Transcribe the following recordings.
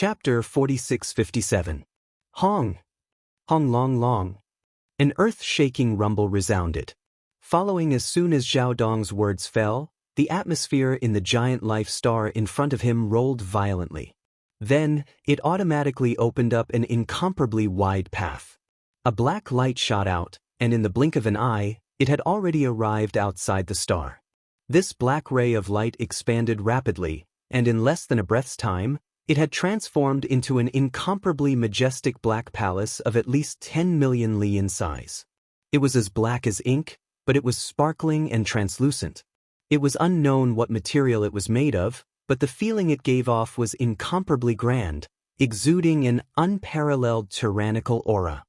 Chapter 4657. Hong. Hong long long. An earth-shaking rumble resounded. Following as soon as Zhao Dong's words fell, the atmosphere in the giant life star in front of him rolled violently. Then, it automatically opened up an incomparably wide path. A black light shot out, and in the blink of an eye, it had already arrived outside the star. This black ray of light expanded rapidly, and in less than a breath's time, it had transformed into an incomparably majestic black palace of at least 10 million li in size. It was as black as ink, but it was sparkling and translucent. It was unknown what material it was made of, but the feeling it gave off was incomparably grand, exuding an unparalleled tyrannical aura.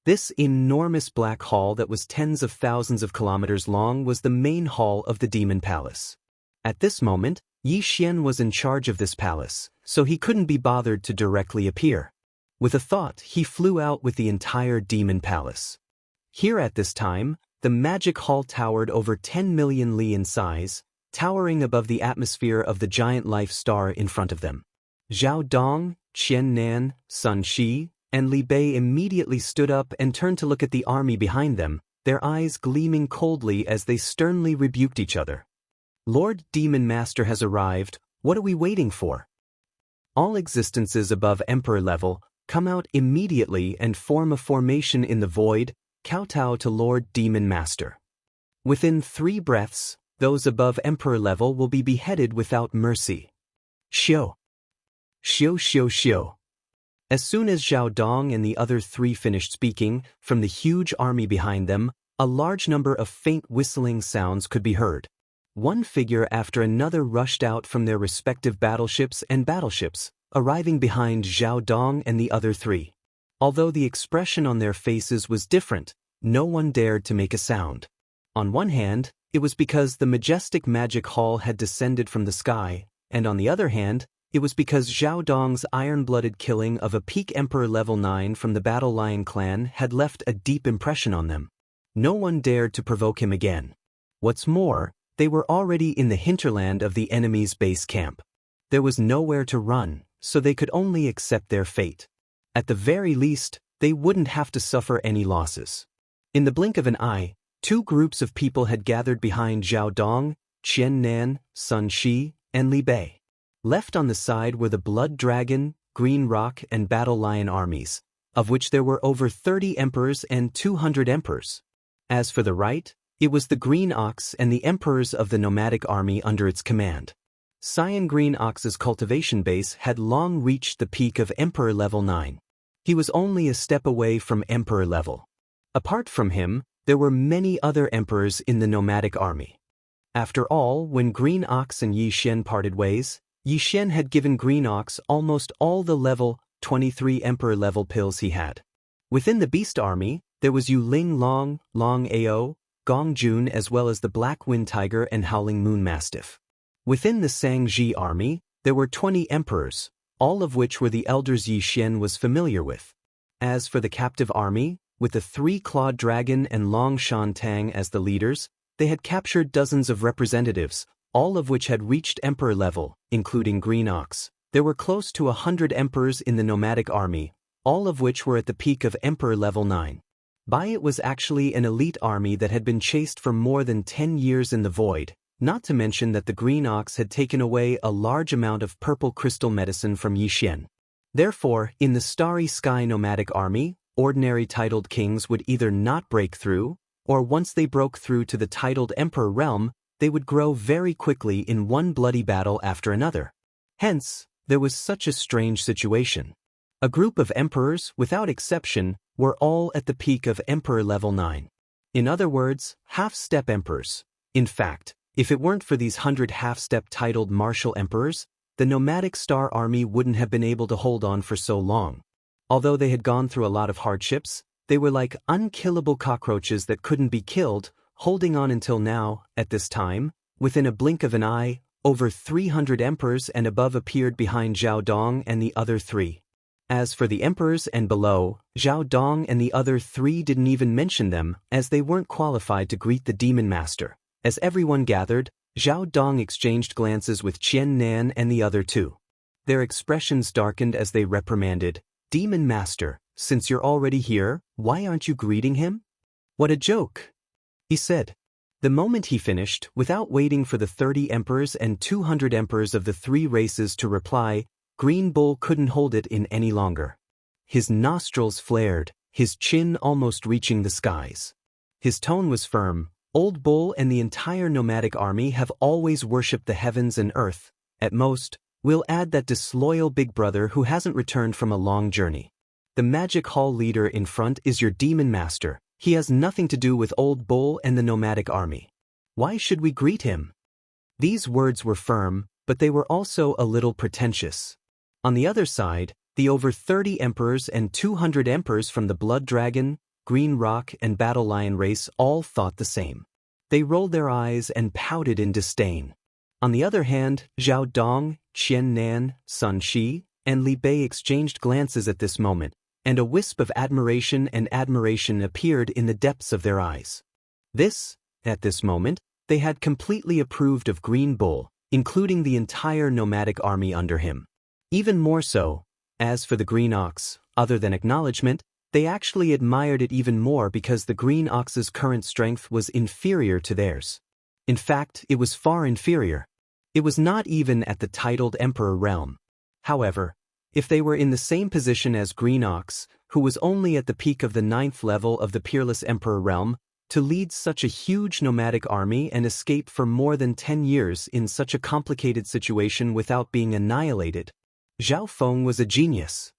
This enormous black hall that was tens of thousands of kilometers long was the main hall of the Demon Palace. At this moment, Yi Xian was in charge of this palace, so he couldn't be bothered to directly appear. With a thought, he flew out with the entire Demon Palace. Here at this time, the magic hall towered over 10 million li in size, towering above the atmosphere of the giant life star in front of them. Zhao Dong, Qian Nan, Sun Shi, and Li Bei immediately stood up and turned to look at the army behind them, their eyes gleaming coldly as they sternly rebuked each other. Lord Demon Master has arrived, what are we waiting for? All existences above Emperor level come out immediately and form a formation in the void, kowtow to Lord Demon Master. Within 3 breaths, those above Emperor level will be beheaded without mercy. Xiu. Xiu xiu xiu. As soon as Zhao Dong and the other 3 finished speaking, from the huge army behind them, a large number of faint whistling sounds could be heard. One figure after another rushed out from their respective battleships, arriving behind Zhao Dong and the other 3. Although the expression on their faces was different, no one dared to make a sound. On one hand, it was because the majestic magic hall had descended from the sky, and on the other hand, it was because Zhao Dong's iron-blooded killing of a peak Emperor level 9 from the Battle Lion clan had left a deep impression on them. No one dared to provoke him again. What's more, they were already in the hinterland of the enemy's base camp. There was nowhere to run, so they could only accept their fate. At the very least, they wouldn't have to suffer any losses. In the blink of an eye, 2 groups of people had gathered behind Zhao Dong, Qian Nan, Sun Shi, and Li Bei. Left on the side were the Blood Dragon, Green Rock, and Battle Lion armies, of which there were over 30 emperors and 200 emperors. As for the right, it was the Green Ox and the emperors of the nomadic army under its command. Cyan Green Ox's cultivation base had long reached the peak of Emperor level 9. He was only a step away from Emperor level. Apart from him, there were many other emperors in the nomadic army. After all, when Green Ox and Yi Xian parted ways, Yi Xian had given Green Ox almost all the level 23 Emperor level pills he had. Within the Beast Army, there was Yu Ling Long, Long Ao, Gong Jun as well as the Black Wind Tiger and Howling Moon Mastiff. Within the Sang Ji army, there were 20 emperors, all of which were the elders Yi Xian was familiar with. As for the captive army, with the 3-clawed dragon and Long Shan Tang as the leaders, they had captured dozens of representatives, all of which had reached emperor level, including Green Ox. There were close to 100 emperors in the nomadic army, all of which were at the peak of emperor level 9. It was actually an elite army that had been chased for more than 10 years in the void, not to mention that the Green Ox had taken away a large amount of purple crystal medicine from Yi Xian. Therefore, in the Starry Sky nomadic army, ordinary titled kings would either not break through, or once they broke through to the titled emperor realm, they would grow very quickly in one bloody battle after another. Hence, there was such a strange situation. A group of emperors, without exception, were all at the peak of Emperor level 9. In other words, half-step emperors. In fact, if it weren't for these 100 half-step titled martial emperors, the nomadic star army wouldn't have been able to hold on for so long. Although they had gone through a lot of hardships, they were like unkillable cockroaches that couldn't be killed, holding on until now. At this time, within a blink of an eye, over 300 emperors and above appeared behind Zhao Dong and the other 3. As for the emperors and below, Zhao Dong and the other 3 didn't even mention them, as they weren't qualified to greet the Demon Master. As everyone gathered, Zhao Dong exchanged glances with Qian Nan and the other 2. their expressions darkened as they reprimanded, "Demon Master, since you're already here, why aren't you greeting him?" "What a joke," he said. The moment he finished, without waiting for the 30 emperors and 200 emperors of the 3 races to reply, Green Bull couldn't hold it in any longer. His nostrils flared, his chin almost reaching the skies. His tone was firm. "Old Bull and the entire nomadic army have always worshipped the heavens and earth. At most, we'll add that disloyal big brother who hasn't returned from a long journey. The magic hall leader in front is your demon master. He has nothing to do with Old Bull and the nomadic army. Why should we greet him?" These words were firm, but they were also a little pretentious. On the other side, the over 30 emperors and 200 emperors from the Blood Dragon, Green Rock, and Battle Lion race all thought the same. They rolled their eyes and pouted in disdain. On the other hand, Zhao Dong, Qian Nan, Sun Shi, and Li Bei exchanged glances at this moment, and a wisp of admiration appeared in the depths of their eyes. At this moment, they had completely approved of Green Bull, including the entire nomadic army under him. Even more so, as for the Green Ox, other than acknowledgement, they actually admired it even more because the Green Ox's current strength was inferior to theirs. In fact, it was far inferior. It was not even at the titled Emperor realm. However, if they were in the same position as Green Ox, who was only at the peak of the 9th level of the Peerless Emperor realm, to lead such a huge nomadic army and escape for more than 10 years in such a complicated situation without being annihilated, Zhao Feng was a genius.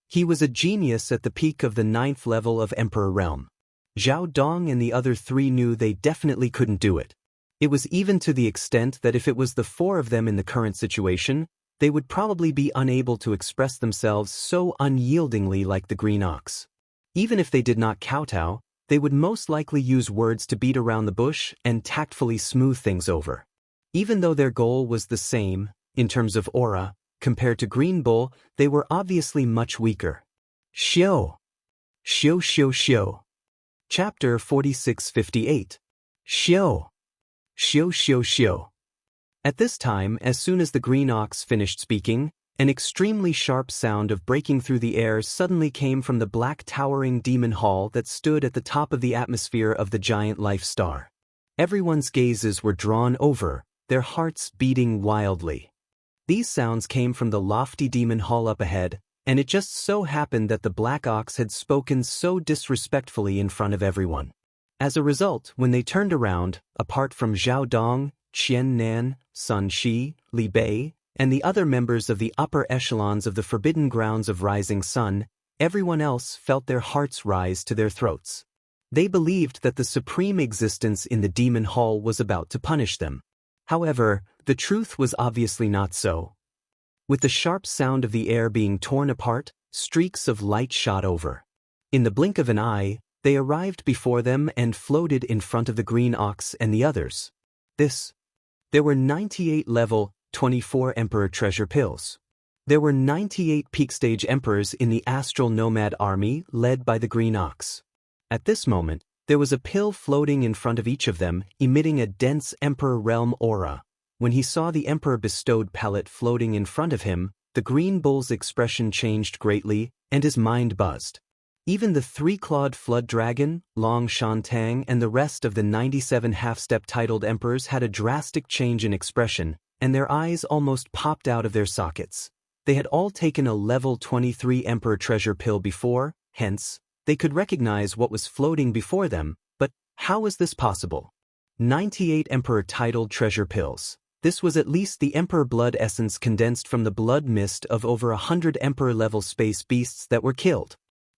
He was a genius at the peak of the 9th level of Emperor realm. Zhao Dong and the other 3 knew they definitely couldn't do it. It was even to the extent that if it was the 4 of them in the current situation, they would probably be unable to express themselves so unyieldingly like the Green Ox. Even if they did not kowtow, they would most likely use words to beat around the bush and tactfully smooth things over. Even though their goal was the same, in terms of aura, compared to Green Bull, they were obviously much weaker. Xiao. Xiao Xiao Xiao. Chapter 4658. Xiao. Xiao Xiao Xiao. At this time, as soon as the Green Ox finished speaking, an extremely sharp sound of breaking through the air suddenly came from the black towering demon hall that stood at the top of the atmosphere of the giant life star. Everyone's gazes were drawn over, their hearts beating wildly. These sounds came from the lofty demon hall up ahead, and it just so happened that the Black Ox had spoken so disrespectfully in front of everyone. As a result, when they turned around, apart from Zhao Dong, Qian Nan, Sun Shi, Li Bei, and the other members of the upper echelons of the Forbidden Grounds of Rising Sun, everyone else felt their hearts rise to their throats. They believed that the supreme existence in the demon hall was about to punish them. However, the truth was obviously not so. With the sharp sound of the air being torn apart, streaks of light shot over. In the blink of an eye, they arrived before them and floated in front of the Green Ox and the others. There were 98 level 24 Emperor treasure pills. There were 98 peak stage emperors in the Astral Nomad army led by the Green Ox. At this moment, there was a pill floating in front of each of them, emitting a dense Emperor realm aura. When he saw the Emperor bestowed pellet floating in front of him, the Green Bull's expression changed greatly, and his mind buzzed. Even the 3-clawed Flood Dragon, Long Shantang, and the rest of the 97 half-step titled emperors had a drastic change in expression, and their eyes almost popped out of their sockets. They had all taken a level 23 Emperor treasure pill before, hence, they could recognize what was floating before them, but how was this possible? 98 Emperor titled treasure pills. This was at least the Emperor blood essence condensed from the blood mist of over 100 Emperor-level space beasts that were killed.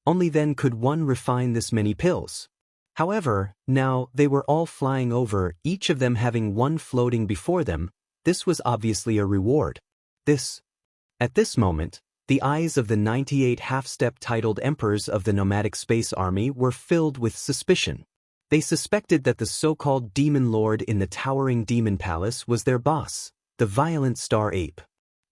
Only then could one refine this many pills. However, now they were all flying over, each of them having one floating before them. This was obviously a reward. At this moment, the eyes of the 98 half-step titled emperors of the nomadic space army were filled with suspicion. They suspected that the so-called demon lord in the towering demon palace was their boss, the violent star ape.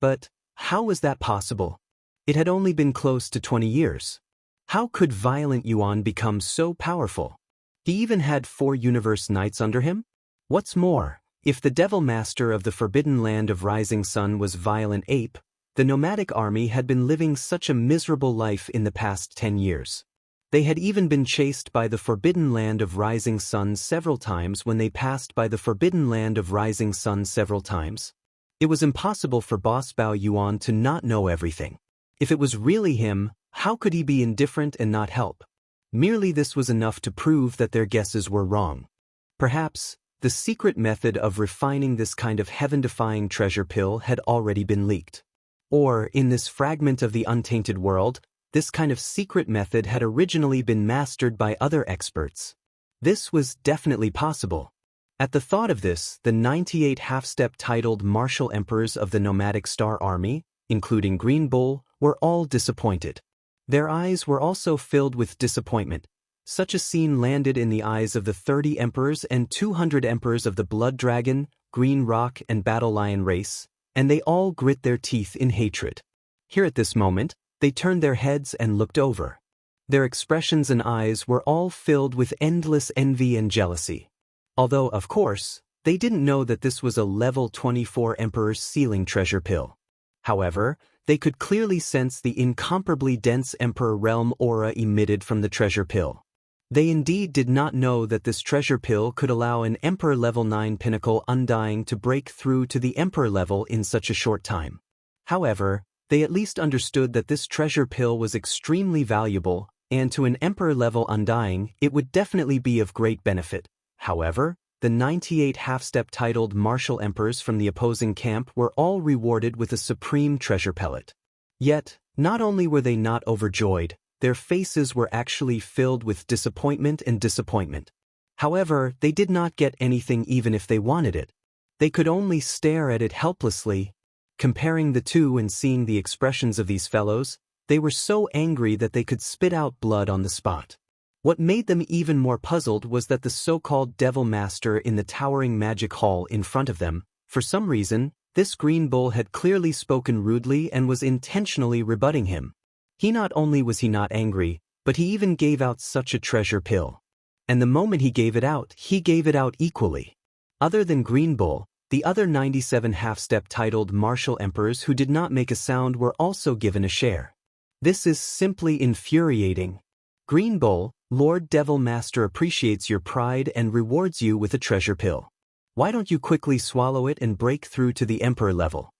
But how was that possible? It had only been close to 20 years. How could Violent Yuan become so powerful? He even had 4 universe knights under him? What's more, if the Devil Master of the Forbidden Land of Rising Sun was Violent Ape, The nomadic army had been living such a miserable life in the past 10 years. They had even been chased by the forbidden land of rising sun several times when they passed by the forbidden land of rising sun several times. It was impossible for Boss Bao Yuan to not know everything. If it was really him, how could he be indifferent and not help? Merely this was enough to prove that their guesses were wrong. Perhaps, the secret method of refining this kind of heaven-defying treasure pill had already been leaked. Or, in this fragment of the untainted world, this kind of secret method had originally been mastered by other experts. This was definitely possible. At the thought of this, the 98 half-step titled martial emperors of the nomadic star army, including Green Bull, were all disappointed. Their eyes were also filled with disappointment. Such a scene landed in the eyes of the 30 emperors and 200 emperors of the Blood Dragon, Green Rock and Battle Lion race, and they all grit their teeth in hatred. Here at this moment, they turned their heads and looked over. Their expressions and eyes were all filled with endless envy and jealousy. Although, of course, they didn't know that this was a level 24 Emperor's sealing treasure pill. However, they could clearly sense the incomparably dense Emperor realm aura emitted from the treasure pill. They indeed did not know that this treasure pill could allow an Emperor level 9 pinnacle undying to break through to the Emperor level in such a short time. However, they at least understood that this treasure pill was extremely valuable, and to an Emperor level undying, it would definitely be of great benefit. However, the 98 half-step titled martial emperors from the opposing camp were all rewarded with a supreme treasure pellet. Yet, not only were they not overjoyed, their faces were actually filled with disappointment and disappointment. However, they did not get anything even if they wanted it. They could only stare at it helplessly. Comparing the two and seeing the expressions of these fellows, they were so angry that they could spit out blood on the spot. What made them even more puzzled was that the so-called Devil Master in the towering magic hall in front of them, for some reason, this Green Bull had clearly spoken rudely and was intentionally rebutting him. He not only was he not angry, but he even gave out such a treasure pill. And the moment he gave it out equally. Other than Green Bull, the other 97 half-step titled martial emperors who did not make a sound were also given a share. This is simply infuriating. Green Bull, Lord Devil Master appreciates your pride and rewards you with a treasure pill. Why don't you quickly swallow it and break through to the Emperor level?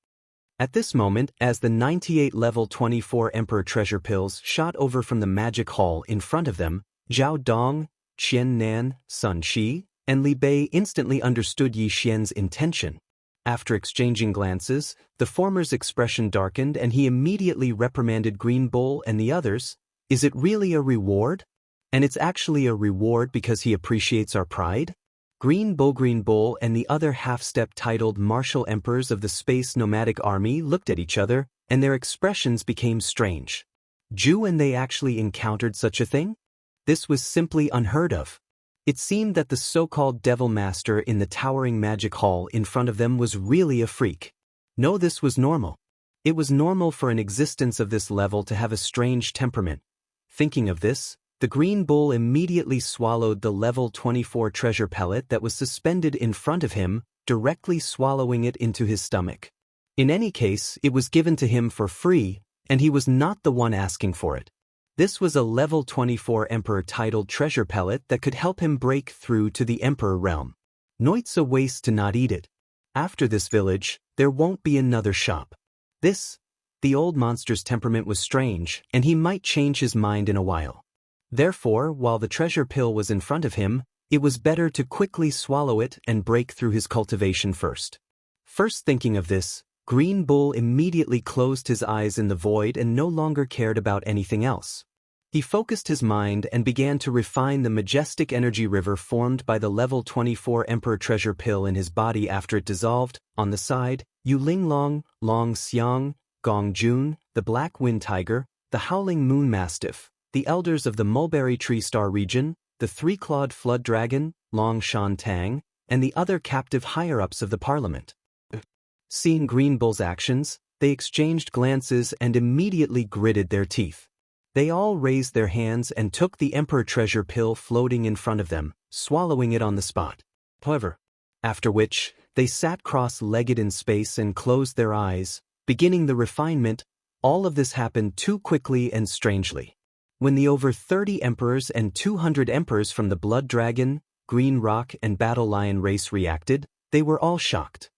At this moment, as the 98 level 24 Emperor treasure pills shot over from the magic hall in front of them, Zhao Dong, Qian Nan, Sun Shi, and Li Bei instantly understood Yi Xian's intention. After exchanging glances, the former's expression darkened and he immediately reprimanded Green Bull and the others. Is it really a reward? And it's actually a reward because he appreciates our pride? Green Bull and the other half-step titled martial emperors of the space nomadic army looked at each other, and their expressions became strange. Ju and they actually encountered such a thing? This was simply unheard of. It seemed that the so-called Devil Master in the towering magic hall in front of them was really a freak. No, this was normal. It was normal for an existence of this level to have a strange temperament. Thinking of this, the Green Bull immediately swallowed the level 24 treasure pellet that was suspended in front of him, directly swallowing it into his stomach. In any case, it was given to him for free, and he was not the one asking for it. This was a level 24 Emperor titled treasure pellet that could help him break through to the Emperor realm. Noit's a waste to not eat it. After this village, there won't be another shop. The old monster's temperament was strange, and he might change his mind in a while. Therefore, while the treasure pill was in front of him, it was better to quickly swallow it and break through his cultivation first. First thinking of this, Green Bull immediately closed his eyes in the void and no longer cared about anything else. He focused his mind and began to refine the majestic energy river formed by the level 24 Emperor treasure pill in his body after it dissolved. On the side, Yu Linglong, Long Xiang, Gong Jun, the Black Wind Tiger, the Howling Moon Mastiff, the elders of the Mulberry Tree Star region, the three-clawed Flood Dragon, Long Shan Tang, and the other captive higher-ups of the parliament. Seeing Green Bull's actions, they exchanged glances and immediately gritted their teeth. They all raised their hands and took the Emperor treasure pill floating in front of them, swallowing it on the spot. However, after which, they sat cross-legged in space and closed their eyes, Beginning the refinement, all of this happened too quickly and strangely. When the over 30 emperors and 200 emperors from the Blood Dragon, Green Rock and Battle Lion race reacted, they were all shocked.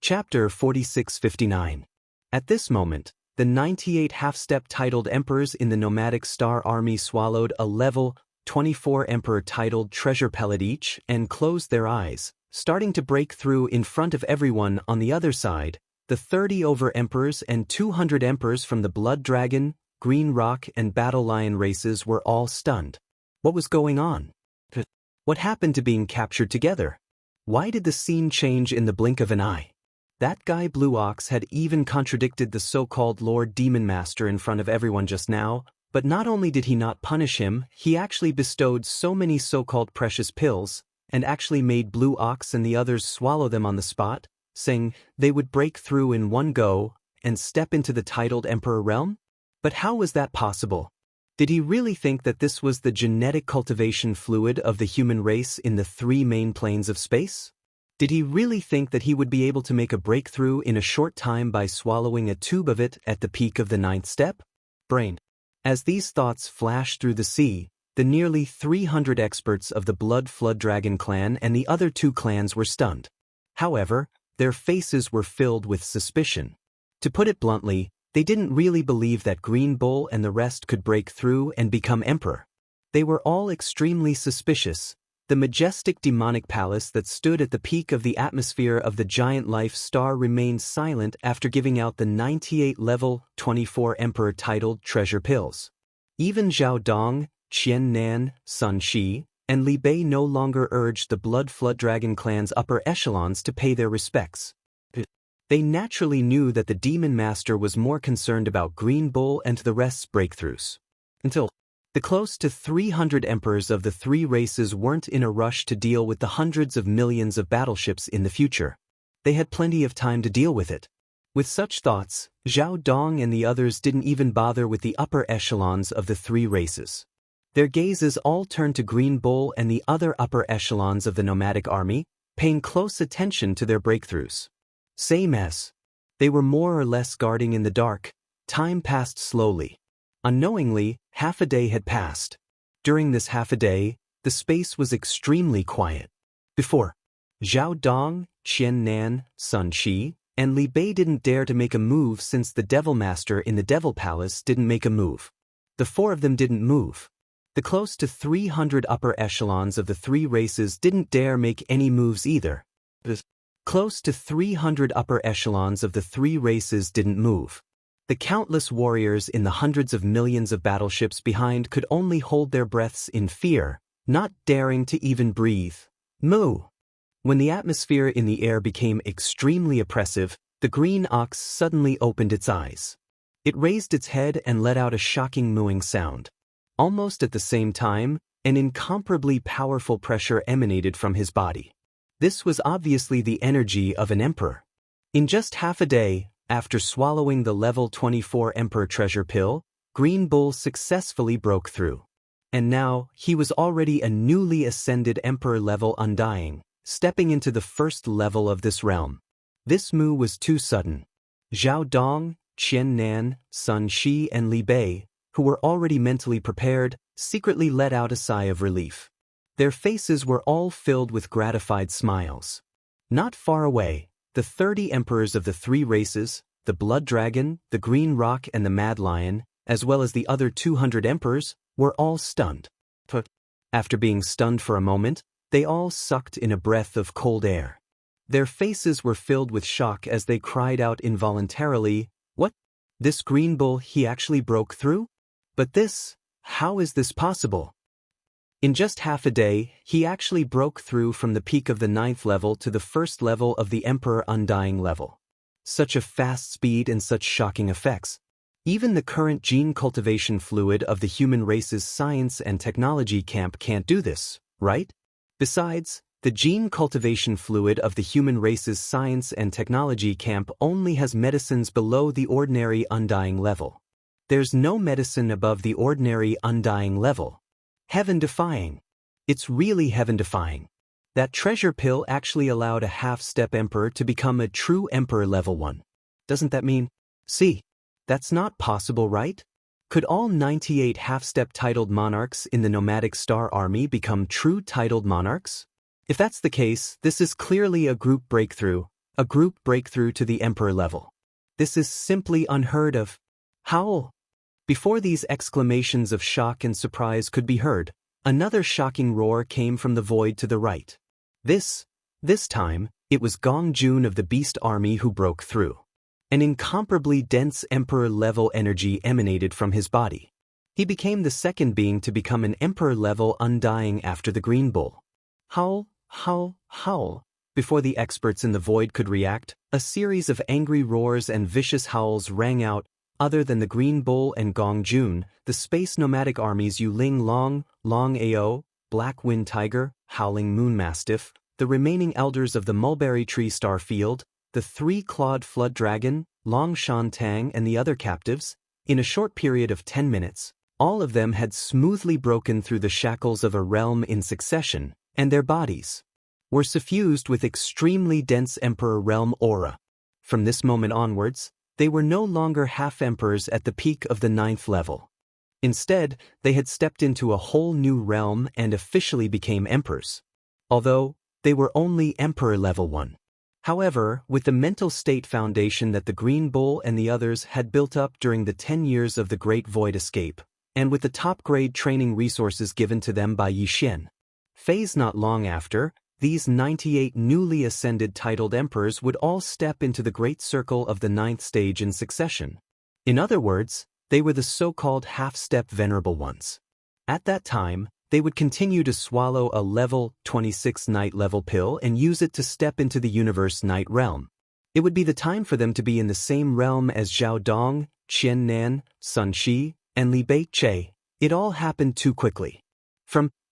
Chapter 4659. At this moment, the 98 half-step titled emperors in the nomadic star army swallowed a level 24 emperor titled treasure pellet each and closed their eyes, starting to break through in front of everyone on the other side. The 30 over emperors and 200 emperors from the Blood Dragon, Green Rock and Battle Lion races were all stunned. What was going on? What happened to being captured together? Why did the scene change in the blink of an eye? That guy Blue Ox had even contradicted the so-called Lord Demon Master in front of everyone just now, but not only did he not punish him, he actually bestowed so many so-called precious pills, and actually made Blue Ox and the others swallow them on the spot, saying they would break through in one go and step into the titled Emperor realm? But how was that possible? Did he really think that this was the genetic cultivation fluid of the human race in the 3 main planes of space? Did he really think that he would be able to make a breakthrough in a short time by swallowing a tube of it at the peak of the 9th step? Brain. As these thoughts flashed through the sea, the nearly 300 experts of the Blood Flood Dragon clan and the other 2 clans were stunned. However, their faces were filled with suspicion. To put it bluntly, they didn't really believe that Green Bull and the rest could break through and become emperor. They were all extremely suspicious. The majestic demonic palace that stood at the peak of the atmosphere of the giant life star remained silent after giving out the 98 level 24 emperor titled treasure pills. Even Zhao Dong, Qian Nan, Sun Shi, and Li Bei no longer urged the Blood Flood Dragon clan's upper echelons to pay their respects. They naturally knew that the Demon Master was more concerned about Green Bull and the rest's breakthroughs. Until the close to 300 emperors of the 3 races weren't in a rush to deal with the hundreds of millions of battleships in the future. They had plenty of time to deal with it. With such thoughts, Zhao Dong and the others didn't even bother with the upper echelons of the 3 races. Their gazes all turned to Green Bull and the other upper echelons of the nomadic army, paying close attention to their breakthroughs. Same as they were more or less guarding in the dark. Time passed slowly. Unknowingly, half a day had passed. During this half a day, the space was extremely quiet. Before, Zhao Dong, Qian Nan, Sun Shi, and Li Bei didn't dare to make a move since the Devil Master in the Devil Palace didn't make a move. The 4 of them didn't move. The close to 300 upper echelons of the 3 races didn't dare make any moves either. The close to 300 upper echelons of the 3 races didn't move. The countless warriors in the hundreds of millions of battleships behind could only hold their breaths in fear, not daring to even breathe. Moo! When the atmosphere in the air became extremely oppressive, the green ox suddenly opened its eyes. It raised its head and let out a shocking mooing sound. Almost at the same time, an incomparably powerful pressure emanated from his body. This was obviously the energy of an emperor. In just half a day, after swallowing the level 24 Emperor treasure pill, Green Bull successfully broke through. And now, he was already a newly ascended Emperor level Undying, stepping into the first level of this realm. This move was too sudden. Zhao Dong, Qian Nan, Sun Shi and Li Bei, who were already mentally prepared, secretly let out a sigh of relief. Their faces were all filled with gratified smiles. Not far away, the 30 emperors of the 3 races, the Blood Dragon, the Green Rock and the Mad Lion, as well as the other 200 emperors, were all stunned. After being stunned for a moment, they all sucked in a breath of cold air. Their faces were filled with shock as they cried out involuntarily, "What? This Green Bull, he actually broke through? But how is this possible?" In just half a day, he actually broke through from the peak of the 9th level to the first level of the Emperor Undying level. Such a fast speed and such shocking effects. Even the current gene cultivation fluid of the human race's science and technology camp can't do this, right? Besides, the gene cultivation fluid of the human race's science and technology camp only has medicines below the ordinary Undying level. There's no medicine above the ordinary Undying level. Heaven-defying. It's really heaven-defying. That treasure pill actually allowed a half-step emperor to become a true emperor level 1. Doesn't that mean? See, that's not possible, right? Could all 98 half-step titled monarchs in the nomadic star army become true titled monarchs? If that's the case, this is clearly a group breakthrough to the emperor level. This is simply unheard of. Howl! Before these exclamations of shock and surprise could be heard, another shocking roar came from the void to the right. This time, it was Gong Jun of the Beast Army who broke through. An incomparably dense emperor-level energy emanated from his body. He became the second being to become an emperor-level undying after the Green Bull. Howl, howl, howl. Before the experts in the void could react, a series of angry roars and vicious howls rang out. Other than the Green Bull and Gong Jun, the space nomadic armies Yuling Long, Long Ao, Black Wind Tiger, Howling Moon Mastiff, the remaining elders of the Mulberry Tree Star Field, the three-clawed Flood Dragon, Long Shan Tang and the other captives, in a short period of 10 minutes, all of them had smoothly broken through the shackles of a realm in succession, and their bodies were suffused with extremely dense Emperor Realm aura. From this moment onwards, they were no longer half-emperors at the peak of the 9th level. Instead, they had stepped into a whole new realm and officially became emperors. Although, they were only Emperor Level 1. However, with the mental state foundation that the Green Bull and the others had built up during the 10 years of the Great Void Escape, and with the top-grade training resources given to them by Yixin Fei's not long after, these 98 newly ascended titled emperors would all step into the great circle of the 9th stage in succession. In other words, they were the so-called half-step venerable ones. At that time, they would continue to swallow a level 26 night level pill and use it to step into the universe night realm. It would be the time for them to be in the same realm as Zhao Dong, Qian Nan, Sun Shi, and Li Beiche. It all happened too quickly.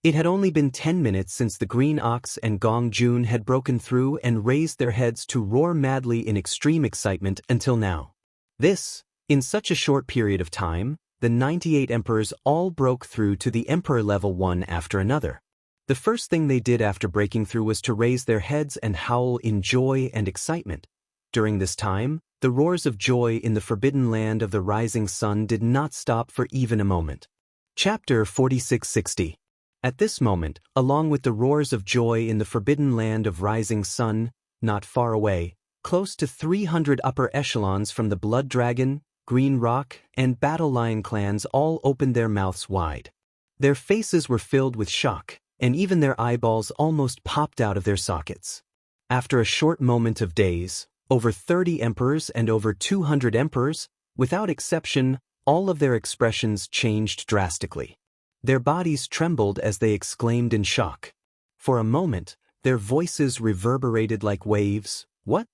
It had only been 10 minutes since the Green Ox and Gong Jun had broken through and raised their heads to roar madly in extreme excitement until now. In such a short period of time, the 98 emperors all broke through to the Emperor Level 1 after another. The first thing they did after breaking through was to raise their heads and howl in joy and excitement. During this time, the roars of joy in the forbidden land of the rising sun did not stop for even a moment. Chapter 4660. At this moment, along with the roars of joy in the forbidden land of rising sun, not far away, close to 300 upper echelons from the Blood Dragon, Green Rock, and Battle Lion clans all opened their mouths wide. Their faces were filled with shock, and even their eyeballs almost popped out of their sockets. After a short moment of daze, over 30 emperors and over 200 emperors, without exception, all of their expressions changed drastically. Their bodies trembled as they exclaimed in shock. For a moment, their voices reverberated like waves. What?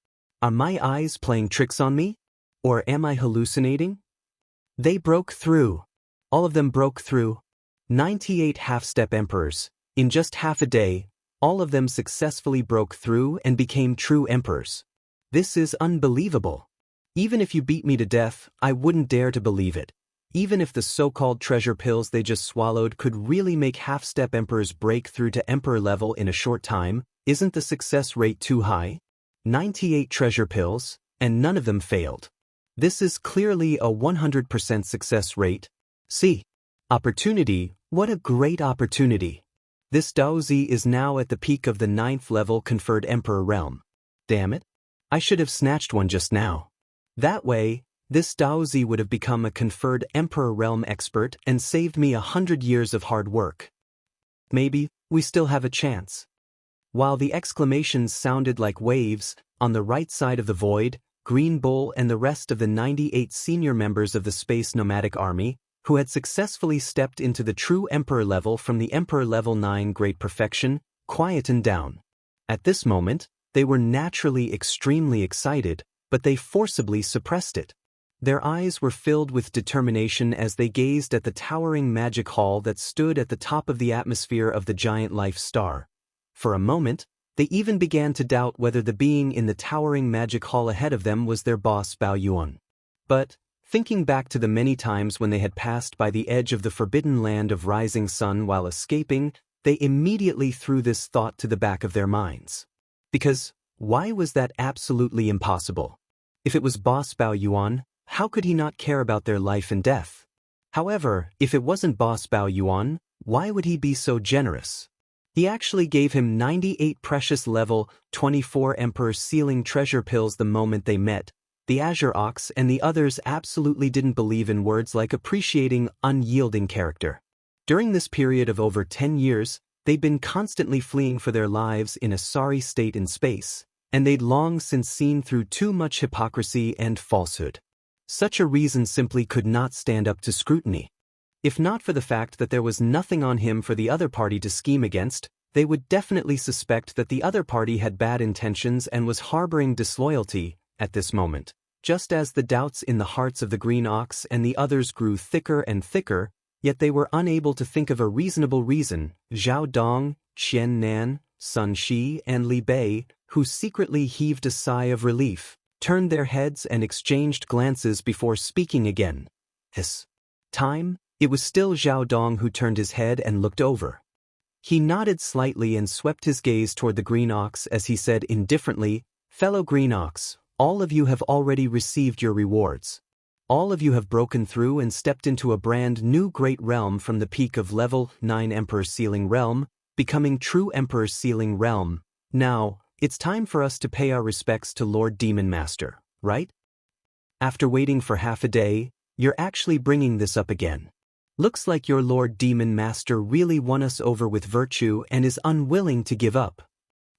Are my eyes playing tricks on me? Or am I hallucinating? They broke through. All of them broke through. 98 half-step emperors. In just half a day, all of them successfully broke through and became true emperors. This is unbelievable. Even if you beat me to death, I wouldn't dare to believe it. Even if the so-called treasure pills they just swallowed could really make half-step emperors break through to emperor level in a short time, isn't the success rate too high? 98 treasure pills, and none of them failed. This is clearly a 100% success rate. See, opportunity, what a great opportunity. This Daoist is now at the peak of the 9th level conferred emperor realm. Damn it, I should have snatched one just now. That way, this Daoist would have become a conferred Emperor Realm expert and saved me 100 years of hard work. Maybe, we still have a chance. While the exclamations sounded like waves, on the right side of the void, Green Bull and the rest of the 98 senior members of the Space Nomadic Army, who had successfully stepped into the true Emperor level from the Emperor Level 9 Great Perfection, quietened down. At this moment, they were naturally extremely excited, but they forcibly suppressed it. Their eyes were filled with determination as they gazed at the towering magic hall that stood at the top of the atmosphere of the giant life star. For a moment, they even began to doubt whether the being in the towering magic hall ahead of them was their boss Bao Yuan. But, thinking back to the many times when they had passed by the edge of the forbidden land of rising sun while escaping, they immediately threw this thought to the back of their minds. Because, why was that absolutely impossible? If it was Boss Bao Yuan, how could he not care about their life and death? However, if it wasn't Boss Bao Yuan, why would he be so generous? He actually gave him 98 precious level 24 Emperor Sealing treasure pills the moment they met. The Azure Ox and the others absolutely didn't believe in words like appreciating unyielding character. During this period of over 10 years, they'd been constantly fleeing for their lives in a sorry state in space, and they'd long since seen through too much hypocrisy and falsehood. Such a reason simply could not stand up to scrutiny. If not for the fact that there was nothing on him for the other party to scheme against, they would definitely suspect that the other party had bad intentions and was harboring disloyalty at this moment. Just as the doubts in the hearts of the Green Ox and the others grew thicker and thicker, yet they were unable to think of a reasonable reason. Zhao Dong, Qian Nan, Sun Shi, and Li Bei, who secretly heaved a sigh of relief, turned their heads and exchanged glances before speaking again. This time, it was still Zhao Dong who turned his head and looked over. He nodded slightly and swept his gaze toward the Green Ox as he said indifferently, "Fellow Green Ox, all of you have already received your rewards. All of you have broken through and stepped into a brand new great realm from the peak of level 9 Emperor Sealing Realm, becoming true Emperor Sealing Realm. Now, it's time for us to pay our respects to Lord Demon Master, right? After waiting for half a day, you're actually bringing this up again. Looks like your Lord Demon Master really won us over with virtue and is unwilling to give up,"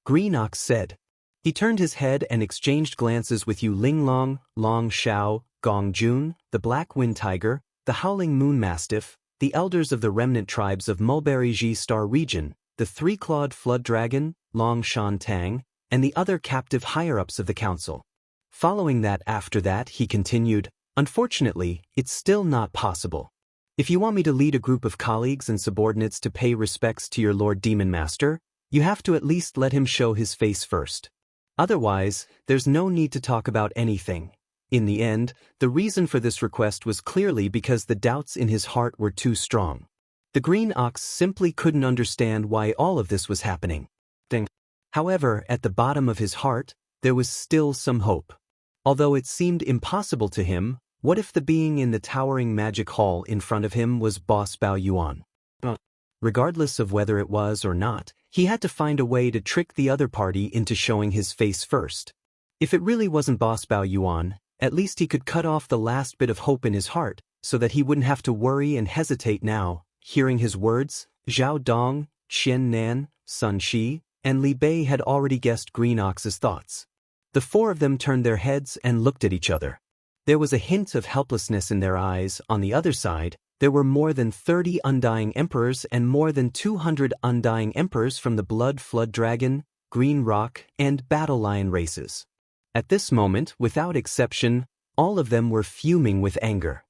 Green Ox said. He turned his head and exchanged glances with Yu Linglong, Long Xiao, Gong Jun, the Black Wind Tiger, the Howling Moon Mastiff, the elders of the remnant tribes of Mulberry Ji Star region, the three-clawed Flood Dragon, Long Shan Tang, and the other captive higher-ups of the council. Following that after that he continued, "Unfortunately, it's still not possible. If you want me to lead a group of colleagues and subordinates to pay respects to your Lord Demon Master, you have to at least let him show his face first. Otherwise, there's no need to talk about anything." In the end, the reason for this request was clearly because the doubts in his heart were too strong. The Green Ox simply couldn't understand why all of this was happening. However, at the bottom of his heart, there was still some hope. Although it seemed impossible to him, what if the being in the towering magic hall in front of him was Boss Bao Yuan? Regardless of whether it was or not, he had to find a way to trick the other party into showing his face first. If it really wasn't Boss Bao Yuan, at least he could cut off the last bit of hope in his heart, so that he wouldn't have to worry and hesitate now. Hearing his words, Zhao Dong, Qian Nan, Sun Shi, and Li Bei had already guessed Green Ox's thoughts. The four of them turned their heads and looked at each other. There was a hint of helplessness in their eyes. On the other side, there were more than 30 Undying Emperors and more than 200 Undying Emperors from the Blood Flood Dragon, Green Rock, and Battle Lion races. At this moment, without exception, all of them were fuming with anger.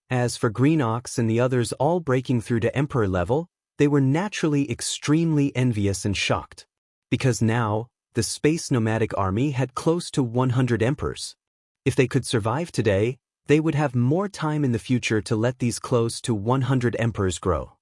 As for Green Ox and the others all breaking through to Emperor level, they were naturally extremely envious and shocked. Because now, the Space Nomadic Army had close to 100 Emperors. If they could survive today, they would have more time in the future to let these close to 100 Emperors grow.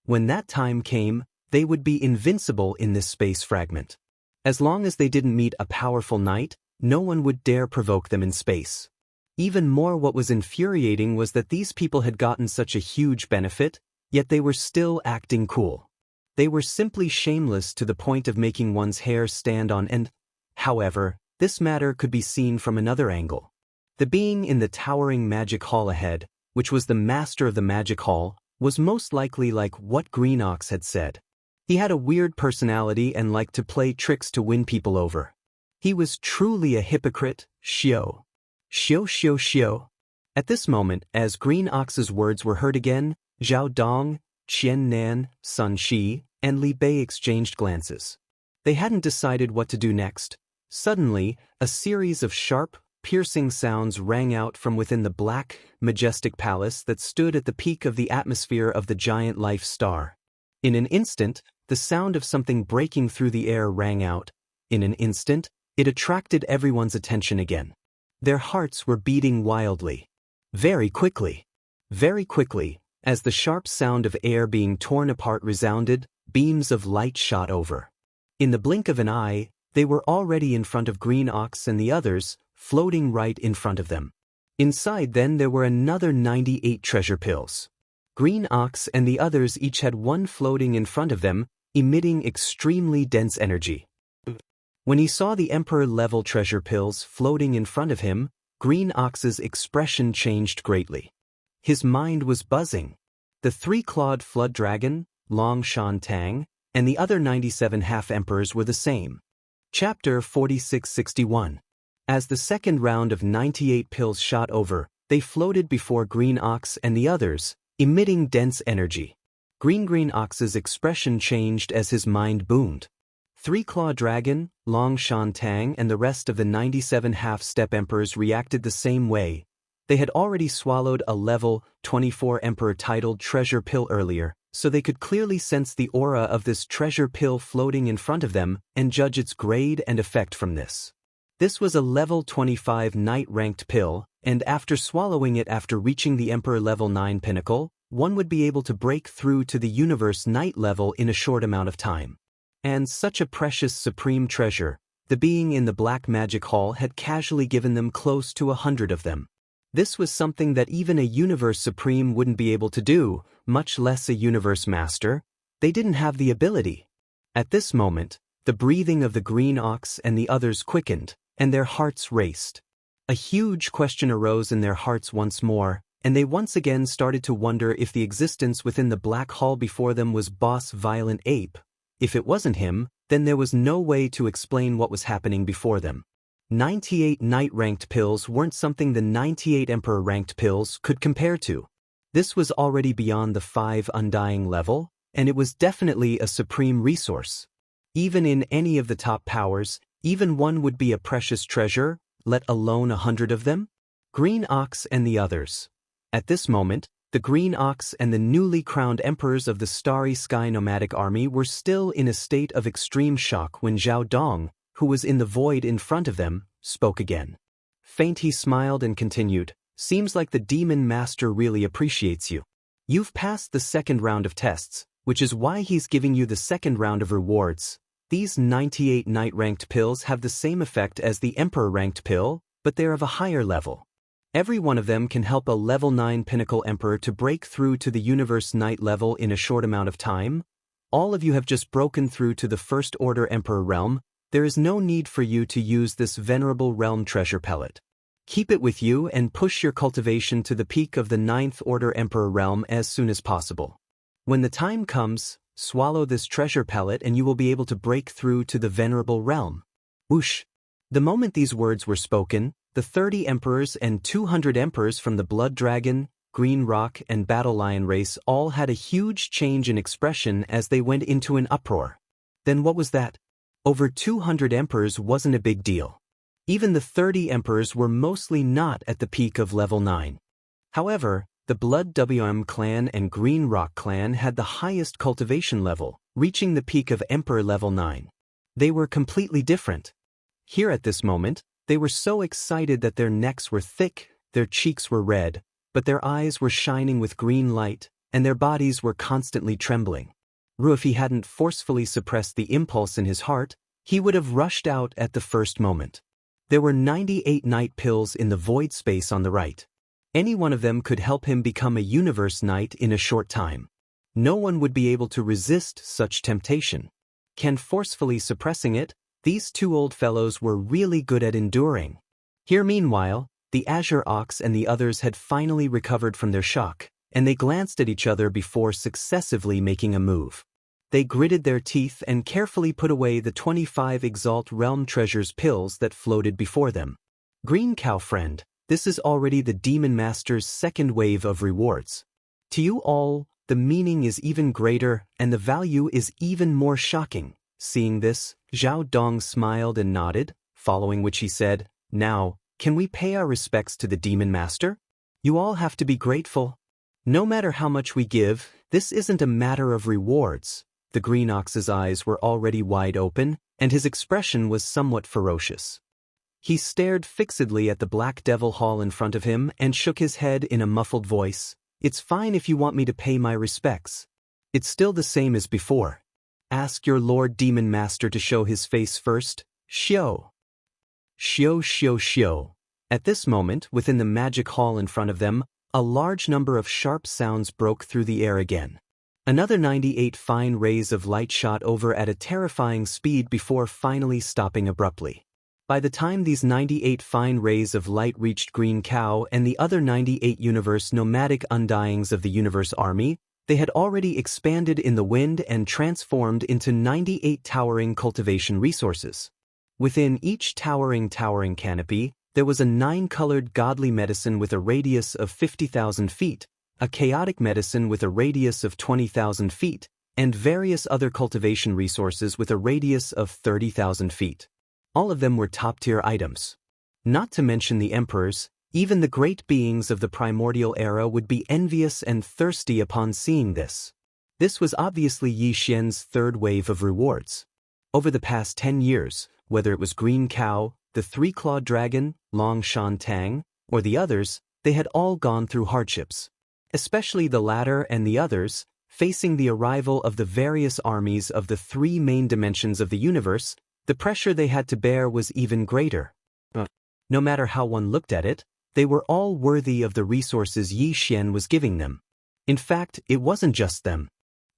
When that time came, they would be invincible in this space fragment. As long as they didn't meet a powerful knight, no one would dare provoke them in space. Even more, what was infuriating was that these people had gotten such a huge benefit, yet they were still acting cool. They were simply shameless to the point of making one's hair stand on end. However, this matter could be seen from another angle. The being in the towering magic hall ahead, which was the master of the magic hall, was most likely like what Green Ox had said. He had a weird personality and liked to play tricks to win people over. He was truly a hypocrite. Xiao. Xiao xiao xiao. At this moment, as Green Ox's words were heard again, Zhao Dong, Qian Nan, Sun Shi, and Li Bei exchanged glances. They hadn't decided what to do next. Suddenly, a series of sharp, piercing sounds rang out from within the black, majestic palace that stood at the peak of the atmosphere of the giant life star. In an instant, the sound of something breaking through the air rang out. In an instant, it attracted everyone's attention again. Their hearts were beating wildly. Very quickly, as the sharp sound of air being torn apart resounded, beams of light shot over. In the blink of an eye, they were already in front of Green Ox and the others, floating right in front of them. Inside then there were another 98 treasure pills. Green Ox and the others each had one floating in front of them, emitting extremely dense energy. When he saw the Emperor-level treasure pills floating in front of him, Green Ox's expression changed greatly. His mind was buzzing. The three-clawed flood dragon, Long Shan Tang, and the other 97 half-emperors were the same. Chapter 4661. As the second round of 98 pills shot over, they floated before Green Ox and the others, emitting dense energy. Green Ox's expression changed as his mind boomed. Three-claw dragon, Long Shan Tang and the rest of the 97 half-step emperors reacted the same way. They had already swallowed a level 24 emperor-titled treasure pill earlier, so they could clearly sense the aura of this treasure pill floating in front of them and judge its grade and effect from this. This was a level 25 knight-ranked pill, and after swallowing it after reaching the Emperor level 9 pinnacle, one would be able to break through to the universe knight level in a short amount of time. And such a precious supreme treasure, the being in the Black Magic Hall had casually given them close to 100 of them. This was something that even a Universe Supreme wouldn't be able to do, much less a Universe Master. They didn't have the ability. At this moment, the breathing of the Green Ox and the others quickened, and their hearts raced. A huge question arose in their hearts once more, and they once again started to wonder if the existence within the Black Hall before them was Boss Violent Ape. If it wasn't him, then there was no way to explain what was happening before them. 98 knight-ranked pills weren't something the 98 emperor-ranked pills could compare to. This was already beyond the 5 undying level, and it was definitely a supreme resource. Even in any of the top powers, even one would be a precious treasure, let alone 100 of them. Green Ox and the others. At this moment, the Green Ox and the newly crowned emperors of the Starry Sky Nomadic Army were still in a state of extreme shock when Zhao Dong, who was in the void in front of them, spoke again. Faint he smiled and continued, "Seems like the Demon Master really appreciates you. You've passed the second round of tests, which is why he's giving you the second round of rewards. These 98 knight-ranked pills have the same effect as the Emperor-ranked pill, but they're of a higher level. Every one of them can help a level 9 pinnacle emperor to break through to the universe knight level in a short amount of time. All of you have just broken through to the First Order Emperor realm. There is no need for you to use this venerable realm treasure pellet. Keep it with you and push your cultivation to the peak of the 9th Order Emperor realm as soon as possible. When the time comes, swallow this treasure pellet and you will be able to break through to the venerable realm." Whoosh! The moment these words were spoken, the 30 emperors and 200 emperors from the Blood Dragon, Green Rock and Battle Lion race all had a huge change in expression as they went into an uproar. Then what was that? Over 200 emperors wasn't a big deal. Even the 30 emperors were mostly not at the peak of level 9. However, the Blood WM clan and Green Rock clan had the highest cultivation level, reaching the peak of Emperor level 9. They were completely different. Here at this moment, they were so excited that their necks were thick, their cheeks were red, but their eyes were shining with green light, and their bodies were constantly trembling. If he hadn't forcefully suppressed the impulse in his heart, he would have rushed out at the first moment. There were 98 night pills in the void space on the right. Any one of them could help him become a universe knight in a short time. No one would be able to resist such temptation. Forcefully suppressing it, these two old fellows were really good at enduring. Here meanwhile, the Azure Ox and the others had finally recovered from their shock, and they glanced at each other before successively making a move. They gritted their teeth and carefully put away the 25 Exalt Realm Treasures pills that floated before them. Green Cow friend, this is already the Demon Master's second wave of rewards. To you all, the meaning is even greater and the value is even more shocking. Seeing this, Zhao Dong smiled and nodded, following which he said, "Now, can we pay our respects to the Demon Master? You all have to be grateful. No matter how much we give, this isn't a matter of rewards." The Green Ox's eyes were already wide open, and his expression was somewhat ferocious. He stared fixedly at the Black Devil Hall in front of him and shook his head in a muffled voice. "It's fine if you want me to pay my respects. It's still the same as before. Ask your Lord Demon Master to show his face first, Xiao." Xiao xiao xiao. At this moment, within the magic hall in front of them, a large number of sharp sounds broke through the air again. Another 98 fine rays of light shot over at a terrifying speed before finally stopping abruptly. By the time these 98 fine rays of light reached Green Cow and the other 98 universe nomadic undyings of the universe army, they had already expanded in the wind and transformed into 98 towering cultivation resources. Within each towering canopy, there was a 9-colored godly medicine with a radius of 50,000 feet, a chaotic medicine with a radius of 20,000 feet, and various other cultivation resources with a radius of 30,000 feet. All of them were top-tier items. Not to mention the emperors, even the great beings of the primordial era would be envious and thirsty upon seeing this. This was obviously Yi Xian's third wave of rewards. Over the past 10 years, whether it was Green Cow, the Three-Clawed Dragon, Long Shan Tang, or the others, they had all gone through hardships. Especially the latter and the others, facing the arrival of the various armies of the three main dimensions of the universe, the pressure they had to bear was even greater. No matter how one looked at it, they were all worthy of the resources Yi Xian was giving them. In fact, it wasn't just them.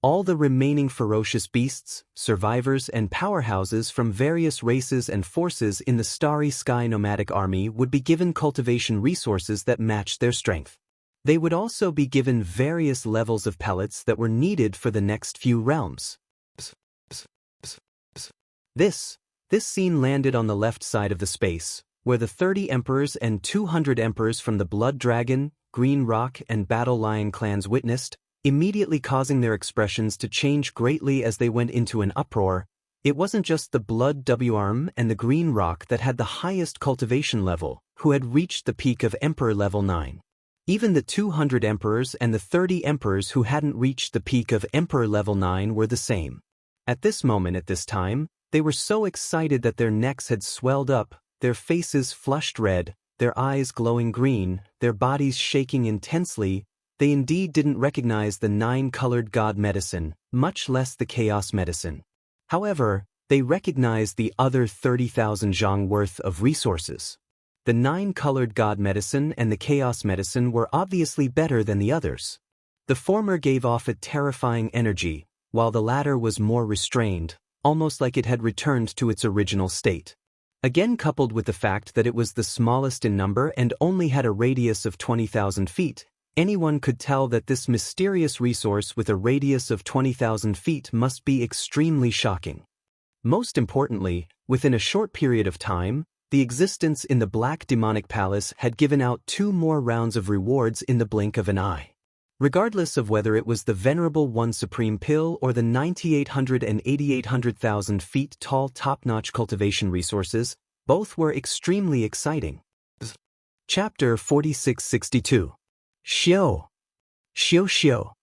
All the remaining ferocious beasts, survivors, and powerhouses from various races and forces in the Starry Sky nomadic army would be given cultivation resources that matched their strength. They would also be given various levels of pellets that were needed for the next few realms. This scene landed on the left side of the space, where the 30 emperors and 200 emperors from the Blood Dragon, Green Rock, and Battle Lion clans witnessed, immediately causing their expressions to change greatly as they went into an uproar. It wasn't just the Blood WRM and the Green Rock that had the highest cultivation level, who had reached the peak of Emperor level 9. Even the 200 emperors and the 30 emperors who hadn't reached the peak of Emperor level 9 were the same. At this moment at this time, they were so excited that their necks had swelled up, their faces flushed red, their eyes glowing green, their bodies shaking intensely. They indeed didn't recognize the 9-colored god medicine, much less the chaos medicine. However, they recognized the other 30,000 zhang worth of resources. The 9-colored god medicine and the chaos medicine were obviously better than the others. The former gave off a terrifying energy, while the latter was more restrained, almost like it had returned to its original state. Again, coupled with the fact that it was the smallest in number and only had a radius of 20,000 feet, anyone could tell that this mysterious resource with a radius of 20,000 feet must be extremely shocking. Most importantly, within a short period of time, the existence in the Black Demonic Palace had given out 2 more rounds of rewards in the blink of an eye. Regardless of whether it was the Venerable One Supreme Pill or the 9,800 and 8,800,000 feet tall top-notch cultivation resources, both were extremely exciting. Chapter 4662. Xiao. Xiao Xiao.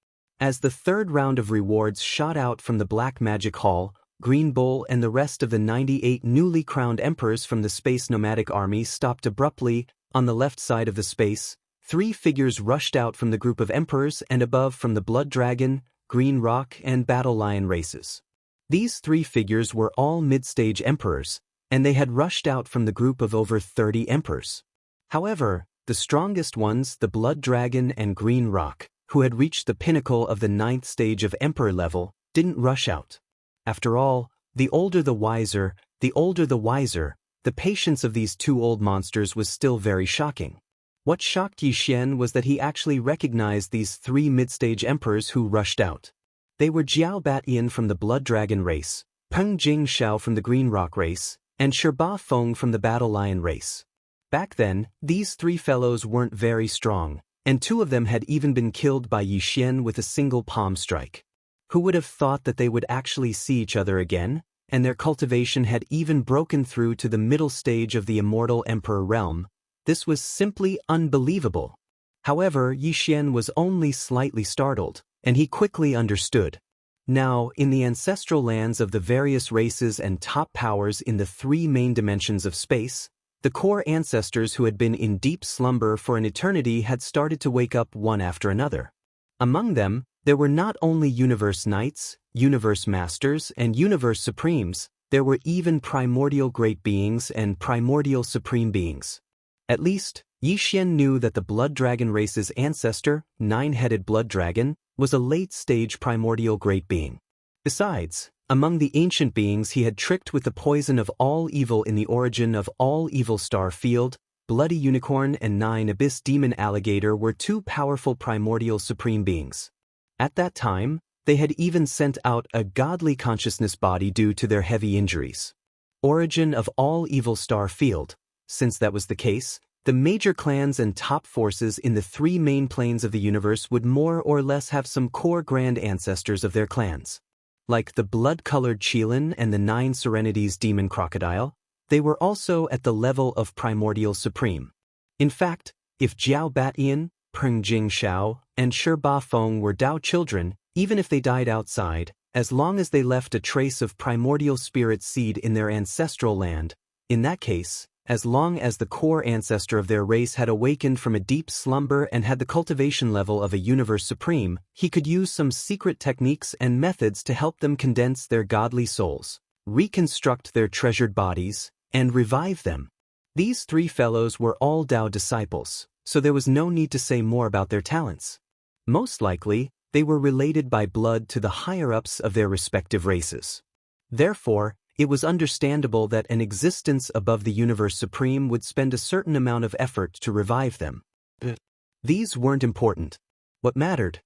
As the third round of rewards shot out from the Black Magic Hall, Green Bull and the rest of the 98 newly crowned emperors from the Space Nomadic Army stopped abruptly. On the left side of the space, 3 figures rushed out from the group of emperors and above from the Blood Dragon, Green Rock, and Battle Lion races. These 3 figures were all mid-stage emperors, and they had rushed out from the group of over 30 emperors. However, the strongest ones, the Blood Dragon and Green Rock, who had reached the pinnacle of the 9th stage of emperor level, didn't rush out. After all, the older the wiser, the patience of these 2 old monsters was still very shocking. What shocked Yi Xian was that he actually recognized these 3 mid-stage emperors who rushed out. They were Jiao Batian from the Blood Dragon race, Peng Jing Xiao from the Green Rock race, and Sherba Feng from the Battle Lion race. Back then, these 3 fellows weren't very strong, and 2 of them had even been killed by Yi Xian with a single palm strike. Who would have thought that they would actually see each other again, and their cultivation had even broken through to the middle stage of the Immortal Emperor realm? This was simply unbelievable. However, Yi Xian was only slightly startled, and he quickly understood. Now, in the ancestral lands of the various races and top powers in the 3 main dimensions of space, the core ancestors who had been in deep slumber for an eternity had started to wake up one after another. Among them, there were not only Universe Knights, Universe Masters, and Universe Supremes, There were even primordial great beings and primordial supreme beings. At least, Yixian knew that the blood dragon race's ancestor, nine-headed blood dragon, was a late-stage primordial great being. Besides, among the ancient beings he had tricked with the poison of all evil in the origin of all evil star field, Bloody Unicorn and Nine Abyss Demon Alligator were two powerful primordial supreme beings. At that time, they had even sent out a godly consciousness body due to their heavy injuries. Origin of all evil star field. Since that was the case, the major clans and top forces in the three main planes of the universe would more or less have some core grand ancestors of their clans. Like the blood-colored Qilin and the Nine Serenities demon crocodile, they were also at the level of primordial supreme. In fact, if Jiao Batian, Peng Jing Xiao, and Shi Ba Feng were Dao children, even if they died outside, as long as they left a trace of primordial spirit seed in their ancestral land, in that case, as long as the core ancestor of their race had awakened from a deep slumber and had the cultivation level of a universe supreme, he could use some secret techniques and methods to help them condense their godly souls, reconstruct their treasured bodies, and revive them. These three fellows were all Dao disciples, so there was no need to say more about their talents. Most likely, they were related by blood to the higher-ups of their respective races. Therefore, it was understandable that an existence above the universe supreme would spend a certain amount of effort to revive them. But these weren't important. What mattered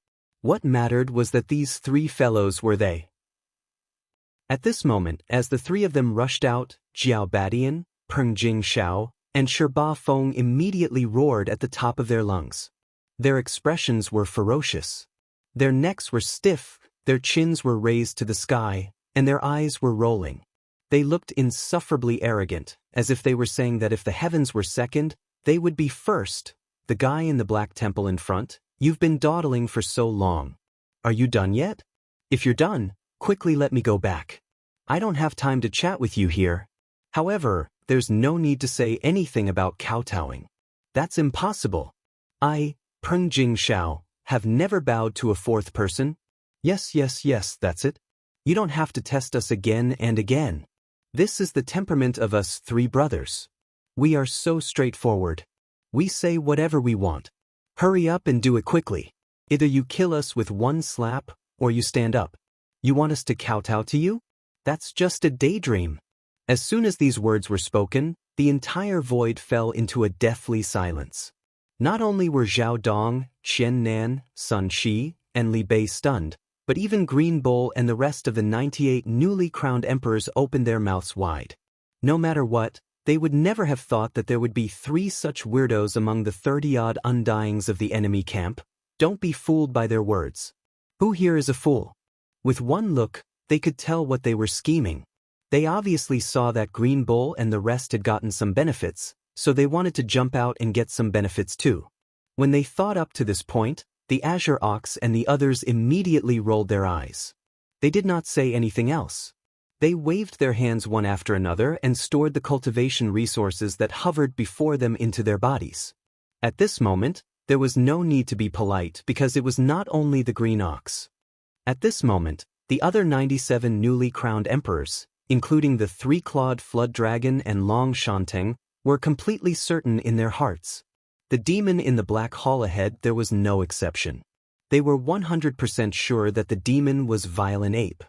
was that these three fellows were they. At this moment, as the three of them rushed out, Jiao Batian, Peng Jing Xiao, and Shi Ba Feng immediately roared at the top of their lungs. Their expressions were ferocious. Their necks were stiff, their chins were raised to the sky, and their eyes were rolling. They looked insufferably arrogant, as if they were saying that if the heavens were second, they would be first. The guy in the black temple in front, you've been dawdling for so long. Are you done yet? If you're done, quickly let me go back. I don't have time to chat with you here. However, there's no need to say anything about kowtowing. That's impossible. I, Peng Jing Xiao, have never bowed to a fourth person. Yes, that's it. You don't have to test us again and again. This is the temperament of us three brothers. We are so straightforward. We say whatever we want. Hurry up and do it quickly. Either you kill us with one slap, or you stand up. You want us to kowtow to you? That's just a daydream. As soon as these words were spoken, the entire void fell into a deathly silence. Not only were Zhao Dong, Qian Nan, Sun Shi, and Li Bei stunned, but even Green Bull and the rest of the 98 newly crowned emperors opened their mouths wide. No matter what, they would never have thought that there would be three such weirdos among the 30-odd undyings of the enemy camp. Don't be fooled by their words. Who here is a fool? With one look, they could tell what they were scheming. They obviously saw that Green Bull and the rest had gotten some benefits, so they wanted to jump out and get some benefits too. When they thought up to this point, the Azure Ox and the others immediately rolled their eyes. They did not say anything else. They waved their hands one after another and stored the cultivation resources that hovered before them into their bodies. At this moment, there was no need to be polite because it was not only the Green Ox. At this moment, the other 97 newly crowned emperors, including the three-clawed flood dragon and Long Shanteng, were completely certain in their hearts. The demon in the black hall ahead, there was no exception. They were 100% sure that the demon was Violent Ape.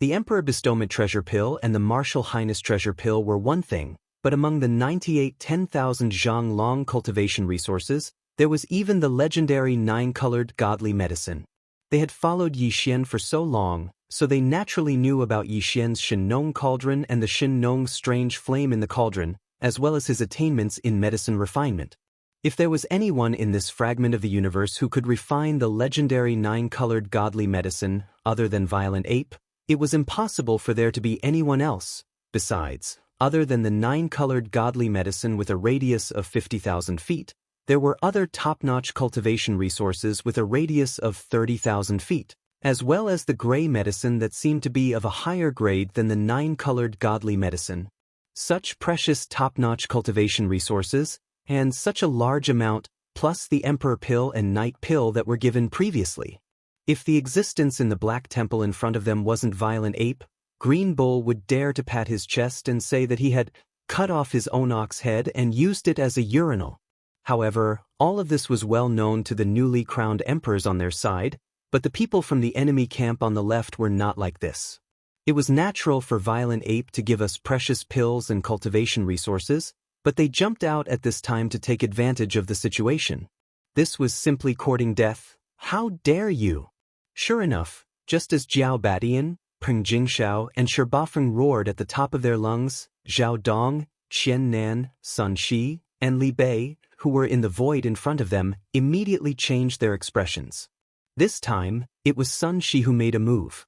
The Emperor Bestowment Treasure Pill and the Martial Highness Treasure Pill were one thing, but among the 98 10,000 Zhang Long cultivation resources, there was even the legendary 9-colored godly medicine. They had followed Yixian for so long, so they naturally knew about Yixian's Shen-Nong cauldron and the Shen-Nong strange flame in the cauldron, as well as his attainments in medicine refinement. If there was anyone in this fragment of the universe who could refine the legendary 9-colored godly medicine other than Violent Ape, it was impossible for there to be anyone else. Besides, other than the 9-colored godly medicine with a radius of 50,000 feet, there were other top-notch cultivation resources with a radius of 30,000 feet, as well as the gray medicine that seemed to be of a higher grade than the 9-colored godly medicine. Such precious top-notch cultivation resources, and such a large amount, plus the Emperor Pill and Night Pill that were given previously. If the existence in the Black Temple in front of them wasn't Violent Ape, Green Bull would dare to pat his chest and say that he had cut off his own ox head and used it as a urinal. However, all of this was well known to the newly crowned emperors on their side, but the people from the enemy camp on the left were not like this. It was natural for Violent Ape to give us precious pills and cultivation resources, but they jumped out at this time to take advantage of the situation. This was simply courting death. How dare you? Sure enough, just as Jiao Batian, Peng Jingxiao, and Sherbafeng roared at the top of their lungs, Zhao Dong, Qian Nan, Sun Shi, and Li Bei, who were in the void in front of them, immediately changed their expressions. This time, it was Sun Shi who made a move.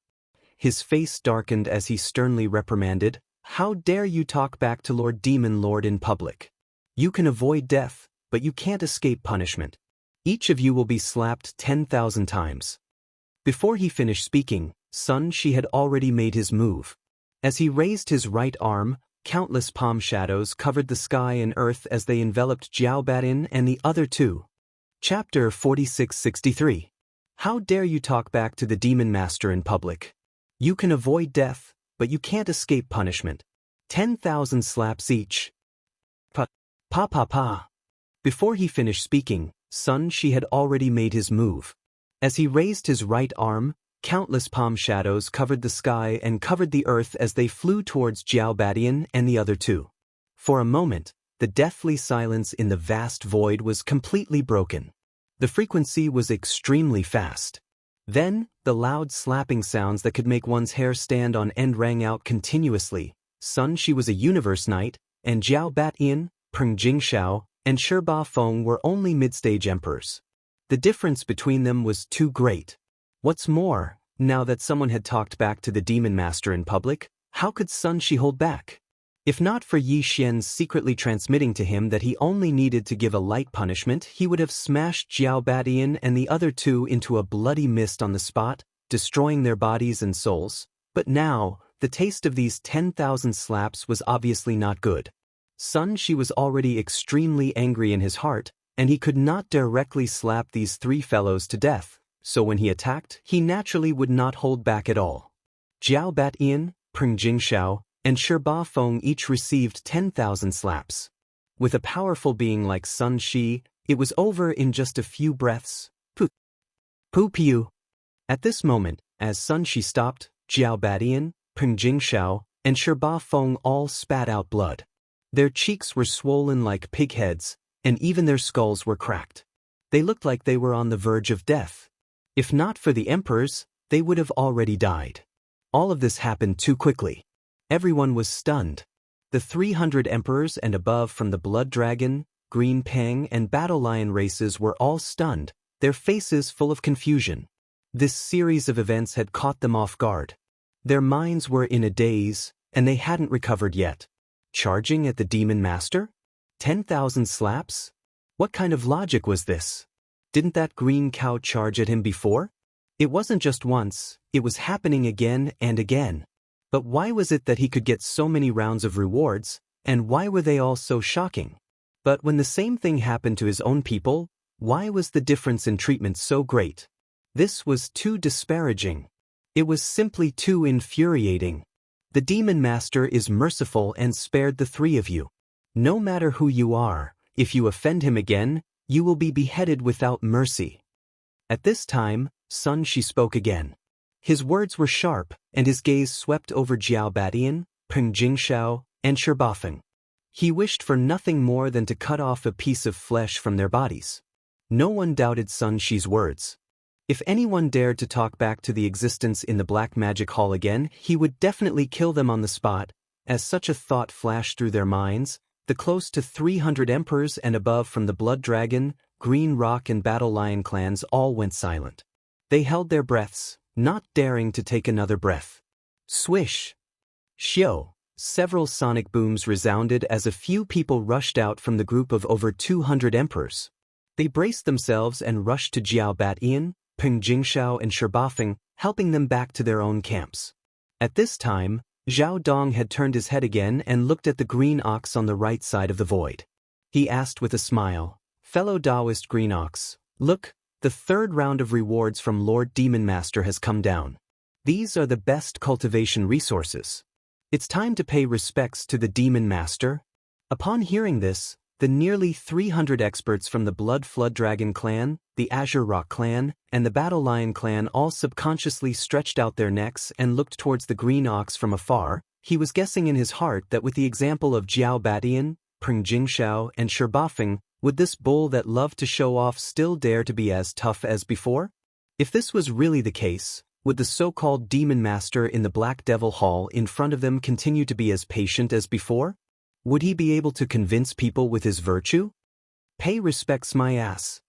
His face darkened as he sternly reprimanded, "How dare you talk back to Lord Demon Lord in public? You can avoid death, but you can't escape punishment. Each of you will be slapped 10,000 times." Before he finished speaking, Sun Shi had already made his move. As he raised his right arm, countless palm shadows covered the sky and earth as they enveloped Jiao Batin and the other two. Chapter 4663. How dare you talk back to the Demon Master in public? You can avoid death, but you can't escape punishment. 10,000 slaps each. Pa. Before he finished speaking, Sun Shi had already made his move. As he raised his right arm, countless palm shadows covered the sky and covered the earth as they flew towards Jiao Batian and the other two. For a moment, the deathly silence in the vast void was completely broken. The frequency was extremely fast. Then, the loud slapping sounds that could make one's hair stand on end rang out continuously. Sun Shi was a universe knight, and Jiao Batian, Peng Jingxiao, and Sherbafeng were only mid-stage emperors. The difference between them was too great. What's more, now that someone had talked back to the Demon Master in public, how could Sun Shi hold back? If not for Yi Xian's secretly transmitting to him that he only needed to give a light punishment, he would have smashed Jiao Batian and the other two into a bloody mist on the spot, destroying their bodies and souls. But now, the taste of these 10,000 slaps was obviously not good. Sun Shi was already extremely angry in his heart, and he could not directly slap these three fellows to death, so when he attacked, he naturally would not hold back at all. Jiao Batian, Peng Jingxiao, and Sherbafeng each received 10,000 slaps. With a powerful being like Sun Shi, it was over in just a few breaths. Poo-pew. At this moment, as Sun Shi stopped, Jiao Batian, Peng Jingxiao, and Sherbafeng all spat out blood. Their cheeks were swollen like pig heads, and even their skulls were cracked. They looked like they were on the verge of death. If not for the emperors, they would have already died. All of this happened too quickly. Everyone was stunned. The 300 emperors and above from the Blood Dragon, Green Pang, and Battle Lion races were all stunned, their faces full of confusion. This series of events had caught them off guard. Their minds were in a daze, and they hadn't recovered yet. Charging at the Demon Master? 10,000 slaps? What kind of logic was this? Didn't that green cow charge at him before? It wasn't just once, it was happening again and again. But why was it that he could get so many rounds of rewards, and why were they all so shocking? But when the same thing happened to his own people, why was the difference in treatment so great? This was too disparaging. It was simply too infuriating. The Demon Master is merciful and spared the three of you. No matter who you are, if you offend him again, you will be beheaded without mercy. At this time, Sun Shi spoke again. His words were sharp, and his gaze swept over Jiao Batian, Peng Jingxiao, and Sherbafeng. He wished for nothing more than to cut off a piece of flesh from their bodies. No one doubted Sun Shi's words. If anyone dared to talk back to the existence in the Black Magic Hall again, he would definitely kill them on the spot. As such a thought flashed through their minds, the close to 300 emperors and above from the Blood Dragon, Green Rock and Battle Lion clans all went silent. They held their breaths, not daring to take another breath. Swish! Shio! Several sonic booms resounded as a few people rushed out from the group of over 200 emperors. They braced themselves and rushed to Jiao Batian, Peng Jingxiao and Sherbafeng, helping them back to their own camps. At this time, Zhao Dong had turned his head again and looked at the green ox on the right side of the void. He asked with a smile, "Fellow Daoist green ox, look, the third round of rewards from Lord Demon Master has come down." These are the best cultivation resources. It's time to pay respects to the Demon Master. Upon hearing this, the nearly 300 experts from the Blood Flood Dragon clan, the Azure Rock clan, and the Battle Lion clan all subconsciously stretched out their necks and looked towards the green ox from afar. He was guessing in his heart that with the example of Jiao Batian, Peng Jingxiao, and Shibafeng, would this bull that loved to show off still dare to be as tough as before? If this was really the case, would the so-called Demon Master in the Black Devil Hall in front of them continue to be as patient as before? Would he be able to convince people with his virtue? Pay respects, my ass.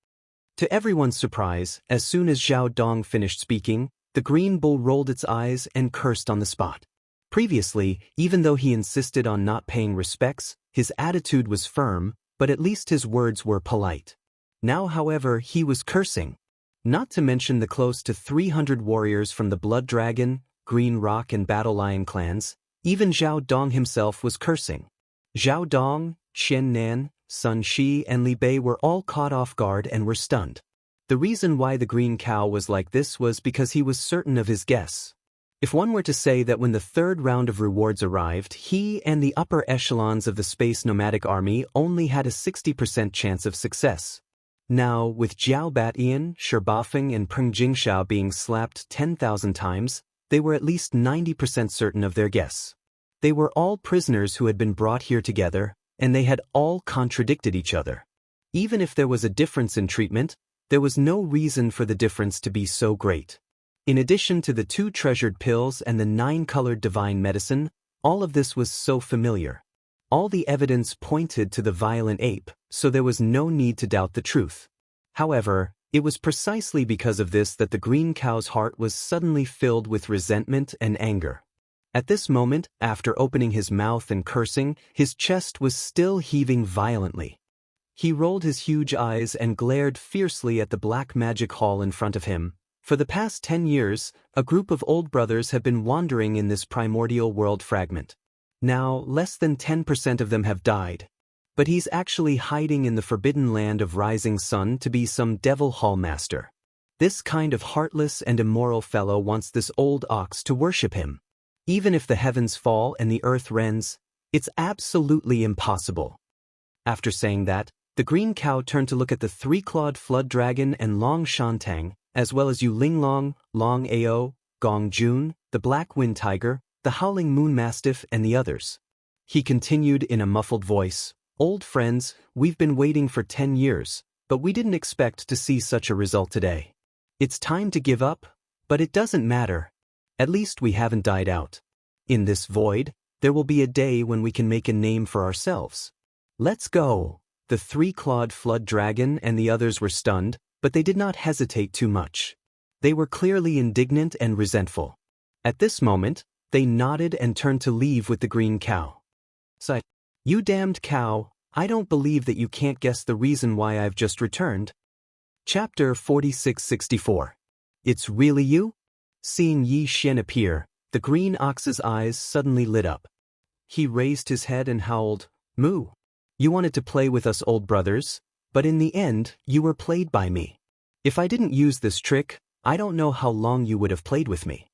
To everyone's surprise, as soon as Zhao Dong finished speaking, the green bull rolled its eyes and cursed on the spot. Previously, even though he insisted on not paying respects, his attitude was firm, but at least his words were polite. Now, however, he was cursing. Not to mention the close to 300 warriors from the Blood Dragon, Green Rock and Battle Lion clans. Even Zhao Dong himself was cursing. Zhao Dong, Xian Nan, Sun Shi and Li Bei were all caught off guard and were stunned. The reason why the green cow was like this was because he was certain of his guess. If one were to say that when the third round of rewards arrived, he and the upper echelons of the Space Nomadic Army only had a 60% chance of success. Now, with Jiao Batian, Shibafeng and Peng Jingxiao being slapped 10,000 times, they were at least 90% certain of their guess. They were all prisoners who had been brought here together, and they had all contradicted each other. Even if there was a difference in treatment, there was no reason for the difference to be so great. In addition to the 2 treasured pills and the 9-colored divine medicine, all of this was so familiar. All the evidence pointed to the violent ape, so there was no need to doubt the truth. However, it was precisely because of this that the green cow's heart was suddenly filled with resentment and anger. At this moment, after opening his mouth and cursing, his chest was still heaving violently. He rolled his huge eyes and glared fiercely at the black magic hall in front of him. For the past 10 years, a group of old brothers have been wandering in this primordial world fragment. Now, less than 10% of them have died. But he's actually hiding in the forbidden land of Rising Sun to be some devil hall master. This kind of heartless and immoral fellow wants this old ox to worship him. Even if the heavens fall and the earth rends, it's absolutely impossible. After saying that, the green cow turned to look at the 3-clawed flood dragon and Long Shantang, as well as Yu Linglong, Long Ao, Gong Jun, the black wind tiger, the howling moon mastiff and the others. He continued in a muffled voice, "Old friends, we've been waiting for 10 years, but we didn't expect to see such a result today. It's time to give up, but it doesn't matter. At least we haven't died out. In this void, there will be a day when we can make a name for ourselves. Let's go." The 3-clawed flood dragon and the others were stunned, but they did not hesitate too much. They were clearly indignant and resentful. At this moment, they nodded and turned to leave with the green cow. Sighed, "You damned cow, I don't believe that you can't guess the reason why I've just returned." Chapter 4664. It's really you? Seeing Yi Xian appear, the green ox's eyes suddenly lit up. He raised his head and howled, "Moo! You wanted to play with us old brothers, but in the end, you were played by me. If I didn't use this trick, I don't know how long you would have played with me."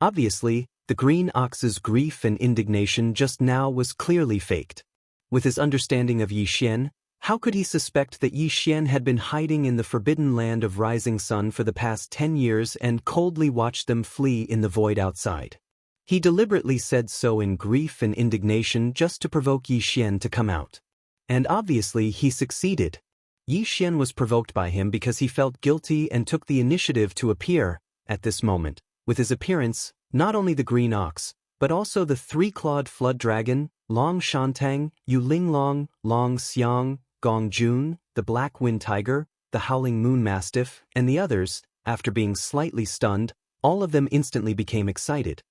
Obviously, the green ox's grief and indignation just now was clearly faked. With his understanding of Yi Xian, how could he suspect that Yi Xian had been hiding in the forbidden land of Rising Sun for the past 10 years and coldly watched them flee in the void outside? He deliberately said so in grief and indignation just to provoke Yi Xian to come out. And obviously he succeeded. Yi Xian was provoked by him because he felt guilty and took the initiative to appear, at this moment. With his appearance, not only the green ox, but also the 3-clawed flood dragon, Long Shantang, Yu Linglong, Long Xiang, Gong Jun, the black wind tiger, the howling moon mastiff, and the others, after being slightly stunned, all of them instantly became excited.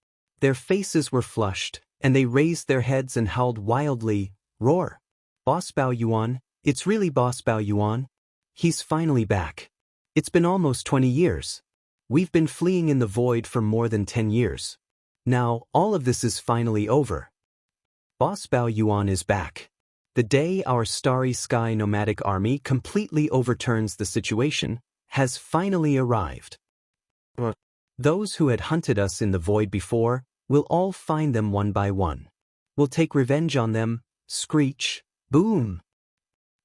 Their faces were flushed, and they raised their heads and howled wildly, "Roar! Boss Bao Yuan, it's really Boss Bao Yuan. He's finally back. It's been almost 20 years. We've been fleeing in the void for more than 10 years. Now, all of this is finally over. Boss Bao Yuan is back. The day our starry sky nomadic army completely overturns the situation has finally arrived." Those who had hunted us in the void before, we'll all find them one by one. We'll take revenge on them, screech, boom,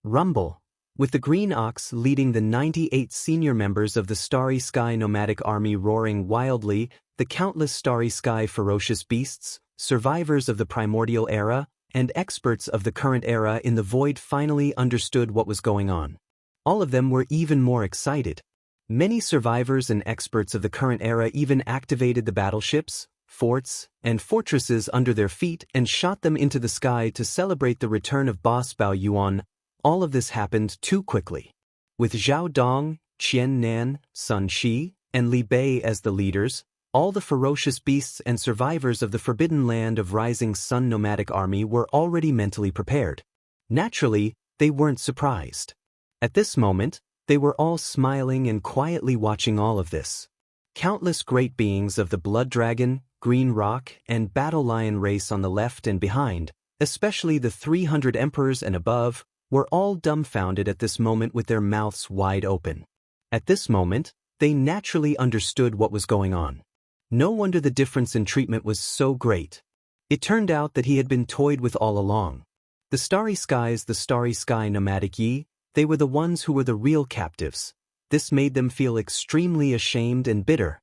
rumble. With the green ox leading the 98 senior members of the Starry Sky nomadic army roaring wildly, the countless Starry Sky ferocious beasts, survivors of the primordial era, and experts of the current era in the void finally understood what was going on. All of them were even more excited. Many survivors and experts of the current era even activated the battleships, forts, and fortresses under their feet and shot them into the sky to celebrate the return of boss Bao Yuan. All of this happened too quickly. With Zhao Dong, Qian Nan, Sun Shi, and Li Bei as the leaders, all the ferocious beasts and survivors of the Forbidden Land of Rising Sun nomadic army were already mentally prepared. Naturally, they weren't surprised. At this moment, they were all smiling and quietly watching all of this. Countless great beings of the Blood Dragon, Green Rock, and Battle Lion race on the left and behind, especially the 300 emperors and above, were all dumbfounded at this moment with their mouths wide open. At this moment, they naturally understood what was going on. No wonder the difference in treatment was so great. It turned out that he had been toyed with all along. The Starry Sky nomadic Yi, they were the ones who were the real captives. This made them feel extremely ashamed and bitter.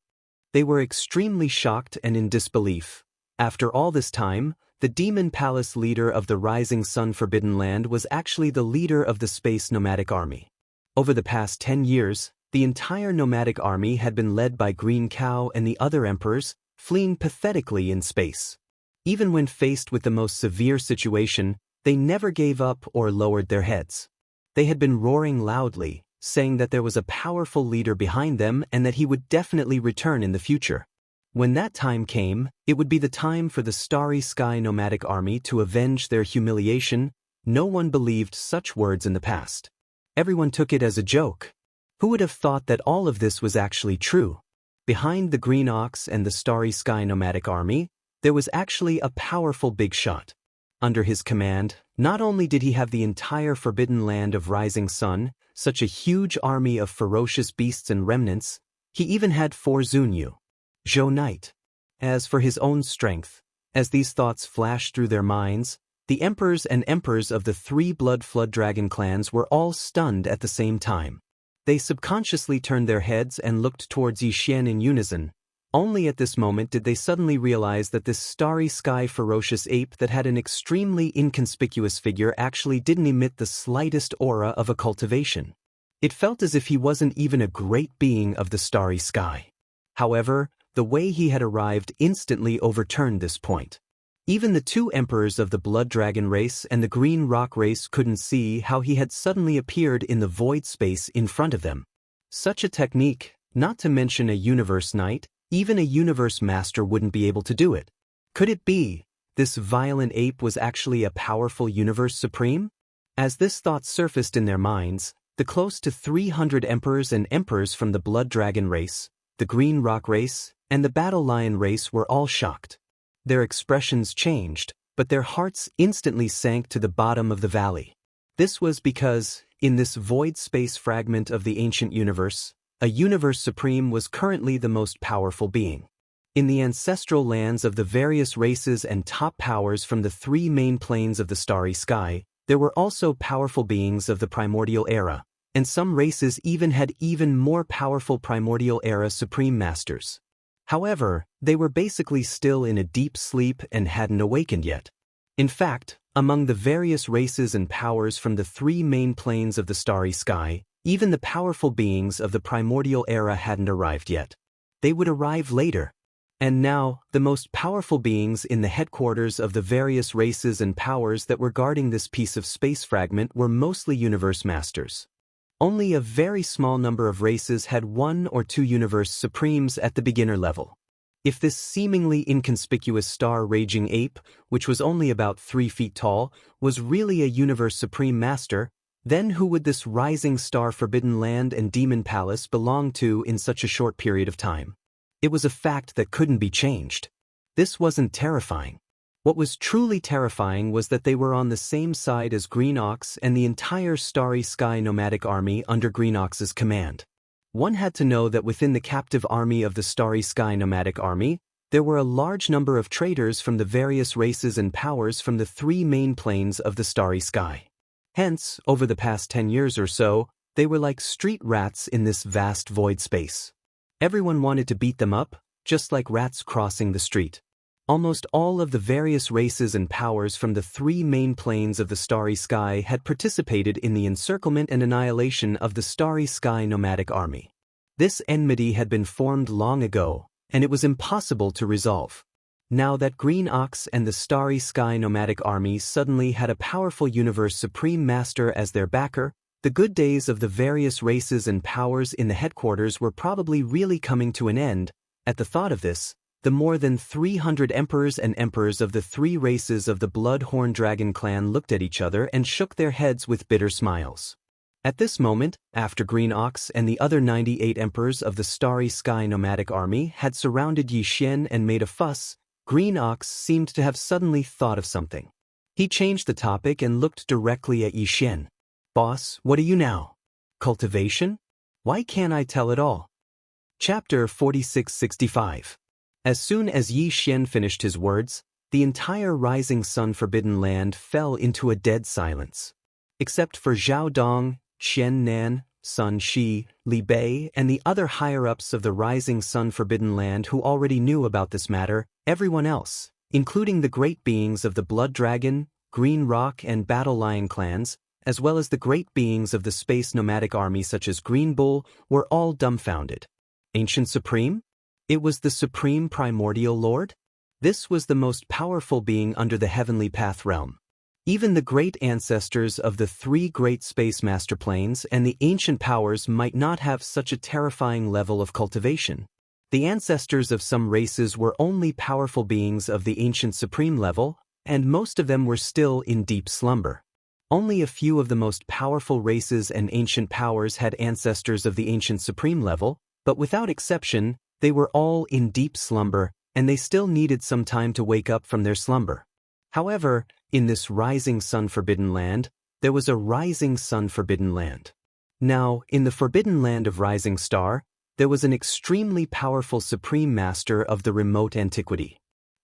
They were extremely shocked and in disbelief. After all this time, the Demon Palace leader of the Rising Sun Forbidden Land was actually the leader of the Space Nomadic Army. Over the past 10 years, the entire nomadic army had been led by Green Cow and the other emperors, fleeing pathetically in space. Even when faced with the most severe situation, they never gave up or lowered their heads. They had been roaring loudly, saying that there was a powerful leader behind them and that he would definitely return in the future. When that time came, it would be the time for the Starry Sky nomadic army to avenge their humiliation. No one believed such words in the past. Everyone took it as a joke. Who would have thought that all of this was actually true? Behind the Green Ox and the Starry Sky nomadic army, there was actually a powerful big shot. Under his command, not only did he have the entire Forbidden Land of Rising Sun, such a huge army of ferocious beasts and remnants, he even had 4 Zunyu. Zhou Knight. As for his own strength, as these thoughts flashed through their minds, the emperors and emperors of the 3 Blood Flood Dragon clans were all stunned at the same time. They subconsciously turned their heads and looked towards Yi Xian in unison. Only at this moment did they suddenly realize that this Starry Sky ferocious ape that had an extremely inconspicuous figure actually didn't emit the slightest aura of a cultivation. It felt as if he wasn't even a great being of the Starry Sky. However, the way he had arrived instantly overturned this point. Even the 2 emperors of the Blood Dragon race and the Green Rock race couldn't see how he had suddenly appeared in the void space in front of them. Such a technique, not to mention a Universe Knight, even a Universe Master wouldn't be able to do it. Could it be, this violent ape was actually a powerful Universe Supreme? As this thought surfaced in their minds, the close to 300 emperors and emperors from the Blood Dragon race, the Green Rock race, and the Battle Lion race were all shocked. Their expressions changed, but their hearts instantly sank to the bottom of the valley. This was because, in this void space fragment of the ancient universe, a Universe Supreme was currently the most powerful being. In the ancestral lands of the various races and top powers from the 3 main planes of the Starry Sky, there were also powerful beings of the Primordial Era, and some races even had even more powerful Primordial Era Supreme Masters. However, they were basically still in a deep sleep and hadn't awakened yet. In fact, among the various races and powers from the 3 main planes of the Starry Sky, even the powerful beings of the Primordial Era hadn't arrived yet. They would arrive later. And now, the most powerful beings in the headquarters of the various races and powers that were guarding this piece of space fragment were mostly Universe Masters. Only a very small number of races had 1 or 2 Universe Supremes at the beginner level. If this seemingly inconspicuous star-raging ape, which was only about 3 feet tall, was really a Universe Supreme Master, then who would this Rising Star Forbidden Land and Demon Palace belong to in such a short period of time? It was a fact that couldn't be changed. This wasn't terrifying. What was truly terrifying was that they were on the same side as Green Ox and the entire Starry Sky nomadic army under Green Ox's command. One had to know that within the captive army of the Starry Sky nomadic army, there were a large number of traders from the various races and powers from the three main planes of the Starry Sky. Hence, over the past 10 years or so, they were like street rats in this vast void space. Everyone wanted to beat them up, just like rats crossing the street. Almost all of the various races and powers from the three main planes of the Starry Sky had participated in the encirclement and annihilation of the Starry Sky nomadic army. This enmity had been formed long ago, and it was impossible to resolve. Now that Green Ox and the Starry Sky nomadic army suddenly had a powerful universe supreme master as their backer, the good days of the various races and powers in the headquarters were probably really coming to an end. At the thought of this, the more than 300 emperors and emperors of the three races of the Bloodhorn Dragon clan looked at each other and shook their heads with bitter smiles. At this moment, after Green Ox and the other 98 emperors of the Starry Sky nomadic army had surrounded Yi Xian and made a fuss, Green Ox seemed to have suddenly thought of something. He changed the topic and looked directly at Yi Xian. "Boss, what are you now? Cultivation? Why can't I tell it all?" Chapter 4665. As soon as Yi Xian finished his words, the entire Rising Sun Forbidden Land fell into a dead silence. Except for Zhao Dong, Xian Nan, Sun Shi, Li Bei, and the other higher-ups of the Rising Sun Forbidden Land who already knew about this matter, everyone else, including the great beings of the Blood Dragon, Green Rock, and Battle Lion clans, as well as the great beings of the Space Nomadic Army such as Green Bull, were all dumbfounded. Ancient Supreme? It was the Supreme Primordial Lord? This was the most powerful being under the Heavenly Path realm. Even the great ancestors of the three great space master planes and the ancient powers might not have such a terrifying level of cultivation. The ancestors of some races were only powerful beings of the ancient supreme level, and most of them were still in deep slumber. Only a few of the most powerful races and ancient powers had ancestors of the ancient supreme level, but without exception, they were all in deep slumber, and they still needed some time to wake up from their slumber. However, in this Rising Sun Forbidden Land, there was a Rising Sun Forbidden Land. Now, in the Forbidden Land of Rising Star, there was an extremely powerful Supreme Master of the remote antiquity.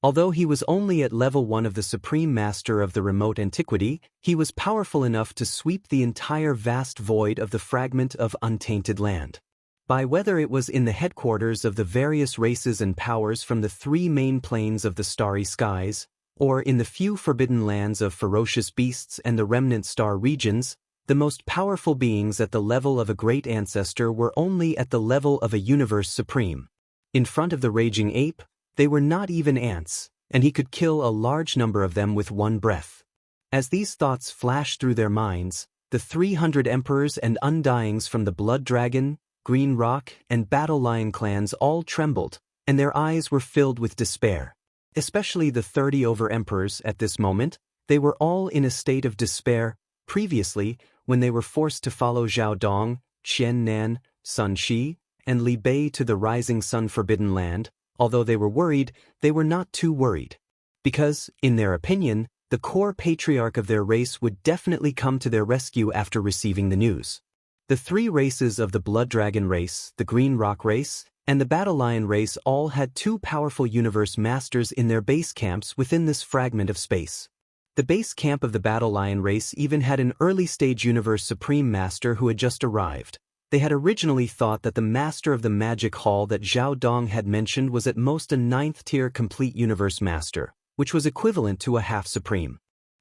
Although he was only at level 1 of the Supreme Master of the remote antiquity, he was powerful enough to sweep the entire vast void of the fragment of untainted land. By whether it was in the headquarters of the various races and powers from the three main planes of the Starry Skies, or in the few forbidden lands of ferocious beasts and the remnant star regions, the most powerful beings at the level of a great ancestor were only at the level of a universe supreme. In front of the raging ape, they were not even ants, and he could kill a large number of them with one breath. As these thoughts flashed through their minds, the 300 emperors and undyings from the Blood Dragon, Green Rock, and Battle Lion clans all trembled, and their eyes were filled with despair. Especially the 30 over-emperors at this moment, they were all in a state of despair. Previously, when they were forced to follow Zhao Dong, Qian Nan, Sun Shi, and Li Bei to the Rising Sun Forbidden Land, although they were worried, they were not too worried. Because, in their opinion, the core patriarch of their race would definitely come to their rescue after receiving the news. The three races of the Blood Dragon race, the Green Rock race, and the Battle Lion race all had two powerful universe masters in their base camps within this fragment of space. The base camp of the Battle Lion race even had an early-stage universe supreme master who had just arrived. They had originally thought that the master of the magic hall that Zhao Dong had mentioned was at most a 9th-tier complete universe master, which was equivalent to a half-supreme.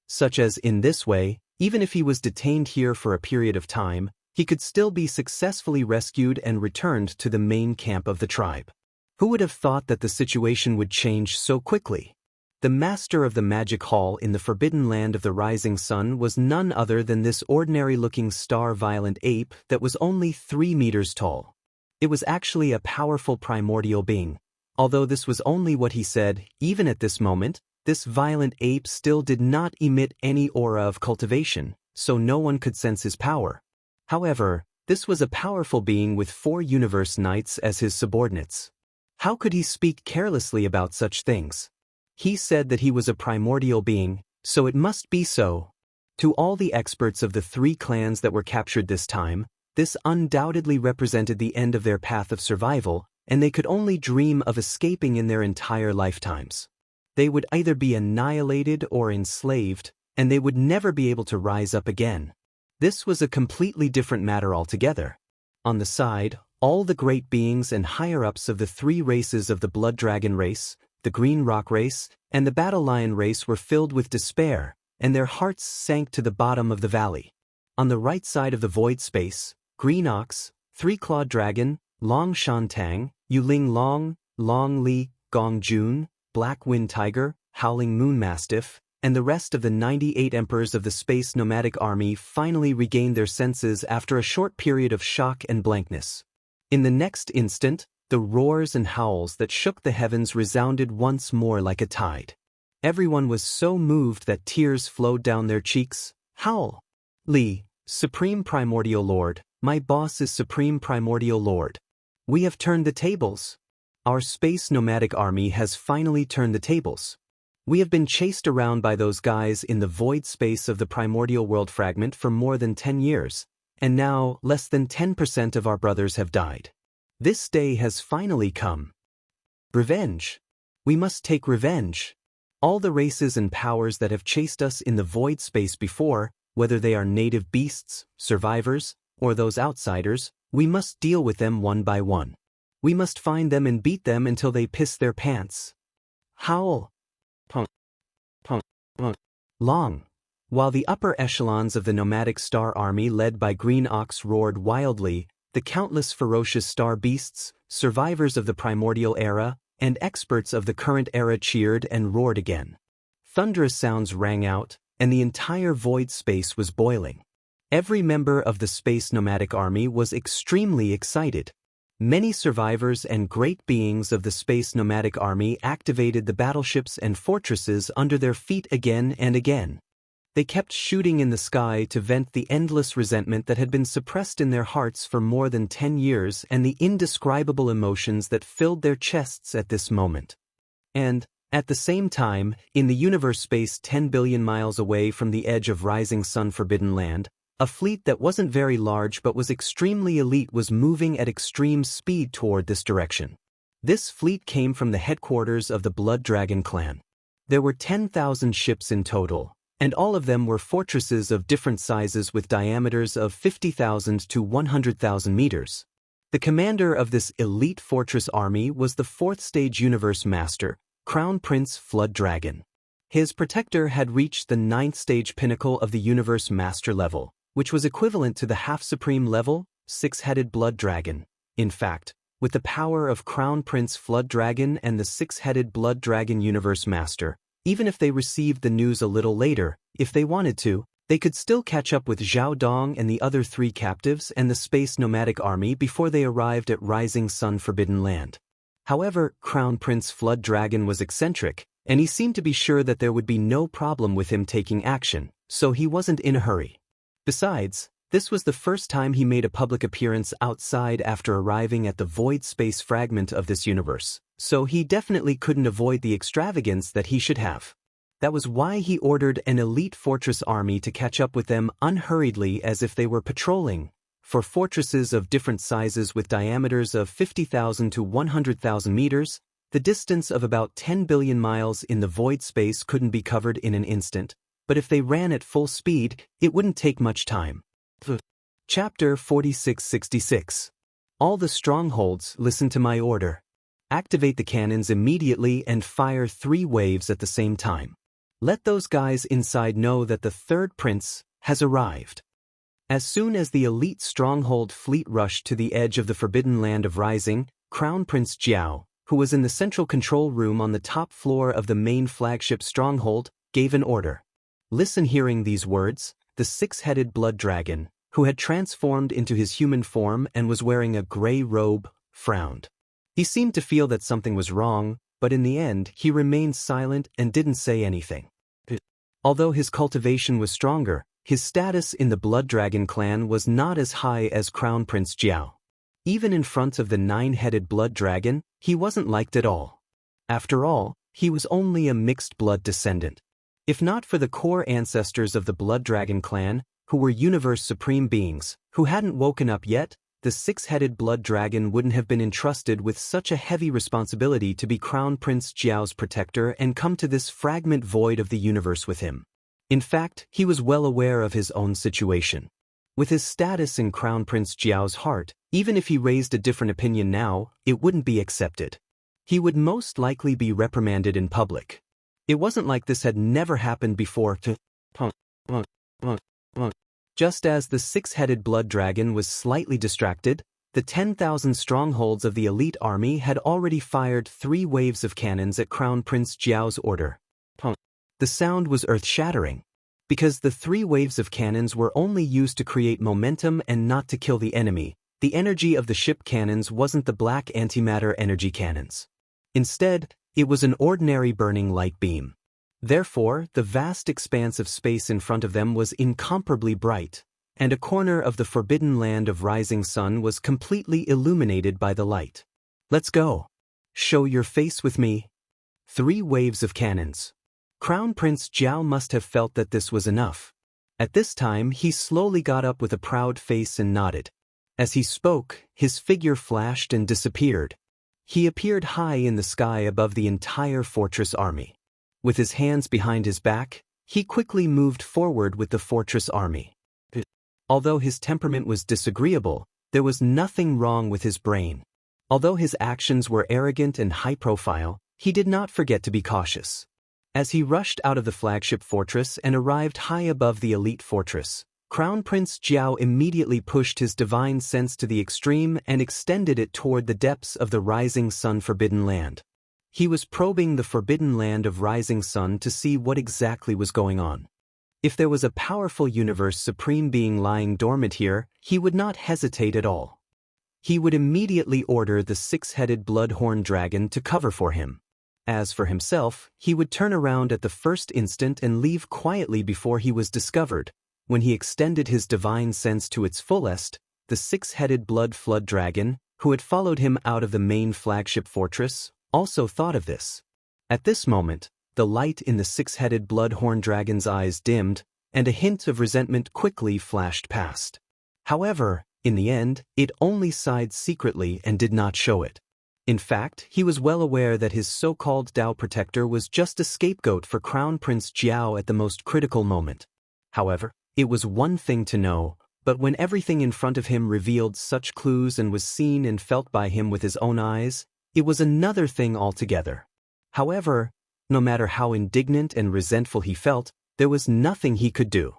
Such as in this way, even if he was detained here for a period of time, he could still be successfully rescued and returned to the main camp of the tribe. Who would have thought that the situation would change so quickly? The master of the magic hall in the forbidden land of the rising sun was none other than this ordinary-looking star-violent ape that was only 3 meters tall. It was actually a powerful primordial being. Although this was only what he said, even at this moment, this violent ape still did not emit any aura of cultivation, so no one could sense his power. However, this was a powerful being with 4 universe knights as his subordinates. How could he speak carelessly about such things? He said that he was a primordial being, so it must be so. To all the experts of the 3 clans that were captured this time, This undoubtedly represented the end of their path of survival, and they could only dream of escaping in their entire lifetimes. They would either be annihilated or enslaved, and they would never be able to rise up again. This was a completely different matter altogether. On the side, all the great beings and higher-ups of the three races of the Blood Dragon race, the Green Rock race, and the Battle Lion race were filled with despair, and their hearts sank to the bottom of the valley. On the right side of the void space, Green Ox, Three-Clawed Dragon, Long Shantang, Yuling Long, Long Li, Gong Jun, Black Wind Tiger, Howling Moon Mastiff, and the rest of the 98 emperors of the Space Nomadic Army finally regained their senses after a short period of shock and blankness. In the next instant, the roars and howls that shook the heavens resounded once more like a tide. Everyone was so moved that tears flowed down their cheeks. Howl! Li, Supreme Primordial Lord, my boss is Supreme Primordial Lord. We have turned the tables. Our Space Nomadic Army has finally turned the tables. We have been chased around by those guys in the void space of the primordial world fragment for more than 10 years, and now less than 10% of our brothers have died. This day has finally come. Revenge. We must take revenge. All the races and powers that have chased us in the void space before, whether they are native beasts, survivors, or those outsiders, we must deal with them one by one. We must find them and beat them until they piss their pants. Howl. Punk. Punk. Punk. Long. While the upper echelons of the nomadic star army led by Green Ox roared wildly, the countless ferocious star beasts, survivors of the primordial era, and experts of the current era cheered and roared again. Thunderous sounds rang out, and the entire void space was boiling. Every member of the Space Nomadic Army was extremely excited. Many survivors and great beings of the Space Nomadic Army activated the battleships and fortresses under their feet again and again. They kept shooting in the sky to vent the endless resentment that had been suppressed in their hearts for more than 10 years and the indescribable emotions that filled their chests at this moment. And, at the same time, in the universe space 10 billion miles away from the edge of Rising Sun Forbidden Land, a fleet that wasn't very large but was extremely elite was moving at extreme speed toward this direction. This fleet came from the headquarters of the Blood Dragon clan. There were 10,000 ships in total, and all of them were fortresses of different sizes with diameters of 50,000 to 100,000 meters. The commander of this elite fortress army was the 4th stage universe master, Crown Prince Flood Dragon. His protector had reached the 9th stage pinnacle of the universe master level, which was equivalent to the half-supreme level, 6-headed Blood Dragon. In fact, with the power of Crown Prince Flood Dragon and the 6-headed Blood Dragon Universe Master, even if they received the news a little later, if they wanted to, they could still catch up with Zhao Dong and the other 3 captives and the Space Nomadic Army before they arrived at Rising Sun Forbidden Land. However, Crown Prince Flood Dragon was eccentric, and he seemed to be sure that there would be no problem with him taking action, so he wasn't in a hurry. Besides, this was the first time he made a public appearance outside after arriving at the void space fragment of this universe, so he definitely couldn't avoid the extravagance that he should have. That was why he ordered an elite fortress army to catch up with them unhurriedly as if they were patrolling. For fortresses of different sizes with diameters of 50,000 to 100,000 meters, the distance of about 10 billion miles in the void space couldn't be covered in an instant, but if they ran at full speed, it wouldn't take much time. Chapter 4666. All the strongholds, listen to my order. Activate the cannons immediately and fire 3 waves at the same time. Let those guys inside know that the 3rd prince has arrived. As soon as the elite stronghold fleet rushed to the edge of the Forbidden Land of Rising, Crown Prince Jiao, who was in the central control room on the top floor of the main flagship stronghold, gave an order. Listen, hearing these words, the 6-headed Blood Dragon, who had transformed into his human form and was wearing a gray robe, frowned. He seemed to feel that something was wrong, but in the end he remained silent and didn't say anything. Although his cultivation was stronger, his status in the Blood Dragon clan was not as high as Crown Prince Jiao. Even in front of the 9-headed Blood Dragon, he wasn't liked at all. After all, he was only a mixed blood descendant. If not for the core ancestors of the Blood Dragon clan, who were universe supreme beings, who hadn't woken up yet. The six-headed blood dragon wouldn't have been entrusted with such a heavy responsibility to be Crown Prince Jiao's protector and come to this fragment void of the universe with him. In fact, he was well aware of his own situation. With his status in Crown Prince Jiao's heart, even if he raised a different opinion now, it wouldn't be accepted. He would most likely be reprimanded in public. It wasn't like this had never happened before to Just as the six-headed blood dragon was slightly distracted, the 10,000 strongholds of the elite army had already fired 3 waves of cannons at Crown Prince Jiao's order. The sound was earth-shattering, because the 3 waves of cannons were only used to create momentum and not to kill the enemy. The energy of the ship cannons wasn't the black antimatter energy cannons. Instead, it was an ordinary burning light beam. Therefore, the vast expanse of space in front of them was incomparably bright, and a corner of the forbidden land of rising sun was completely illuminated by the light. Let's go. Show your face with me. 3 waves of cannons. Crown Prince Jiao must have felt that this was enough. At this time, he slowly got up with a proud face and nodded. As he spoke, his figure flashed and disappeared. He appeared high in the sky above the entire fortress army. With his hands behind his back, he quickly moved forward with the fortress army. Although his temperament was disagreeable, there was nothing wrong with his brain. Although his actions were arrogant and high-profile, he did not forget to be cautious. As he rushed out of the flagship fortress and arrived high above the elite fortress, Crown Prince Jiao immediately pushed his divine sense to the extreme and extended it toward the depths of the rising sun forbidden land. He was probing the forbidden land of rising sun to see what exactly was going on. If there was a powerful universe supreme being lying dormant here, he would not hesitate at all. He would immediately order the 6-headed bloodhorn dragon to cover for him. As for himself, he would turn around at the first instant and leave quietly before he was discovered. When he extended his divine sense to its fullest, the 6-headed blood flood dragon, who had followed him out of the main flagship fortress, also thought of this. At this moment, the light in the 6-headed bloodhorn dragon's eyes dimmed, and a hint of resentment quickly flashed past. However, in the end, it only sighed secretly and did not show it. In fact, he was well aware that his so-called Dao protector was just a scapegoat for Crown Prince Jiao at the most critical moment. However, it was one thing to know, but when everything in front of him revealed such clues and was seen and felt by him with his own eyes, it was another thing altogether. However, no matter how indignant and resentful he felt, there was nothing he could do.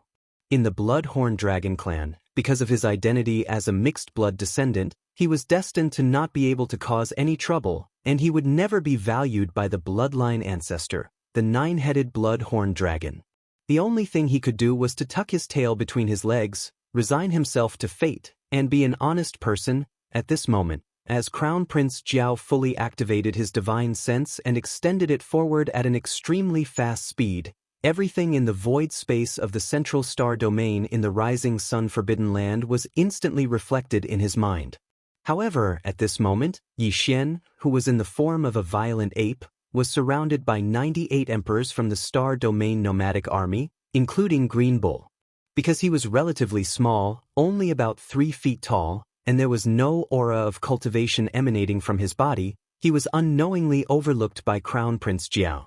In the Bloodhorn Dragon clan, because of his identity as a mixed-blood descendant, he was destined to not be able to cause any trouble, and he would never be valued by the bloodline ancestor, the 9-headed Bloodhorn Dragon. The only thing he could do was to tuck his tail between his legs, resign himself to fate, and be an honest person. At this moment, as Crown Prince Jiao fully activated his divine sense and extended it forward at an extremely fast speed, everything in the void space of the central star domain in the rising sun forbidden land was instantly reflected in his mind. However, at this moment, Yi Xian, who was in the form of a violent ape, was surrounded by 98 emperors from the star domain nomadic army, including Green Bull. Because he was relatively small, only about 3 feet tall, and there was no aura of cultivation emanating from his body, he was unknowingly overlooked by Crown Prince Jiao.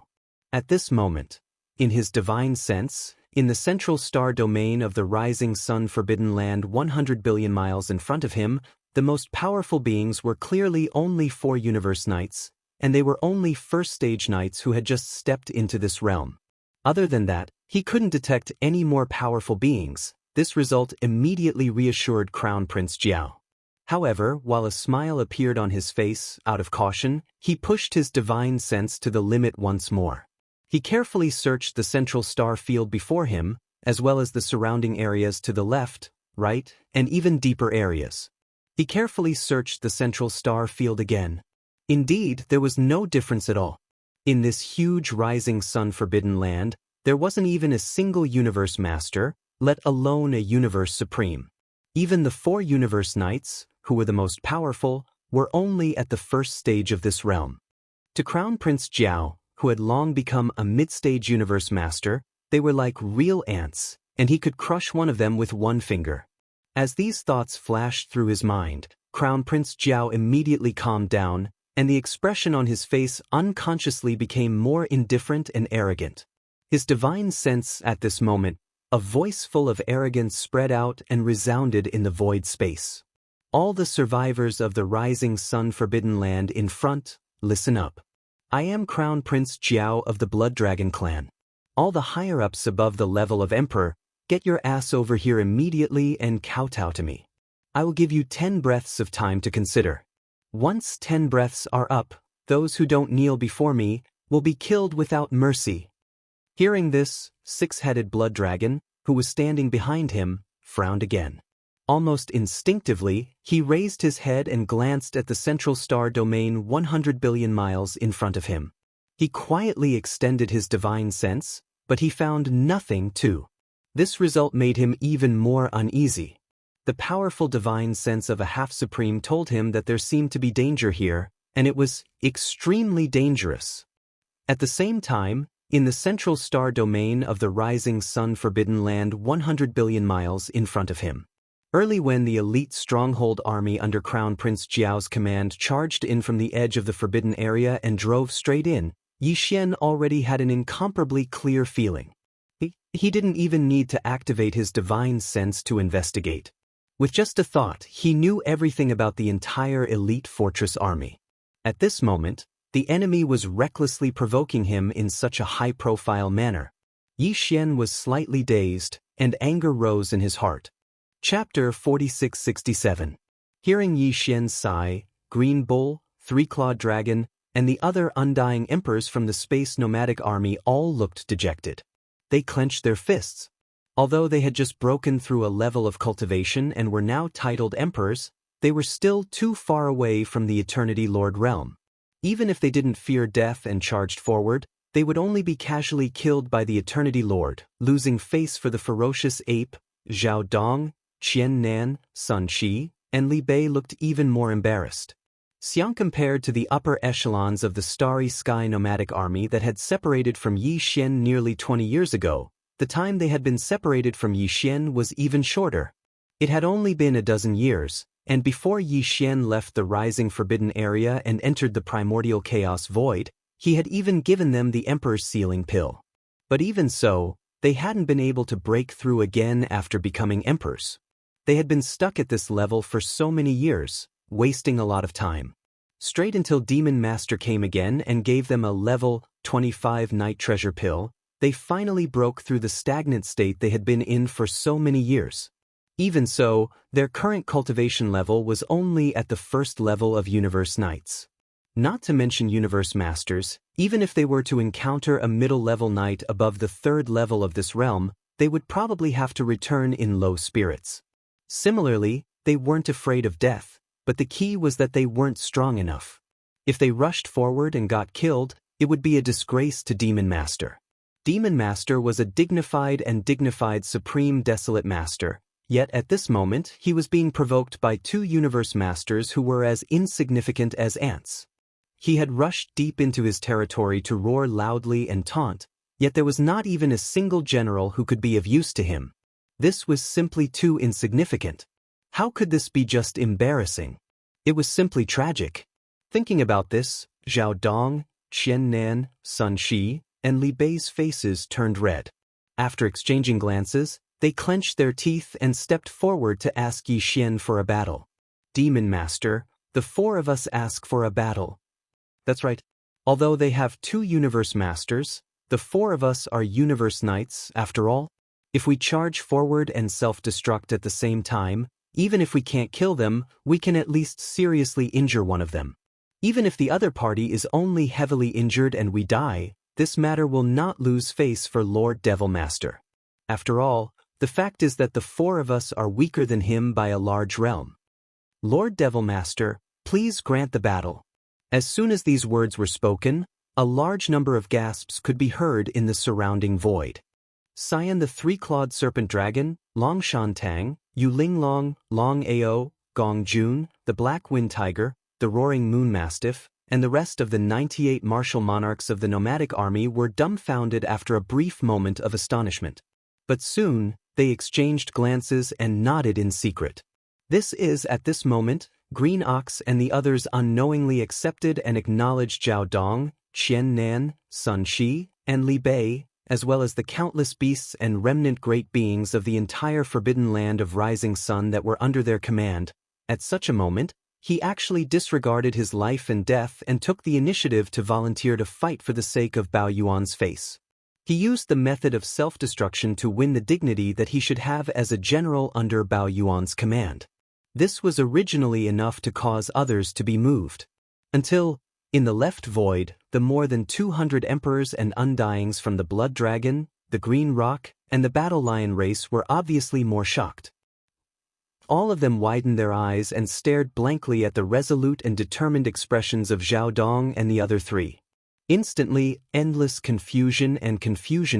At this moment, in his divine sense, in the central star domain of the rising sun forbidden land 100 billion miles in front of him, the most powerful beings were clearly only 4 universe knights, and they were only first-stage knights who had just stepped into this realm. Other than that, he couldn't detect any more powerful beings. This result immediately reassured Crown Prince Jiao. However, while a smile appeared on his face, out of caution, he pushed his divine sense to the limit once more. He carefully searched the central star field before him, as well as the surrounding areas to the left, right, and even deeper areas. He carefully searched the central star field again. Indeed, there was no difference at all. In this huge rising sun forbidden land, there wasn't even a single universe master, let alone a universe supreme. Even the 4 universe knights, who were the most powerful, were only at the first stage of this realm. To Crown Prince Jiao, who had long become a mid-stage universe master, they were like real ants, and he could crush one of them with one finger. As these thoughts flashed through his mind, Crown Prince Jiao immediately calmed down, and the expression on his face unconsciously became more indifferent and arrogant. His divine sense at this moment, a voice full of arrogance spread out and resounded in the void space. All the survivors of the rising sun forbidden land in front, listen up. I am Crown Prince Jiao of the Blood Dragon clan. All the higher-ups above the level of Emperor, get your ass over here immediately and kowtow to me. I will give you 10 breaths of time to consider. Once 10 breaths are up, those who don't kneel before me will be killed without mercy. Hearing this, six-headed blood dragon, who was standing behind him, frowned again. Almost instinctively, he raised his head and glanced at the central star domain 100 billion miles in front of him. He quietly extended his divine sense, but he found nothing too. This result made him even more uneasy. The powerful divine sense of a half-supreme told him that there seemed to be danger here, and it was extremely dangerous. At the same time, in the central star domain of the rising sun forbidden land 100 billion miles in front of him. Early when the elite stronghold army under Crown Prince Jiao's command charged in from the edge of the forbidden area and drove straight in, Yi Xian already had an incomparably clear feeling. He didn't even need to activate his divine sense to investigate. With just a thought, he knew everything about the entire elite fortress army. At this moment, the enemy was recklessly provoking him in such a high-profile manner. Yi Xian was slightly dazed, and anger rose in his heart. Chapter 4667. Hearing Yi Xian's sigh, Green Bull, Three-Clawed Dragon, and the other undying emperors from the space nomadic army all looked dejected. They clenched their fists. Although they had just broken through a level of cultivation and were now titled emperors, they were still too far away from the Eternity Lord realm. Even if they didn't fear death and charged forward, they would only be casually killed by the Eternity Lord, losing face for the ferocious ape. Zhao Dong, Qian Nan, Sun Shi, and Li Bei looked even more embarrassed. Xiang compared to the upper echelons of the Starry Sky nomadic army that had separated from Yi Xian nearly 20 years ago. The time they had been separated from Yi Xian was even shorter. It had only been a dozen years, and before Yi Xian left the rising forbidden area and entered the primordial chaos void, he had even given them the Emperor's sealing pill. But even so, they hadn't been able to break through again after becoming emperors. They had been stuck at this level for so many years, wasting a lot of time. Straight until Demon Master came again and gave them a level 25 night treasure pill, they finally broke through the stagnant state they had been in for so many years. Even so, their current cultivation level was only at the first level of Universe Knights. Not to mention Universe Masters, even if they were to encounter a middle-level knight above the third level of this realm, they would probably have to return in low spirits. Similarly, they weren't afraid of death, but the key was that they weren't strong enough. If they rushed forward and got killed, it would be a disgrace to Demon Master. Demon Master was a dignified supreme desolate master, yet at this moment he was being provoked by two Universe Masters who were as insignificant as ants. He had rushed deep into his territory to roar loudly and taunt, yet there was not even a single general who could be of use to him. This was simply too insignificant. How could this be just embarrassing? It was simply tragic. Thinking about this, Zhao Dong, Qian Nan, Sun Shi, and Li Bei's faces turned red. After exchanging glances, they clenched their teeth and stepped forward to ask Yi Xian for a battle. Demon Master, the four of us ask for a battle. That's right. Although they have two Universe Masters, the four of us are Universe Knights, after all. If we charge forward and self-destruct at the same time, even if we can't kill them, we can at least seriously injure one of them. Even if the other party is only heavily injured and we die, this matter will not lose face for Lord Devil Master. After all, the fact is that the four of us are weaker than him by a large realm. Lord Devil Master, please grant the battle. As soon as these words were spoken, a large number of gasps could be heard in the surrounding void. Xian the three-clawed serpent dragon, Long Shantang, Yu Linglong, Long Ao, Gong Jun, the black wind tiger, the roaring moon mastiff, and the rest of the 98 martial monarchs of the nomadic army were dumbfounded after a brief moment of astonishment. But soon, they exchanged glances and nodded in secret. This is, at this moment, Green Ox and the others unknowingly accepted and acknowledged Zhao Dong, Qian Nan, Sun Shi, and Li Bei, as well as the countless beasts and remnant great beings of the entire forbidden land of Rising Sun that were under their command. At such a moment, he actually disregarded his life and death and took the initiative to volunteer to fight for the sake of Bao Yuan's face. He used the method of self-destruction to win the dignity that he should have as a general under Bao Yuan's command. This was originally enough to cause others to be moved. Until, in the left void, the more than 200 emperors and undyings from the Blood Dragon, the Green Rock, and the Battle Lion race were obviously more shocked. All of them widened their eyes and stared blankly at the resolute and determined expressions of Zhao Dong and the other three. Instantly, endless confusion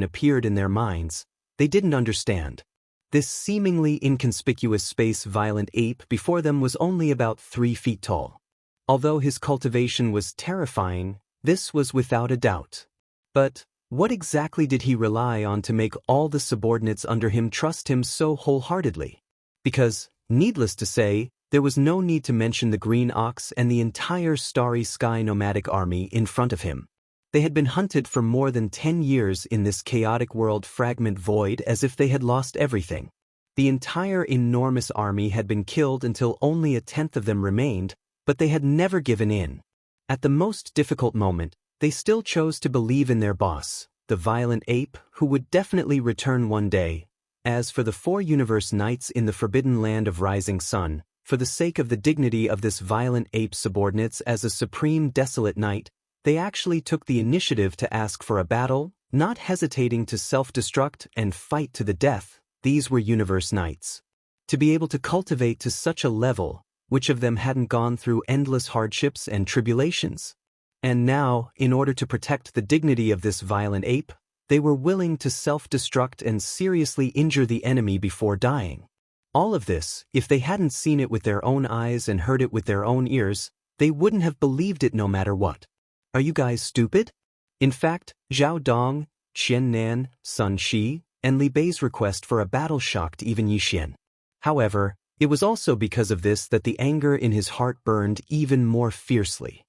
appeared in their minds. They didn't understand. This seemingly inconspicuous space-violent ape before them was only about 3 feet tall. Although his cultivation was terrifying, this was without a doubt. But what exactly did he rely on to make all the subordinates under him trust him so wholeheartedly? Because, needless to say, there was no need to mention the Green Ox and the entire Starry Sky nomadic army in front of him. They had been hunted for more than 10 years in this chaotic world fragment void as if they had lost everything. The entire enormous army had been killed until only 1/10 of them remained, but they had never given in. At the most difficult moment, they still chose to believe in their boss, the violent ape, who would definitely return one day. As for the 4 universe knights in the forbidden land of Rising Sun, for the sake of the dignity of this violent ape's subordinates as a supreme desolate knight, they actually took the initiative to ask for a battle, not hesitating to self-destruct and fight to the death. These were universe knights. To be able to cultivate to such a level, which of them hadn't gone through endless hardships and tribulations? And now, in order to protect the dignity of this violent ape, they were willing to self-destruct and seriously injure the enemy before dying. All of this, if they hadn't seen it with their own eyes and heard it with their own ears, they wouldn't have believed it no matter what. Are you guys stupid? In fact, Zhao Dong, Qian Nan, Sun Shi, and Li Bei's request for a battle shocked even Yi Xian. However, it was also because of this that the anger in his heart burned even more fiercely.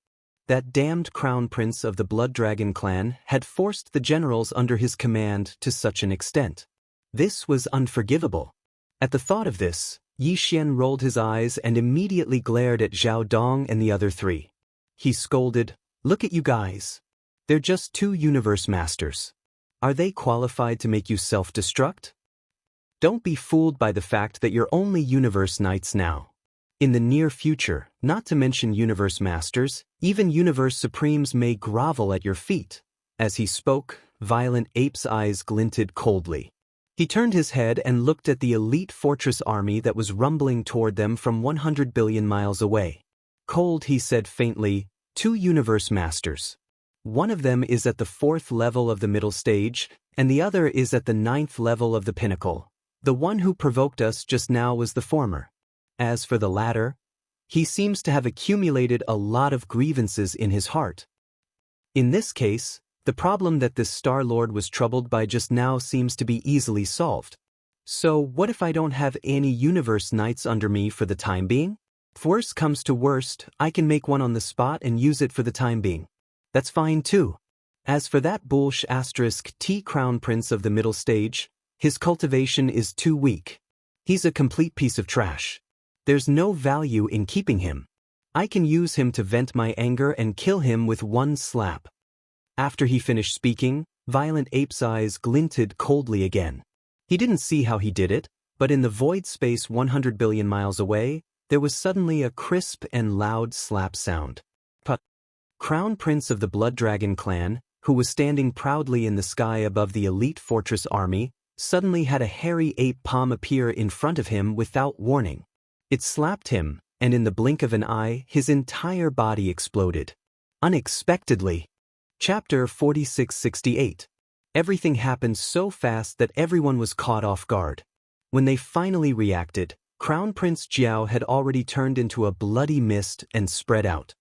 That damned crown prince of the Blood Dragon clan had forced the generals under his command to such an extent. This was unforgivable. At the thought of this, Yi Xian rolled his eyes and immediately glared at Zhao Dong and the other three. He scolded, "Look at you guys. They're just 2 universe masters. Are they qualified to make you self-destruct? Don't be fooled by the fact that you're only universe knights now. In the near future, not to mention universe masters, even universe supremes may grovel at your feet." As he spoke, Violent Ape's eyes glinted coldly. He turned his head and looked at the elite fortress army that was rumbling toward them from 100 billion miles away. Cold, he said faintly, 2 universe masters. One of them is at the 4th level of the middle stage, and the other is at the 9th level of the pinnacle. The one who provoked us just now was the former. As for the latter, he seems to have accumulated a lot of grievances in his heart. In this case, the problem that this Star Lord was troubled by just now seems to be easily solved. So what if I don't have any universe knights under me for the time being? If worst comes to worst, I can make one on the spot and use it for the time being. That's fine too. As for that T crown prince of the middle stage, his cultivation is too weak. He's a complete piece of trash. There's no value in keeping him. I can use him to vent my anger and kill him with one slap. After he finished speaking, Violent Ape's eyes glinted coldly again. He didn't see how he did it, but in the void space 100 billion miles away, there was suddenly a crisp and loud slap sound. Crown Prince of the Blood Dragon clan, who was standing proudly in the sky above the elite fortress army, suddenly had a hairy ape palm appear in front of him without warning. It slapped him, and in the blink of an eye, his entire body exploded. Unexpectedly. Chapter 4668. Everything happened so fast that everyone was caught off guard. When they finally reacted, Crown Prince Jiao had already turned into a bloody mist and spread out.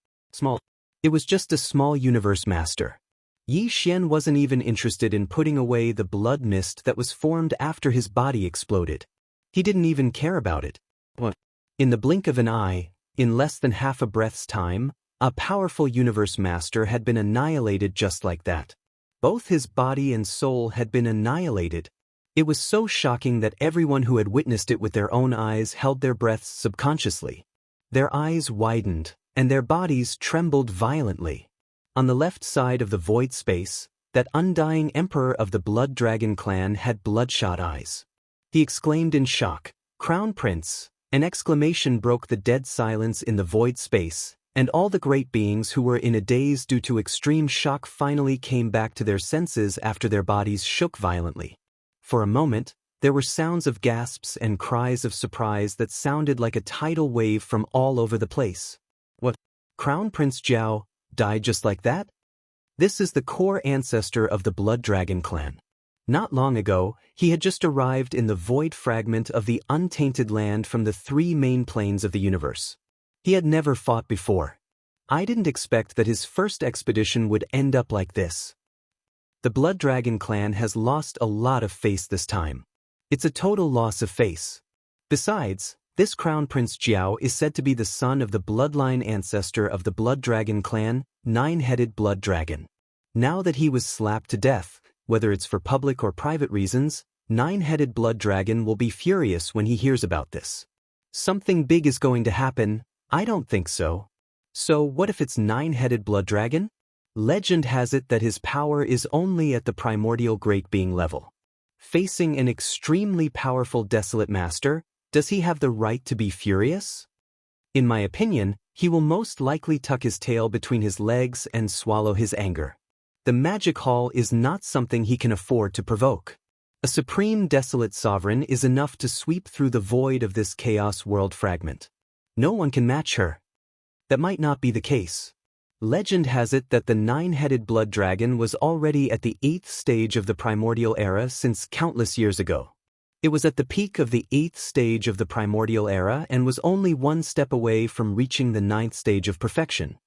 It was just a small universe master. Yi Xian wasn't even interested in putting away the blood mist that was formed after his body exploded. He didn't even care about it. In the blink of an eye, in less than half a breath's time, a powerful universe master had been annihilated just like that. Both his body and soul had been annihilated. It was so shocking that everyone who had witnessed it with their own eyes held their breaths subconsciously. Their eyes widened, and their bodies trembled violently. On the left side of the void space, that undying emperor of the Blood Dragon clan had bloodshot eyes. He exclaimed in shock, "Crown Prince!" An exclamation broke the dead silence in the void space, and all the great beings who were in a daze due to extreme shock finally came back to their senses after their bodies shook violently. For a moment, there were sounds of gasps and cries of surprise that sounded like a tidal wave from all over the place. What? Crown Prince Zhao died just like that? This is the core ancestor of the Blood Dragon clan. Not long ago, he had just arrived in the void fragment of the untainted land from the 3 main planes of the universe. He had never fought before. I didn't expect that his first expedition would end up like this. The Blood Dragon clan has lost a lot of face this time. It's a total loss of face. Besides, this Crown Prince Zhao is said to be the son of the bloodline ancestor of the Blood Dragon clan, 9-headed Blood Dragon. Now that he was slapped to death, whether it's for public or private reasons, 9-headed Blood Dragon will be furious when he hears about this. Something big is going to happen. I don't think so. So what if it's 9-headed Blood Dragon? Legend has it that his power is only at the primordial great being level. Facing an extremely powerful desolate master, does he have the right to be furious? In my opinion, he will most likely tuck his tail between his legs and swallow his anger. The magic hall is not something he can afford to provoke. A supreme desolate sovereign is enough to sweep through the void of this chaos world fragment. No one can match her. That might not be the case. Legend has it that the 9-headed Blood Dragon was already at the 8th stage of the primordial era since countless years ago. It was at the peak of the 8th stage of the primordial era and was only 1 step away from reaching the 9th stage of perfection.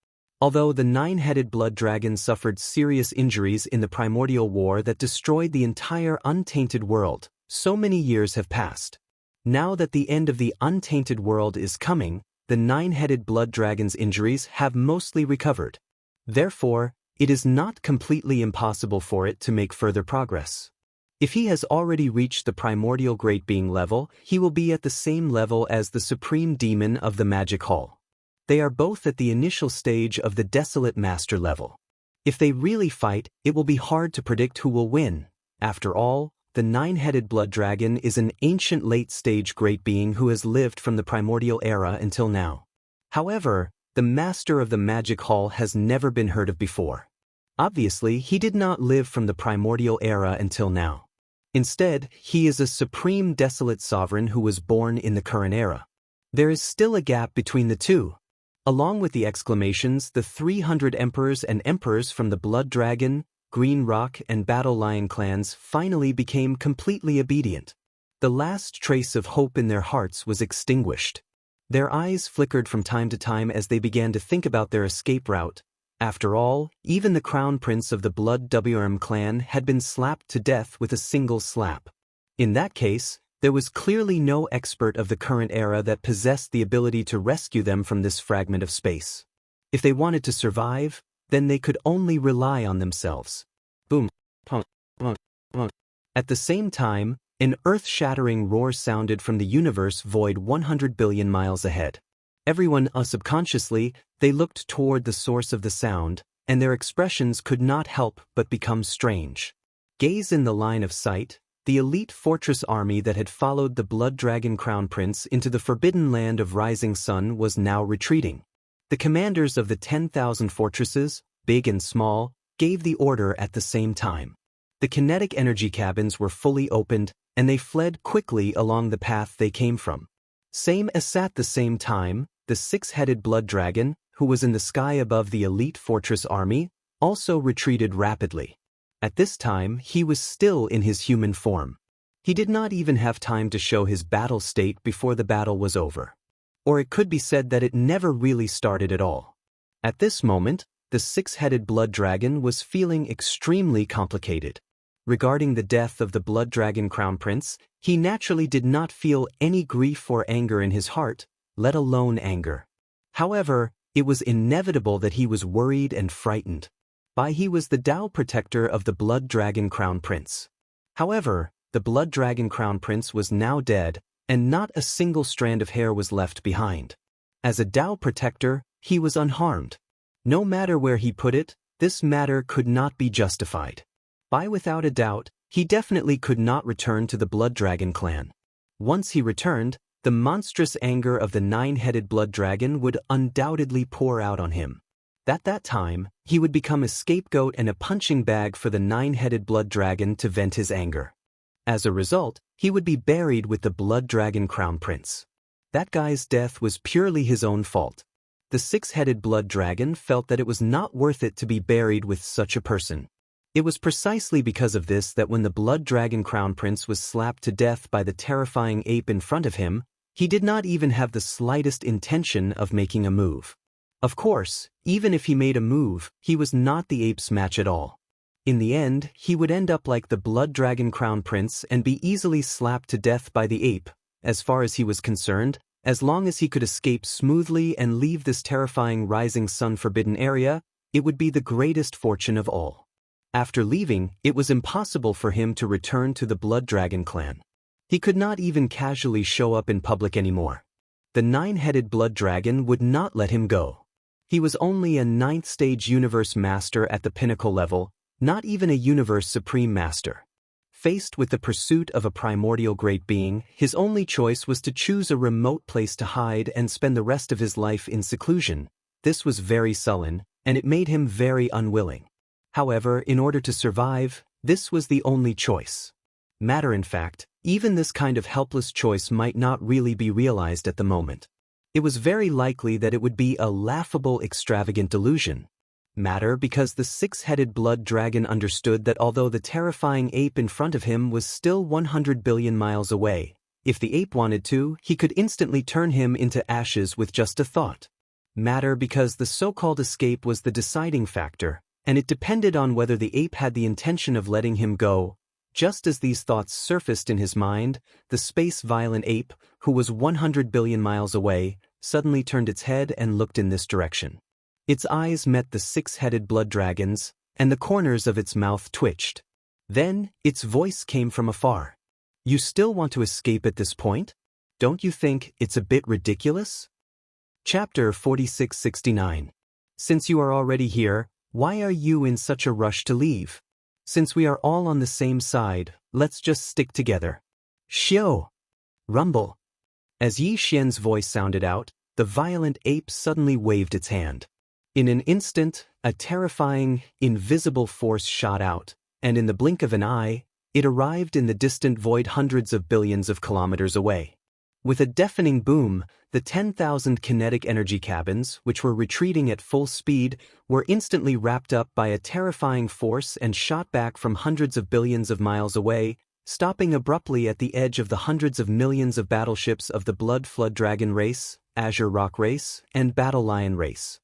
Although the 9-headed Blood Dragon suffered serious injuries in the primordial war that destroyed the entire untainted world, so many years have passed. Now that the end of the untainted world is coming, the 9-headed Blood Dragon's injuries have mostly recovered. Therefore, it is not completely impossible for it to make further progress. If he has already reached the primordial great being level, he will be at the same level as the supreme demon of the magic hall. They are both at the initial stage of the desolate master level. If they really fight, it will be hard to predict who will win. After all, the 9-headed Blood Dragon is an ancient late-stage great being who has lived from the primordial era until now. However, the master of the magic hall has never been heard of before. Obviously, he did not live from the primordial era until now. Instead, he is a supreme desolate sovereign who was born in the current era. There is still a gap between the two. Along with the exclamations, the 300 emperors and emperors from the Blood Dragon, Green Rock and Battle Lion clans finally became completely obedient. The last trace of hope in their hearts was extinguished. Their eyes flickered from time to time as they began to think about their escape route. After all, even the crown prince of the Blood WM clan had been slapped to death with a single slap. In that case, there was clearly no expert of the current era that possessed the ability to rescue them from this fragment of space. If they wanted to survive, then they could only rely on themselves. Boom, punk, punk, punk. At the same time, an earth-shattering roar sounded from the universe void 100 billion miles ahead. Everyone, subconsciously, they looked toward the source of the sound, and their expressions could not help but become strange. Gaze in the line of sight. The elite fortress army that had followed the Blood Dragon Crown Prince into the forbidden land of Rising Sun was now retreating. The commanders of the 10,000 fortresses, big and small, gave the order at the same time. The kinetic energy cabins were fully opened, and they fled quickly along the path they came from. Same as at the same time, the 6-headed Blood Dragon, who was in the sky above the elite fortress army, also retreated rapidly. At this time, he was still in his human form. He did not even have time to show his battle state before the battle was over. Or it could be said that it never really started at all. At this moment, the the six-headed blood dragon was feeling extremely complicated. Regarding the death of the blood dragon crown prince, he naturally did not feel any grief or anger in his heart, let alone anger. However, it was inevitable that he was worried and frightened. He was the Dao protector of the blood dragon crown prince. However, the blood dragon crown prince was now dead, and not a single strand of hair was left behind. As a Dao protector, he was unharmed. No matter where he put it, this matter could not be justified. Without a doubt, he definitely could not return to the blood dragon clan. Once he returned, the monstrous anger of the nine-headed blood dragon would undoubtedly pour out on him. At that time, he would become a scapegoat and a punching bag for the nine-headed blood dragon to vent his anger. As a result, he would be buried with the blood dragon crown prince. That guy's death was purely his own fault. The six-headed blood dragon felt that it was not worth it to be buried with such a person. It was precisely because of this that when the blood dragon crown prince was slapped to death by the terrifying ape in front of him, he did not even have the slightest intention of making a move. Of course, even if he made a move, he was not the ape's match at all. In the end, he would end up like the blood dragon crown prince and be easily slapped to death by the ape. As far as he was concerned, as long as he could escape smoothly and leave this terrifying rising sun forbidden area, it would be the greatest fortune of all. After leaving, it was impossible for him to return to the blood dragon clan. He could not even casually show up in public anymore. The nine-headed blood dragon would not let him go. He was only a ninth-stage universe master at the pinnacle level, not even a universe supreme master. Faced with the pursuit of a primordial great being, his only choice was to choose a remote place to hide and spend the rest of his life in seclusion. This was very sullen, and it made him very unwilling. However, in order to survive, this was the only choice. In fact, even this kind of helpless choice might not really be realized at the moment. It was very likely that it would be a laughable, extravagant delusion. Because the six-headed blood dragon understood that although the terrifying ape in front of him was still 100 billion miles away, if the ape wanted to, he could instantly turn him into ashes with just a thought. Because the so-called escape was the deciding factor, and it depended on whether the ape had the intention of letting him go. Just as these thoughts surfaced in his mind, the space-violent ape, who was 100 billion miles away, suddenly turned its head and looked in this direction. Its eyes met the six-headed blood dragon's, and the corners of its mouth twitched. Then, its voice came from afar. "You still want to escape at this point? Don't you think it's a bit ridiculous?" Chapter 4669. Since you are already here, why are you in such a rush to leave? Since we are all on the same side, let's just stick together. Xiao! Rumble! As Yi Xian's voice sounded out, the violent ape suddenly waved its hand. In an instant, a terrifying, invisible force shot out, and in the blink of an eye, it arrived in the distant void hundreds of billions of kilometers away. With a deafening boom, the 10,000 kinetic energy cabins, which were retreating at full speed, were instantly wrapped up by a terrifying force and shot back from hundreds of billions of miles away, stopping abruptly at the edge of the hundreds of millions of battleships of the Blood Flood Dragon race, Azure Rock race, and Battle Lion race.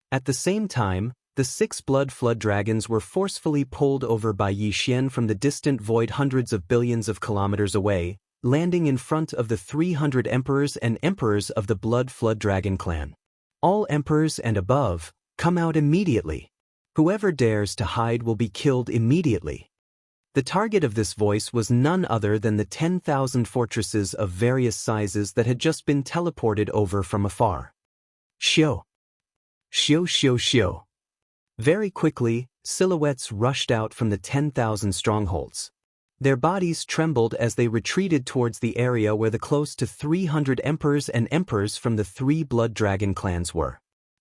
At the same time, the 6 Blood Flood Dragons were forcefully pulled over by Yi Xian from the distant void hundreds of billions of kilometers away, landing in front of the 300 emperors and emperors of the Blood Flood Dragon clan. All emperors and above, come out immediately. Whoever dares to hide will be killed immediately. The target of this voice was none other than the 10,000 fortresses of various sizes that had just been teleported over from afar. Xiao! Xiao xiao xiao! Very quickly, silhouettes rushed out from the 10,000 strongholds. Their bodies trembled as they retreated towards the area where the close to 300 emperors and emperors from the 3 blood dragon clans were.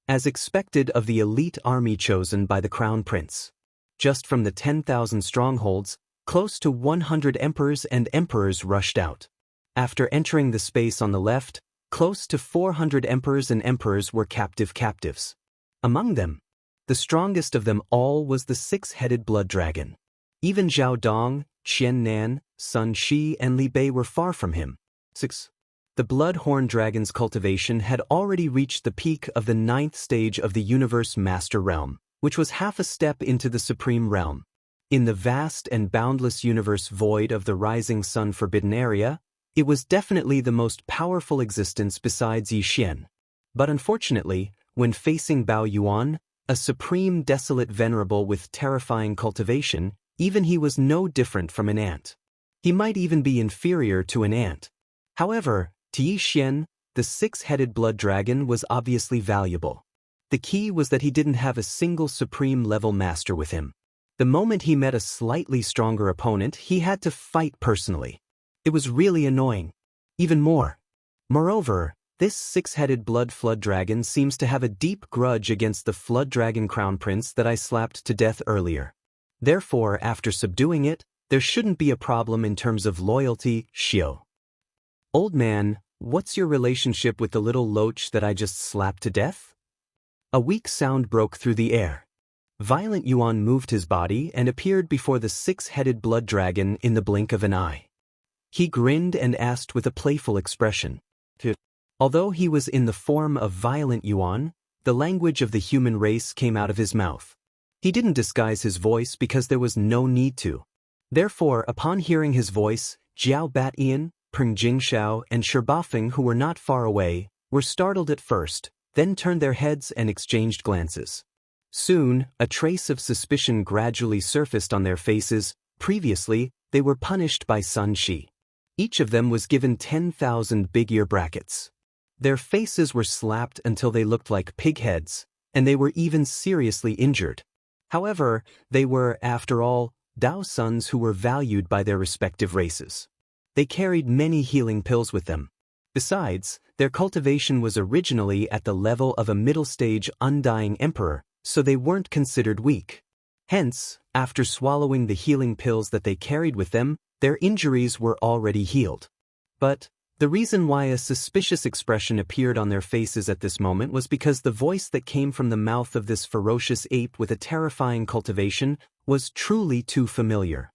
As expected of the elite army chosen by the crown prince. Just from the 10,000 strongholds, close to 100 emperors and emperors rushed out. After entering the space on the left, close to 400 emperors and emperors were captives. Among them, the strongest of them all was the 6-headed blood dragon. Even Zhao Dong, Qian Nan, Sun Shi and Li Bei were far from him. 6. The Bloodhorn Dragon's cultivation had already reached the peak of the 9th stage of the Universe Master Realm, which was half a step into the Supreme Realm. In the vast and boundless universe void of the Rising Sun Forbidden Area, it was definitely the most powerful existence besides Yi Xian. But unfortunately, when facing Bao Yuan, a supreme desolate venerable with terrifying cultivation, even he was no different from an ant. He might even be inferior to an ant. However, to Yi Xian, the six-headed blood dragon was obviously valuable. The key was that he didn't have a single supreme-level master with him. The moment he met a slightly stronger opponent, he had to fight personally. It was really annoying. Even more. Moreover, this six-headed blood flood dragon seems to have a deep grudge against the flood dragon crown prince that I slapped to death earlier. Therefore, after subduing it, there shouldn't be a problem in terms of loyalty, Xiao. Old man, what's your relationship with the little loach that I just slapped to death? A weak sound broke through the air. Violent Yuan moved his body and appeared before the six-headed blood dragon in the blink of an eye. He grinned and asked with a playful expression. Although he was in the form of Violent Yuan, the language of the human race came out of his mouth. He didn't disguise his voice because there was no need to. Therefore, upon hearing his voice, Jiao Batian, Peng Jingxiao, and Shibafeng, who were not far away, were startled at first, then turned their heads and exchanged glances. Soon, a trace of suspicion gradually surfaced on their faces. Previously, they were punished by Sun Shi. Each of them was given 10,000 big ear brackets. Their faces were slapped until they looked like pig heads, and they were even seriously injured. However, they were, after all, Dao sons who were valued by their respective races. They carried many healing pills with them. Besides, their cultivation was originally at the level of a middle-stage undying emperor, so they weren't considered weak. Hence, after swallowing the healing pills that they carried with them, their injuries were already healed. But the reason why a suspicious expression appeared on their faces at this moment was because the voice that came from the mouth of this ferocious ape with a terrifying cultivation was truly too familiar.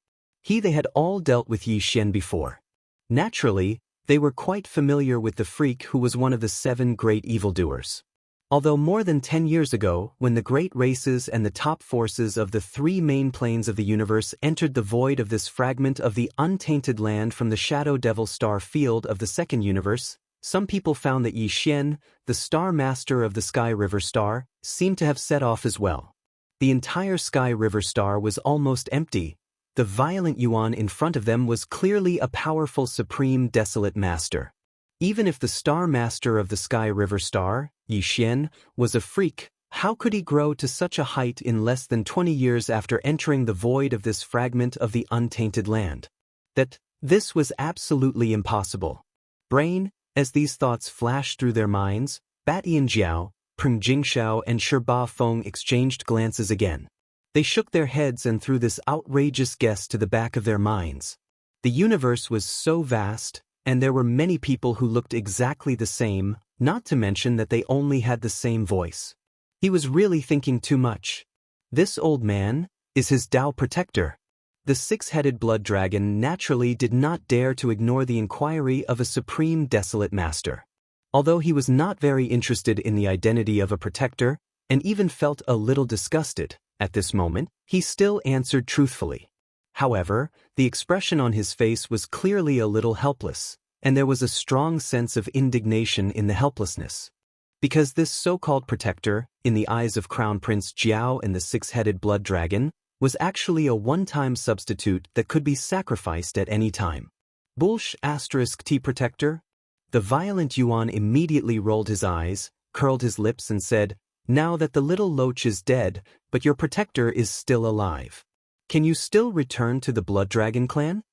They had all dealt with Yi Xian before. Naturally, they were quite familiar with the freak who was one of the 7 great evildoers. Although more than 10 years ago, when the great races and the top forces of the 3 main planes of the universe entered the void of this fragment of the untainted land from the Shadow Devil star field of the 2nd universe, some people found that Yi Xian, the star master of the Sky River Star, seemed to have set off as well. The entire Sky River Star was almost empty. The Violent Yuan in front of them was clearly a powerful supreme desolate master. Even if the Star Master of the Sky River Star, Yi Xian, was a freak, how could he grow to such a height in less than 20 years after entering the void of this fragment of the untainted land? This was absolutely impossible. Brain, as these thoughts flashed through their minds, Batian Jiao, Peng Jingxiao, and Shibafeng exchanged glances again. They shook their heads and threw this outrageous guess to the back of their minds. The universe was so vast, and there were many people who looked exactly the same, not to mention that they only had the same voice. He was really thinking too much. This old man is his Dao protector. The 6-headed blood dragon naturally did not dare to ignore the inquiry of a supreme desolate master. Although he was not very interested in the identity of a protector, and even felt a little disgusted, at this moment, he still answered truthfully. However, the expression on his face was clearly a little helpless, and there was a strong sense of indignation in the helplessness. Because this so-called protector, in the eyes of Crown Prince Jiao and the 6-headed blood dragon, was actually a one-time substitute that could be sacrificed at any time. T protector? The Violent Yuan immediately rolled his eyes, curled his lips and said, "Now that the little loach is dead, but your protector is still alive. Can you still return to the Blood Dragon clan?"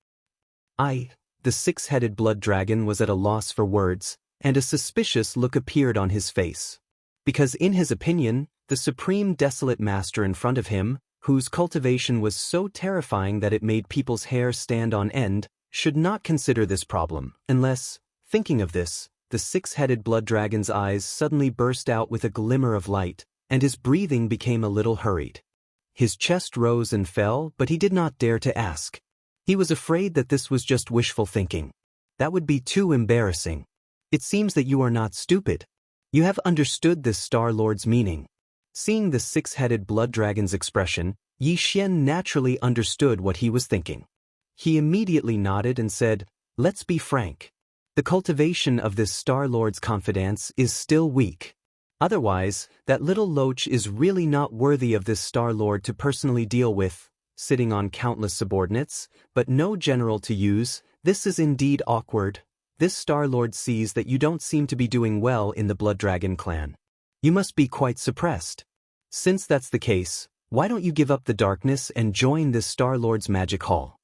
The 6-headed blood dragon was at a loss for words, and a suspicious look appeared on his face. Because in his opinion, the supreme desolate master in front of him, whose cultivation was so terrifying that it made people's hair stand on end, should not consider this problem, unless, thinking of this, the 6-headed blood dragon's eyes suddenly burst out with a glimmer of light, and his breathing became a little hurried. His chest rose and fell, but he did not dare to ask. He was afraid that this was just wishful thinking. That would be too embarrassing. It seems that you are not stupid. You have understood this Star Lord's meaning. Seeing the six-headed blood dragon's expression, Yi Xian naturally understood what he was thinking. He immediately nodded and said, "Let's be frank. The cultivation of this Star Lord's confidence is still weak. Otherwise, that little loach is really not worthy of this Star Lord to personally deal with, sitting on countless subordinates, but no general to use. This is indeed awkward. This Star Lord sees that you don't seem to be doing well in the Blood Dragon clan. You must be quite suppressed. Since that's the case, why don't you give up the darkness and join this Star Lord's magic hall?"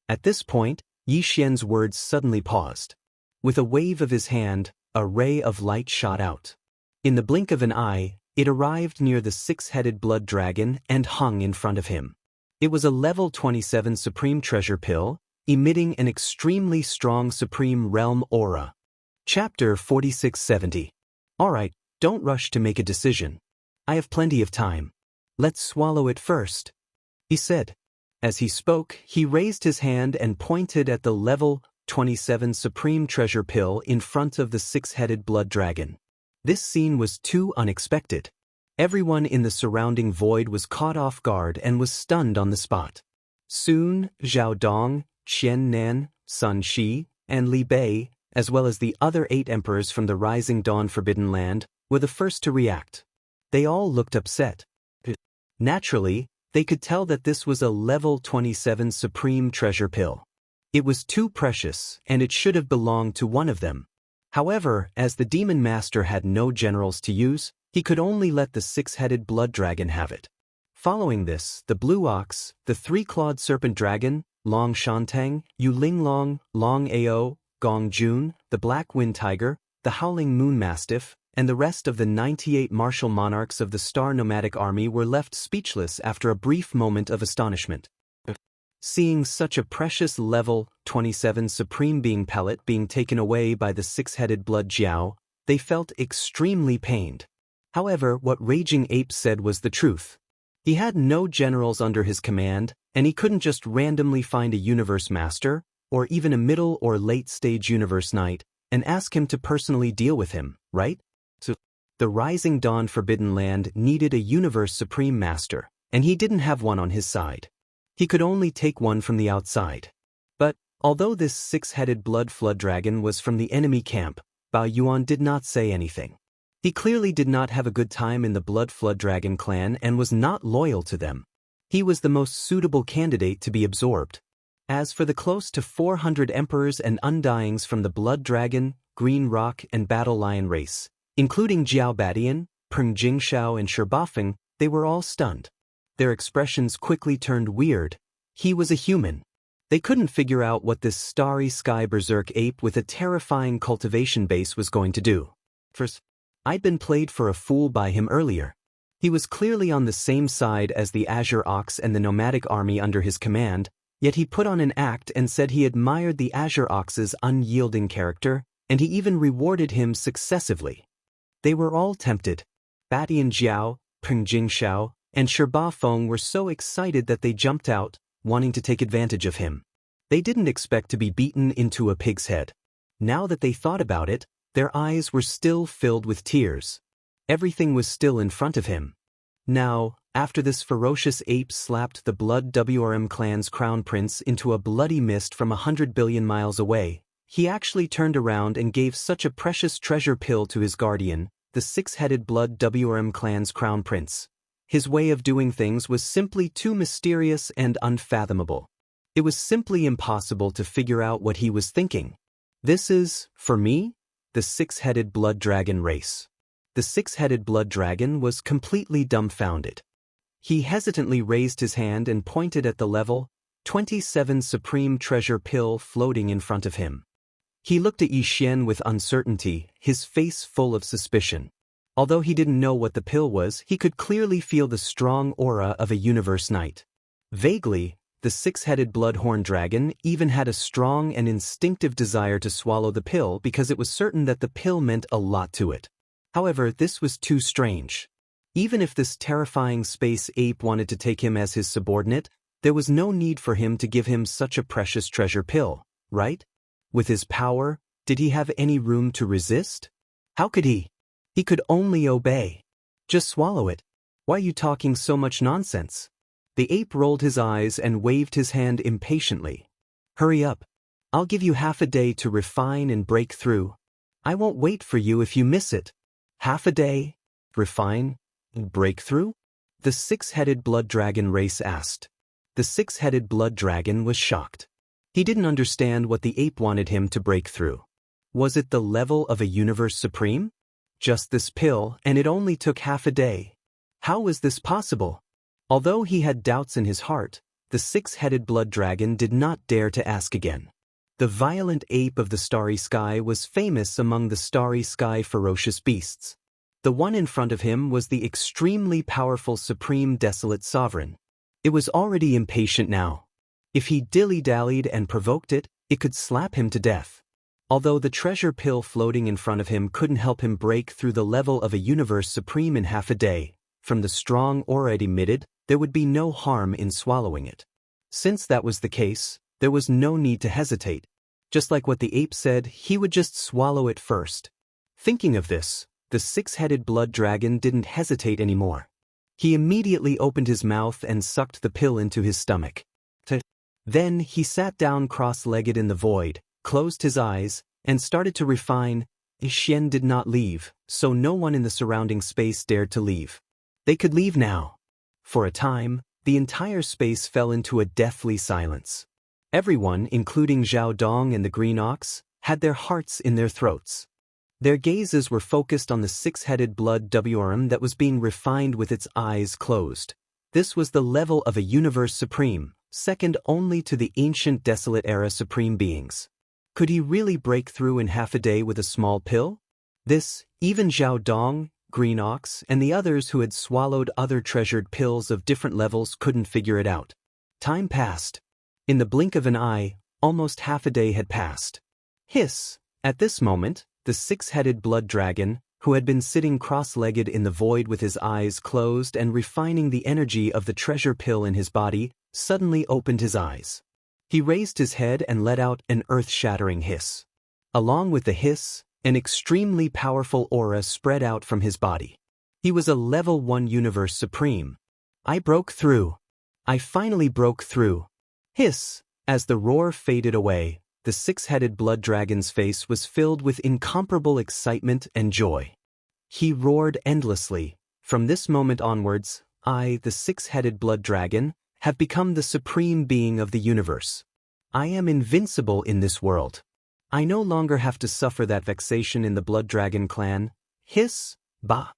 At this point, Yi Xian's words suddenly paused. With a wave of his hand, a ray of light shot out. In the blink of an eye, it arrived near the six-headed blood dragon and hung in front of him. It was a level 27 supreme treasure pill, emitting an extremely strong supreme realm aura. Chapter 4670. Alright, don't rush to make a decision. I have plenty of time. Let's swallow it first, he said. As he spoke, he raised his hand and pointed at the level 27 supreme treasure pill in front of the six-headed blood dragon. This scene was too unexpected. Everyone in the surrounding void was caught off guard and was stunned on the spot. Soon, Zhao Dong, Qian Nan, Sun Shi, and Li Bei, as well as the other 8 emperors from the Rising Dawn Forbidden Land, were the first to react. They all looked upset. Naturally, they could tell that this was a level 27 supreme treasure pill. It was too precious, and it should have belonged to one of them. However, as the Demon Master had no generals to use, he could only let the six-headed blood dragon have it. Following this, the Blue Ox, the three-clawed serpent dragon, Long Shantang, Yu Linglong, Long Ao, Gong Jun, the Black Wind Tiger, the Howling Moon Mastiff, and the rest of the 98 martial monarchs of the Star Nomadic Army were left speechless after a brief moment of astonishment. Seeing such a precious level 27 supreme being pellet being taken away by the six-headed blood Jiao, they felt extremely pained. However, what Raging Ape said was the truth. He had no generals under his command, and he couldn't just randomly find a universe master, or even a middle or late-stage universe knight, and ask him to personally deal with him, right? So, the Rising Dawn Forbidden Land needed a universe supreme master, and he didn't have one on his side. He could only take one from the outside. But, although this six-headed blood flood dragon was from the enemy camp, Bao Yuan did not say anything. He clearly did not have a good time in the Blood Flood Dragon clan and was not loyal to them. He was the most suitable candidate to be absorbed. As for the close to 400 emperors and undyings from the Blood Dragon, Green Rock, and Battle Lion race, including Jiao Badian, Peng Jingshao, and Sherbafeng, they were all stunned. Their expressions quickly turned weird. He was a human. They couldn't figure out what this starry sky berserk ape with a terrifying cultivation base was going to do. First, I'd been played for a fool by him earlier. He was clearly on the same side as the Azure Ox and the nomadic army under his command, yet he put on an act and said he admired the Azure Ox's unyielding character, and he even rewarded him successively. They were all tempted. Batian Jiao, Peng Jingshao, and Sherba Feng were so excited that they jumped out, wanting to take advantage of him. They didn't expect to be beaten into a pig's head. Now that they thought about it, their eyes were still filled with tears. Everything was still in front of him. Now, after this ferocious ape slapped the Blood WRM clan's crown prince into a bloody mist from 100 billion miles away, he actually turned around and gave such a precious treasure pill to his guardian, the six-headed Blood WRM clan's crown prince. His way of doing things was simply too mysterious and unfathomable. It was simply impossible to figure out what he was thinking. This is, for me, the six-headed blood dragon race. The six-headed blood dragon was completely dumbfounded. He hesitantly raised his hand and pointed at the level 27 supreme treasure pill floating in front of him. He looked at Yi Xian with uncertainty, his face full of suspicion. Although he didn't know what the pill was, he could clearly feel the strong aura of a universe knight. Vaguely, the six-headed bloodhorn dragon even had a strong and instinctive desire to swallow the pill because it was certain that the pill meant a lot to it. However, this was too strange. Even if this terrifying space ape wanted to take him as his subordinate, there was no need for him to give him such a precious treasure pill, right? With his power, Did he have any room to resist? How could he? He could only obey. Just swallow it. Why are you talking so much nonsense? The ape rolled his eyes and waved his hand impatiently. Hurry up. I'll give you half a day to refine and break through. I won't wait for you if you miss it. Half a day? Refine? Break through? The six-headed blood dragon race asked. The six-headed blood dragon was shocked. He didn't understand what the ape wanted him to break through. Was it the level of a universe supreme? Just this pill, and it only took half a day. How was this possible? Although he had doubts in his heart, the six-headed blood dragon did not dare to ask again. The violent ape of the starry sky was famous among the starry sky ferocious beasts. The one in front of him was the extremely powerful supreme desolate sovereign. It was already impatient now. If he dilly-dallied and provoked it, it could slap him to death. Although the treasure pill floating in front of him couldn't help him break through the level of a universe supreme in half a day, from the strong aura it emitted, there would be no harm in swallowing it. Since that was the case, there was no need to hesitate. Just like what the ape said, he would just swallow it first. Thinking of this, the six-headed blood dragon didn't hesitate anymore. He immediately opened his mouth and sucked the pill into his stomach. Then he sat down cross-legged in the void, closed his eyes, and started to refine. Xian did not leave, so no one in the surrounding space dared to leave. They could leave now. For a time, the entire space fell into a deathly silence. Everyone, including Zhao Dong and the Green Ox, had their hearts in their throats. Their gazes were focused on the six-headed blood WRM that was being refined with its eyes closed. This was the level of a universe supreme, second only to the ancient desolate era supreme beings. Could he really break through in half a day with a small pill? This, even Zhao Dong, Green Ox, and the others who had swallowed other treasured pills of different levels couldn't figure it out. Time passed. In the blink of an eye, almost half a day had passed. Hiss! At this moment, the six-headed blood dragon, who had been sitting cross-legged in the void with his eyes closed and refining the energy of the treasure pill in his body, suddenly opened his eyes. He raised his head and let out an earth-shattering hiss. Along with the hiss, an extremely powerful aura spread out from his body. He was a level 1 universe supreme. I broke through. I finally broke through. Hiss! As the roar faded away, the six-headed blood dragon's face was filled with incomparable excitement and joy. He roared endlessly. From this moment onwards, I, the six-headed blood dragon, have become the supreme being of the universe. I am invincible in this world. I no longer have to suffer that vexation in the blood dragon clan. Hiss! Bah!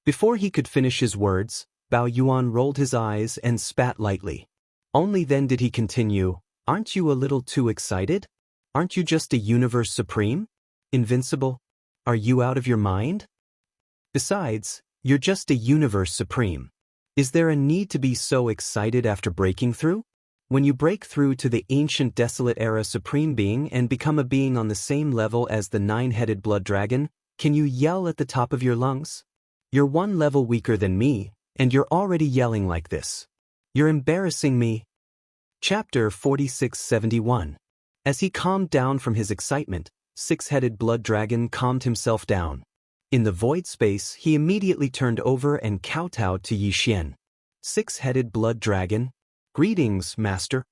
Before he could finish his words, Bao Yuan rolled his eyes and spat lightly. Only then did he continue, aren't you a little too excited? Aren't you just a universe supreme? Invincible? Are you out of your mind? Besides, you're just a universe supreme. Is there a need to be so excited after breaking through? When you break through to the ancient desolate era supreme being and become a being on the same level as the nine-headed blood dragon, can you yell at the top of your lungs? You're one level weaker than me, and you're already yelling like this. You're embarrassing me. Chapter 4671. As he calmed down from his excitement, six-headed blood dragon calmed himself down. In the void space, he immediately turned over and kowtowed to Yi Xian. Six-headed blood dragon. Greetings, master.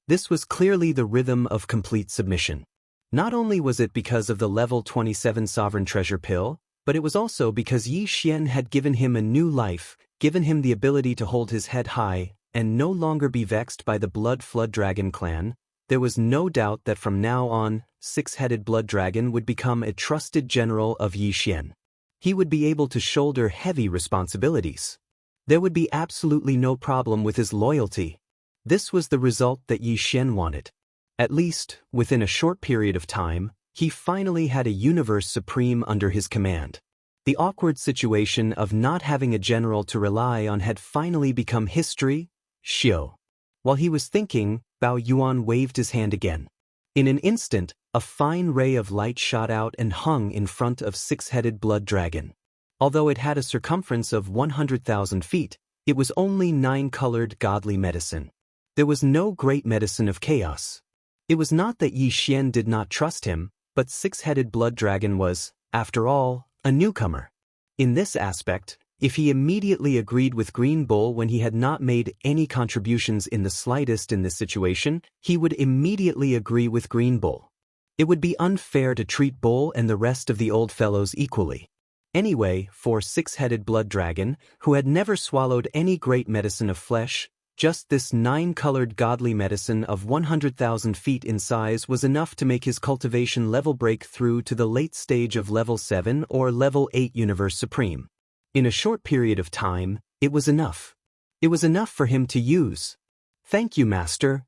This was clearly the rhythm of complete submission. Not only was it because of the level 27 sovereign treasure pill, but it was also because Yi Xian had given him a new life, given him the ability to hold his head high, and no longer be vexed by the blood flood dragon clan. There was no doubt that from now on, six-headed blood dragon would become a trusted general of Yi Xian. He would be able to shoulder heavy responsibilities. There would be absolutely no problem with his loyalty. This was the result that Yi Xian wanted. At least, within a short period of time, he finally had a universe supreme under his command. The awkward situation of not having a general to rely on had finally become history. Xiao. While he was thinking, Bao Yuan waved his hand again. In an instant, a fine ray of light shot out and hung in front of six-headed blood dragon. Although it had a circumference of 100,000 feet, it was only 9-colored godly medicine. There was no great medicine of chaos. It was not that Yi Xian did not trust him, but six-headed blood dragon was, after all, a newcomer. In this aspect, if he immediately agreed with Green Bull when he had not made any contributions in the slightest in this situation, he would immediately agree with Green Bull. It would be unfair to treat Bull and the rest of the old fellows equally. Anyway, for six-headed blood dragon, who had never swallowed any great medicine of flesh, just this 9-colored godly medicine of 100,000 feet in size was enough to make his cultivation level break through to the late stage of level 7 or level 8 Universe Supreme. In a short period of time, it was enough. It was enough for him to use. Thank you, Master.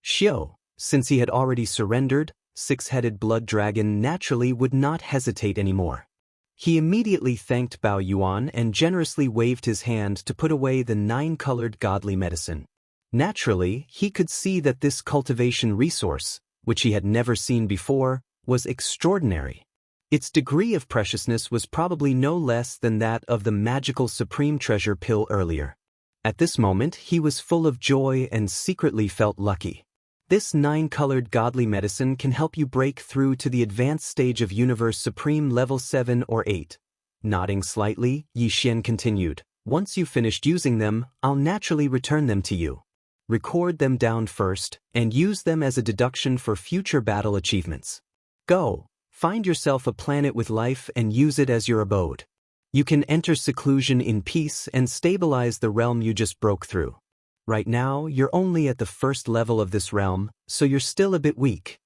Xiao, since he had already surrendered, six-headed blood dragon naturally would not hesitate anymore. He immediately thanked Bao Yuan and generously waved his hand to put away the 9-colored godly medicine. Naturally, he could see that this cultivation resource, which he had never seen before, was extraordinary. Its degree of preciousness was probably no less than that of the magical supreme treasure pill earlier. At this moment, he was full of joy and secretly felt lucky. This 9-colored godly medicine can help you break through to the advanced stage of Universe Supreme level 7 or 8. Nodding slightly, Yi Xian continued, once you've finished using them, I'll naturally return them to you. Record them down first, and use them as a deduction for future battle achievements. Go, find yourself a planet with life and use it as your abode. You can enter seclusion in peace and stabilize the realm you just broke through. Right now, you're only at the first level of this realm, so you're still a bit weak.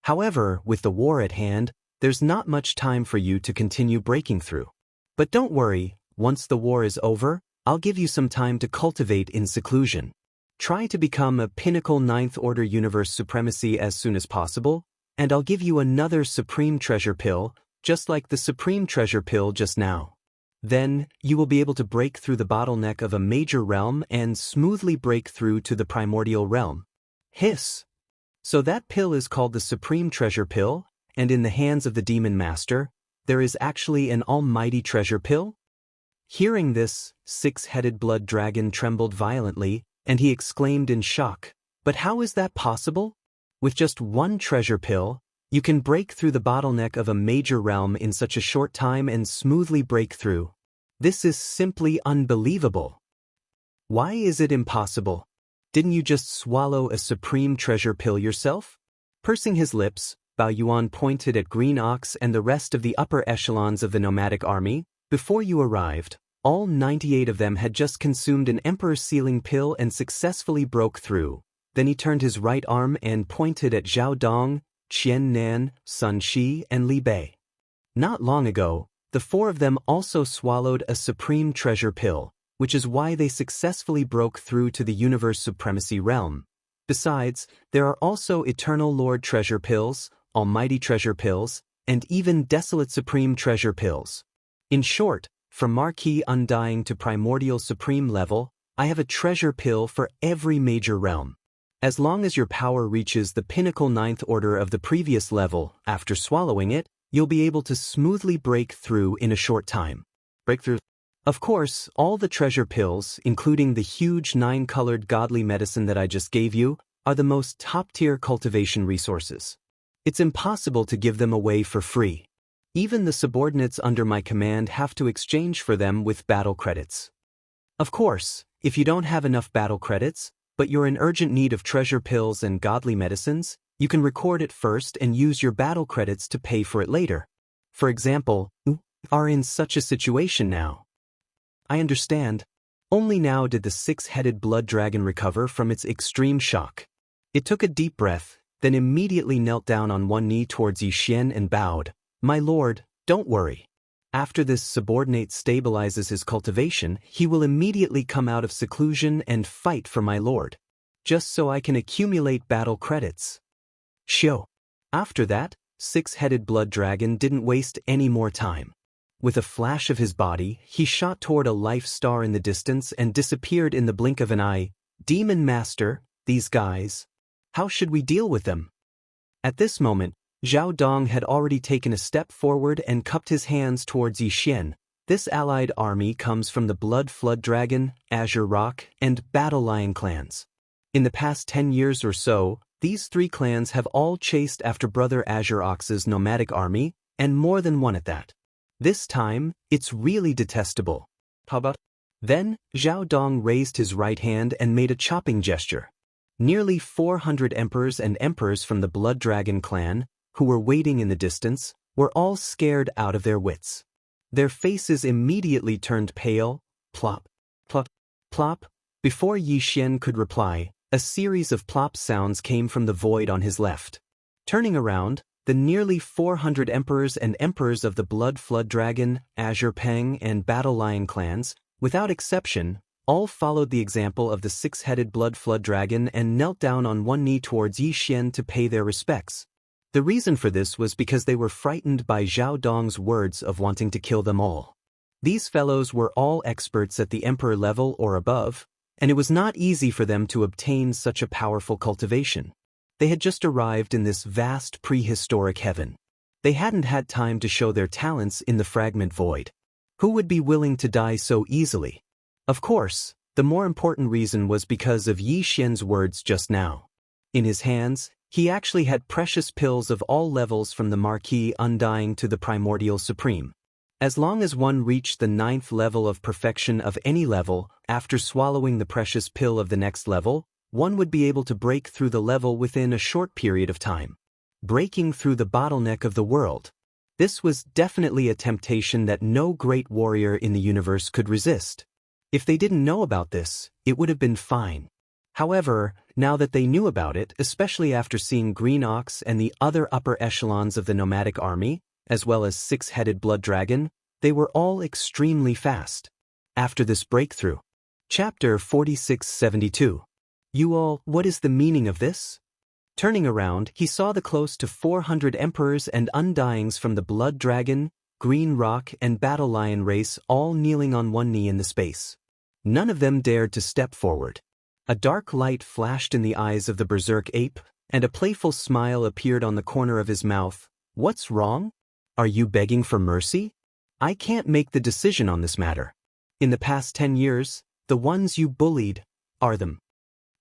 However, with the war at hand, there's not much time for you to continue breaking through. But don't worry, once the war is over, I'll give you some time to cultivate in seclusion. Try to become a pinnacle 9th Order Universe Supremacy as soon as possible, and I'll give you another Supreme Treasure Pill, just like the Supreme Treasure Pill just now. Then, you will be able to break through the bottleneck of a major realm and smoothly break through to the primordial realm. Hiss! So that pill is called the Supreme Treasure Pill, and in the hands of the Demon Master, there is actually an almighty treasure pill? Hearing this, six-headed blood dragon trembled violently, and he exclaimed in shock, but how is that possible? With just one treasure pill, you can break through the bottleneck of a major realm in such a short time and smoothly break through. This is simply unbelievable. Why is it impossible? Didn't you just swallow a supreme treasure pill yourself? Pursing his lips, Bao Yuan pointed at Green Ox and the rest of the upper echelons of the nomadic army. Before you arrived, all 98 of them had just consumed an Emperor Sealing pill and successfully broke through. Then he turned his right arm and pointed at Zhao Dong, Qian Nan, Sun Shi, and Li Bei. Not long ago, the 4 of them also swallowed a supreme treasure pill, which is why they successfully broke through to the Universe Supremacy realm. Besides, there are also Eternal Lord treasure pills, Almighty treasure pills, and even Desolate Supreme treasure pills. In short, from Marquis Undying to Primordial Supreme level, I have a treasure pill for every major realm. As long as your power reaches the pinnacle 9th order of the previous level, after swallowing it, you'll be able to smoothly break through in a short time. Breakthrough. Of course, all the treasure pills, including the huge 9-colored godly medicine that I just gave you, are the most top-tier cultivation resources. It's impossible to give them away for free. Even the subordinates under my command have to exchange for them with battle credits. Of course, if you don't have enough battle credits, but you're in urgent need of treasure pills and godly medicines, you can record it first and use your battle credits to pay for it later. For example, you are in such a situation now. I understand. Only now did the 6-headed blood dragon recover from its extreme shock. It took a deep breath, then immediately knelt down on one knee towards Yi Xian and bowed. My lord, don't worry. After this subordinate stabilizes his cultivation, he will immediately come out of seclusion and fight for my lord, just so I can accumulate battle credits. Xiao. After that, 6-headed blood dragon didn't waste any more time. With a flash of his body, he shot toward a life star in the distance and disappeared in the blink of an eye. Demon Master, these guys. How should we deal with them? At this moment, Zhao Dong had already taken a step forward and cupped his hands towards Yi Xian. This allied army comes from the Blood Flood Dragon, Azure Rock, and Battle Lion clans. In the past 10 years or so, these three clans have all chased after Brother Azure Ox's nomadic army, and more than one at that. This time, it's really detestable. How about? Then, Zhao Dong raised his right hand and made a chopping gesture. Nearly 400 emperors and emperors from the Blood Dragon clan, who were waiting in the distance, were all scared out of their wits. Their faces immediately turned pale. Plop, plop, plop. Before Yi Xian could reply, a series of plop sounds came from the void on his left. Turning around, the nearly 400 emperors and emperors of the Blood Flood Dragon, Azure Peng, and Battle Lion clans, without exception, all followed the example of the six-headed Blood Flood Dragon and knelt down on one knee towards Yi Xian to pay their respects. The reason for this was because they were frightened by Zhao Dong's words of wanting to kill them all. These fellows were all experts at the emperor level or above, and it was not easy for them to obtain such a powerful cultivation. They had just arrived in this vast prehistoric heaven. They hadn't had time to show their talents in the fragment void. Who would be willing to die so easily? Of course, the more important reason was because of Yi Xian's words just now. In his hands, he actually had precious pills of all levels from the Marquis Undying to the Primordial Supreme. As long as one reached the 9th level of perfection of any level, after swallowing the precious pill of the next level, one would be able to break through the level within a short period of time. Breaking through the bottleneck of the world. This was definitely a temptation that no great warrior in the universe could resist. If they didn't know about this, it would have been fine. However, now that they knew about it, especially after seeing Green Ox and the other upper echelons of the nomadic army, as well as six-headed Blood Dragon, they were all extremely fast. After this breakthrough. Chapter 4672. You all, what is the meaning of this? Turning around, he saw the close to 400 emperors and undyings from the Blood Dragon, Green Rock, and Battle Lion race all kneeling on one knee in the space. None of them dared to step forward. A dark light flashed in the eyes of the berserk ape, and a playful smile appeared on the corner of his mouth. What's wrong? Are you begging for mercy? I can't make the decision on this matter. In the past 10 years, the ones you bullied are them.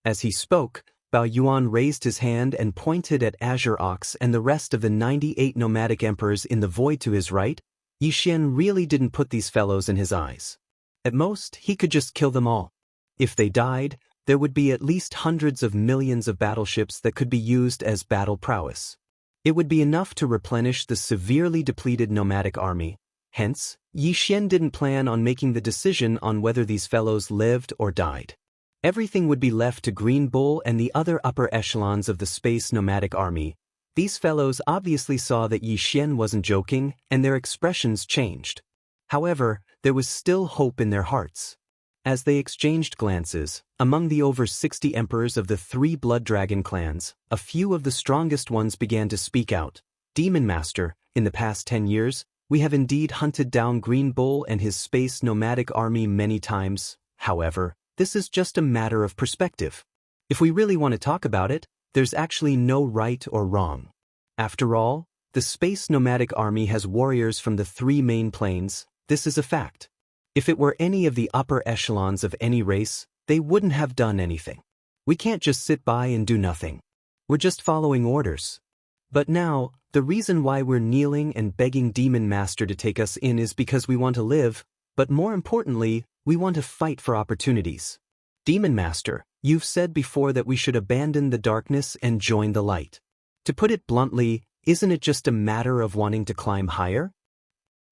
As he spoke, Bao Yuan raised his hand and pointed at Azure Ox and the rest of the 98 nomadic emperors in the void to his right. Yi Xian really didn't put these fellows in his eyes. At most, he could just kill them all. If they died, there would be at least hundreds of millions of battleships that could be used as battle prowess. It would be enough to replenish the severely depleted nomadic army. Hence, Yi Xian didn't plan on making the decision on whether these fellows lived or died. Everything would be left to Green Bull and the other upper echelons of the space nomadic army. These fellows obviously saw that Yi Xian wasn't joking, and their expressions changed. However, there was still hope in their hearts. As they exchanged glances, among the over 60 emperors of the 3 Blood Dragon clans, a few of the strongest ones began to speak out. Demon Master, in the past 10 years, we have indeed hunted down Green Bull and his space nomadic army many times. However, this is just a matter of perspective. If we really want to talk about it, there's actually no right or wrong. After all, the space nomadic army has warriors from the 3 main planes. This is a fact. If it were any of the upper echelons of any race, they wouldn't have done anything. We can't just sit by and do nothing. We're just following orders. But now, the reason why we're kneeling and begging Demon Master to take us in is because we want to live, but more importantly, we want to fight for opportunities. Demon Master, you've said before that we should abandon the darkness and join the light. To put it bluntly, isn't it just a matter of wanting to climb higher?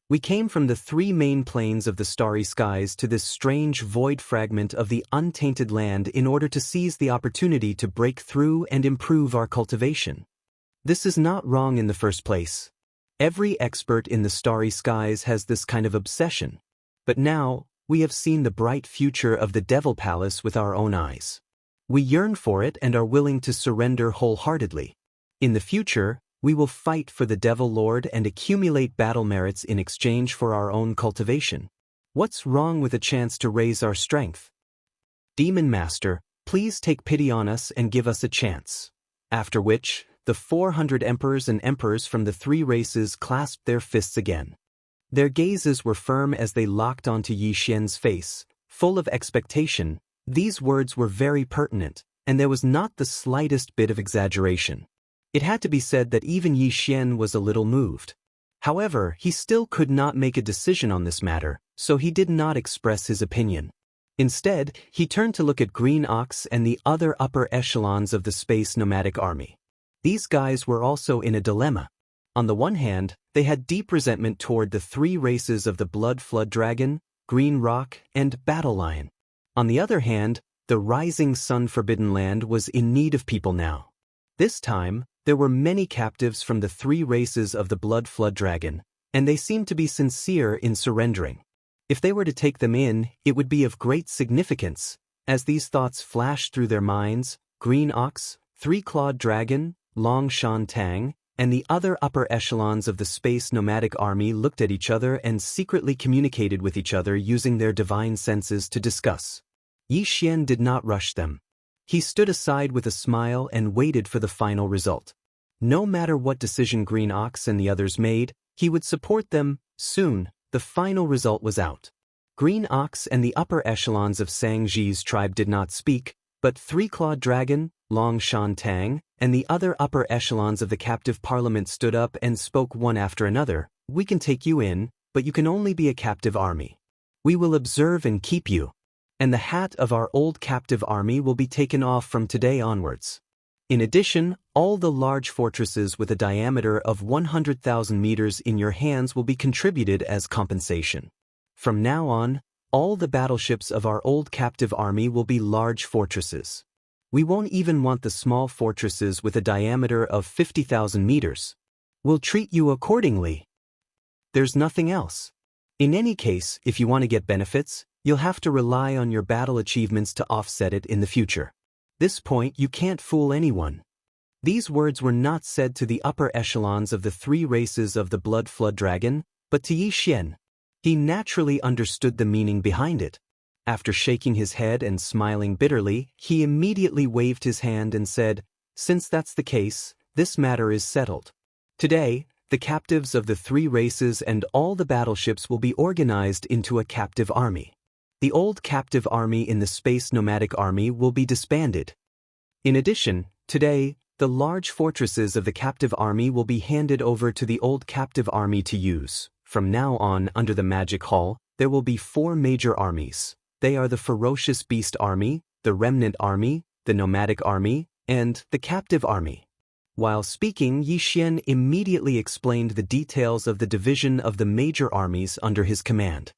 We came from the 3 main planes of the starry skies to this strange void fragment of the untainted land in order to seize the opportunity to break through and improve our cultivation. This is not wrong in the first place. Every expert in the starry skies has this kind of obsession. But now, we have seen the bright future of the Devil Palace with our own eyes. We yearn for it and are willing to surrender wholeheartedly. In the future, we will fight for the Devil Lord and accumulate battle merits in exchange for our own cultivation. What's wrong with a chance to raise our strength? Demon Master, please take pity on us and give us a chance. After which, the 400 emperors and emperors from the 3 races clasped their fists again. Their gazes were firm as they locked onto Yi Xian's face, full of expectation. These words were very pertinent, and there was not the slightest bit of exaggeration. It had to be said that even Yi Xian was a little moved. However, he still could not make a decision on this matter, so he did not express his opinion. Instead, he turned to look at Green Ox and the other upper echelons of the space nomadic army. These guys were also in a dilemma. On the one hand, they had deep resentment toward the three races of the Blood Flood Dragon, Green Rock, and Battle Lion. On the other hand, the Rising Sun Forbidden Land was in need of people now. This time, there were many captives from the three races of the Blood Flood Dragon, and they seemed to be sincere in surrendering. If they were to take them in, it would be of great significance. As these thoughts flashed through their minds, Green Ox, Three-Clawed Dragon, Long Shan Tang, and the other upper echelons of the space nomadic army looked at each other and secretly communicated with each other using their divine senses to discuss. Yi Xian did not rush them. He stood aside with a smile and waited for the final result. No matter what decision Green Ox and the others made, he would support them. Soon, the final result was out. Green Ox and the upper echelons of Xianxi's tribe did not speak, but Three-Clawed Dragon, Long Shan Tang, and the other upper echelons of the captive parliament stood up and spoke one after another. We can take you in, but you can only be a captive army. We will observe and keep you. And the hat of our old captive army will be taken off from today onwards. In addition, all the large fortresses with a diameter of 100,000 meters in your hands will be contributed as compensation. From now on, all the battleships of our old captive army will be large fortresses. We won't even want the small fortresses with a diameter of 50,000 meters. We'll treat you accordingly. There's nothing else. In any case, if you want to get benefits, you'll have to rely on your battle achievements to offset it in the future. This point you can't fool anyone. These words were not said to the upper echelons of the three races of the Blood Flood Dragon, but to Yi Xian. He naturally understood the meaning behind it. After shaking his head and smiling bitterly, he immediately waved his hand and said, "Since that's the case, this matter is settled. Today, the captives of the three races and all the battleships will be organized into a captive army. The old captive army in the space nomadic army will be disbanded. In addition, today, the large fortresses of the captive army will be handed over to the old captive army to use. From now on, under the Magic Hall, there will be 4 major armies. They are the Ferocious Beast Army, the Remnant Army, the Nomadic Army, and the Captive Army." While speaking, Yi Xian immediately explained the details of the division of the major armies under his command.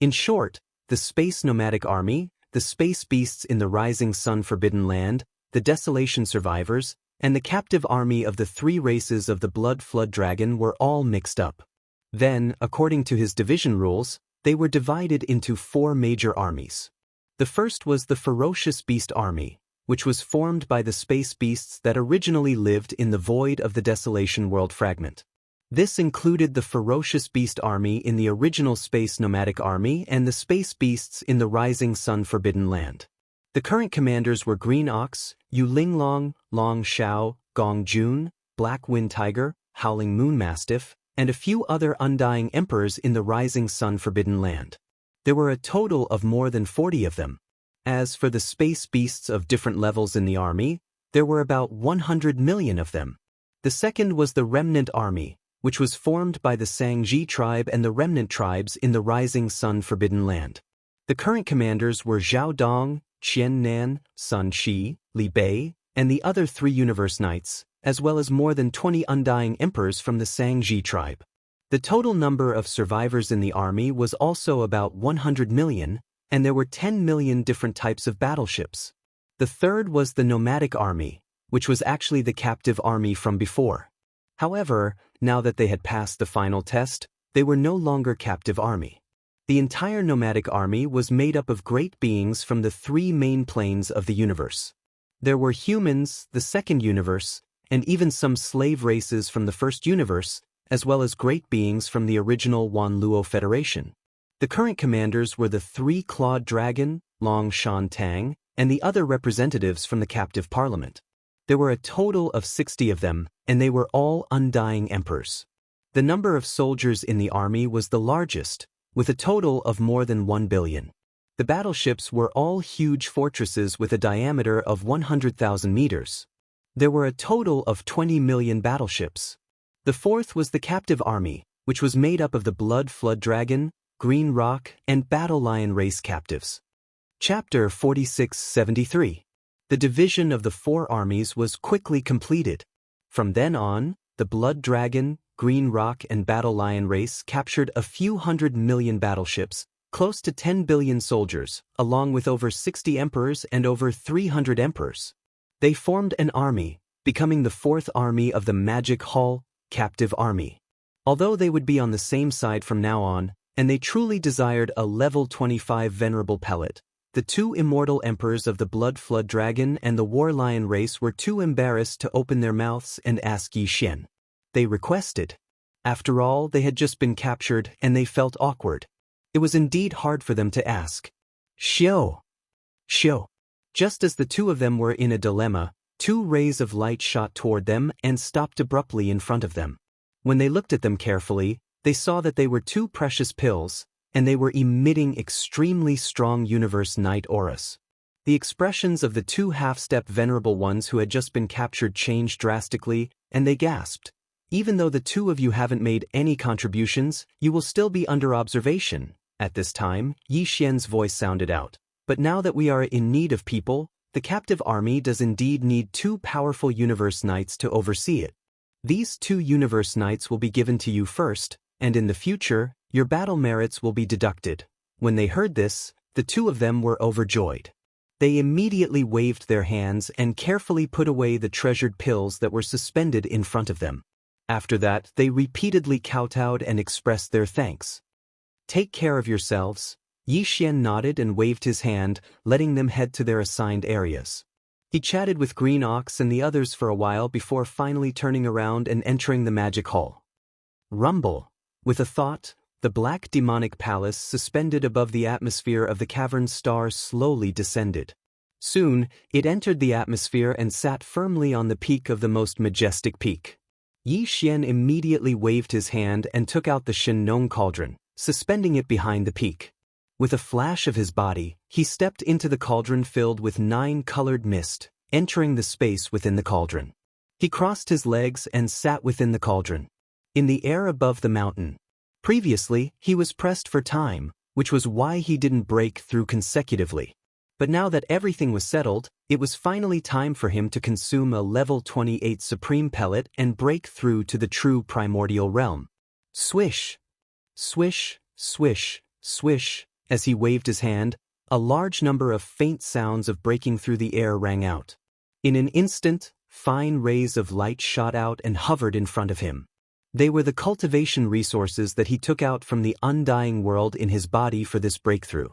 In short, the Space Nomadic Army, the Space Beasts in the Rising Sun Forbidden Land, the Desolation Survivors, and the captive army of the three races of the Blood Flood Dragon were all mixed up. Then, according to his division rules, they were divided into 4 major armies. The first was the Ferocious Beast Army, which was formed by the space beasts that originally lived in the void of the Desolation World Fragment. This included the Ferocious Beast Army in the original Space Nomadic Army and the Space Beasts in the Rising Sun Forbidden Land. The current commanders were Green Ox, Yu Linglong, Long Xiao, Gong Jun, Black Wind Tiger, Howling Moon Mastiff, and a few other Undying Emperors in the Rising Sun Forbidden Land. There were a total of more than 40 of them. As for the space beasts of different levels in the army, there were about 100 million of them. The second was the Remnant Army, which was formed by the Xianxi tribe and the Remnant tribes in the Rising Sun Forbidden Land. The current commanders were Zhao Dong, Qian Nan, Sun Shi, Li Bei, and the other 3 Universe Knights, as well as more than 20 Undying Emperors from the Xianxi tribe. The total number of survivors in the army was also about 100 million, and there were 10 million different types of battleships. The third was the Nomadic Army, which was actually the captive army from before. However, now that they had passed the final test, they were no longer captive army. The entire Nomadic Army was made up of great beings from the 3 main planes of the universe. There were humans, the second universe, and even some slave races from the first universe, as well as great beings from the original Wanluo Federation. The current commanders were the Three-Clawed Dragon, Long Shan Tang, and the other representatives from the captive parliament. There were a total of 60 of them, and they were all Undying Emperors. The number of soldiers in the army was the largest, with a total of more than 1 billion. The battleships were all huge fortresses with a diameter of 100,000 meters. There were a total of 20 million battleships. The fourth was the captive army, which was made up of the Blood Flood Dragon, Green Rock, and Battle Lion race captives. Chapter 4673. The division of the four armies was quickly completed. From then on, the Blood Dragon, Green Rock, and Battle Lion race captured a few 100 million battleships, close to 10 billion soldiers, along with over 60 emperors and over 300 emperors. They formed an army, becoming the fourth army of the Magic Hall captive army. Although they would be on the same side from now on, and they truly desired a level 25 venerable pellet, the two immortal emperors of the Blood Flood Dragon and the War Lion race were too embarrassed to open their mouths and ask Yi Xian. They requested. After all, they had just been captured and they felt awkward. It was indeed hard for them to ask. Xiao. Just as the two of them were in a dilemma, two rays of light shot toward them and stopped abruptly in front of them. When they looked at them carefully, they saw that they were two precious pills, and they were emitting extremely strong universe night auras. The expressions of the two half-step venerable ones who had just been captured changed drastically, and they gasped. Even though the two of you haven't made any contributions, you will still be under observation. At this time, Yi Xian's voice sounded out. But now that we are in need of people, the captive army does indeed need two powerful universe knights to oversee it. These two universe knights will be given to you first, and in the future, your battle merits will be deducted. When they heard this, the two of them were overjoyed. They immediately waved their hands and carefully put away the treasured pills that were suspended in front of them. After that, they repeatedly kowtowed and expressed their thanks. Take care of yourselves. Yi Xian nodded and waved his hand, letting them head to their assigned areas. He chatted with Green Ox and the others for a while before finally turning around and entering the magic hall. Rumble. With a thought, the black demonic palace suspended above the atmosphere of the cavern star slowly descended. Soon, it entered the atmosphere and sat firmly on the peak of the most majestic peak. Yi Xian immediately waved his hand and took out the Shen cauldron, suspending it behind the peak. With a flash of his body, he stepped into the cauldron filled with 9-colored mist, entering the space within the cauldron. He crossed his legs and sat within the cauldron. In the air above the mountain. Previously, he was pressed for time, which was why he didn't break through consecutively. But now that everything was settled, it was finally time for him to consume a level 28 supreme pellet and break through to the true primordial realm. Swish! Swish, swish, swish. As he waved his hand, a large number of faint sounds of breaking through the air rang out. In an instant, fine rays of light shot out and hovered in front of him. They were the cultivation resources that he took out from the undying world in his body for this breakthrough.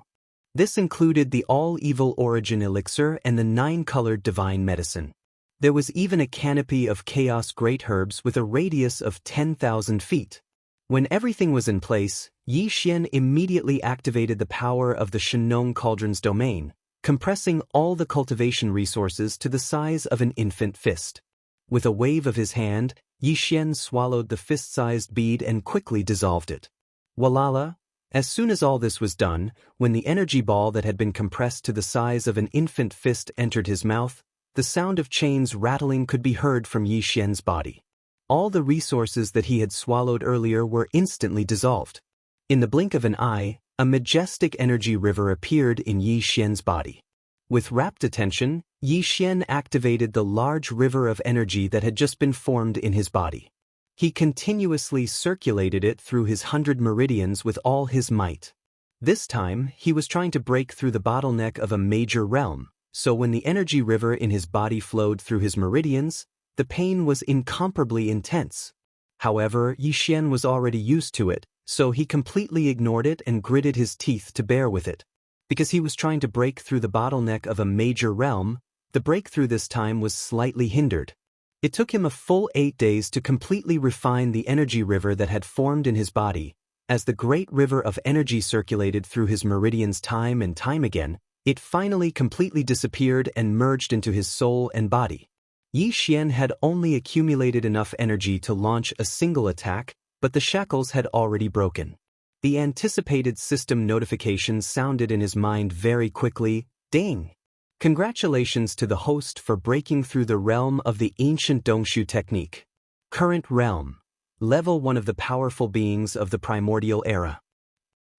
This included the all-evil origin elixir and the 9-colored divine medicine. There was even a canopy of chaos great herbs with a radius of 10,000 feet. When everything was in place, Yi Xian immediately activated the power of the Shen cauldron's domain, compressing all the cultivation resources to the size of an infant fist. With a wave of his hand, Yi Xian swallowed the fist-sized bead and quickly dissolved it. Walala! As soon as all this was done, when the energy ball that had been compressed to the size of an infant fist entered his mouth, the sound of chains rattling could be heard from Yi Xian's body. All the resources that he had swallowed earlier were instantly dissolved. In the blink of an eye, a majestic energy river appeared in Yi Xian's body. With rapt attention, Yi Xian activated the large river of energy that had just been formed in his body. He continuously circulated it through his 100 meridians with all his might. This time, he was trying to break through the bottleneck of a major realm, so when the energy river in his body flowed through his meridians, the pain was incomparably intense. However, Yi Xian was already used to it, so he completely ignored it and gritted his teeth to bear with it. Because he was trying to break through the bottleneck of a major realm, the breakthrough this time was slightly hindered. It took him a full 8 days to completely refine the energy river that had formed in his body. As the great river of energy circulated through his meridians time and time again, it finally completely disappeared and merged into his soul and body. Yi Xian had only accumulated enough energy to launch a single attack, but the shackles had already broken. The anticipated system notifications sounded in his mind very quickly. Ding! Congratulations to the host for breaking through the realm of the ancient Dongshu technique. Current realm. Level 1 of the powerful beings of the primordial era.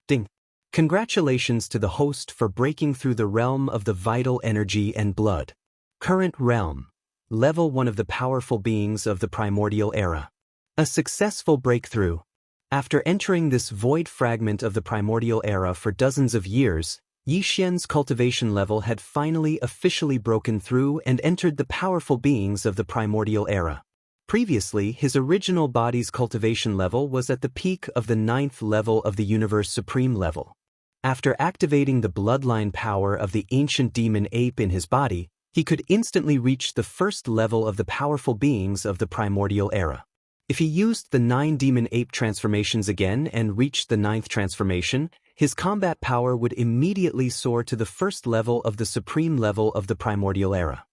Ding! Congratulations to the host for breaking through the realm of the vital energy and blood. Current realm. Level 1 of the powerful beings of the primordial era. A successful breakthrough. After entering this void fragment of the primordial era for dozens of years, Yixian's cultivation level had finally officially broken through and entered the powerful beings of the primordial era. Previously, his original body's cultivation level was at the peak of the 9th level of the universe supreme level. After activating the bloodline power of the ancient demon ape in his body, he could instantly reach the first level of the powerful beings of the primordial era. If he used the 9 demon ape transformations again and reached the 9th transformation, his combat power would immediately soar to the first level of the supreme level of the primordial era.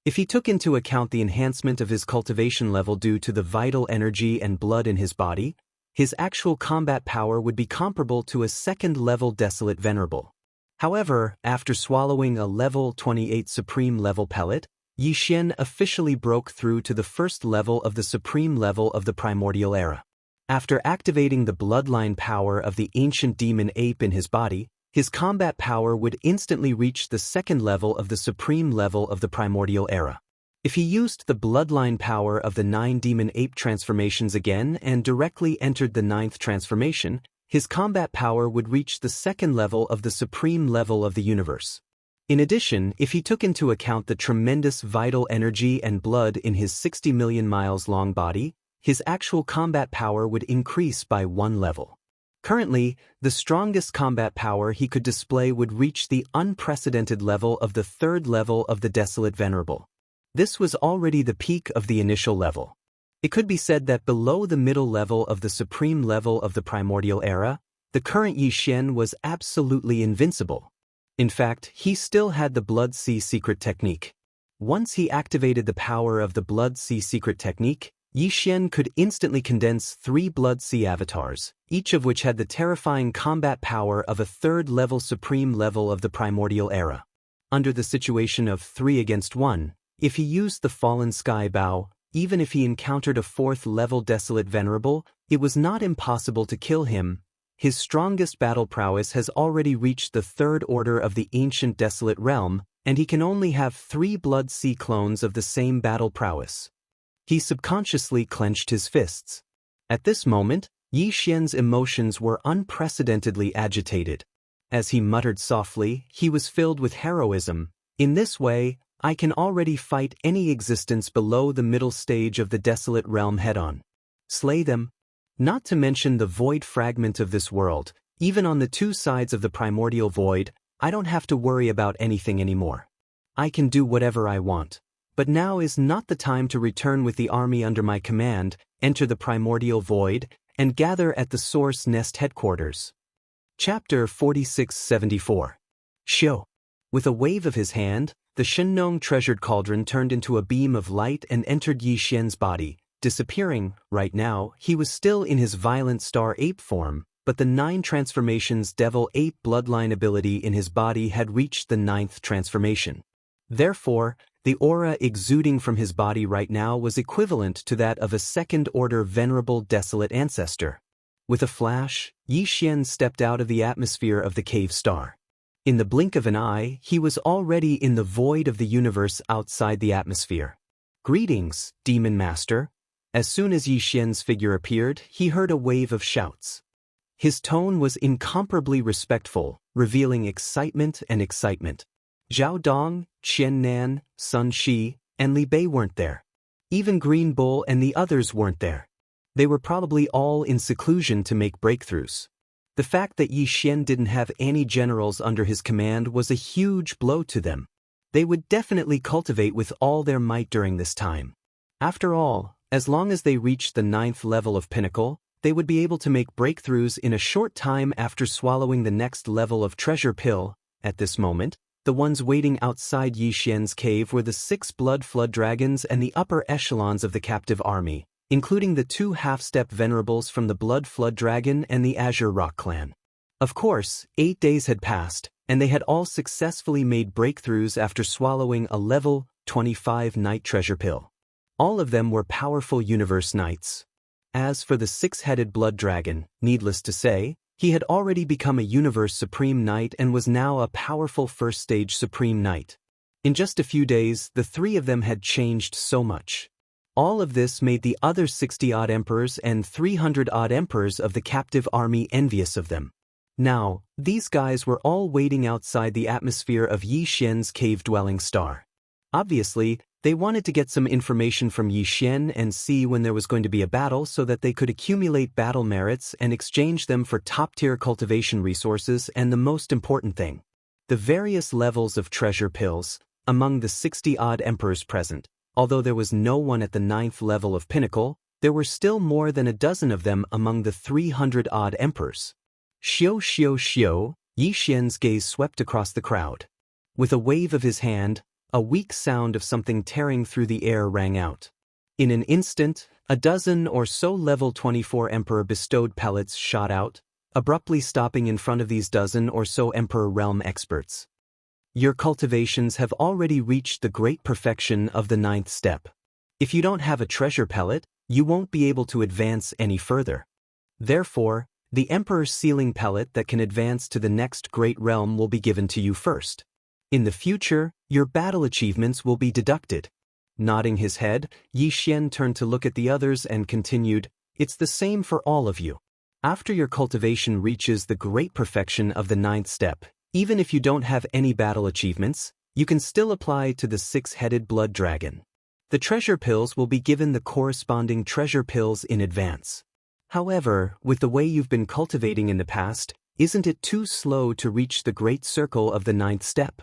If he took into account the enhancement of his cultivation level due to the vital energy and blood in his body, his actual combat power would be comparable to a second-level desolate venerable. However, after swallowing a level 28 supreme level pellet, Yixian officially broke through to the first level of the supreme level of the primordial era. After activating the bloodline power of the ancient demon ape in his body, his combat power would instantly reach the second level of the supreme level of the primordial era. If he used the bloodline power of the 9 demon ape transformations again and directly entered the 9th transformation, his combat power would reach the second level of the supreme level of the universe. In addition, if he took into account the tremendous vital energy and blood in his 60 million miles long body, his actual combat power would increase by 1 level. Currently, the strongest combat power he could display would reach the unprecedented level of the 3rd level of the Desolate Venerable. This was already the peak of the initial level. It could be said that below the middle level of the supreme level of the primordial era, the current Yixian was absolutely invincible. In fact, he still had the Blood Sea Secret Technique. Once he activated the power of the Blood Sea Secret Technique, Yixian could instantly condense 3 Blood Sea avatars, each of which had the terrifying combat power of a 3rd-level supreme level of the primordial era. Under the situation of 3 against 1, if he used the Fallen Sky Bow, even if he encountered a 4th-level Desolate Venerable, it was not impossible to kill him. His strongest battle prowess has already reached the 3rd order of the ancient Desolate Realm, and he can only have 3 Blood Sea clones of the same battle prowess. He subconsciously clenched his fists. At this moment, Yixian's emotions were unprecedentedly agitated. As he muttered softly, he was filled with heroism. In this way, I can already fight any existence below the middle stage of the Desolate Realm head-on. Slay them. Not to mention the void fragment of this world, even on the 2 sides of the primordial void, I don't have to worry about anything anymore. I can do whatever I want. But now is not the time to return with the army under my command, enter the primordial void, and gather at the Source Nest headquarters. Chapter 4674. Xiu. With a wave of his hand, the Shengnong treasured cauldron turned into a beam of light and entered Yixian's body, disappearing. Right now, he was still in his violent star ape form, but the 9 transformations devil ape bloodline ability in his body had reached the 9th transformation. Therefore, the aura exuding from his body right now was equivalent to that of a 2nd-order venerable desolate ancestor. With a flash, Yixian stepped out of the atmosphere of the cave star. In the blink of an eye, he was already in the void of the universe outside the atmosphere. Greetings, Demon Master. As soon as Yixian's figure appeared, he heard a wave of shouts. His tone was incomparably respectful, revealing excitement and excitement. Zhao Dong, Qian Nan, Sun Shi, and Li Bei weren't there. Even Green Bull and the others weren't there. They were probably all in seclusion to make breakthroughs. The fact that Yixian didn't have any generals under his command was a huge blow to them. They would definitely cultivate with all their might during this time. After all, as long as they reached the 9th level of Pinnacle, they would be able to make breakthroughs in a short time after swallowing the next level of treasure pill. At this moment, the ones waiting outside Yixian's cave were the 6 blood flood dragons and the upper echelons of the captive army, including the 2 half-step venerables from the Blood Flood Dragon and the Azure Rock clan. Of course, 8 days had passed, and they had all successfully made breakthroughs after swallowing a level 25 night treasure pill. All of them were powerful universe knights. As for the 6-headed blood dragon, needless to say, he had already become a universe supreme knight and was now a powerful first-stage supreme knight. In just a few days, the 3 of them had changed so much. All of this made the other 60-odd emperors and 300-odd emperors of the captive army envious of them. Now, these guys were all waiting outside the atmosphere of Yi Xian's cave-dwelling star. Obviously, they wanted to get some information from Yi Xian and see when there was going to be a battle so that they could accumulate battle merits and exchange them for top-tier cultivation resources and the most important thing, the various levels of treasure pills among the 60-odd emperors present. Although there was no one at the 9th level of pinnacle, there were still more than a dozen of them among the 300-odd emperors. Xiu xiu xiu, Yi Xian's gaze swept across the crowd. With a wave of his hand, a weak sound of something tearing through the air rang out. In an instant, a dozen or so level 24 emperor bestowed pellets shot out, abruptly stopping in front of these dozen or so emperor realm experts. Your cultivations have already reached the great perfection of the 9th step. If you don't have a treasure pellet, you won't be able to advance any further. Therefore, the Emperor's sealing pellet that can advance to the next great realm will be given to you first. In the future, your battle achievements will be deducted. Nodding his head, Yi Xian turned to look at the others and continued, "It's the same for all of you. After your cultivation reaches the great perfection of the 9th step, even if you don't have any battle achievements, you can still apply to the 6-headed blood dragon. The treasure pills will be given the corresponding treasure pills in advance. However, with the way you've been cultivating in the past, isn't it too slow to reach the great circle of the 9th step?"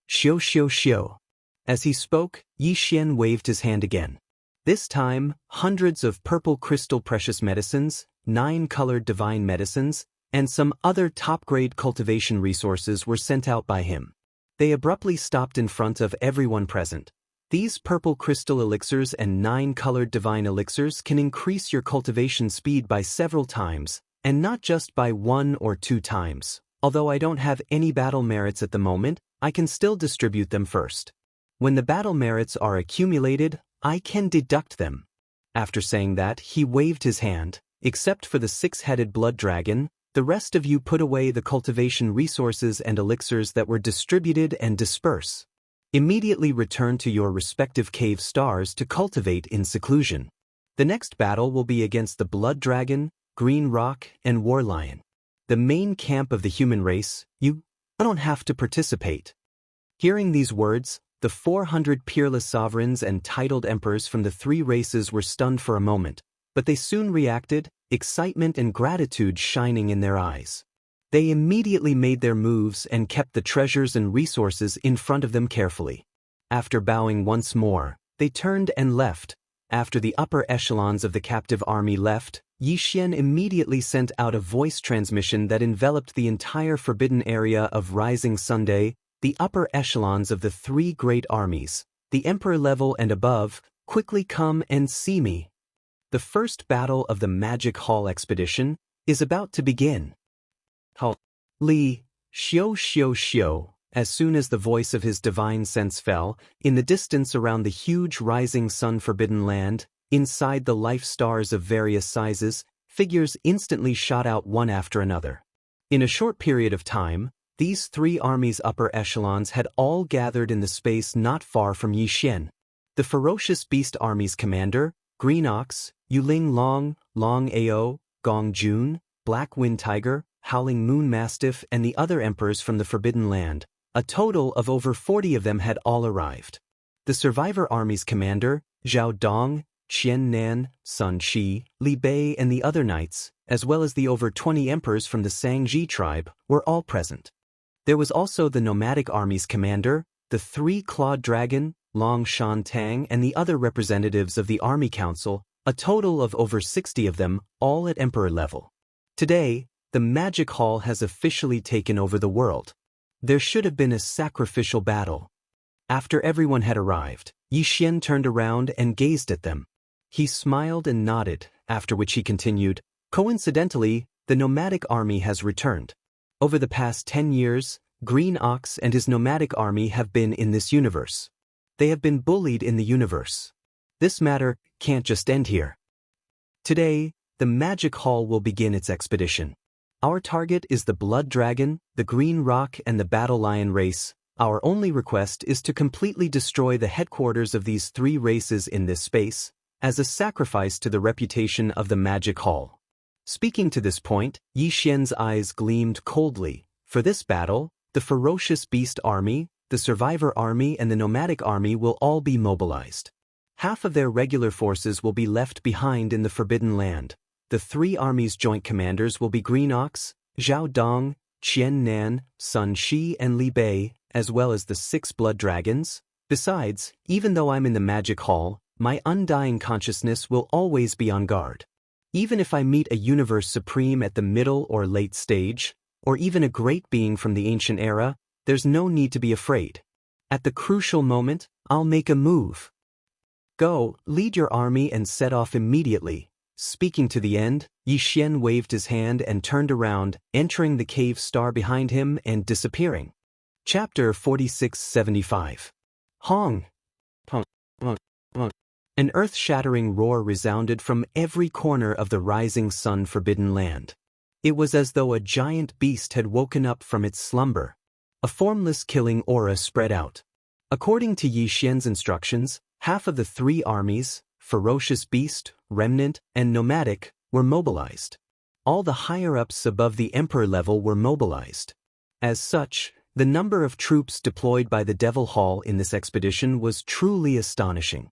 Xiu xiu xiu. As he spoke, Yi Xian waved his hand again. This time, hundreds of purple crystal precious medicines, 9-colored divine medicines, and some other top-grade cultivation resources were sent out by him. They abruptly stopped in front of everyone present. These purple crystal elixirs and 9-colored divine elixirs can increase your cultivation speed by several times, and not just by 1 or 2 times. Although I don't have any battle merits at the moment, I can still distribute them first. When the battle merits are accumulated, I can deduct them. After saying that, he waved his hand. Except for the 6-headed blood dragon, the rest of you put away the cultivation resources and elixirs that were distributed and disperse. Immediately return to your respective cave stars to cultivate in seclusion. The next battle will be against the blood dragon, green rock, and war lion. The main camp of the human race. You don't have to participate." Hearing these words, the 400 peerless sovereigns and titled emperors from the 3 races were stunned for a moment, but they soon reacted, excitement and gratitude shining in their eyes. They immediately made their moves and kept the treasures and resources in front of them carefully. After bowing once more, they turned and left. After the upper echelons of the captive army left, Yi Xian immediately sent out a voice transmission that enveloped the entire forbidden area of Rising Sunday, the upper echelons of the 3 great armies, the emperor level and above, quickly come and see me. The first battle of the Magic Hall expedition is about to begin. Li, xiu xiu xiu. As soon as the voice of his divine sense fell, in the distance around the huge rising sun forbidden land, inside the life stars of various sizes, figures instantly shot out one after another. In a short period of time, these 3 armies' upper echelons had all gathered in the space not far from Yi Xian. The ferocious beast army's commander, Green Ox, Yuling Long, Long Ao, Gong Jun, Black Wind Tiger, Howling Moon Mastiff and the other emperors from the Forbidden Land, a total of over 40 of them had all arrived. The survivor army's commander, Zhao Dong, Qian Nan, Sun Shi, Li Bei and the other knights, as well as the over 20 emperors from the Sangji tribe, were all present. There was also the nomadic army's commander, the 3-clawed dragon, Long Shan Tang and the other representatives of the army council, a total of over 60 of them, all at emperor level. Today, the Magic Hall has officially taken over the world. There should have been a sacrificial battle. After everyone had arrived, Yi Xian turned around and gazed at them. He smiled and nodded, after which he continued, "Coincidentally, the nomadic army has returned. Over the past 10 years, Green Ox and his nomadic army have been in this universe. They have been bullied in the universe. This matter can't just end here. Today, the Magic Hall will begin its expedition. Our target is the Blood Dragon, the Green Rock, and the Battle Lion race. Our only request is to completely destroy the headquarters of these 3 races in this space, as a sacrifice to the reputation of the Magic Hall." Speaking to this point, Yi Xian's eyes gleamed coldly. For this battle, the Ferocious Beast Army, the Survivor Army, and the Nomadic Army will all be mobilized. Half of their regular forces will be left behind in the Forbidden Land. The 3 armies' joint commanders will be Green Ox, Zhao Dong, Qian Nan, Sun Shi, and Li Bei, as well as the 6 Blood Dragons. Besides, even though I'm in the Magic Hall, my undying consciousness will always be on guard. Even if I meet a universe supreme at the middle or late stage, or even a great being from the ancient era, there's no need to be afraid. At the crucial moment, I'll make a move. Go, lead your army and set off immediately." Speaking to the end, Yi Xian waved his hand and turned around, entering the cave star behind him and disappearing. Chapter 4675. Hong. An earth-shattering roar resounded from every corner of the Rising Sun Forbidden Land. It was as though a giant beast had woken up from its slumber. A formless killing aura spread out. According to Yi Xian's instructions, half of the 3 armies, Ferocious Beast, Remnant, and Nomadic, were mobilized. All the higher-ups above the Emperor level were mobilized. As such, the number of troops deployed by the Devil Hall in this expedition was truly astonishing.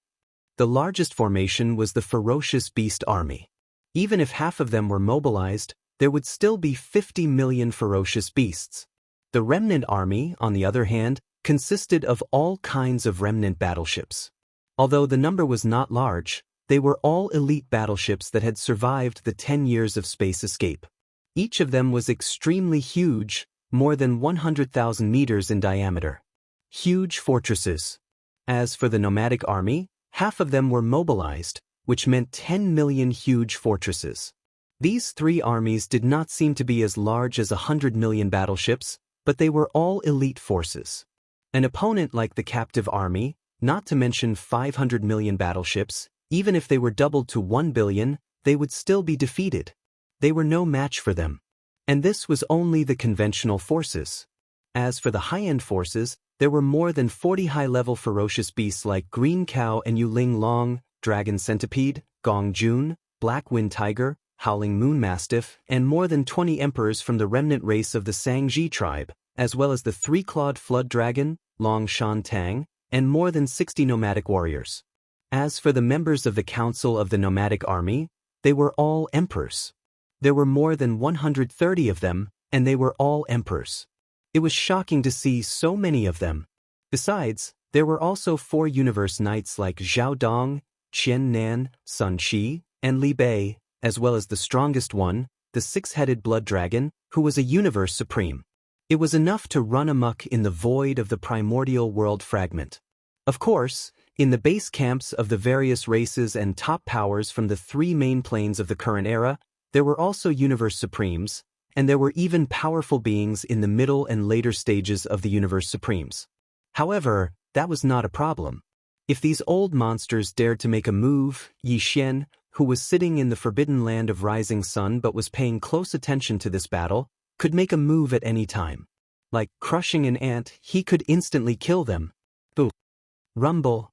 The largest formation was the Ferocious Beast Army. Even if half of them were mobilized, there would still be 50 million ferocious beasts. The Remnant Army, on the other hand, consisted of all kinds of Remnant battleships. Although the number was not large, they were all elite battleships that had survived the 10 years of space escape. Each of them was extremely huge, more than 100,000 meters in diameter. Huge fortresses. As for the Nomadic Army, half of them were mobilized, which meant 10 million huge fortresses. These 3 armies did not seem to be as large as 100 million battleships, but they were all elite forces. An opponent like the Captive Army, not to mention 500 million battleships, even if they were doubled to 1 billion, they would still be defeated. They were no match for them. And this was only the conventional forces. As for the high-end forces, there were more than 40 high-level ferocious beasts like Green Cow and Yuling Long, Dragon Centipede, Gong Jun, Black Wind Tiger, Howling Moon Mastiff, and more than 20 emperors from the remnant race of the Sangji tribe, as well as the 3-clawed Flood Dragon, Long Shan Tang, and more than 60 nomadic warriors. As for the members of the Council of the Nomadic Army, they were all emperors. There were more than 130 of them, and they were all emperors. It was shocking to see so many of them. Besides, there were also 4 universe knights like Zhao Dong, Qian Nan, Sun Shi, and Li Bei, as well as the strongest one, the 6-headed Blood Dragon, who was a universe supreme. It was enough to run amok in the void of the primordial world fragment. Of course, in the base camps of the various races and top powers from the 3 main planes of the current era, there were also universe supremes, and there were even powerful beings in the middle and later stages of the universe supremes. However, that was not a problem. If these old monsters dared to make a move, Yi Xian, who was sitting in the Forbidden Land of Rising Sun but was paying close attention to this battle, could make a move at any time. Like crushing an ant, he could instantly kill them. Boom. Rumble.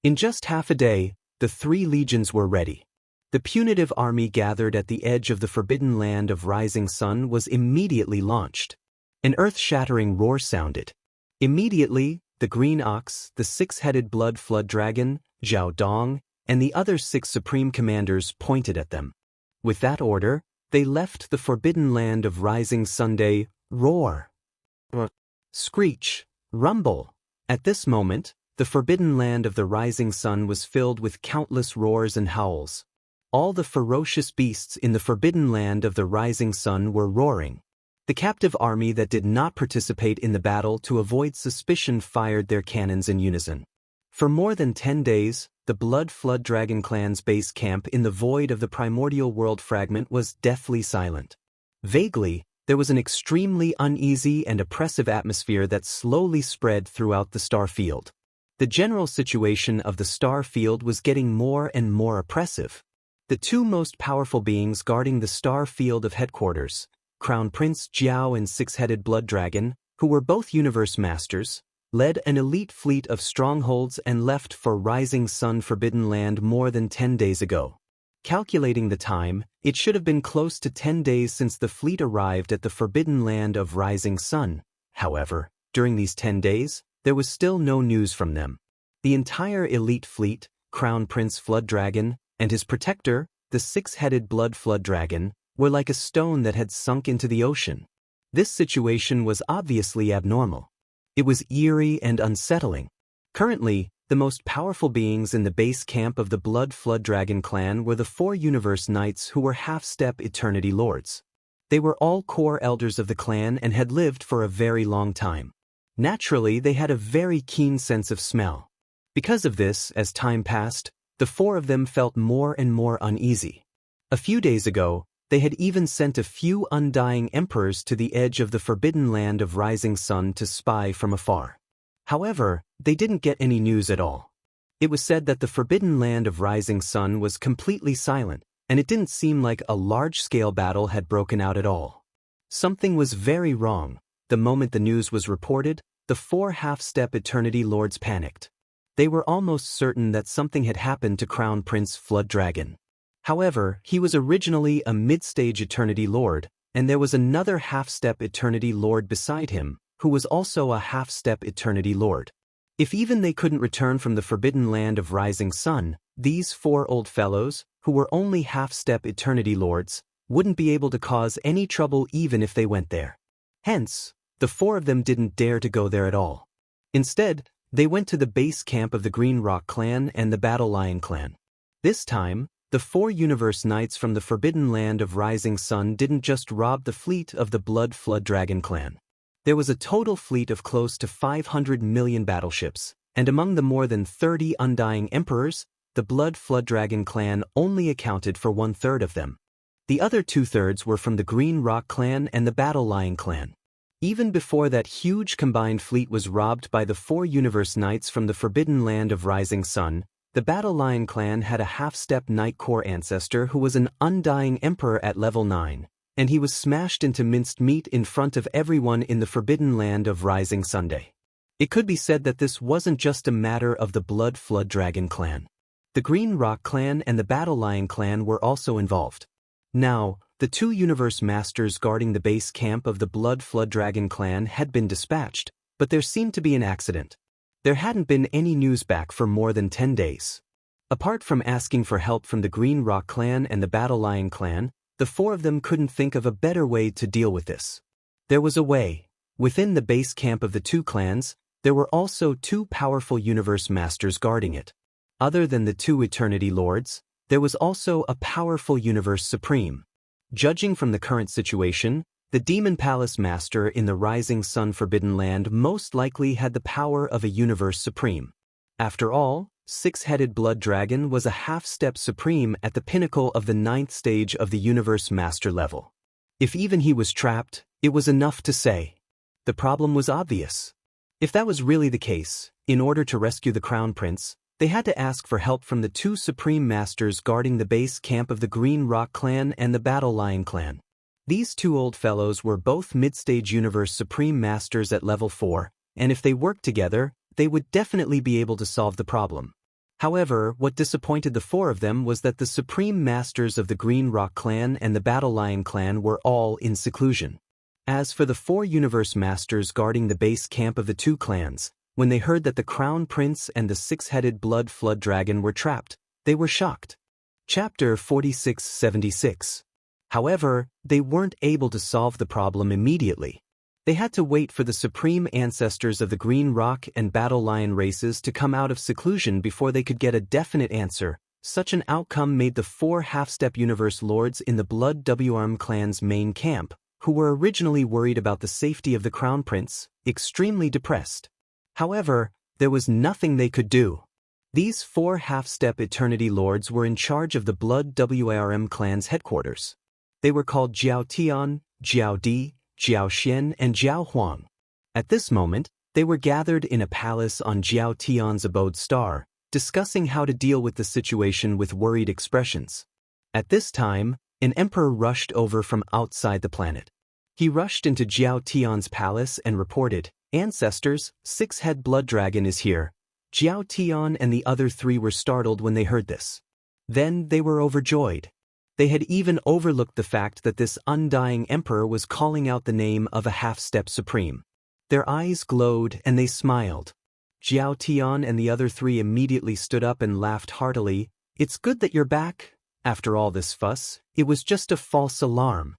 In just half a day, the 3 legions were ready. The punitive army gathered at the edge of the Forbidden Land of Rising Sun was immediately launched. An earth-shattering roar sounded. Immediately, the Green Ox, the 6-headed Blood Flood Dragon, Zhao Dong, and the other 6 supreme commanders pointed at them. With that order, they left the Forbidden Land of Rising Sunday, roar. Screech, rumble. At this moment, the Forbidden Land of the Rising Sun was filled with countless roars and howls. All the ferocious beasts in the Forbidden Land of the Rising Sun were roaring. The captive army that did not participate in the battle to avoid suspicion fired their cannons in unison. For more than 10 days, the Blood Flood Dragon clan's base camp in the void of the primordial world fragment was deathly silent. Vaguely, there was an extremely uneasy and oppressive atmosphere that slowly spread throughout the star field. The general situation of the star field was getting more and more oppressive. The two most powerful beings guarding the star field of headquarters, Crown Prince Jiao and Six-Headed Blood Dragon, who were both universe masters, led an elite fleet of strongholds and left for Rising Sun Forbidden Land more than 10 days ago. Calculating the time, it should have been close to 10 days since the fleet arrived at the Forbidden Land of Rising Sun. However, during these 10 days, there was still no news from them. The entire elite fleet, Crown Prince Flood Dragon, and his protector, the Six-Headed Blood Flood Dragon, were like a stone that had sunk into the ocean. This situation was obviously abnormal. It was eerie and unsettling. Currently, the most powerful beings in the base camp of the Blood Flood Dragon clan were the 4 Universe Knights who were half-step Eternity Lords. They were all core elders of the clan and had lived for a very long time. Naturally, they had a very keen sense of smell. Because of this, as time passed, the 4 of them felt more and more uneasy. A few days ago, they had even sent a few undying emperors to the edge of the Forbidden Land of Rising Sun to spy from afar. However, they didn't get any news at all. It was said that the Forbidden Land of Rising Sun was completely silent, and it didn't seem like a large-scale battle had broken out at all. Something was very wrong. The moment the news was reported, the 4 half-step Eternity Lords panicked. They were almost certain that something had happened to Crown Prince Flood Dragon. However, he was originally a mid-stage Eternity Lord, and there was another half-step Eternity Lord beside him, who was also a half-step Eternity Lord. If even they couldn't return from the Forbidden Land of Rising Sun, these 4 old fellows, who were only half-step Eternity Lords, wouldn't be able to cause any trouble even if they went there. Hence, the 4 of them didn't dare to go there at all. Instead, they went to the base camp of the Green Rock clan and the Battle Lion clan. This time, the 4 Universe Knights from the Forbidden Land of Rising Sun didn't just rob the fleet of the Blood Flood Dragon clan. There was a total fleet of close to 500 million battleships, and among the more than 30 undying emperors, the Blood Flood Dragon clan only accounted for 1/3 of them. The other 2/3 were from the Green Rock clan and the Battle Lion clan. Even before that huge combined fleet was robbed by the 4 Universe Knights from the Forbidden Land of Rising Sun, the Battle Lion clan had a half-step Night Core ancestor who was an undying emperor at level 9, and he was smashed into minced meat in front of everyone in the Forbidden Land of Rising Sunday. It could be said that this wasn't just a matter of the Blood Flood Dragon clan. The Green Rock clan and the Battle Lion clan were also involved. Now, the 2 Universe Masters guarding the base camp of the Blood Flood Dragon clan had been dispatched, but there seemed to be an accident. There hadn't been any news back for more than 10 days. Apart from asking for help from the Green Rock clan and the Battle Lion clan, the 4 of them couldn't think of a better way to deal with this. There was a way. Within the base camp of the 2 clans, there were also 2 powerful Universe Masters guarding it. Other than the 2 Eternity Lords, there was also a powerful Universe Supreme. Judging from the current situation, the Demon Palace Master in the Rising Sun Forbidden Land most likely had the power of a Universe Supreme. After all, Six-Headed Blood Dragon was a half-step Supreme at the pinnacle of the 9th stage of the Universe Master level. If even he was trapped, it was enough to say. The problem was obvious. If that was really the case, in order to rescue the Crown Prince, they had to ask for help from the 2 Supreme Masters guarding the base camp of the Green Rock clan and the Battle Lion clan. These 2 old fellows were both mid-stage Universe Supreme Masters at level 4, and if they worked together, they would definitely be able to solve the problem. However, what disappointed the 4 of them was that the Supreme Masters of the Green Rock clan and the Battle Lion clan were all in seclusion. As for the 4 Universe Masters guarding the base camp of the 2 clans, when they heard that the Crown Prince and the Six-Headed Blood Flood Dragon were trapped, they were shocked. Chapter 4676. However, they weren't able to solve the problem immediately. They had to wait for the supreme ancestors of the Green Rock and Battle Lion races to come out of seclusion before they could get a definite answer. Such an outcome made the 4 half-step Universe Lords in the Blood WRM clan's main camp, who were originally worried about the safety of the Crown Prince, extremely depressed. However, there was nothing they could do. These 4 half-step eternity lords were in charge of the Blood Warm clan's headquarters. They were called Jiao Tian, Jiao Di, Jiao Xian, and Jiao Huang. At this moment, they were gathered in a palace on Jiao Tian's abode star, discussing how to deal with the situation with worried expressions. At this time, an emperor rushed over from outside the planet. He rushed into Jiao Tian's palace and reported, "Ancestors, 6-head blood dragon is here." Jiao Tian and the other 3 were startled when they heard this. Then they were overjoyed. They had even overlooked the fact that this undying emperor was calling out the name of a half-step supreme. Their eyes glowed and they smiled. Jiao Tian and the other 3 immediately stood up and laughed heartily. "It's good that you're back. After all this fuss, it was just a false alarm.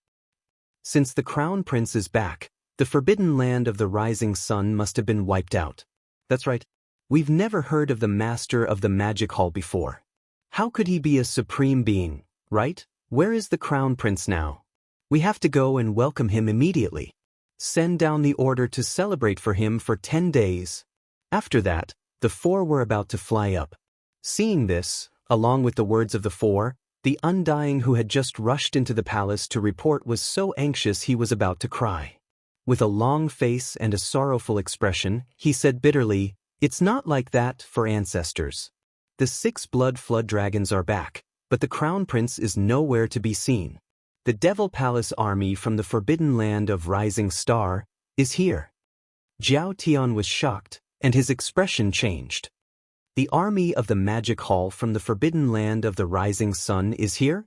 Since the crown prince is back, the forbidden land of the rising sun must have been wiped out." That's right. We've never heard of the master of the magic hall before. How could he be a supreme being, right? Where is the crown prince now? We have to go and welcome him immediately. Send down the order to celebrate for him for 10 days. After that, the 4 were about to fly up. Seeing this, along with the words of the 4, the undying who had just rushed into the palace to report was so anxious he was about to cry. With a long face and a sorrowful expression, he said bitterly, "It's not like that for ancestors. The 6 blood flood dragons are back, but the crown prince is nowhere to be seen. The Devil Palace army from the forbidden land of Rising Star is here." Jiao Tian was shocked, and his expression changed. "The army of the magic hall from the forbidden land of the rising sun is here?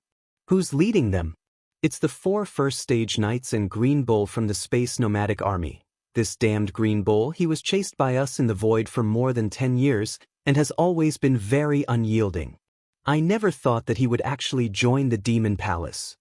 Who's leading them?" "It's the 4 first-stage knights and Green Bull from the Space Nomadic Army. This damned Green Bull, he was chased by us in the void for more than 10 years and has always been very unyielding. I never thought that he would actually join the Demon Palace."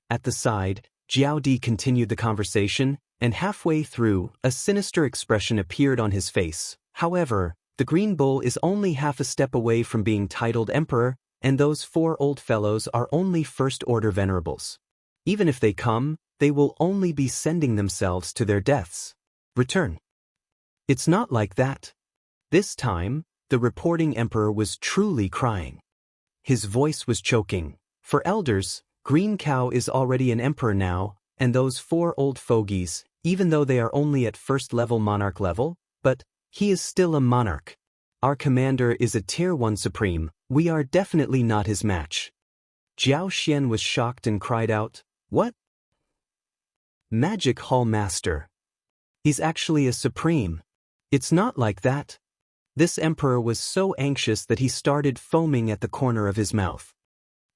At the side, Jiao Di continued the conversation, and halfway through, a sinister expression appeared on his face. "However, the Green Bull is only half a step away from being titled emperor, and those 4 old fellows are only first-order venerables. Even if they come, they will only be sending themselves to their deaths. Return." "It's not like that." This time, the reporting emperor was truly crying. His voice was choking. "For elders, Green Cow is already an emperor now, and those 4 old fogies, even though they are only at first-level monarch level, but he is still a monarch. Our commander is a Tier 1 supreme. We are definitely not his match." Jiao Xian was shocked and cried out, "What? Magic Hall Master? He's actually a supreme. It's not like that." This emperor was so anxious that he started foaming at the corner of his mouth.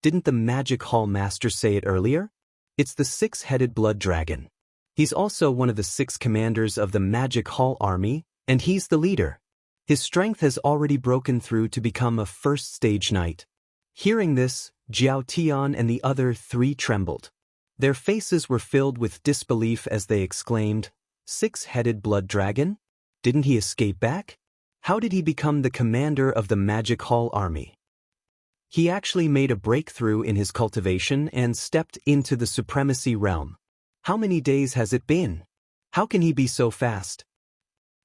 "Didn't the Magic Hall Master say it earlier? It's the 6-headed blood dragon. He's also one of the 6 commanders of the Magic Hall army, and he's the leader. His strength has already broken through to become a first-stage knight." Hearing this, Jiao Tian and the other 3 trembled. Their faces were filled with disbelief as they exclaimed, "6-headed blood dragon? Didn't he escape back? How did he become the commander of the Magic Hall army?" He actually made a breakthrough in his cultivation and stepped into the supremacy realm. How many days has it been? How can he be so fast?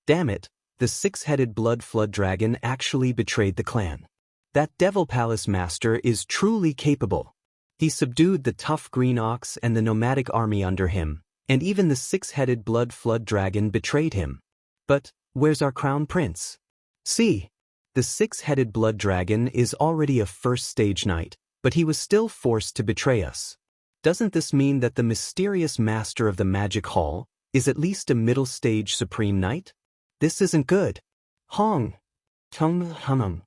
Damn it, the 6-headed blood flood dragon actually betrayed the clan. That Devil Palace master is truly capable. He subdued the tough green ox and the nomadic army under him, and even the 6-headed blood flood dragon betrayed him. But where's our crown prince? See, the 6-headed blood dragon is already a first-stage knight, but he was still forced to betray us. Doesn't this mean that the mysterious master of the magic hall is at least a middle-stage supreme knight? This isn't good. Hong. Tung hum.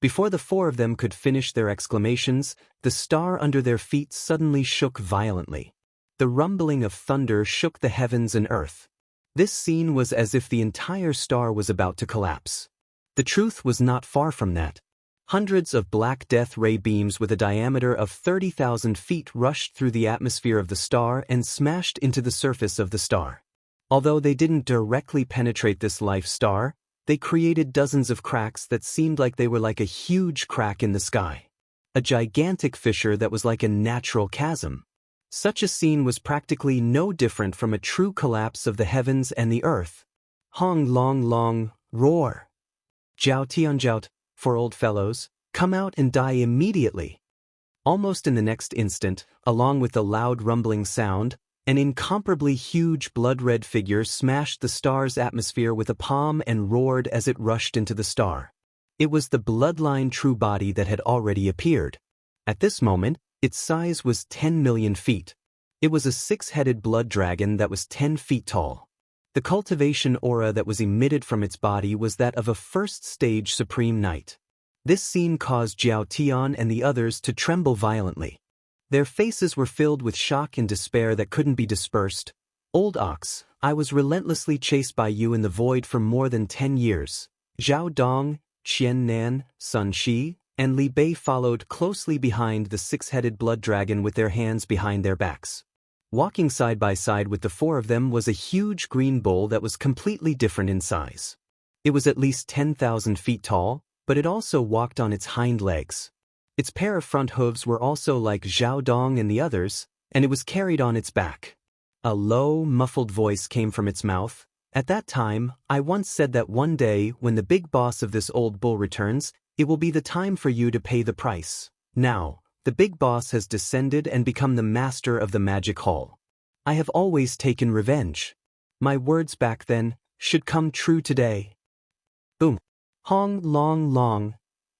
Before the 4 of them could finish their exclamations, the star under their feet suddenly shook violently. The rumbling of thunder shook the heavens and earth. This scene was as if the entire star was about to collapse. The truth was not far from that. Hundreds of black death ray beams with a diameter of 30,000 feet rushed through the atmosphere of the star and smashed into the surface of the star. Although they didn't directly penetrate this life star, they created dozens of cracks that seemed like they were like a huge crack in the sky. A gigantic fissure that was like a natural chasm. Such a scene was practically no different from a true collapse of the heavens and the earth. Hong long long, roar. Jiao Tianjiao, for old fellows, come out and die immediately." Almost in the next instant, along with the loud rumbling sound, an incomparably huge blood-red figure smashed the star's atmosphere with a palm and roared as it rushed into the star. It was the bloodline true body that had already appeared. At this moment, its size was 10 million feet. It was a six-headed blood dragon that was 10 feet tall. The cultivation aura that was emitted from its body was that of a first-stage supreme knight. This scene caused Zhao Tian and the others to tremble violently. Their faces were filled with shock and despair that couldn't be dispersed. "Old ox, I was relentlessly chased by you in the void for more than 10 years. Zhao Dong, Qian Nan, Sun Shi, and Li Bei followed closely behind the six-headed blood dragon with their hands behind their backs. Walking side by side with the four of them was a huge green bull that was completely different in size. It was at least 10,000 feet tall, but it also walked on its hind legs. Its pair of front hooves were also like Zhao Dong and the others, and it was carried on its back. A low, muffled voice came from its mouth. "At that time, I once said that one day, when the big boss of this old bull returns, it will be the time for you to pay the price. Now, the big boss has descended and become the master of the magic hall. I have always taken revenge. My words back then should come true today." Boom. Hong long long.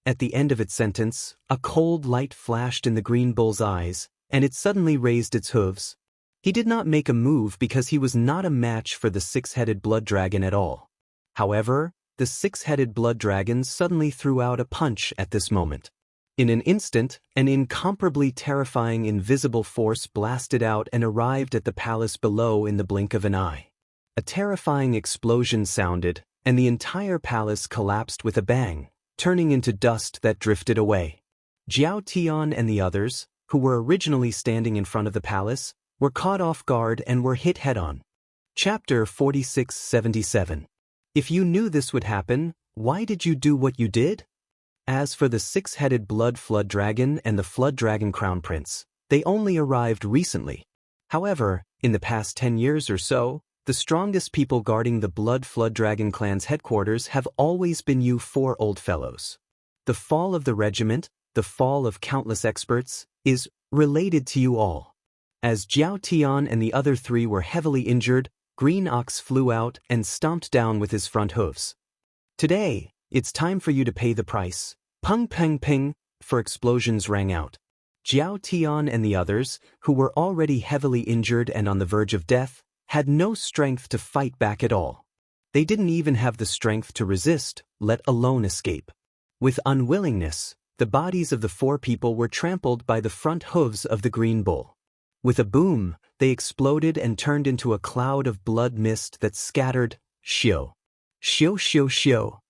At the end of its sentence, a cold light flashed in the green bull's eyes, and it suddenly raised its hooves. He did not make a move because he was not a match for the six-headed blood dragon at all. However, the six-headed blood dragon suddenly threw out a punch at this moment. In an instant, an incomparably terrifying invisible force blasted out and arrived at the palace below in the blink of an eye. A terrifying explosion sounded, and the entire palace collapsed with a bang, turning into dust that drifted away. Zhao Tian and the others, who were originally standing in front of the palace, were caught off guard and were hit head-on. Chapter 4677. If you knew this would happen, why did you do what you did? As for the six-headed blood flood dragon and the flood dragon crown prince, they only arrived recently. However, in the past 10 years or so, the strongest people guarding the blood flood dragon clan's headquarters have always been you four old fellows. The fall of the regiment, the fall of countless experts, is related to you all. As Zhao Tian and the other three were heavily injured, Green Ox flew out and stomped down with his front hooves. "Today, it's time for you to pay the price." Pung peng ping, for explosions rang out. Zhao Tian and the others, who were already heavily injured and on the verge of death, had no strength to fight back at all. They didn't even have the strength to resist, let alone escape. With unwillingness, the bodies of the four people were trampled by the front hooves of the green bull. With a boom, they exploded and turned into a cloud of blood mist that scattered. Xiu. Xiu xiu xiu.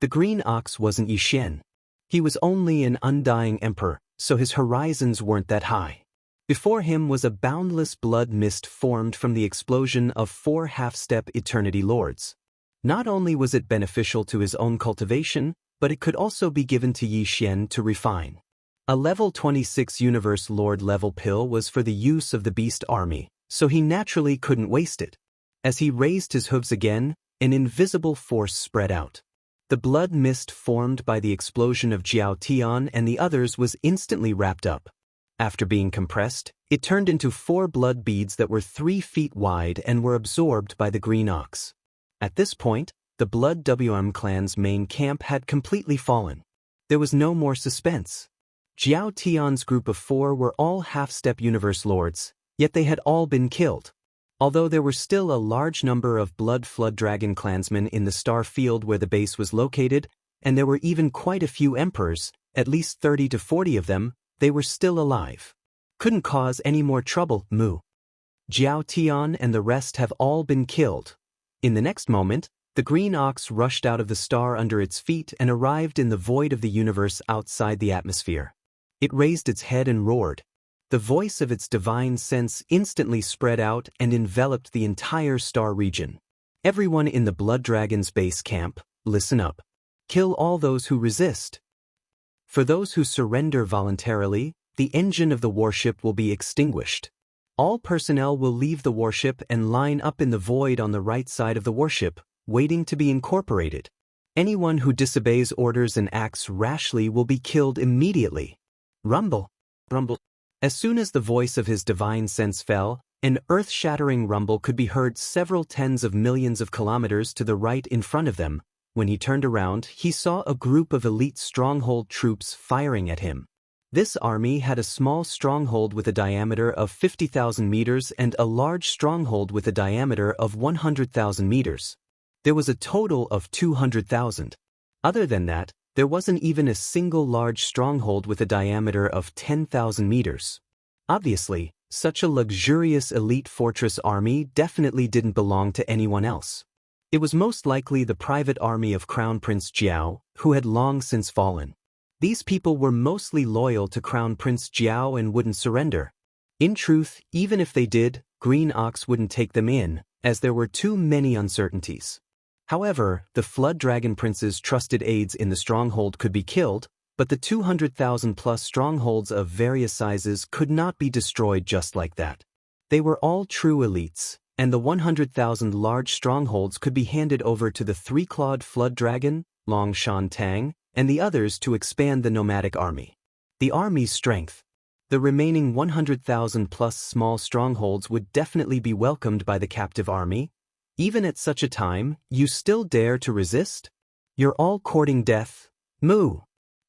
The green ox wasn't Yishen. He was only an undying emperor, so his horizons weren't that high. Before him was a boundless blood mist formed from the explosion of 4 half-step eternity lords. Not only was it beneficial to his own cultivation, but it could also be given to Yi Xian to refine. A level 26 universe lord level pill was for the use of the beast army, so he naturally couldn't waste it. As he raised his hooves again, an invisible force spread out. The blood mist formed by the explosion of Zhao Tian and the others was instantly wrapped up. After being compressed, it turned into 4 blood beads that were 3 feet wide and were absorbed by the green ox. At this point, the Blood WM clan's main camp had completely fallen. There was no more suspense. Zhao Tian's group of 4 were all half-step universe lords, yet they had all been killed. Although there were still a large number of Blood Flood Dragon clansmen in the star field where the base was located, and there were even quite a few emperors, at least 30 to 40 of them, they were still alive. Couldn't cause any more trouble, moo. Zhao Tian and the rest have all been killed. In the next moment, the green ox rushed out of the star under its feet and arrived in the void of the universe outside the atmosphere. It raised its head and roared. The voice of its divine sense instantly spread out and enveloped the entire star region. Everyone in the Blood Dragon's base camp, listen up. Kill all those who resist. For those who surrender voluntarily, the engine of the warship will be extinguished. All personnel will leave the warship and line up in the void on the right side of the warship, waiting to be incorporated. Anyone who disobeys orders and acts rashly will be killed immediately. Rumble. Rumble. As soon as the voice of his divine sense fell, an earth-shattering rumble could be heard several tens of millions of kilometers to the right in front of them. When he turned around, he saw a group of elite stronghold troops firing at him. This army had a small stronghold with a diameter of 50,000 meters and a large stronghold with a diameter of 100,000 meters. There was a total of 200,000. Other than that, there wasn't even a single large stronghold with a diameter of 10,000 meters. Obviously, such a luxurious elite fortress army definitely didn't belong to anyone else. It was most likely the private army of Crown Prince Jiao, who had long since fallen. These people were mostly loyal to Crown Prince Jiao and wouldn't surrender. In truth, even if they did, Green Ox wouldn't take them in, as there were too many uncertainties. However, the Flood Dragon Prince's trusted aides in the stronghold could be killed, but the 200,000-plus strongholds of various sizes could not be destroyed just like that. They were all true elites, and the 100,000 large strongholds could be handed over to the three-clawed Flood Dragon, Long Shan Tang, and the others to expand the nomadic army. The army's strength. The remaining 100,000-plus small strongholds would definitely be welcomed by the captive army. Even at such a time, you still dare to resist? You're all courting death. Moo!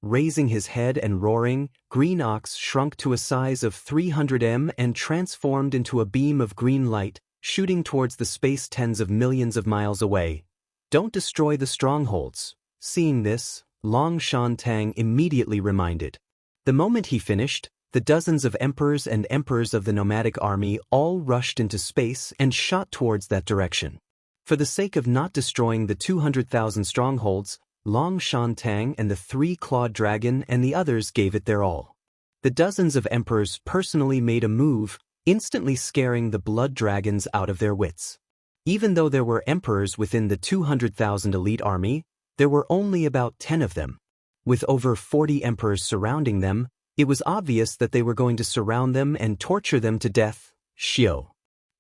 Raising his head and roaring, Green Ox shrunk to a size of 300 m and transformed into a beam of green light, shooting towards the space tens of millions of miles away. Don't destroy the strongholds. Seeing this, Long Shan Tang immediately reminded. The moment he finished, the dozens of emperors and emperors of the nomadic army all rushed into space and shot towards that direction. For the sake of not destroying the 200,000 strongholds, Long Shan Tang and the three-clawed dragon and the others gave it their all. The dozens of emperors personally made a move, instantly scaring the blood dragons out of their wits. Even though there were emperors within the 200,000 elite army, there were only about 10 of them. With over 40 emperors surrounding them, it was obvious that they were going to surround them and torture them to death. Xiao.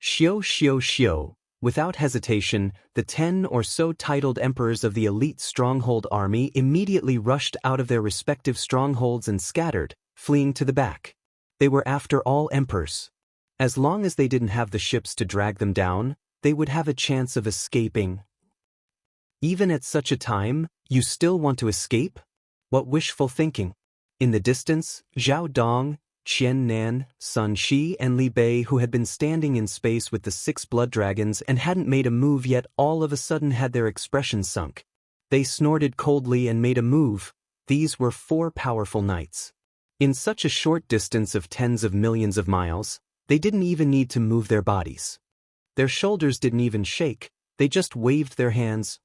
Xiao, Xiao, Xiao. Without hesitation, the 10 or so titled emperors of the elite stronghold army immediately rushed out of their respective strongholds and scattered, fleeing to the back. They were after all emperors. As long as they didn't have the ships to drag them down, they would have a chance of escaping. Even at such a time, you still want to escape? What wishful thinking. In the distance, Zhao Dong, Qian Nan, Sun Shi and Li Bei, who had been standing in space with the 6 blood dragons and hadn't made a move yet, all of a sudden had their expressions sunk. They snorted coldly and made a move. These were 4 powerful knights. In such a short distance of tens of millions of miles, they didn't even need to move their bodies. Their shoulders didn't even shake, they just waved their hands.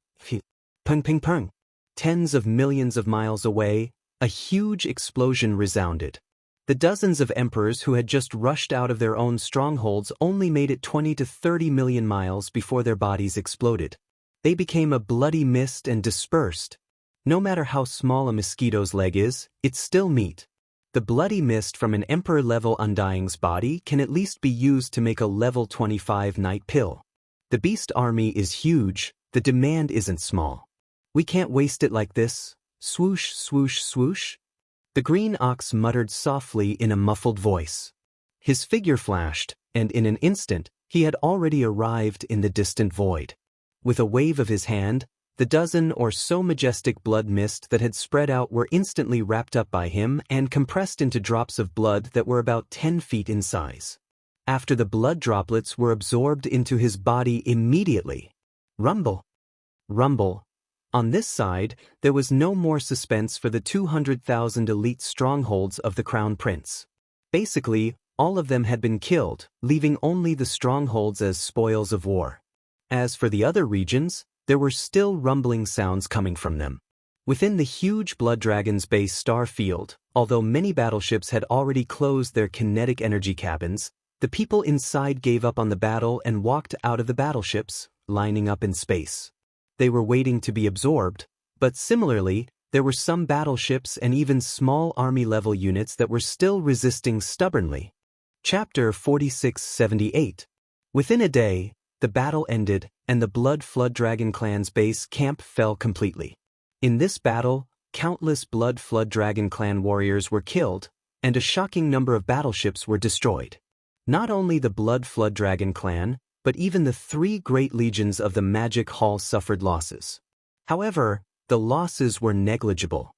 Pung ping pung. Tens of millions of miles away, a huge explosion resounded. The dozens of emperors who had just rushed out of their own strongholds only made it 20 to 30 million miles before their bodies exploded. They became a bloody mist and dispersed. No matter how small a mosquito's leg is, it's still meat. The bloody mist from an emperor-level undying's body can at least be used to make a level 25 night pill. The beast army is huge, the demand isn't small. We can't waste it like this. Swoosh, swoosh, swoosh. The Green Ox muttered softly in a muffled voice. His figure flashed, and in an instant, he had already arrived in the distant void. With a wave of his hand, the dozen or so majestic blood mist that had spread out were instantly wrapped up by him and compressed into drops of blood that were about 10 feet in size. After the blood droplets were absorbed into his body immediately. Rumble. Rumble. On this side, there was no more suspense for the 200,000 elite strongholds of the Crown Prince. Basically, all of them had been killed, leaving only the strongholds as spoils of war. As for the other regions, there were still rumbling sounds coming from them. Within the huge Blood Dragon's base star field, although many battleships had already closed their kinetic energy cabins, the people inside gave up on the battle and walked out of the battleships, lining up in space. They were waiting to be absorbed, but similarly, there were some battleships and even small army-level units that were still resisting stubbornly. Chapter 4678. Within a day, the battle ended, and the Blood Flood Dragon clan's base camp fell completely. In this battle, countless Blood Flood Dragon clan warriors were killed, and a shocking number of battleships were destroyed. Not only the Blood Flood Dragon clan, but even the 3 great legions of the Magic Hall suffered losses. However, the losses were negligible.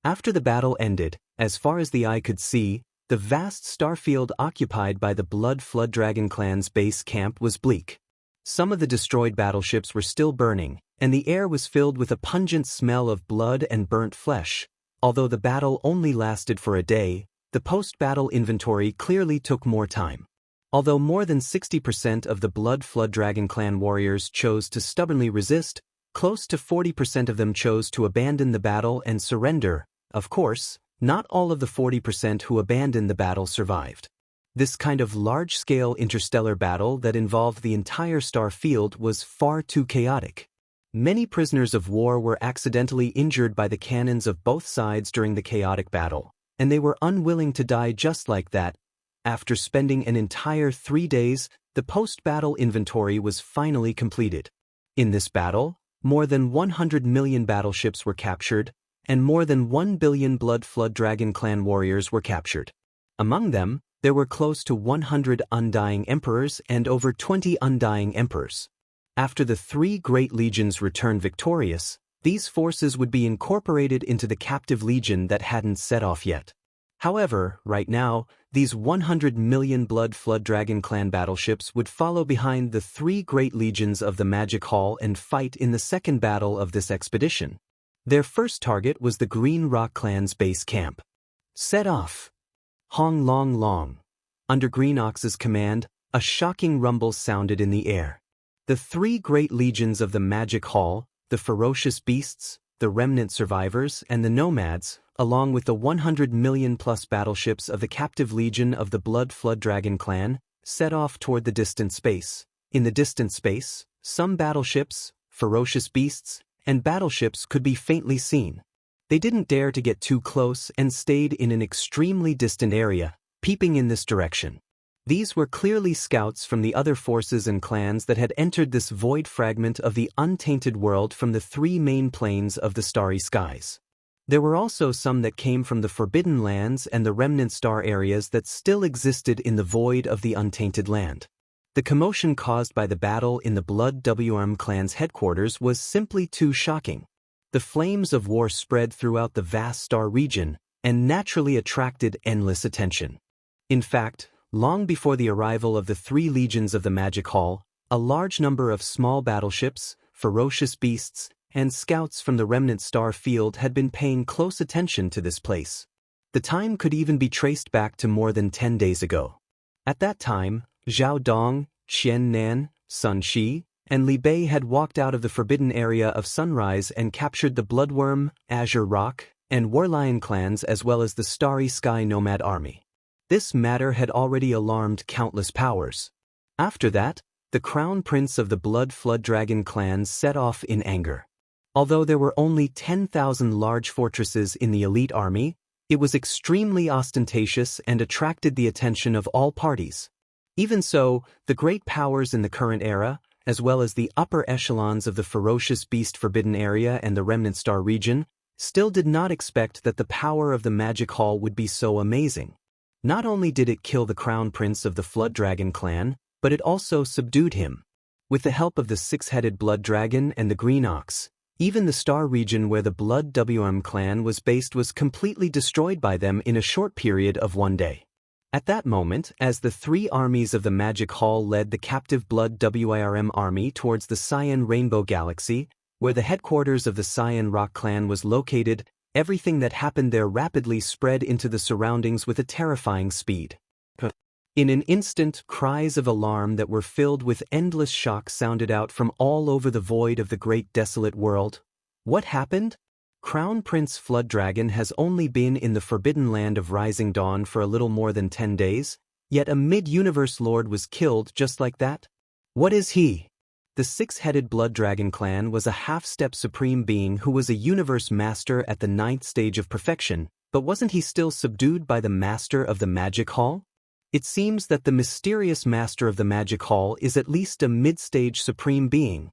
After the battle ended, as far as the eye could see, the vast starfield occupied by the Blood Flood Dragon clan's base camp was bleak. Some of the destroyed battleships were still burning, and the air was filled with a pungent smell of blood and burnt flesh. Although the battle only lasted for a day, the post-battle inventory clearly took more time. Although more than 60% of the Blood Flood Dragon clan warriors chose to stubbornly resist, close to 40% of them chose to abandon the battle and surrender. Of course, not all of the 40% who abandoned the battle survived. This kind of large-scale interstellar battle that involved the entire star field was far too chaotic. Many prisoners of war were accidentally injured by the cannons of both sides during the chaotic battle, and they were unwilling to die just like that. After spending an entire 3 days, the post-battle inventory was finally completed. In this battle, more than 100 million battleships were captured, and more than 1 billion Blood Flood Dragon clan warriors were captured. Among them, there were close to 100 undying emperors and over 20 undying emperors. After the 3 great legions returned victorious, these forces would be incorporated into the captive legion that hadn't set off yet. However, right now, these 100 million Blood Flood Dragon clan battleships would follow behind the 3 great legions of the Magic Hall and fight in the second battle of this expedition. Their first target was the Green Rock clan's base camp. Set off! Hong Long Long. Under Green Ox's command, a shocking rumble sounded in the air. The 3 great legions of the Magic Hall, the ferocious beasts, the remnant survivors, and the nomads, along with the 100 million-plus battleships of the captive legion of the Blood Flood Dragon clan, set off toward the distant space. In the distant space, some battleships, ferocious beasts, and battleships could be faintly seen. They didn't dare to get too close and stayed in an extremely distant area, peeping in this direction. These were clearly scouts from the other forces and clans that had entered this void fragment of the untainted world from the 3 main planes of the starry skies. There were also some that came from the Forbidden Lands and the remnant star areas that still existed in the void of the untainted land. The commotion caused by the battle in the Blood WM clan's headquarters was simply too shocking. The flames of war spread throughout the vast star region and naturally attracted endless attention. In fact, long before the arrival of the 3 legions of the Magic Hall, a large number of small battleships, ferocious beasts, and scouts from the remnant star field had been paying close attention to this place. The time could even be traced back to more than 10 days ago. At that time, Zhao Dong, Xian Nan, Sun Shi, and Li Bei had walked out of the forbidden area of Sunrise and captured the Bloodworm, Azure Rock, and Warlion clans as well as the Starry Sky Nomad army. This matter had already alarmed countless powers. After that, the Crown Prince of the Blood Flood Dragon clan set off in anger. Although there were only 10,000 large fortresses in the elite army, it was extremely ostentatious and attracted the attention of all parties. Even so, the great powers in the current era, as well as the upper echelons of the ferocious beast forbidden area and the remnant star region, still did not expect that the power of the Magic Hall would be so amazing. Not only did it kill the Crown Prince of the Flood Dragon clan, but it also subdued him. With the help of the 6-headed Blood Dragon and the Green Ox, even the star region where the Blood WM clan was based was completely destroyed by them in a short period of 1 day. At that moment, as the 3 armies of the Magic Hall led the captive Blood WIRM army towards the Cyan Rainbow Galaxy, where the headquarters of the Cyan Rock clan was located, everything that happened there rapidly spread into the surroundings with a terrifying speed. In an instant, cries of alarm that were filled with endless shock sounded out from all over the void of the great desolate world. What happened? Crown Prince Flood Dragon has only been in the forbidden land of Rising Dawn for a little more than 10 days, yet a mid-universe lord was killed just like that? What is he? The 6-headed Blood Dragon clan was a half-step supreme being who was a universe master at the 9th stage of perfection, but wasn't he still subdued by the master of the Magic Hall? It seems that the mysterious master of the Magic Hall is at least a mid-stage supreme being.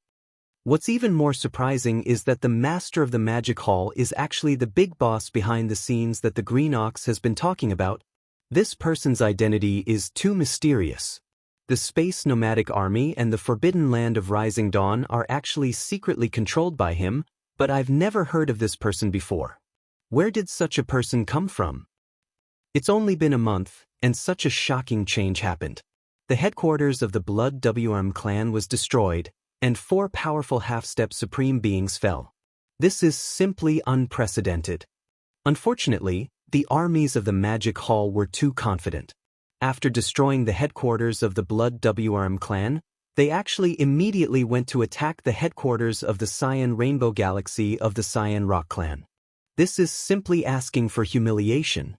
What's even more surprising is that the master of the magic hall is actually the big boss behind the scenes that the Green Ox has been talking about. This person's identity is too mysterious. The space nomadic army and the forbidden land of Rising Dawn are actually secretly controlled by him, but I've never heard of this person before. Where did such a person come from? It's only been a month, and such a shocking change happened. The headquarters of the Blood WM clan was destroyed, and 4 powerful half-step supreme beings fell. This is simply unprecedented. Unfortunately, the armies of the Magic Hall were too confident. After destroying the headquarters of the Blood WM clan, they actually immediately went to attack the headquarters of the Cyan Rainbow Galaxy of the Cyan Rock clan. This is simply asking for humiliation.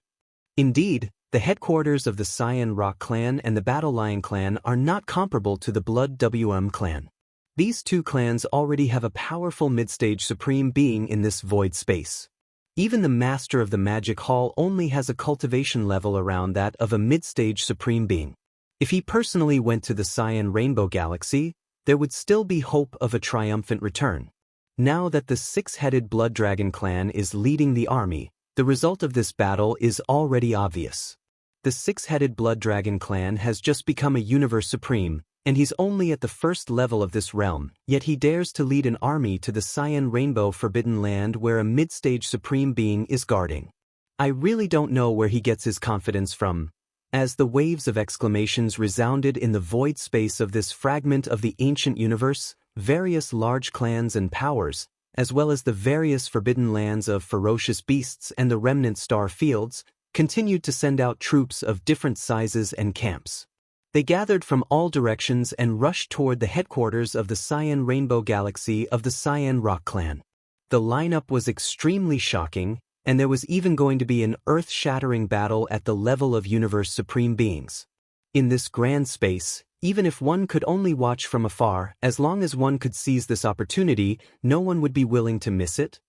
Indeed, the headquarters of the Cyan Rock clan and the Battle Lion clan are not comparable to the Blood WM clan. These 2 clans already have a powerful mid-stage supreme being in this void space. Even the master of the Magic Hall only has a cultivation level around that of a mid-stage supreme being. If he personally went to the Cyan Rainbow Galaxy, there would still be hope of a triumphant return. Now that the 6-headed Blood Dragon clan is leading the army, the result of this battle is already obvious. The 6-headed Blood Dragon clan has just become a universe supreme, and he's only at the first level of this realm, yet he dares to lead an army to the Cyan Rainbow Forbidden Land where a mid-stage supreme being is guarding. I really don't know where he gets his confidence from. As the waves of exclamations resounded in the void space of this fragment of the ancient universe, various large clans and powers, as well as the various forbidden lands of ferocious beasts and the remnant star fields, continued to send out troops of different sizes and camps. They gathered from all directions and rushed toward the headquarters of the Cyan Rainbow Galaxy of the Cyan Rock clan. The lineup was extremely shocking, and there was even going to be an earth-shattering battle at the level of universe supreme beings. In this grand space, even if one could only watch from afar, as long as one could seize this opportunity, no one would be willing to miss it.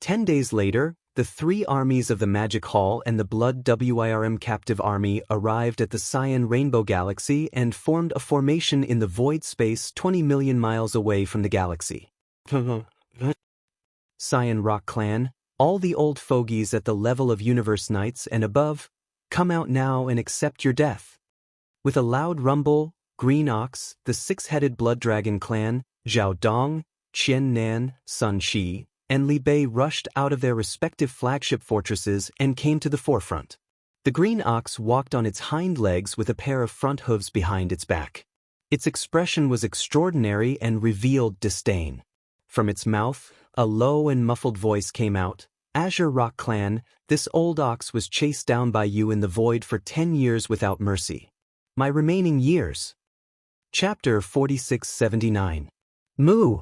10 days later, the 3 armies of the Magic Hall and the Blood WIRM captive army arrived at the Cyan Rainbow Galaxy and formed a formation in the void space 20 million miles away from the galaxy. Cyan Rock clan, all the old fogies at the level of Universe Knights and above, come out now and accept your death. With a loud rumble, Green Ox, the 6-headed Blood Dragon clan, Zhao Dong, Qian Nan, Sun Shi, and Li Bei rushed out of their respective flagship fortresses and came to the forefront. The Green Ox walked on its hind legs with a pair of front hooves behind its back. Its expression was extraordinary and revealed disdain. From its mouth, a low and muffled voice came out. Azure Rock clan, this old ox was chased down by you in the void for 10 years without mercy. My remaining years. Chapter 4679. Moo.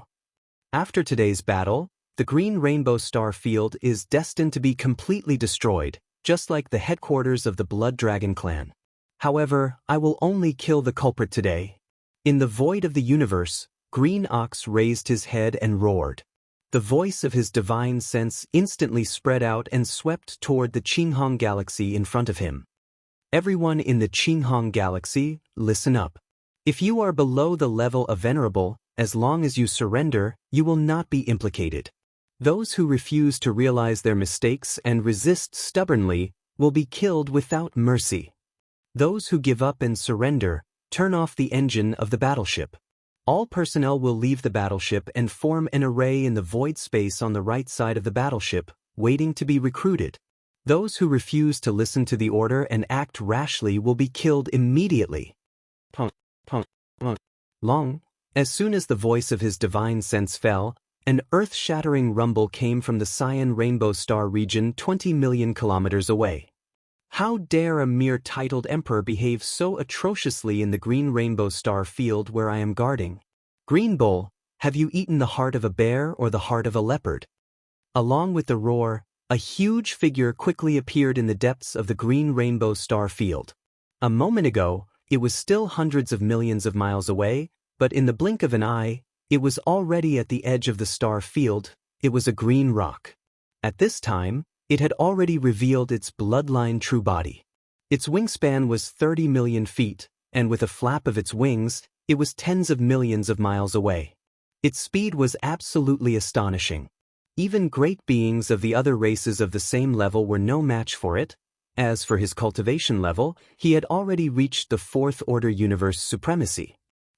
After today's battle, the Green Rainbow Star Field is destined to be completely destroyed, just like the headquarters of the Blood Dragon clan. However, I will only kill the culprit today. In the void of the universe, Green Ox raised his head and roared. The voice of his divine sense instantly spread out and swept toward the Qinghong Galaxy in front of him. Everyone in the Qinghong Galaxy, listen up. If you are below the level of Venerable, as long as you surrender, you will not be implicated. Those who refuse to realize their mistakes and resist stubbornly will be killed without mercy. Those who give up and surrender, turn off the engine of the battleship. All personnel will leave the battleship and form an array in the void space on the right side of the battleship, waiting to be recruited. Those who refuse to listen to the order and act rashly will be killed immediately. Long. As soon as the voice of his divine sense fell, an earth-shattering rumble came from the Cyan Rainbow Star region 20 million kilometers away. How dare a mere titled emperor behave so atrociously in the Green Rainbow Star field where I am guarding? Green Bull, have you eaten the heart of a bear or the heart of a leopard? Along with the roar, a huge figure quickly appeared in the depths of the Green Rainbow Star field. A moment ago, it was still hundreds of millions of miles away, but in the blink of an eye, it was already at the edge of the star field. It was a green rock. At this time, it had already revealed its bloodline true body. Its wingspan was 30 million feet, and with a flap of its wings, it was tens of millions of miles away. Its speed was absolutely astonishing. Even great beings of the other races of the same level were no match for it. As for his cultivation level, he had already reached the fourth order universe supremacy.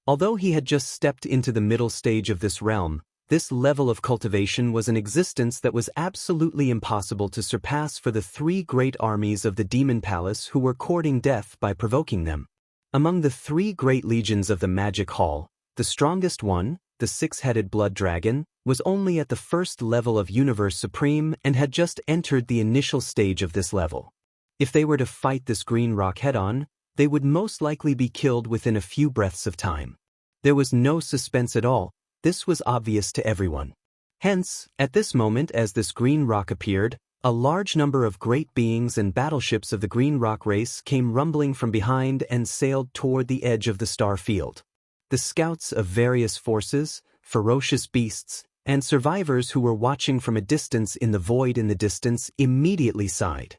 Although he had just stepped into the middle stage of this realm, this level of cultivation was an existence that was absolutely impossible to surpass for the three great armies of the Demon Palace who were courting death by provoking them. Among the three great legions of the Magic Hall, the strongest one, the six-headed blood dragon, was only at the first level of Universe Supreme and had just entered the initial stage of this level. If they were to fight this green rock head-on, they would most likely be killed within a few breaths of time. There was no suspense at all. This was obvious to everyone. Hence, at this moment as this green rock appeared, a large number of great beings and battleships of the Green Rock race came rumbling from behind and sailed toward the edge of the star field. The scouts of various forces, ferocious beasts, and survivors who were watching from a distance in the void in the distance immediately sighed.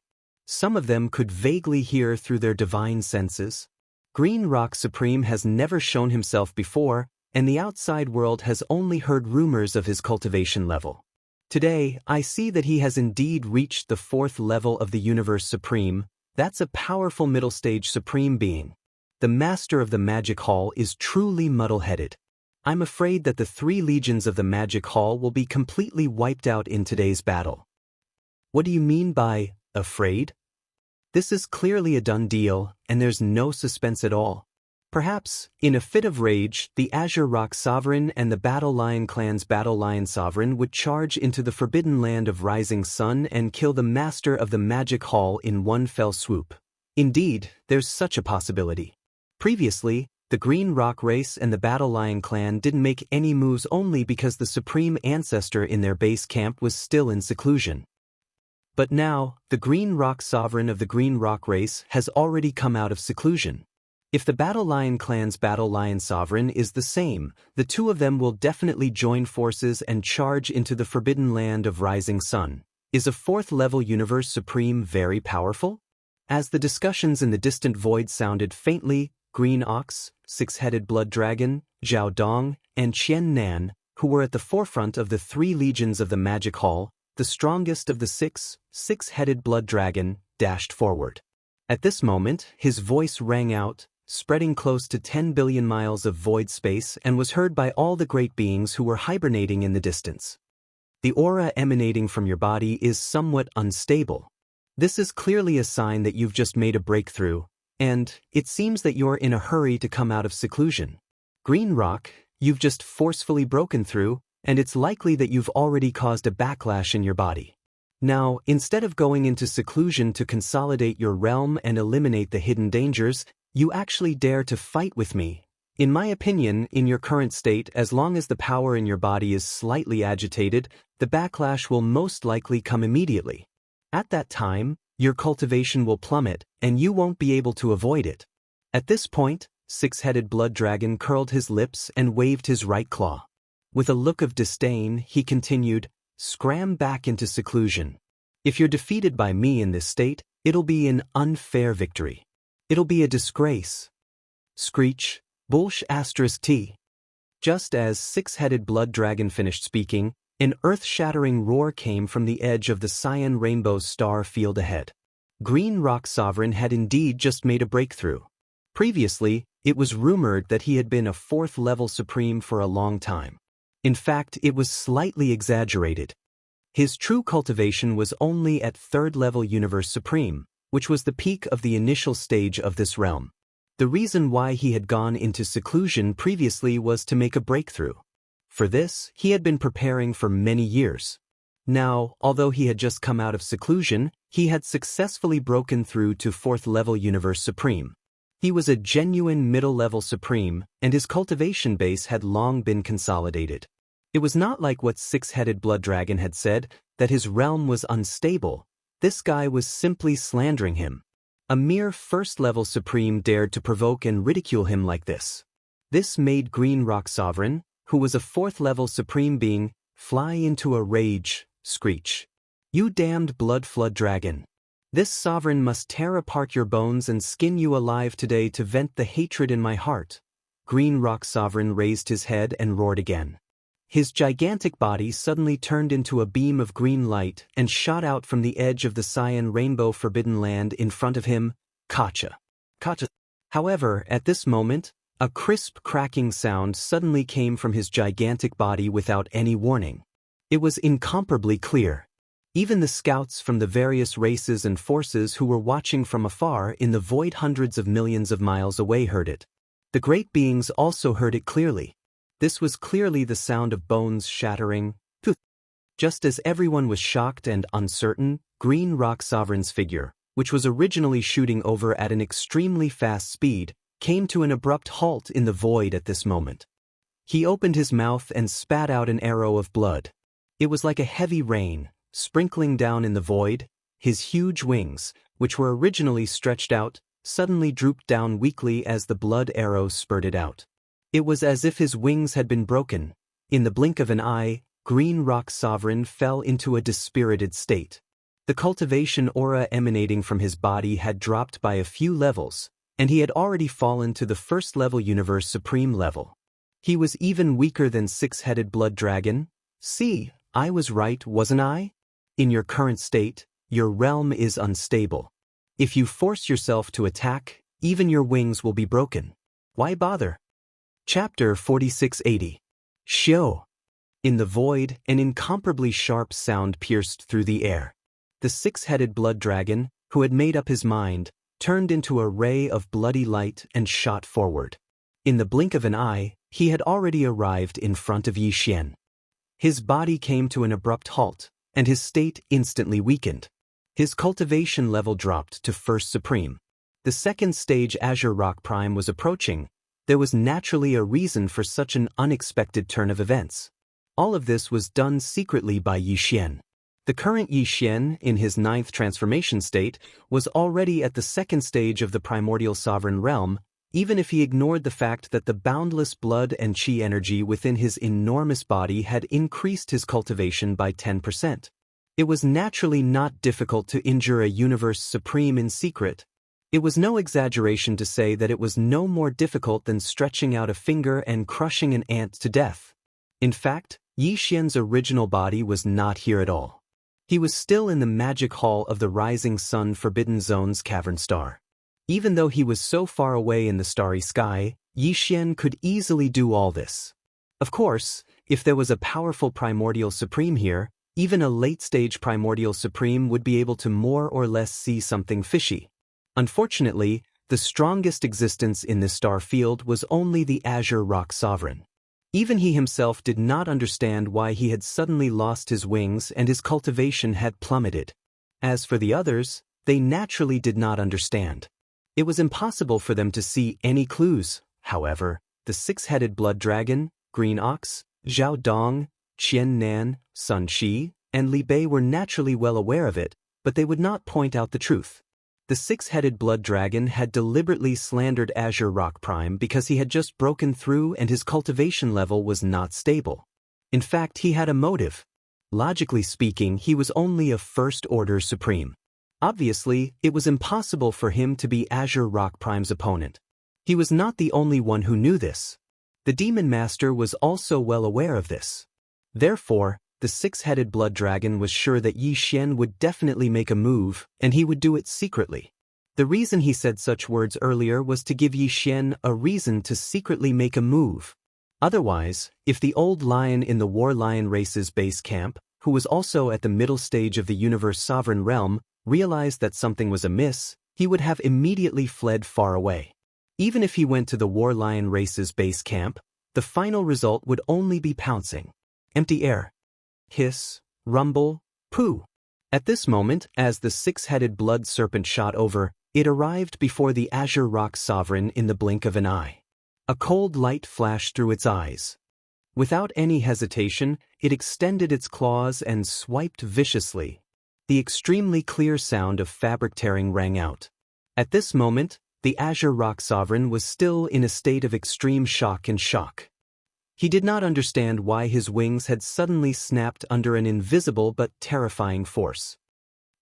Some of them could vaguely hear through their divine senses. Green Rock Supreme has never shown himself before, and the outside world has only heard rumors of his cultivation level. Today, I see that he has indeed reached the fourth level of the Universe Supreme. That's a powerful middle stage Supreme being. The Master of the Magic Hall is truly muddle-headed. I'm afraid that the three legions of the Magic Hall will be completely wiped out in today's battle. What do you mean by afraid? This is clearly a done deal, and there's no suspense at all. Perhaps, in a fit of rage, the Azure Rock Sovereign and the Battle Lion Clan's Battle Lion Sovereign would charge into the Forbidden Land of Rising Sun and kill the Master of the Magic Hall in one fell swoop. Indeed, there's such a possibility. Previously, the Green Rock race and the Battle Lion Clan didn't make any moves only because the Supreme Ancestor in their base camp was still in seclusion. But now, the Green Rock Sovereign of the Green Rock race has already come out of seclusion. If the Battle Lion Clan's Battle Lion Sovereign is the same, the two of them will definitely join forces and charge into the Forbidden Land of Rising Sun. Is a fourth-level Universe Supreme very powerful? As the discussions in the distant void sounded faintly, Green Ox, Six-Headed Blood Dragon, Zhao Dong, and Qian Nan, who were at the forefront of the three legions of the Magic Hall, the strongest of the six-headed blood dragon, dashed forward. At this moment, his voice rang out, spreading close to 10 billion miles of void space and was heard by all the great beings who were hibernating in the distance. The aura emanating from your body is somewhat unstable. This is clearly a sign that you've just made a breakthrough, and it seems that you're in a hurry to come out of seclusion. Green Rock, you've just forcefully broken through, and it's likely that you've already caused a backlash in your body. Now, instead of going into seclusion to consolidate your realm and eliminate the hidden dangers, you actually dare to fight with me. In my opinion, in your current state, as long as the power in your body is slightly agitated, the backlash will most likely come immediately. At that time, your cultivation will plummet, and you won't be able to avoid it. At this point, Six-Headed Blood Dragon curled his lips and waved his right claw. With a look of disdain, he continued, "Scram back into seclusion. If you're defeated by me in this state, it'll be an unfair victory. It'll be a disgrace." Screech, Bullsh *T. Just as Six-Headed Blood Dragon finished speaking, an earth-shattering roar came from the edge of the Cyan Rainbow star field ahead. Green Rock Sovereign had indeed just made a breakthrough. Previously, it was rumored that he had been a fourth-level Supreme for a long time. In fact, it was slightly exaggerated. His true cultivation was only at third-level Universe Supreme, which was the peak of the initial stage of this realm. The reason why he had gone into seclusion previously was to make a breakthrough. For this, he had been preparing for many years. Now, although he had just come out of seclusion, he had successfully broken through to fourth-level Universe Supreme. He was a genuine middle-level Supreme, and his cultivation base had long been consolidated. It was not like what Six-Headed Blood Dragon had said, that his realm was unstable. This guy was simply slandering him. A mere first-level Supreme dared to provoke and ridicule him like this. This made Green Rock Sovereign, who was a fourth-level Supreme being, fly into a rage, screech. "You damned blood flood dragon. This sovereign must tear apart your bones and skin you alive today to vent the hatred in my heart." Green Rock Sovereign raised his head and roared again. His gigantic body suddenly turned into a beam of green light and shot out from the edge of the cyan rainbow forbidden land in front of him. Kacha. Kacha. However, at this moment, a crisp cracking sound suddenly came from his gigantic body without any warning. It was incomparably clear. Even the scouts from the various races and forces who were watching from afar in the void hundreds of millions of miles away heard it. The great beings also heard it clearly. This was clearly the sound of bones shattering. Just as everyone was shocked and uncertain, Green Rock Sovereign's figure, which was originally shooting over at an extremely fast speed, came to an abrupt halt in the void at this moment. He opened his mouth and spat out an arrow of blood. It was like a heavy rain, sprinkling down in the void. His huge wings, which were originally stretched out, suddenly drooped down weakly as the blood arrow spurted out. It was as if his wings had been broken. In the blink of an eye, Green Rock Sovereign fell into a dispirited state. The cultivation aura emanating from his body had dropped by a few levels, and he had already fallen to the first level Universe Supreme level. He was even weaker than Six-Headed Blood Dragon. See, I was right, wasn't I? In your current state, your realm is unstable. If you force yourself to attack, even your wings will be broken. Why bother? Chapter 4680. Xiao. In the void, an incomparably sharp sound pierced through the air. The six-headed blood dragon, who had made up his mind, turned into a ray of bloody light and shot forward. In the blink of an eye, he had already arrived in front of Yi Xian. His body came to an abrupt halt, and his state instantly weakened. His cultivation level dropped to First Supreme. The second stage Azure Rock Prime was approaching. There was naturally a reason for such an unexpected turn of events. All of this was done secretly by Yi Xian. The current Yi Xian, in his 9th transformation state, was already at the second stage of the primordial sovereign realm, even if he ignored the fact that the boundless blood and qi energy within his enormous body had increased his cultivation by 10%. It was naturally not difficult to injure a Universe Supreme in secret. It was no exaggeration to say that it was no more difficult than stretching out a finger and crushing an ant to death. In fact, Yi Xian's original body was not here at all. He was still in the magic hall of the Rising Sun Forbidden Zone's cavern star. Even though he was so far away in the starry sky, Yi Xian could easily do all this. Of course, if there was a powerful primordial supreme here, even a late-stage primordial supreme would be able to more or less see something fishy. Unfortunately, the strongest existence in this star field was only the Azure Rock Sovereign. Even he himself did not understand why he had suddenly lost his wings and his cultivation had plummeted. As for the others, they naturally did not understand. It was impossible for them to see any clues. However, the six-headed blood dragon, Green Ox, Zhao Dong, Qian Nan, Sun Shi, and Li Bei were naturally well aware of it, but they would not point out the truth. The six-headed blood dragon had deliberately slandered Azure Rock Prime because he had just broken through and his cultivation level was not stable. In fact, he had a motive. Logically speaking, he was only a first-order supreme. Obviously, it was impossible for him to be Azure Rock Prime's opponent. He was not the only one who knew this. The Demon Master was also well aware of this. Therefore, the six-headed blood dragon was sure that Yi Xian would definitely make a move, and he would do it secretly. The reason he said such words earlier was to give Yi Xian a reason to secretly make a move. Otherwise, if the old lion in the War Lion Race's base camp, who was also at the middle stage of the Universe Sovereign Realm, realized that something was amiss, he would have immediately fled far away. Even if he went to the War Lion Race's base camp, the final result would only be pouncing. Empty air. Hiss, rumble, poo. At this moment, as the six-headed blood serpent shot over, it arrived before the Azure Rock Sovereign in the blink of an eye. A cold light flashed through its eyes. Without any hesitation, it extended its claws and swiped viciously. The extremely clear sound of fabric tearing rang out. At this moment, the Azure Rock Sovereign was still in a state of extreme shock and shock. He did not understand why his wings had suddenly snapped under an invisible but terrifying force.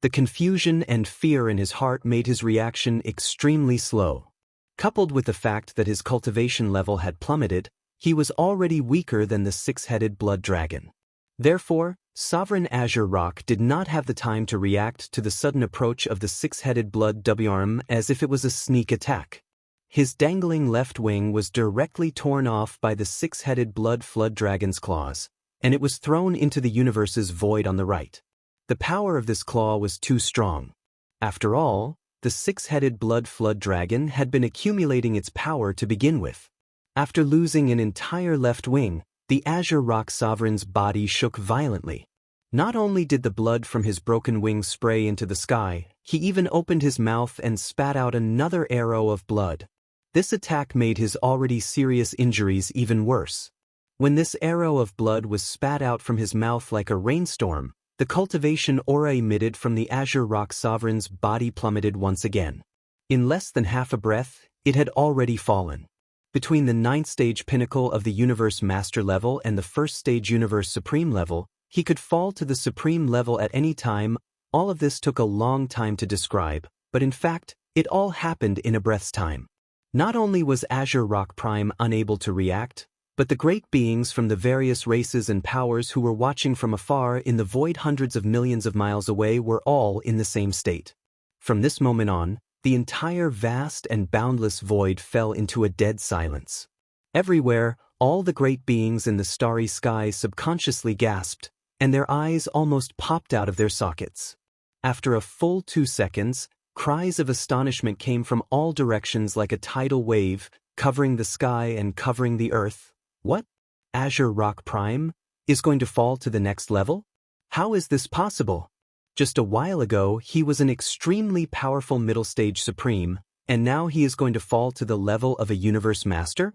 The confusion and fear in his heart made his reaction extremely slow. Coupled with the fact that his cultivation level had plummeted, he was already weaker than the six-headed blood dragon. Therefore, Sovereign Azure Rock did not have the time to react to the sudden approach of the six-headed blood WRM as if it was a sneak attack. His dangling left wing was directly torn off by the six-headed blood flood dragon's claws, and it was thrown into the universe's void on the right. The power of this claw was too strong. After all, the six-headed blood flood dragon had been accumulating its power to begin with. After losing an entire left wing, the Azure Rock Sovereign's body shook violently. Not only did the blood from his broken wing spray into the sky, he even opened his mouth and spat out another arrow of blood. This attack made his already serious injuries even worse. When this arrow of blood was spat out from his mouth like a rainstorm, the cultivation aura emitted from the Azure Rock Sovereign's body plummeted once again. In less than half a breath, it had already fallen. Between the 9th stage pinnacle of the Universe Master level and the 1st stage Universe Supreme level, he could fall to the Supreme level at any time. All of this took a long time to describe, but in fact, it all happened in a breath's time. Not only was Azure Rock Prime unable to react, but the great beings from the various races and powers who were watching from afar in the void hundreds of millions of miles away were all in the same state. From this moment on, the entire vast and boundless void fell into a dead silence. Everywhere, all the great beings in the starry sky subconsciously gasped, and their eyes almost popped out of their sockets. After a full 2 seconds, cries of astonishment came from all directions like a tidal wave, covering the sky and covering the earth. What? Azure Rock Prime is going to fall to the next level? How is this possible? Just a while ago, he was an extremely powerful middle stage supreme, and now he is going to fall to the level of a universe master?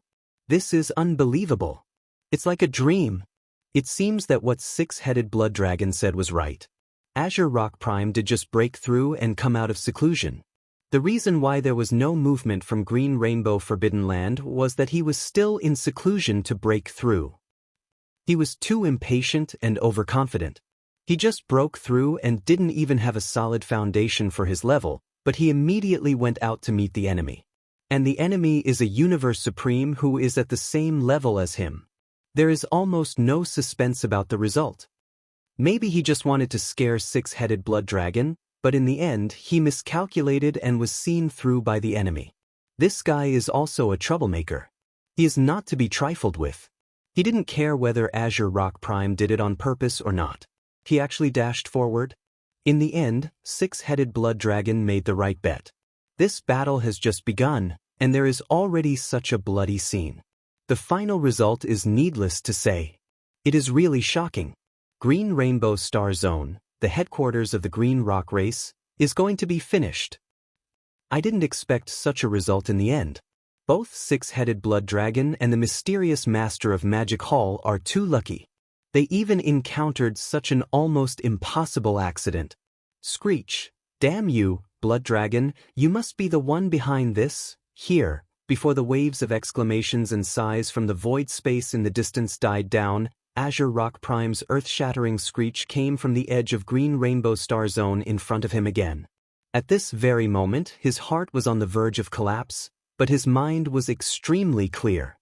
This is unbelievable. It's like a dream. It seems that what six-headed blood dragon said was right. Azure Rock Prime did just break through and come out of seclusion. The reason why there was no movement from Green Rainbow Forbidden Land was that he was still in seclusion to break through. He was too impatient and overconfident. He just broke through and didn't even have a solid foundation for his level, but he immediately went out to meet the enemy. And the enemy is a Universe Supreme who is at the same level as him. There is almost no suspense about the result. Maybe he just wanted to scare six-headed blood dragon, but in the end, he miscalculated and was seen through by the enemy. This guy is also a troublemaker. He is not to be trifled with. He didn't care whether Azure Rock Prime did it on purpose or not. He actually dashed forward. In the end, six-headed blood dragon made the right bet. This battle has just begun, and there is already such a bloody scene. The final result is needless to say. It is really shocking. Green Rainbow Star Zone, the headquarters of the Green Rock race, is going to be finished. I didn't expect such a result in the end. Both six-headed blood dragon and the mysterious master of Magic Hall are too lucky. They even encountered such an almost impossible accident. Screech, damn you, blood dragon, you must be the one behind this. Here, before the waves of exclamations and sighs from the void space in the distance died down, Azure Rock Prime's earth-shattering screech came from the edge of Green Rainbow Star Zone in front of him again. At this very moment, his heart was on the verge of collapse, but his mind was extremely clear.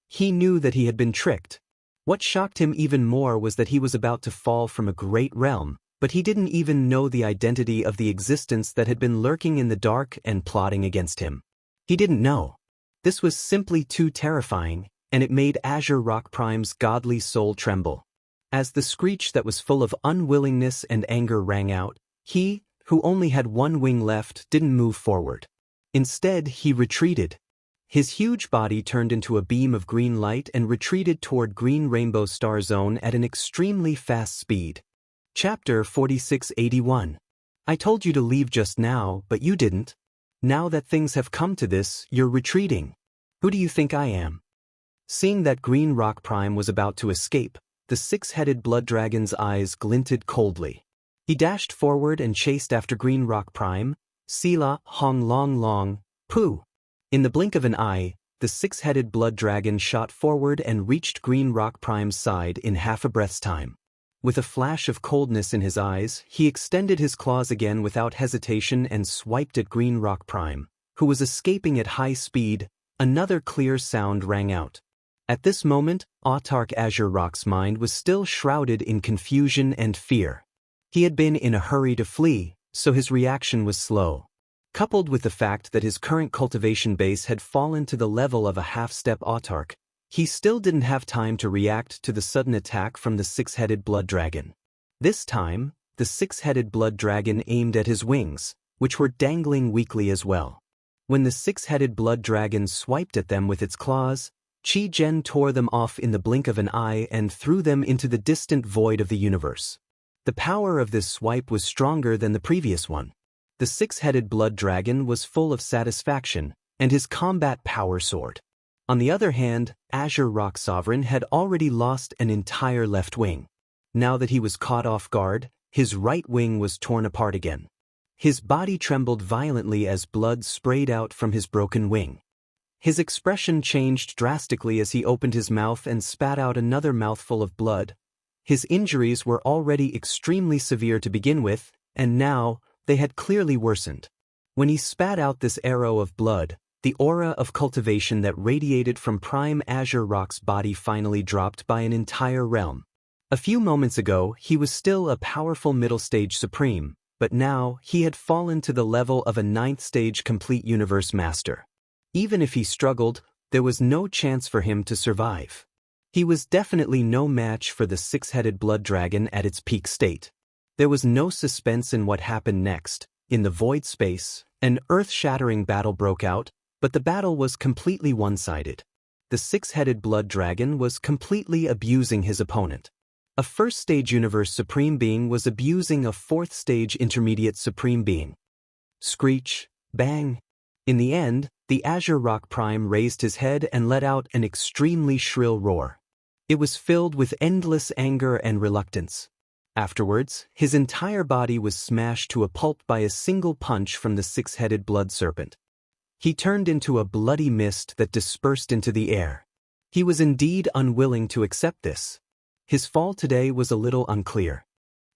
He knew that he had been tricked. What shocked him even more was that he was about to fall from a great realm, but he didn't even know the identity of the existence that had been lurking in the dark and plotting against him. He didn't know. This was simply too terrifying, and it made Azure Rock Prime's godly soul tremble. As the screech that was full of unwillingness and anger rang out, he, who only had one wing left, didn't move forward. Instead, he retreated. His huge body turned into a beam of green light and retreated toward Green Rainbow Star Zone at an extremely fast speed. Chapter 4681. I told you to leave just now, but you didn't. Now that things have come to this, you're retreating. Who do you think I am? Seeing that Green Rock Prime was about to escape, the six-headed blood dragon's eyes glinted coldly. He dashed forward and chased after Green Rock Prime. Sila, Hong Long Long, Pooh. In the blink of an eye, the six-headed blood dragon shot forward and reached Green Rock Prime's side in half a breath's time. With a flash of coldness in his eyes, he extended his claws again without hesitation and swiped at Green Rock Prime, who was escaping at high speed. Another clear sound rang out. At this moment, Autark Azure Rock's mind was still shrouded in confusion and fear. He had been in a hurry to flee, so his reaction was slow. Coupled with the fact that his current cultivation base had fallen to the level of a half-step Autark, he still didn't have time to react to the sudden attack from the six-headed blood dragon. This time, the six-headed blood dragon aimed at his wings, which were dangling weakly as well. When the six-headed blood dragon swiped at them with its claws, Qi Zhen tore them off in the blink of an eye and threw them into the distant void of the universe. The power of this swipe was stronger than the previous one. The six-headed blood dragon was full of satisfaction, and his combat power soared. On the other hand, Azure Rock Sovereign had already lost an entire left wing. Now that he was caught off guard, his right wing was torn apart again. His body trembled violently as blood sprayed out from his broken wing. His expression changed drastically as he opened his mouth and spat out another mouthful of blood. His injuries were already extremely severe to begin with, and now, they had clearly worsened. When he spat out this arrow of blood, the aura of cultivation that radiated from Prime Azure Rock's body finally dropped by an entire realm. A few moments ago, he was still a powerful middle-stage supreme, but now he had fallen to the level of a ninth-stage complete universe master. Even if he struggled, there was no chance for him to survive. He was definitely no match for the six-headed blood dragon at its peak state. There was no suspense in what happened next. In the void space, an earth-shattering battle broke out, but the battle was completely one-sided. The six-headed blood dragon was completely abusing his opponent. A first-stage universe supreme being was abusing a fourth-stage intermediate supreme being. Screech, bang. In the end, the Azure Rock Prime raised his head and let out an extremely shrill roar. It was filled with endless anger and reluctance. Afterwards, his entire body was smashed to a pulp by a single punch from the six-headed blood serpent. He turned into a bloody mist that dispersed into the air. He was indeed unwilling to accept this. His fall today was a little unclear.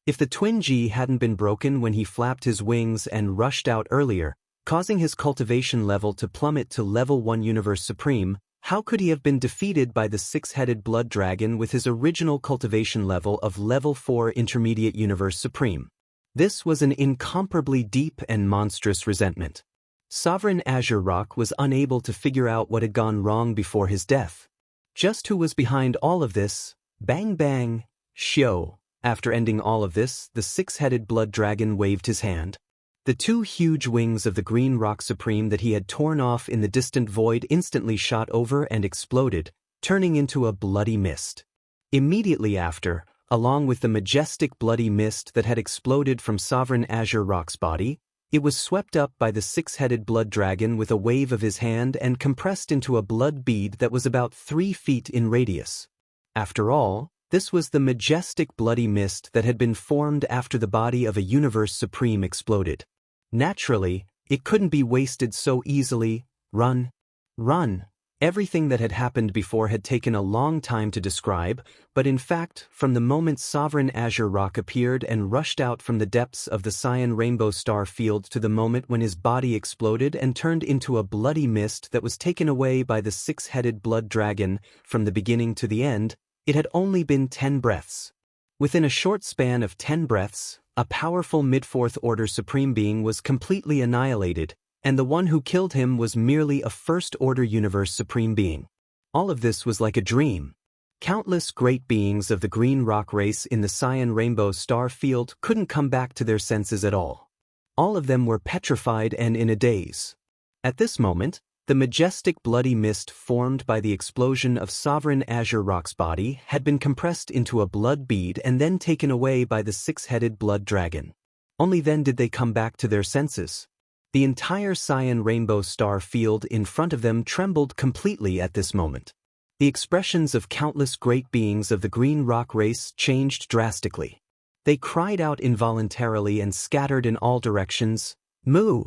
If the twin G hadn't been broken when he flapped his wings and rushed out earlier, causing his cultivation level to plummet to level 1 Universe Supreme, how could he have been defeated by the six-headed blood dragon with his original cultivation level of level 4 Intermediate Universe Supreme? This was an incomparably deep and monstrous resentment. Sovereign Azure Rock was unable to figure out what had gone wrong before his death. Just who was behind all of this? Bang bang, shio. After ending all of this, the six-headed blood dragon waved his hand. The two huge wings of the Green Rock Supreme that he had torn off in the distant void instantly shot over and exploded, turning into a bloody mist. Immediately after, along with the majestic bloody mist that had exploded from Sovereign Azure Rock's body, it was swept up by the six-headed blood dragon with a wave of his hand and compressed into a blood bead that was about 3 feet in radius. After all, this was the majestic bloody mist that had been formed after the body of a Universe Supreme exploded. Naturally, it couldn't be wasted so easily. Run. Run. Everything that had happened before had taken a long time to describe, but in fact, from the moment Sovereign Azure Rock appeared and rushed out from the depths of the Cyan Rainbow Star Field to the moment when his body exploded and turned into a bloody mist that was taken away by the six-headed blood dragon, from the beginning to the end, it had only been 10 breaths. Within a short span of 10 breaths, a powerful mid-fourth order supreme being was completely annihilated, and the one who killed him was merely a first-order universe supreme being. All of this was like a dream. Countless great beings of the Green Rock race in the Cyan Rainbow Star Field couldn't come back to their senses at all. All of them were petrified and in a daze. At this moment, the majestic bloody mist formed by the explosion of Sovereign Azure Rock's body had been compressed into a blood bead and then taken away by the six-headed blood dragon. Only then did they come back to their senses. The entire Cyan Rainbow Star Field in front of them trembled completely at this moment. The expressions of countless great beings of the Green Rock race changed drastically. They cried out involuntarily and scattered in all directions, "Moo!"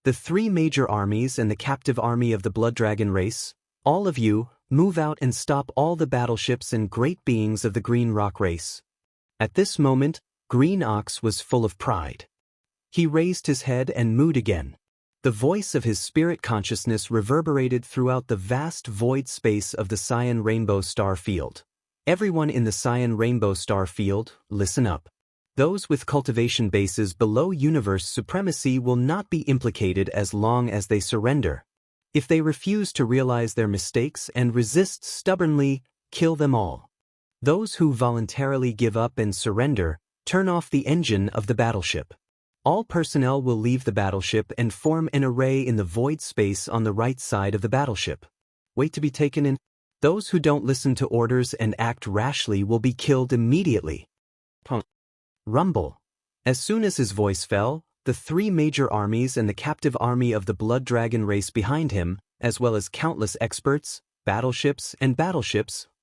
The 3 major armies and the captive army of the Blood Dragon race, all of you, move out and stop all the battleships and great beings of the Green Rock race. At this moment, Green Ox was full of pride. He raised his head and mooed again. The voice of his spirit consciousness reverberated throughout the vast void space of the Cyan Rainbow Star Field. Everyone in the Cyan Rainbow Star Field, listen up. Those with cultivation bases below universe supremacy will not be implicated as long as they surrender. If they refuse to realize their mistakes and resist stubbornly, kill them all. Those who voluntarily give up and surrender, turn off the engine of the battleship. All personnel will leave the battleship and form an array in the void space on the right side of the battleship. Wait to be taken in. Those who don't listen to orders and act rashly will be killed immediately. Rumble. As soon as his voice fell, the three major armies and the captive army of the Blood Dragon race behind him, as well as countless experts, battleships,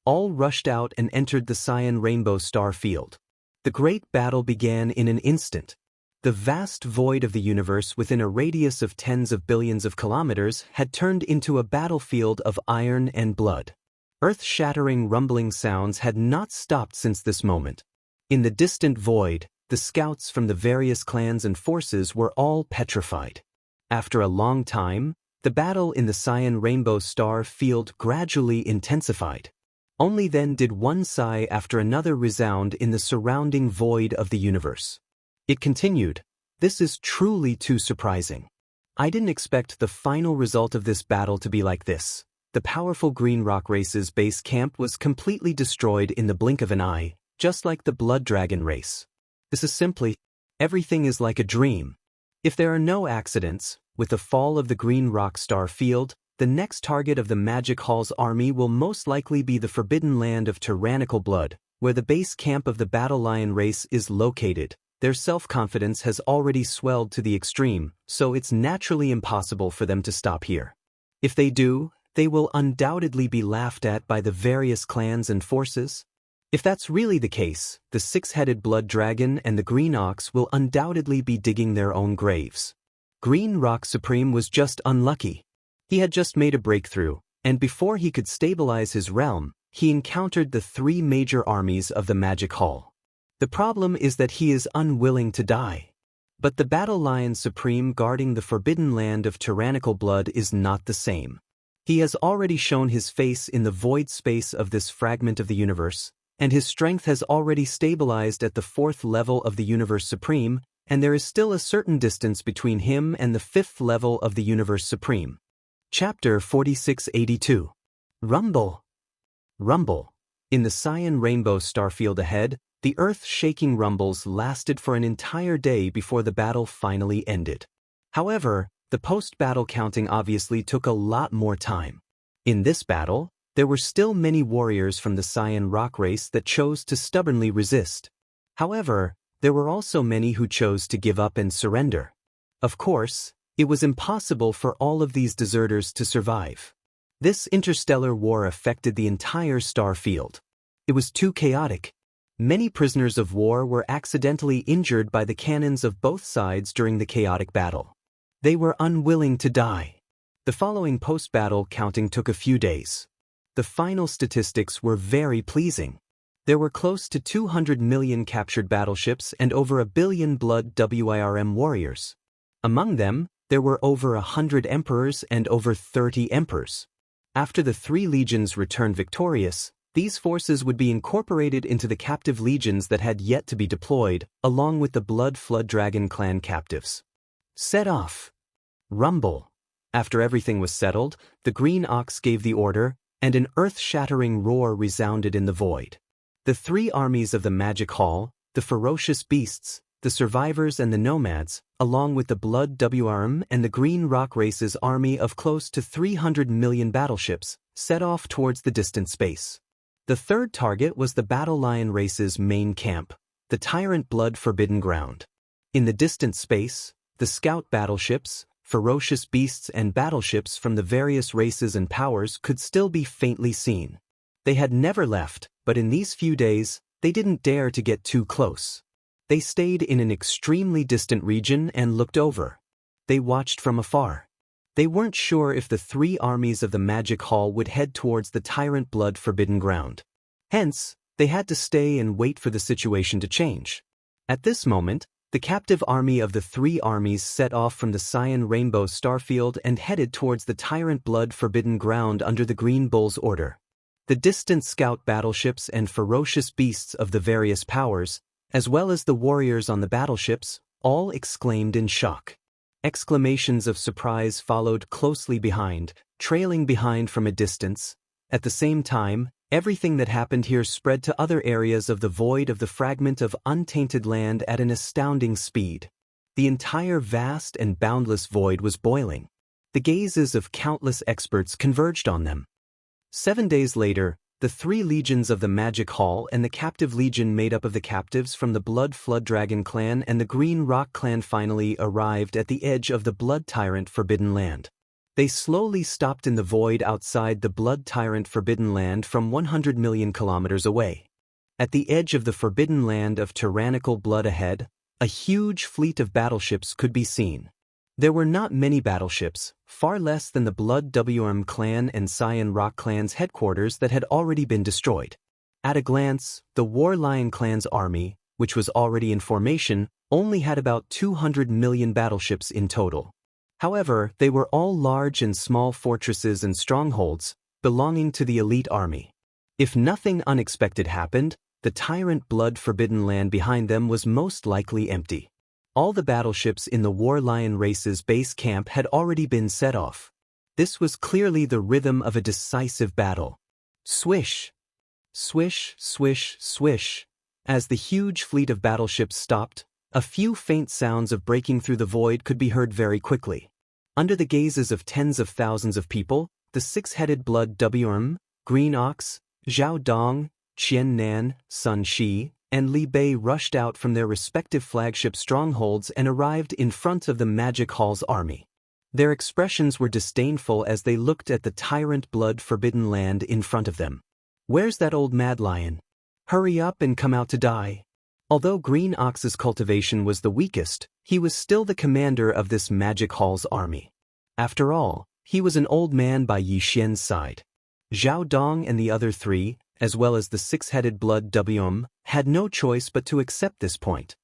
all rushed out and entered the Cyan Rainbow Star Field. The great battle began in an instant. The vast void of the universe within a radius of tens of billions of kilometers had turned into a battlefield of iron and blood. Earth-shattering rumbling sounds had not stopped since this moment. In the distant void, the scouts from the various clans and forces were all petrified. After a long time, the battle in the Cyan Rainbow Star Field gradually intensified. Only then did one sigh after another resound in the surrounding void of the universe. It continued, "This is truly too surprising. I didn't expect the final result of this battle to be like this." The powerful Green Rock Race's base camp was completely destroyed in the blink of an eye, just like the Blood Dragon race. This is simply, everything is like a dream. If there are no accidents, with the fall of the Green Rock Star Field, the next target of the Magic Hall's army will most likely be the Forbidden Land of Tyrannical Blood, where the base camp of the Battle Lion race is located. Their self-confidence has already swelled to the extreme, so it's naturally impossible for them to stop here. If they do, they will undoubtedly be laughed at by the various clans and forces. If that's really the case, the six-headed Blood Dragon and the Green Ox will undoubtedly be digging their own graves. Green Rock Supreme was just unlucky. He had just made a breakthrough, and before he could stabilize his realm, he encountered the three major armies of the Magic Hall. The problem is that he is unwilling to die. But the Battle Lion Supreme guarding the Forbidden Land of Tyrannical Blood is not the same. He has already shown his face in the void space of this fragment of the universe, and his strength has already stabilized at the fourth level of the Universe Supreme, and there is still a certain distance between him and the fifth level of the Universe Supreme. Chapter 4682. Rumble. Rumble. In the Cyan Rainbow Starfield ahead, the earth-shaking rumbles lasted for an entire day before the battle finally ended. However, the post-battle counting obviously took a lot more time. In this battle, there were still many warriors from the Cyan Rock race that chose to stubbornly resist. However, there were also many who chose to give up and surrender. Of course, it was impossible for all of these deserters to survive. This interstellar war affected the entire star field. It was too chaotic. Many prisoners of war were accidentally injured by the cannons of both sides during the chaotic battle. They were unwilling to die. The following post-battle counting took a few days. The final statistics were very pleasing. There were close to 200 million captured battleships and over 1 billion Blood WIRM warriors. Among them, there were over 100 emperors and over 30 emperors. After the three legions returned victorious, these forces would be incorporated into the captive legions that had yet to be deployed, along with the Blood Flood Dragon clan captives. Set off. Rumble. After everything was settled, the Green Ox gave the order, and an earth-shattering roar resounded in the void. The three armies of the Magic Hall, the ferocious beasts, the survivors and the nomads, along with the Blood WRM and the Green Rock Race's army of close to 300 million battleships, set off towards the distant space. The third target was the Battle Lion Race's main camp, the Tyrant Blood Forbidden Ground. In the distant space, the scout battleships, ferocious beasts and battleships from the various races and powers could still be faintly seen. They had never left, but in these few days, they didn't dare to get too close. They stayed in an extremely distant region and looked over. They watched from afar. They weren't sure if the three armies of the Magic Hall would head towards the Tyrant Blood Forbidden Ground. Hence, they had to stay and wait for the situation to change. At this moment, The captive army of the three armies set off from the Cyan Rainbow starfield and headed towards the tyrant blood-forbidden ground under the Green Bull's order. The distant scout battleships and ferocious beasts of the various powers, as well as the warriors on the battleships, all exclaimed in shock. Exclamations of surprise followed closely behind, trailing behind from a distance. At the same time, everything that happened here spread to other areas of the void of the fragment of untainted land at an astounding speed. The entire vast and boundless void was boiling. The gazes of countless experts converged on them. 7 days later, the 3 legions of the Magic Hall and the captive legion made up of the captives from the Blood Flood Dragon clan and the Green Rock clan finally arrived at the edge of the Blood Tyrant Forbidden Land. They slowly stopped in the void outside the Blood Tyrant Forbidden Land from 100 million kilometers away. At the edge of the Forbidden Land of tyrannical blood ahead, a huge fleet of battleships could be seen. There were not many battleships, far less than the Blood WM clan and Cyan Rock clan's headquarters that had already been destroyed. At a glance, the War Lion clan's army, which was already in formation, only had about 200 million battleships in total. However, they were all large and small fortresses and strongholds, belonging to the elite army. If nothing unexpected happened, the tyrant blood-forbidden land behind them was most likely empty. All the battleships in the War Lion race's base camp had already been set off. This was clearly the rhythm of a decisive battle. Swish! Swish, swish, swish. As the huge fleet of battleships stopped, a few faint sounds of breaking through the void could be heard very quickly. Under the gazes of tens of thousands of people, the 6-headed Blood WM, Green Ox, Zhao Dong, Qian Nan, Sun Shi, and Li Bei rushed out from their respective flagship strongholds and arrived in front of the Magic Hall's army. Their expressions were disdainful as they looked at the tyrant blood-forbidden land in front of them. "Where's that old mad lion? Hurry up and come out to die." Although Green Ox's cultivation was the weakest, he was still the commander of this Magic Hall's army. After all, he was an old man by Yi Xian's side. Zhao Dong and the other 3, as well as the 6-headed Blood WM, had no choice but to accept this point.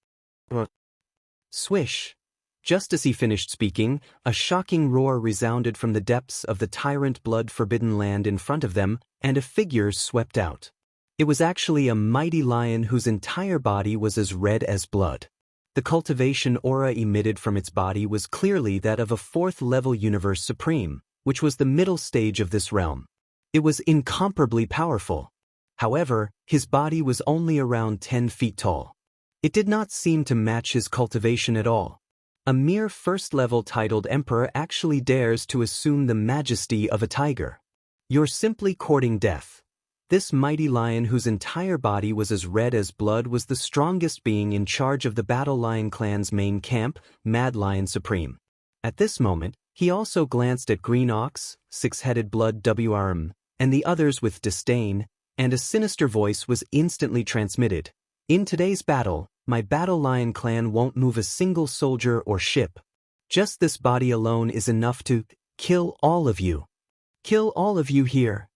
Swish! Just as he finished speaking, a shocking roar resounded from the depths of the tyrant blood-forbidden land in front of them, and a figure swept out. It was actually a mighty lion whose entire body was as red as blood. The cultivation aura emitted from its body was clearly that of a 4th-level Universe Supreme, which was the middle stage of this realm. It was incomparably powerful. However, his body was only around 10 feet tall. It did not seem to match his cultivation at all. A mere 1st-level titled Emperor actually dares to assume the majesty of a tiger. You're simply courting death. This mighty lion whose entire body was as red as blood was the strongest being in charge of the Battle Lion clan's main camp, Mad Lion Supreme. At this moment, he also glanced at Green Ox, 6-headed Blood WM, and the others with disdain, and a sinister voice was instantly transmitted. "In today's battle, my Battle Lion clan won't move a single soldier or ship. Just this body alone is enough to kill all of you. Kill all of you here."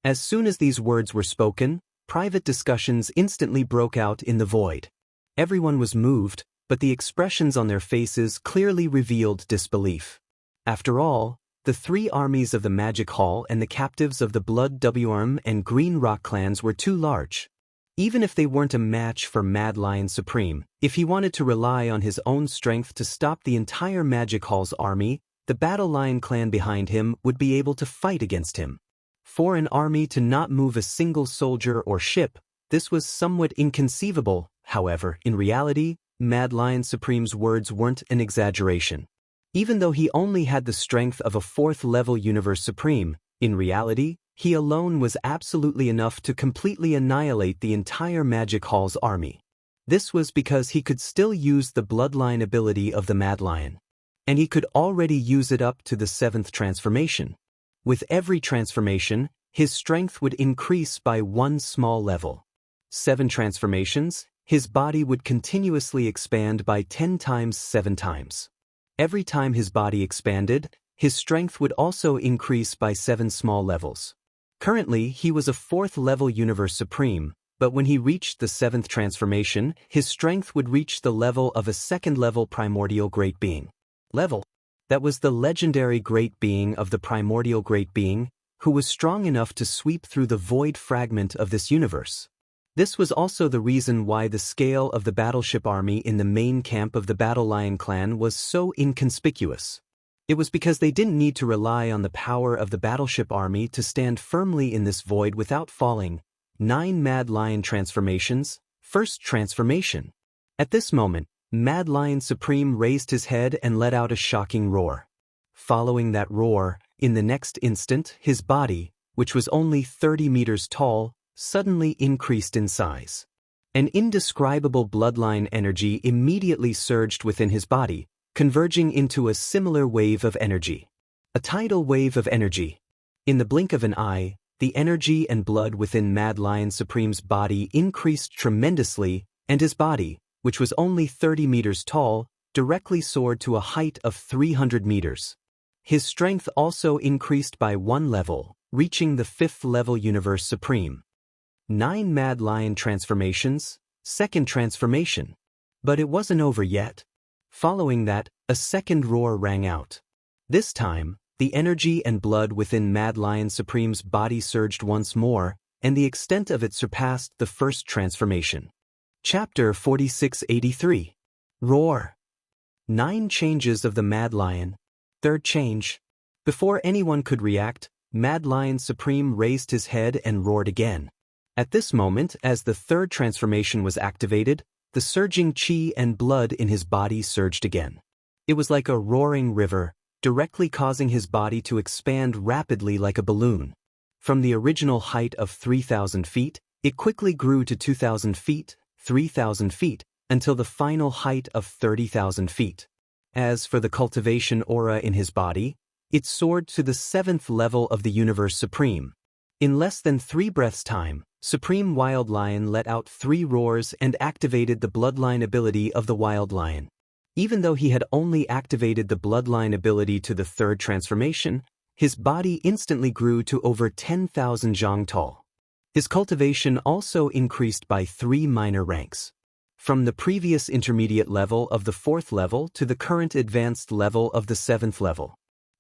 As soon as these words were spoken, private discussions instantly broke out in the void. Everyone was moved, but the expressions on their faces clearly revealed disbelief. After all, the 3 armies of the Magic Hall and the captives of the Blood WM and Green Rock clans were too large. Even if they weren't a match for Mad Lion Supreme, if he wanted to rely on his own strength to stop the entire Magic Hall's army, the Battle Lion clan behind him would be able to fight against him. For an army to not move a single soldier or ship, this was somewhat inconceivable. However, in reality, Mad Lion Supreme's words weren't an exaggeration. Even though he only had the strength of a 4th-level Universe Supreme, in reality, he alone was absolutely enough to completely annihilate the entire Magic Hall's army. This was because he could still use the bloodline ability of the Mad Lion. And he could already use it up to the 7th transformation. With every transformation, his strength would increase by 1 small level. 7 transformations, his body would continuously expand by 10 times 7 times. Every time his body expanded, his strength would also increase by 7 small levels. Currently, he was a 4th-level Universe Supreme, But when he reached the 7th transformation, his strength would reach the level of a 2nd-level primordial great being. Level. That was the legendary great being of the primordial great being, who was strong enough to sweep through the void fragment of this universe. This was also the reason why the scale of the battleship army in the main camp of the Battle Lion clan was so inconspicuous. It was because they didn't need to rely on the power of the battleship army to stand firmly in this void without falling. 9 Mad Lion transformations. First transformation. At this moment, Mad Lion Supreme raised his head and let out a shocking roar. Following that roar, in the next instant, his body, which was only 30 meters tall, suddenly increased in size. An indescribable bloodline energy immediately surged within his body, converging into a similar wave of energy. A tidal wave of energy. In the blink of an eye, the energy and blood within Mad Lion Supreme's body increased tremendously, and his body, which was only 30 meters tall, directly soared to a height of 300 meters. His strength also increased by 1 level, reaching the 5th level Universe Supreme. 9 Mad Lion transformations. Second transformation. But it wasn't over yet. Following that, a second roar rang out. This time, the energy and blood within Mad Lion Supreme's body surged once more, and the extent of it surpassed the first transformation. Chapter 4683. Roar. 9 changes of the Mad Lion. Third change. Before anyone could react, Mad Lion Supreme raised his head and roared again. At this moment, as the third transformation was activated, the surging chi and blood in his body surged again. It was like a roaring river, directly causing his body to expand rapidly like a balloon. From the original height of 3,000 feet, it quickly grew to 2,000 feet, 3,000 feet, until the final height of 30,000 feet. As for the cultivation aura in his body, it soared to the 7th level of the Universe Supreme. In less than 3 breaths' time, Supreme Wild Lion let out 3 roars and activated the bloodline ability of the Wild Lion. Even though he had only activated the bloodline ability to the 3rd transformation, his body instantly grew to over 10,000 zhang tall. His cultivation also increased by 3 minor ranks. From the previous intermediate level of the 4th level to the current advanced level of the 7th level.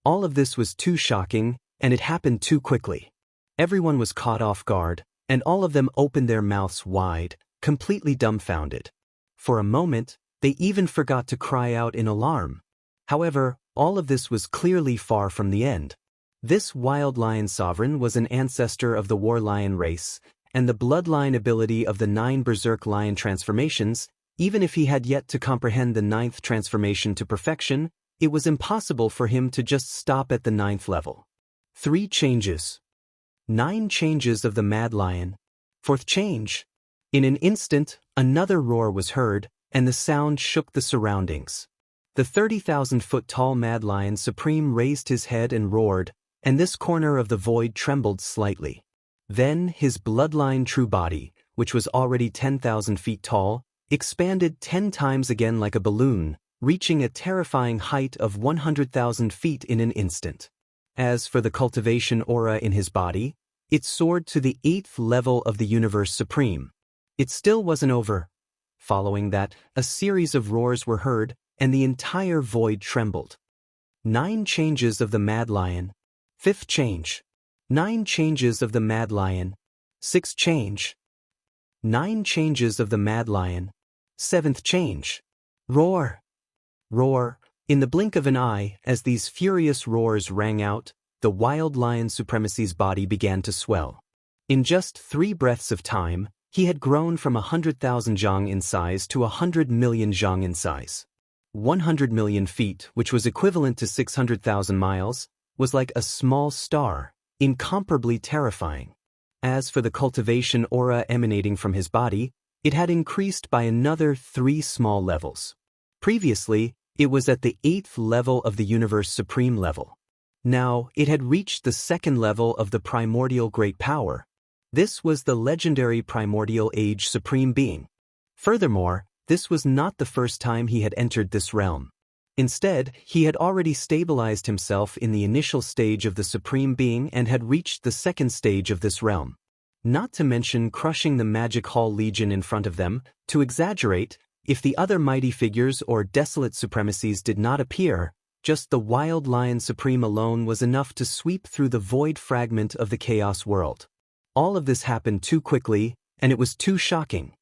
All of this was too shocking, and it happened too quickly. Everyone was caught off guard, and all of them opened their mouths wide, completely dumbfounded. For a moment, they even forgot to cry out in alarm. However, all of this was clearly far from the end. This Wild Lion Sovereign was an ancestor of the War Lion race, and the bloodline ability of the 9 Berserk Lion transformations, even if he had yet to comprehend the 9th transformation to perfection, it was impossible for him to just stop at the 9th level. 3 changes. 9 changes of the Mad Lion. 4th change. In an instant, another roar was heard, and the sound shook the surroundings. The 30,000-foot-tall Mad Lion Supreme raised his head and roared, and this corner of the void trembled slightly. Then his bloodline true body, which was already 10,000 feet tall, expanded 10 times again like a balloon, reaching a terrifying height of 100,000 feet in an instant. As for the cultivation aura in his body, it soared to the 8th level of the Universe Supreme. It still wasn't over. Following that, a series of roars were heard, and the entire void trembled. 9 changes of the Mad Lion. 5th change. 9 changes of the Mad Lion. 6th change. 9 changes of the Mad Lion. 7th change. Roar. Roar. In the blink of an eye, as these furious roars rang out, the Wild Lion Supremacy's body began to swell. In just 3 breaths of time, he had grown from 100,000 zhang in size to 100 million zhang in size. 100 million feet, which was equivalent to 600,000 miles, was like a small star, incomparably terrifying. As for the cultivation aura emanating from his body, it had increased by another 3 small levels. Previously, it was at the 8th level of the Universe Supreme level. Now, it had reached the 2nd level of the primordial great power. This was the legendary primordial age supreme being. Furthermore, this was not the first time he had entered this realm. Instead, he had already stabilized himself in the initial stage of the supreme being and had reached the 2nd stage of this realm. not to mention crushing the Magic Hall Legion in front of them. To exaggerate, if the other mighty figures or desolate supremacies did not appear, just the Wild Lion Supreme alone was enough to sweep through the void fragment of the Chaos world. All of this happened too quickly, and it was too shocking.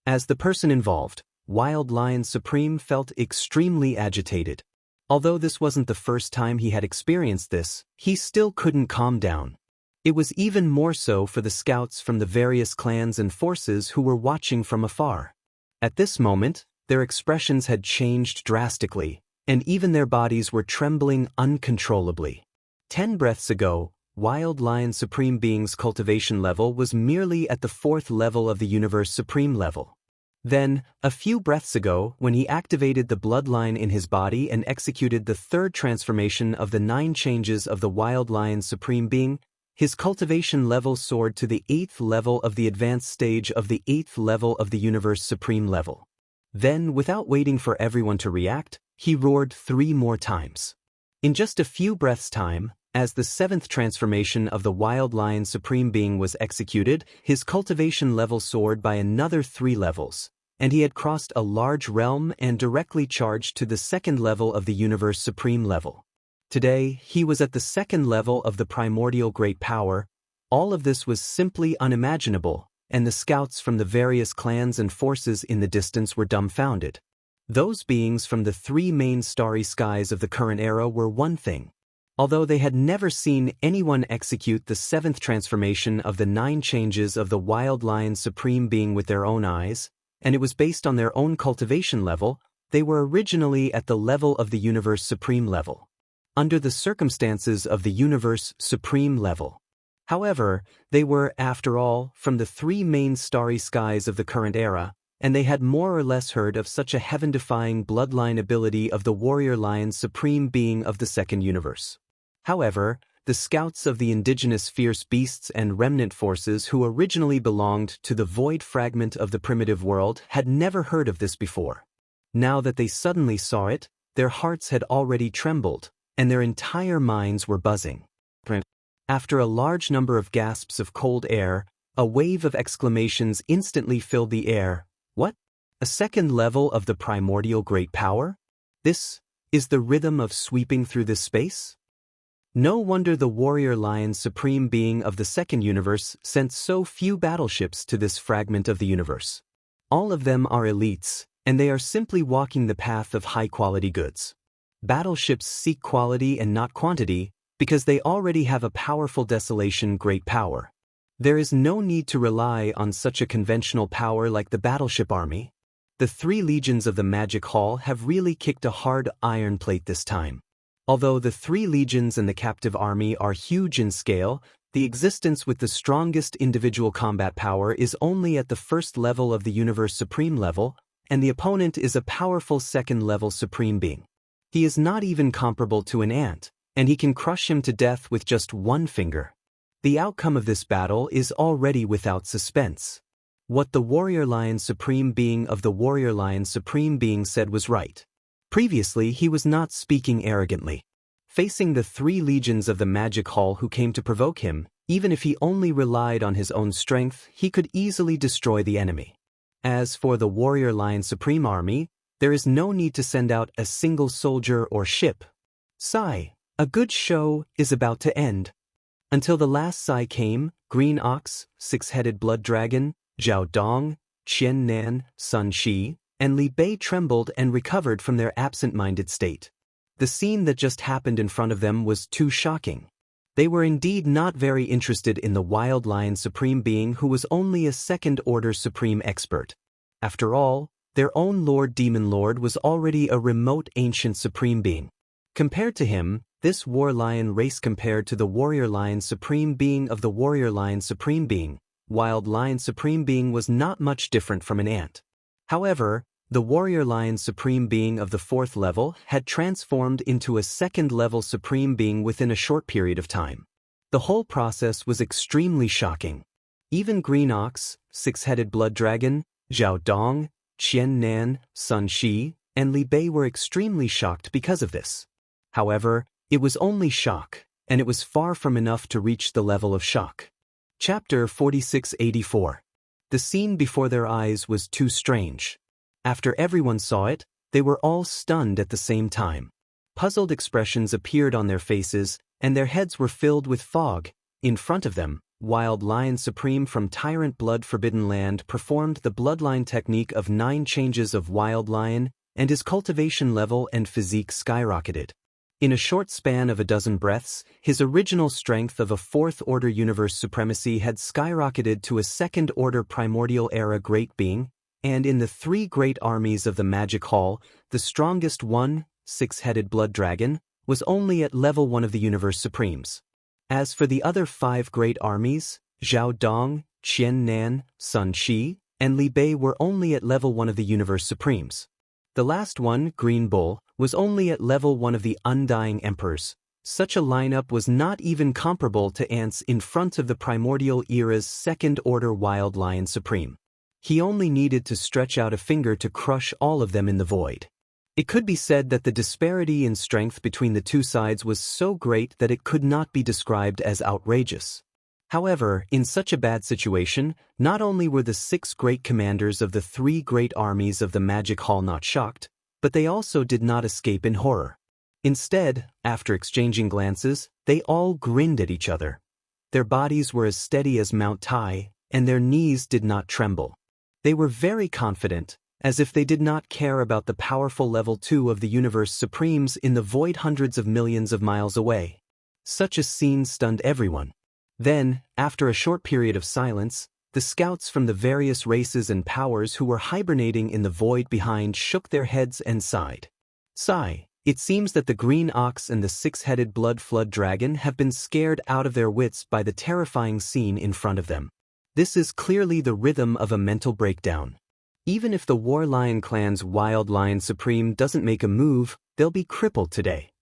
As the person involved, Wild Lion Supreme felt extremely agitated. Although this wasn't the first time he had experienced this, he still couldn't calm down. It was even more so for the scouts from the various clans and forces who were watching from afar. At this moment, their expressions had changed drastically, and even their bodies were trembling uncontrollably. 10 breaths ago, Wild Lion Supreme Being's cultivation level was merely at the 4th level of the Universe Supreme level. Then, a few breaths ago, when he activated the bloodline in his body and executed the 3rd transformation of the 9 changes of the Wild Lion Supreme Being, his cultivation level soared to the 8th level of the advanced stage of the 8th level of the Universe Supreme level. Then, without waiting for everyone to react, he roared 3 more times. In just a few breaths' time, as the 7th transformation of the Wild Lion Supreme Being was executed, his cultivation level soared by another 3 levels, and he had crossed a large realm and directly charged to the 2nd level of the Universe Supreme level. Today, he was at the 2nd level of the primordial great power. All of this was simply unimaginable, and the scouts from the various clans and forces in the distance were dumbfounded. Those beings from the 3 main starry skies of the current era were one thing. Although they had never seen anyone execute the 7th transformation of the 9 changes of the Wild Lion Supreme Being with their own eyes, and it was based on their own cultivation level, they were originally at the level of the Universe Supreme level. Under the circumstances of the Universe Supreme level. However, they were, after all, from the 3 main starry skies of the current era, and they had more or less heard of such a heaven-defying bloodline ability of the Warrior Lion Supreme Being of the 2nd universe. However, the scouts of the indigenous fierce beasts and remnant forces who originally belonged to the void fragment of the primitive world had never heard of this before. Now that they suddenly saw it, their hearts had already trembled, and their entire minds were buzzing. After a large number of gasps of cold air, a wave of exclamations instantly filled the air. What? A 2nd level of the primordial great power? This is the rhythm of sweeping through this space? No wonder the Warrior Lion Supreme Being of the 2nd universe sent so few battleships to this fragment of the universe. All of them are elites, and they are simply walking the path of high-quality goods. Battleships seek quality and not quantity, because they already have a powerful desolation great power. There is no need to rely on such a conventional power like the battleship army. The 3 legions of the Magic Hall have really kicked a hard iron plate this time. Although the 3 legions and the captive army are huge in scale, the existence with the strongest individual combat power is only at the 1st level of the Universe Supreme level, and the opponent is a powerful 2nd level Supreme Being. He is not even comparable to an ant, and he can crush him to death with just 1 finger. The outcome of this battle is already without suspense. What the Warrior Lion Supreme Being of the Warrior Lion Supreme Being said was right. Previously, he was not speaking arrogantly. Facing the 3 legions of the Magic Hall who came to provoke him, even if he only relied on his own strength, he could easily destroy the enemy. As for the Warrior Lion Supreme Army, there is no need to send out a single soldier or ship. Sigh, a good show is about to end. Until the last sigh came, Green Ox, 6-headed Blood Dragon, Zhao Dong, Qian Nan, Sun Shi, and Li Bei trembled and recovered from their absent-minded state. The scene that just happened in front of them was too shocking. They were indeed not very interested in the Wild Lion Supreme Being who was only a 2nd-order Supreme Expert. After all, their own Lord Demon Lord was already a remote ancient Supreme Being. Compared to him, this War Lion race compared to the Warrior Lion Supreme Being of the Warrior Lion Supreme Being, Wild Lion Supreme Being was not much different from an ant. However, the Warrior Lion Supreme Being of the 4th level had transformed into a 2nd-level Supreme Being within a short period of time. The whole process was extremely shocking. Even Green Ox, 6-headed Blood Dragon, Zhao Dong, Qian Nan, Sun Shi, and Li Bei were extremely shocked because of this. However, it was only shock, and it was far from enough to reach the level of shock. Chapter 4684. The scene before their eyes was too strange. After everyone saw it, they were all stunned at the same time. Puzzled expressions appeared on their faces, and their heads were filled with fog. In front of them, Wild Lion Supreme from Tyrant Blood Forbidden Land performed the bloodline technique of 9 changes of Wild Lion, and his cultivation level and physique skyrocketed. In a short span of a dozen breaths, his original strength of a 4th-order universe supremacy had skyrocketed to a 2nd-order primordial era great being, and in the 3 great armies of the Magic Hall, the strongest one, 6-headed blood dragon, was only at level 1 of the universe supremes. As for the other 5 great armies, Zhao Dong, Qian Nan, Sun Shi, and Li Bei were only at level 1 of the universe supremes. The last one, Green Bull, was only at level 1 of the Undying Emperors. Such a lineup was not even comparable to ants in front of the primordial era's 2nd-order Wild Lion Supreme. He only needed to stretch out a finger to crush all of them in the void. It could be said that the disparity in strength between the two sides was so great that it could not be described as outrageous. However, in such a bad situation, not only were the 6 great commanders of the 3 great armies of the Magic Hall not shocked, but they also did not escape in horror. Instead, after exchanging glances, they all grinned at each other. Their bodies were as steady as Mount Tai, and their knees did not tremble. They were very confident, as if they did not care about the powerful level 2 of the universe supremes in the void hundreds of millions of miles away. Such a scene stunned everyone. Then, after a short period of silence, the scouts from the various races and powers who were hibernating in the void behind shook their heads and sighed. Sigh, it seems that the green ox and the 6-headed blood flood dragon have been scared out of their wits by the terrifying scene in front of them. This is clearly the rhythm of a mental breakdown. Even if the War Lion clan's Wild Lion Supreme doesn't make a move, they'll be crippled today.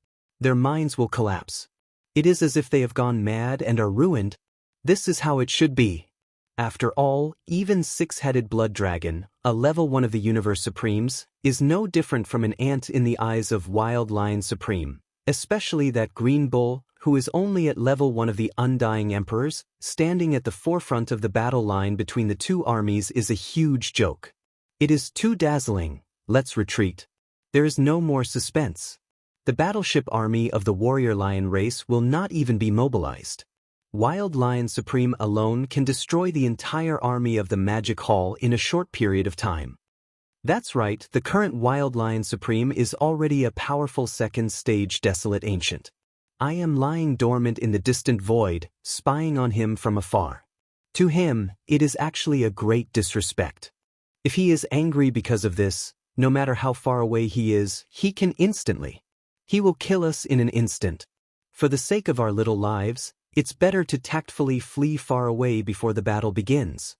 Their minds will collapse. It is as if they have gone mad and are ruined. This is how it should be. After all, even 6-headed blood dragon, a level 1 of the universe supremes, is no different from an ant in the eyes of Wild Lion Supreme, especially that Green Bull, who is only at level 1 of the Undying Emperors, standing at the forefront of the battle line between the 2 armies is a huge joke. It is too dazzling. Let's retreat. There is no more suspense. The battleship army of the warrior lion race will not even be mobilized. Wild Lion Supreme alone can destroy the entire army of the Magic Hall in a short period of time. That's right, the current Wild Lion Supreme is already a powerful 2nd-stage desolate ancient. I am lying dormant in the distant void, spying on him from afar. To him, it is actually a great disrespect. If he is angry because of this, no matter how far away he is, he can instantly. He will kill us in an instant. For the sake of our little lives, it's better to tactfully flee far away before the battle begins.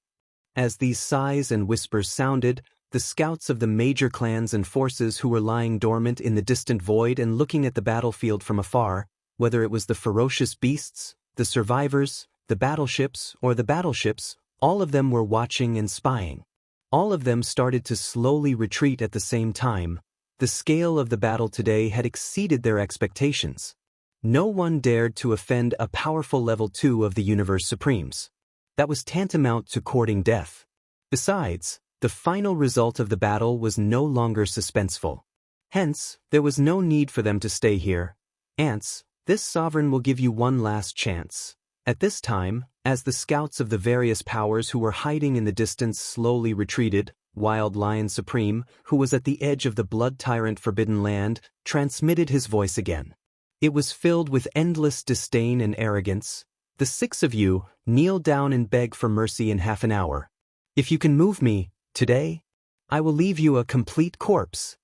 As these sighs and whispers sounded, the scouts of the major clans and forces who were lying dormant in the distant void and looking at the battlefield from afar, whether it was the ferocious beasts, the survivors, the battleships, or the battleships, all of them were watching and spying. All of them started to slowly retreat at the same time. The scale of the battle today had exceeded their expectations. No one dared to offend a powerful level 2 of the universe supremes. That was tantamount to courting death. Besides, the final result of the battle was no longer suspenseful. Hence, there was no need for them to stay here. Ants, this sovereign will give you one last chance. At this time, as the scouts of the various powers who were hiding in the distance slowly retreated, Wild Lion Supreme, who was at the edge of the blood tyrant forbidden land, transmitted his voice again. It was filled with endless disdain and arrogance. The 6 of you, kneel down and beg for mercy in half an hour. If you can move me, today, I will leave you a complete corpse.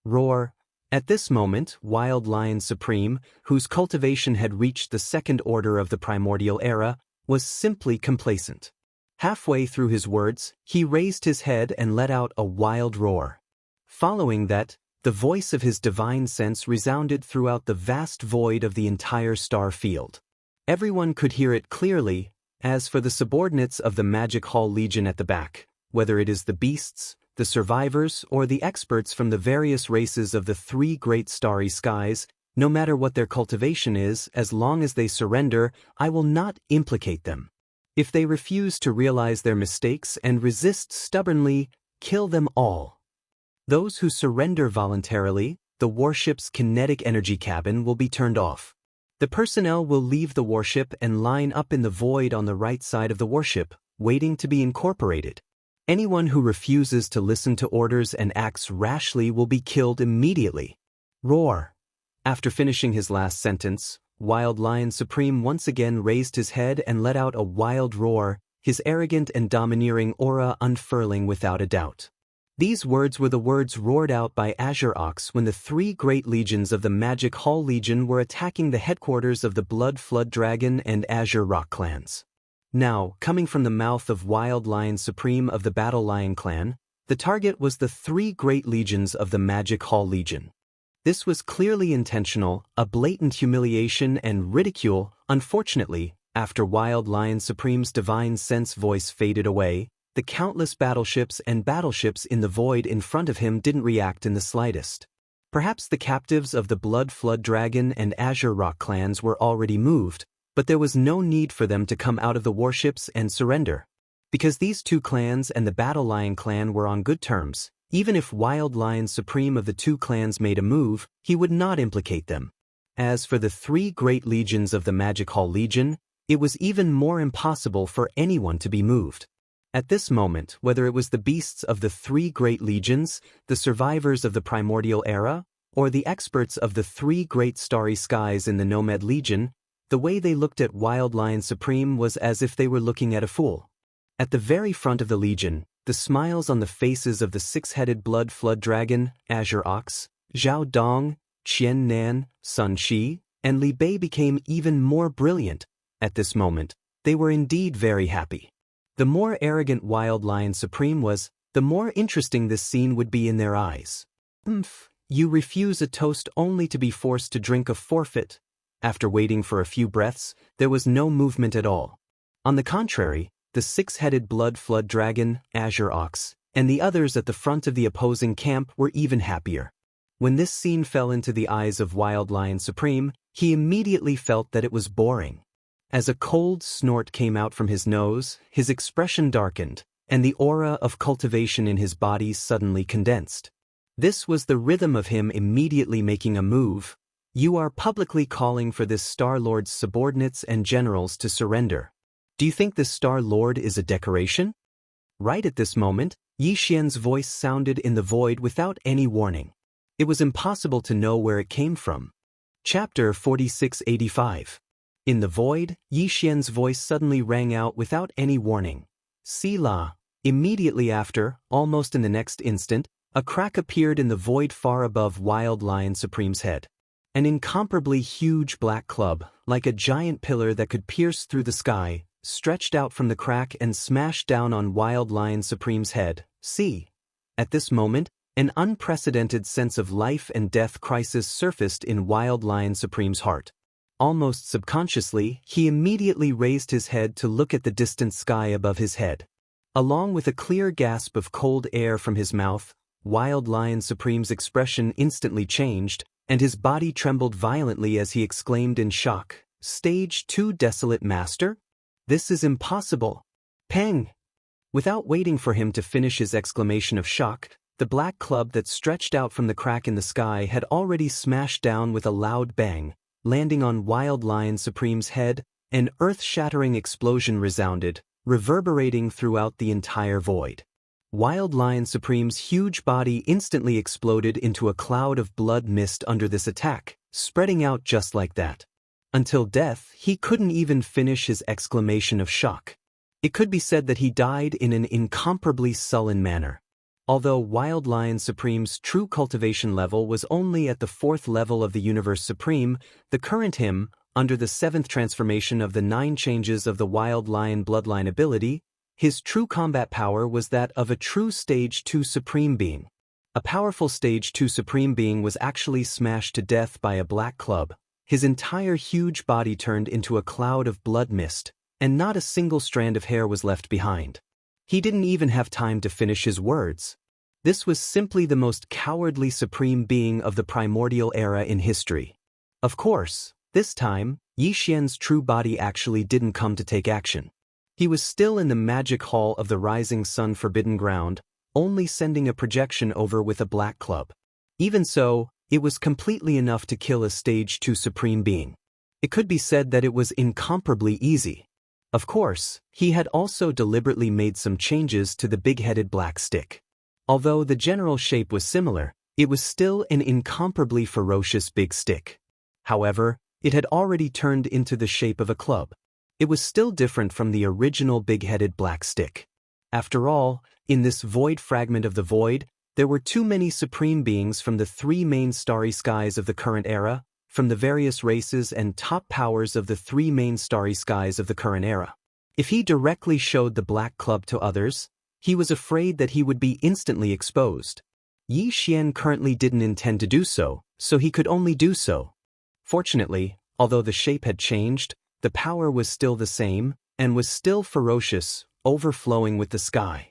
Roar. At this moment, Wild Lion Supreme, whose cultivation had reached the 2nd order of the primordial era, was simply complacent. Halfway through his words, he raised his head and let out a wild roar. Following that, the voice of his divine sense resounded throughout the vast void of the entire star field. Everyone could hear it clearly. As for the subordinates of the Magic Hall Legion at the back, whether it is the beasts, the survivors, or the experts from the various races of the 3 great starry skies, no matter what their cultivation is, as long as they surrender, I will not implicate them. If they refuse to realize their mistakes and resist stubbornly, kill them all. Those who surrender voluntarily, the warship's kinetic energy cabin will be turned off. The personnel will leave the warship and line up in the void on the right side of the warship, waiting to be incorporated. Anyone who refuses to listen to orders and acts rashly will be killed immediately. Roar. After finishing his last sentence, Wild Lion Supreme once again raised his head and let out a wild roar, his arrogant and domineering aura unfurling without a doubt. These words were the words roared out by Azure Ox when the 3 great legions of the Magic Hall Legion were attacking the headquarters of the Blood Flood Dragon and Azure Rock clans. Now, coming from the mouth of Wild Lion Supreme of the Battle Lion clan, the target was the 3 great legions of the Magic Hall Legion. This was clearly intentional, a blatant humiliation and ridicule. Unfortunately, after Wild Lion Supreme's divine sense voice faded away, the countless battleships in the void in front of him didn't react in the slightest. Perhaps the captives of the Blood Flood Dragon and Azure Rock clans were already moved, but there was no need for them to come out of the warships and surrender. Because these 2 clans and the Battle Lion clan were on good terms, even if Wild Lion Supreme of the 2 clans made a move, he would not implicate them. As for the 3 great legions of the Magic Hall Legion, it was even more impossible for anyone to be moved. At this moment, whether it was the beasts of the 3 great legions, the survivors of the primordial era, or the experts of the 3 great starry skies in the Nomad Legion, the way they looked at Wild Lion Supreme was as if they were looking at a fool. At the very front of the Legion, the smiles on the faces of the 6-headed Blood Flood Dragon, Azure Ox, Zhao Dong, Qian Nan, Sun Shi, and Li Bei became even more brilliant. At this moment, they were indeed very happy. The more arrogant Wild Lion Supreme was, the more interesting this scene would be in their eyes. You refuse a toast only to be forced to drink a forfeit. After waiting for a few breaths, there was no movement at all. On the contrary, the 6-headed Blood Flood Dragon, Azure Ox, and the others at the front of the opposing camp were even happier. When this scene fell into the eyes of Wild Lion Supreme, he immediately felt that it was boring. As a cold snort came out from his nose, his expression darkened, and the aura of cultivation in his body suddenly condensed. This was the rhythm of him immediately making a move. You are publicly calling for this Star Lord's subordinates and generals to surrender. Do you think this Star Lord is a decoration? Right at this moment, Yi Xian's voice sounded in the void without any warning. It was impossible to know where it came from. Chapter 4685. In the void, Yi Xian's voice suddenly rang out without any warning. Sila. Immediately after, almost in the next instant, a crack appeared in the void far above Wild Lion Supreme's head. An incomparably huge black club, like a giant pillar that could pierce through the sky, stretched out from the crack and smashed down on Wild Lion Supreme's head. See. At this moment, an unprecedented sense of life and death crisis surfaced in Wild Lion Supreme's heart. Almost subconsciously, he immediately raised his head to look at the distant sky above his head. Along with a clear gasp of cold air from his mouth, Wild Lion Supreme's expression instantly changed, and his body trembled violently as he exclaimed in shock, "Stage 2 Desolate Master? This is impossible." Peng! Without waiting for him to finish his exclamation of shock, the black club that stretched out from the crack in the sky had already smashed down with a loud bang, landing on Wild Lion Supreme's head. An earth-shattering explosion resounded, reverberating throughout the entire void. Wild Lion Supreme's huge body instantly exploded into a cloud of blood mist under this attack, spreading out just like that. Until death, he couldn't even finish his exclamation of shock. It could be said that he died in an incomparably sullen manner. Although Wild Lion Supreme's true cultivation level was only at the 4th level of the Universe Supreme, the current him, under the 7th transformation of the 9 changes of the Wild Lion bloodline ability, his true combat power was that of a true Stage 2 Supreme Being. A powerful Stage 2 Supreme Being was actually smashed to death by a black club. His entire huge body turned into a cloud of blood mist, and not a single strand of hair was left behind. He didn't even have time to finish his words. This was simply the most cowardly Supreme Being of the primordial era in history. Of course, this time, Yi Xian's true body actually didn't come to take action. He was still in the magic hall of the rising sun forbidden ground, only sending a projection over with a black club. Even so, it was completely enough to kill a stage 2 supreme being. It could be said that it was incomparably easy. Of course, he had also deliberately made some changes to the big-headed black stick. Although the general shape was similar, it was still an incomparably ferocious big stick. However, it had already turned into the shape of a club. It was still different from the original big-headed black stick. After all, in this void fragment of the void, there were too many supreme beings from the 3 main starry skies of the current era, from the various races and top powers of the 3 main starry skies of the current era. If he directly showed the black club to others, he was afraid that he would be instantly exposed. Yi Xian currently didn't intend to do so, so he could only do so. Fortunately, although the shape had changed, the power was still the same, and was still ferocious, overflowing with the sky.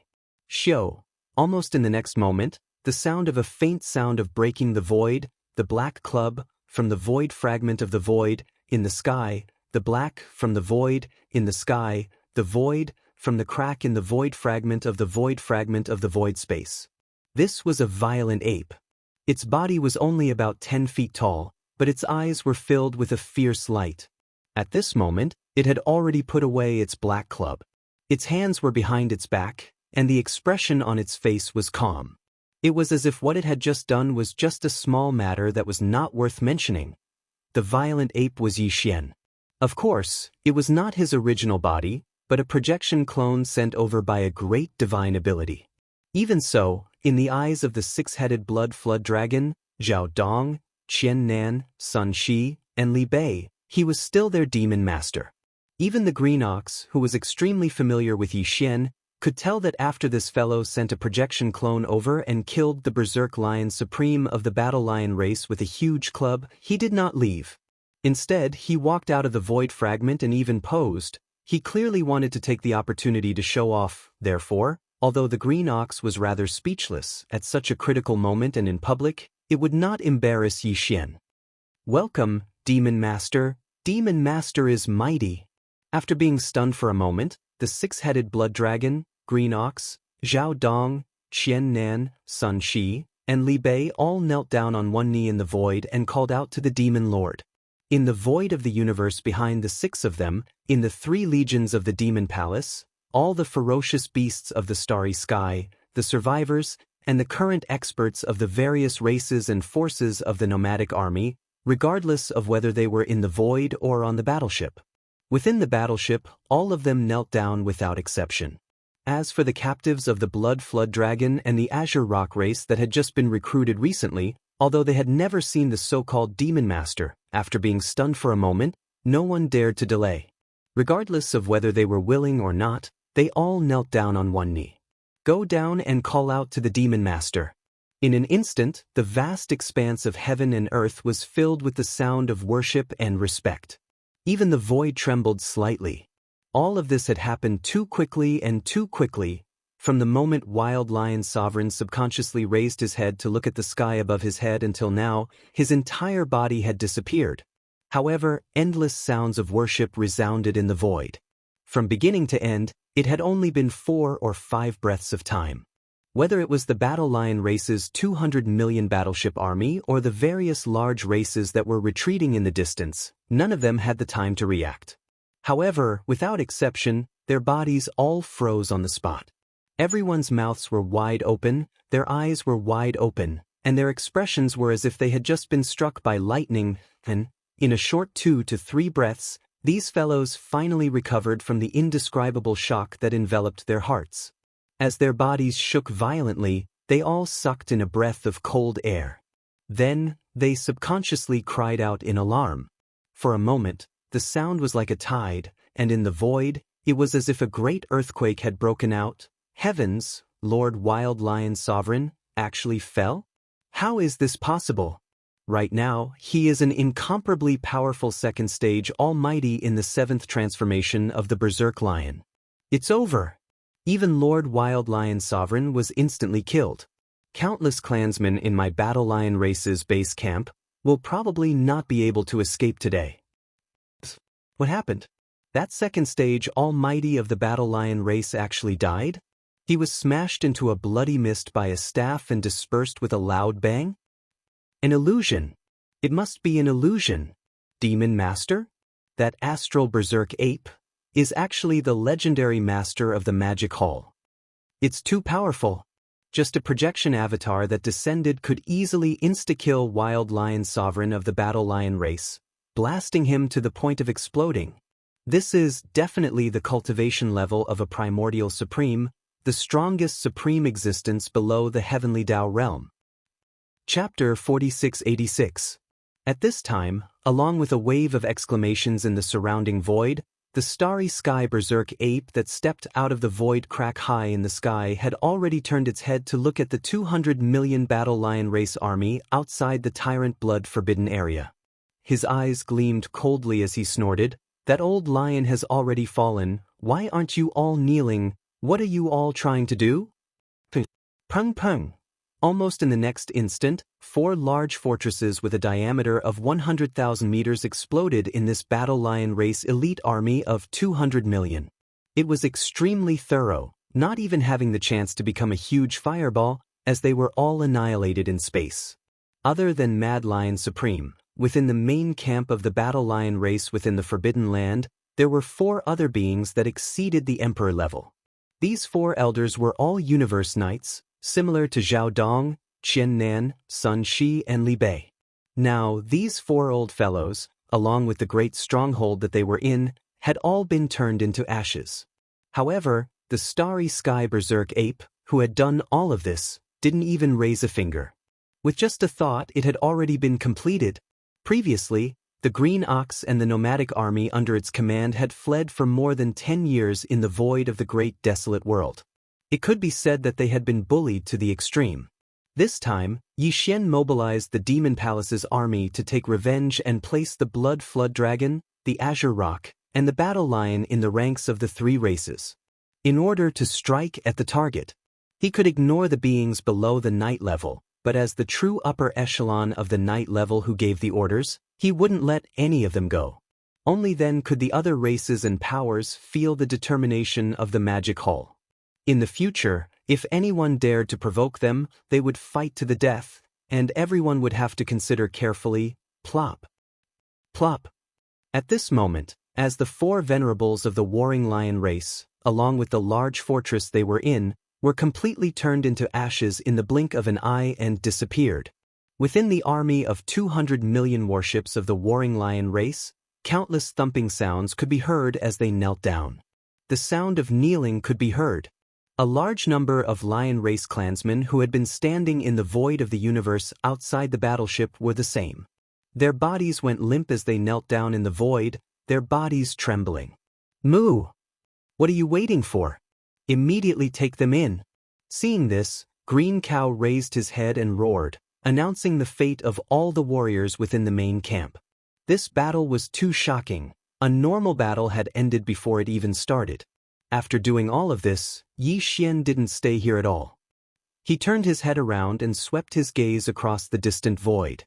Xiao. Almost in the next moment, the sound of a faint sound of breaking the void, the black club, from the void fragment of the void, in the sky, the black, from the void, in the sky, the void, from the crack in the void fragment of the void space. This was a violent ape. Its body was only about 10 feet tall, but its eyes were filled with a fierce light. At this moment, it had already put away its black club. Its hands were behind its back, and the expression on its face was calm. It was as if what it had just done was just a small matter that was not worth mentioning. The violent ape was Yi Xian. Of course, it was not his original body, but a projection clone sent over by a great divine ability. Even so, in the eyes of the 6-headed blood flood dragon, Zhao Dong, Qian Nan, Sun Shi, and Li Bei, he was still their demon master. Even the green ox, who was extremely familiar with Yi Xian, could tell that after this fellow sent a projection clone over and killed the berserk lion supreme of the battle lion race with a huge club, he did not leave. Instead, he walked out of the void fragment and even posed. He clearly wanted to take the opportunity to show off. Therefore, although the green ox was rather speechless at such a critical moment and in public, it would not embarrass Yi Xian. "Welcome, Demon Master. Demon Master is mighty." After being stunned for a moment, the 6-headed blood dragon, green ox, Zhao Dong, Qian Nan, Sun Shi, and Li Bei all knelt down on one knee in the void and called out to the demon lord. In the void of the universe behind the 6 of them, in the 3 legions of the demon palace, all the ferocious beasts of the starry sky, the survivors, and the current experts of the various races and forces of the nomadic army, regardless of whether they were in the void or on the battleship. Within the battleship, all of them knelt down without exception. As for the captives of the Blood Flood Dragon and the Azure Rock race that had just been recruited recently, although they had never seen the so-called Demon Master, after being stunned for a moment, no one dared to delay. Regardless of whether they were willing or not, they all knelt down on one knee. "Go down and call out to the Demon Master." In an instant, the vast expanse of heaven and earth was filled with the sound of worship and respect. Even the void trembled slightly. All of this had happened too quickly and too quickly. From the moment Wild Lion Sovereign subconsciously raised his head to look at the sky above his head until now, his entire body had disappeared. However, endless sounds of worship resounded in the void. From beginning to end, it had only been 4 or 5 breaths of time. Whether it was the Battle Lion race's 200 million battleship army or the various large races that were retreating in the distance, none of them had the time to react. However, without exception, their bodies all froze on the spot. Everyone's mouths were wide open, their eyes were wide open, and their expressions were as if they had just been struck by lightning, and, in a short 2 to 3 breaths, these fellows finally recovered from the indescribable shock that enveloped their hearts. As their bodies shook violently, they all sucked in a breath of cold air. Then, they subconsciously cried out in alarm. For a moment, the sound was like a tide, and in the void, it was as if a great earthquake had broken out. Heavens, Lord Wild Lion Sovereign, actually fell? How is this possible? Right now, he is an incomparably powerful second stage almighty in the 7th transformation of the Berserk Lion. It's over. Even Lord Wild Lion Sovereign was instantly killed. Countless clansmen in my Battle Lion race's base camp will probably not be able to escape today. What happened? That second stage almighty of the battle lion race actually died? He was smashed into a bloody mist by a staff and dispersed with a loud bang? An illusion. It must be an illusion. Demon Master? That astral berserk ape is actually the legendary master of the magic hall. It's too powerful. Just a projection avatar that descended could easily insta-kill Wild Lion sovereign of the battle lion race, blasting him to the point of exploding. This is definitely the cultivation level of a primordial supreme, the strongest supreme existence below the heavenly Tao realm. Chapter 4686. At this time, along with a wave of exclamations in the surrounding void, the starry sky berserk ape that stepped out of the void crack high in the sky had already turned its head to look at the 200 million battle lion race army outside the tyrant blood-forbidden area. His eyes gleamed coldly as he snorted, "That old lion has already fallen. Why aren't you all kneeling? What are you all trying to do?" Pung pung. Almost in the next instant, 4 large fortresses with a diameter of 100,000 meters exploded in this battle lion race elite army of 200 million. It was extremely thorough, not even having the chance to become a huge fireball, as they were all annihilated in space. Other than Mad Lion Supreme, within the main camp of the battle lion race within the Forbidden Land, there were 4 other beings that exceeded the Emperor level. These 4 elders were all Universe Knights, similar to Zhao Dong, Qian Nan, Sun Shi and Li Bei. Now, these 4 old fellows, along with the great stronghold that they were in, had all been turned into ashes. However, the starry sky berserk ape, who had done all of this, didn't even raise a finger. With just a thought, it had already been completed. Previously, the Green Ox and the nomadic army under its command had fled for more than 10 years in the void of the great desolate world. It could be said that they had been bullied to the extreme. This time, Yi Xian mobilized the Demon Palace's army to take revenge and place the Blood Flood Dragon, the Azure Rock, and the Battle Lion in the ranks of the 3 races. In order to strike at the target, he could ignore the beings below the night level, but as the true upper echelon of the night level who gave the orders, he wouldn't let any of them go. Only then could the other races and powers feel the determination of the magic hall. In the future, if anyone dared to provoke them, they would fight to the death, and everyone would have to consider carefully, plop. Plop. At this moment, as the 4 venerables of the warring lion race, along with the large fortress they were in, were completely turned into ashes in the blink of an eye and disappeared. Within the army of 200 million warships of the warring lion race, countless thumping sounds could be heard as they knelt down. The sound of kneeling could be heard. A large number of lion race clansmen who had been standing in the void of the universe outside the battleship were the same. Their bodies went limp as they knelt down in the void, their bodies trembling. "Moo! What are you waiting for? Immediately take them in." Seeing this, Green Cow raised his head and roared, announcing the fate of all the warriors within the main camp. This battle was too shocking. A normal battle had ended before it even started. After doing all of this, Yi Xian didn't stay here at all. He turned his head around and swept his gaze across the distant void.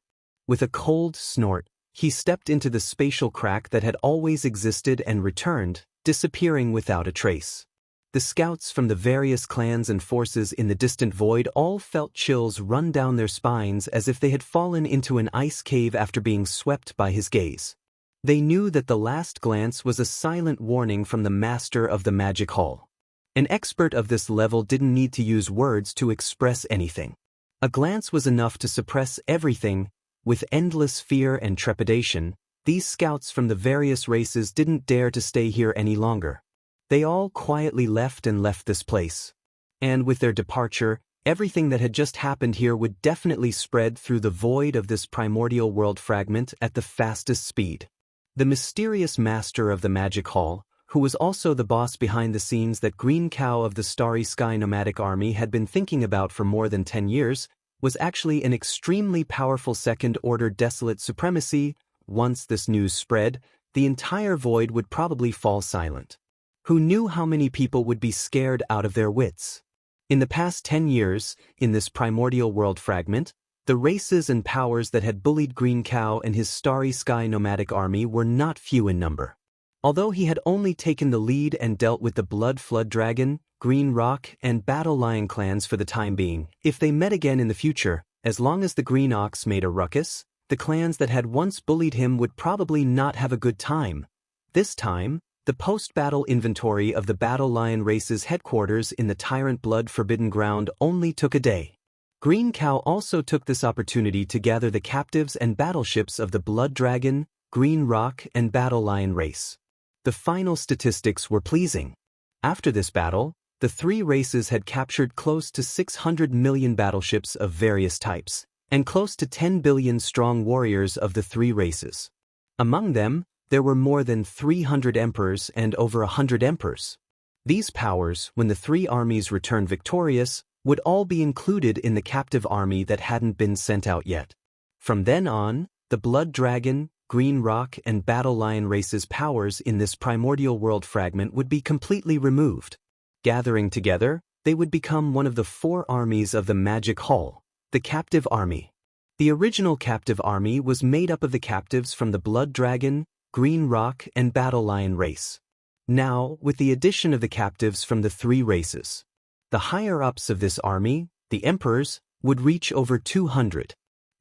With a cold snort, he stepped into the spatial crack that had always existed and returned, disappearing without a trace. The scouts from the various clans and forces in the distant void all felt chills run down their spines as if they had fallen into an ice cave after being swept by his gaze. They knew that the last glance was a silent warning from the master of the magic hall. An expert of this level didn't need to use words to express anything. A glance was enough to suppress everything. With endless fear and trepidation, these scouts from the various races didn't dare to stay here any longer. They all quietly left this place. And with their departure, everything that had just happened here would definitely spread through the void of this primordial world fragment at the fastest speed. The mysterious master of the magic hall, who was also the boss behind the scenes that Green Cow of the Starry Sky Nomadic Army had been thinking about for more than 10 years, was actually an extremely powerful second-order desolate supremacy. Once this news spread, the entire void would probably fall silent. Who knew how many people would be scared out of their wits? In the past 10 years, in this primordial world fragment, the races and powers that had bullied Green Cow and his Starry Sky Nomadic Army were not few in number. Although he had only taken the lead and dealt with the Blood Flood Dragon, Green Rock, and Battle Lion clans for the time being, if they met again in the future, as long as the Green Ox made a ruckus, the clans that had once bullied him would probably not have a good time. This time, the post-battle inventory of the Battle Lion race's headquarters in the Tyrant Blood Forbidden Ground only took a day. Green Cow also took this opportunity to gather the captives and battleships of the Blood Dragon, Green Rock, and Battle Lion race. The final statistics were pleasing. After this battle, the three races had captured close to 600 million battleships of various types, and close to 10 billion strong warriors of the three races. Among them, there were more than 300 emperors and over 100 emperors. These powers, when the three armies returned victorious, would all be included in the captive army that hadn't been sent out yet. From then on, the Blood Dragon, Green Rock, and Battle Lion races' powers in this primordial world fragment would be completely removed. Gathering together, they would become one of the four armies of the Magic Hall, the Captive Army. The original Captive Army was made up of the captives from the Blood Dragon, Green Rock, and Battle Lion race. Now, with the addition of the captives from the three races, the higher-ups of this army, the emperors, would reach over 200.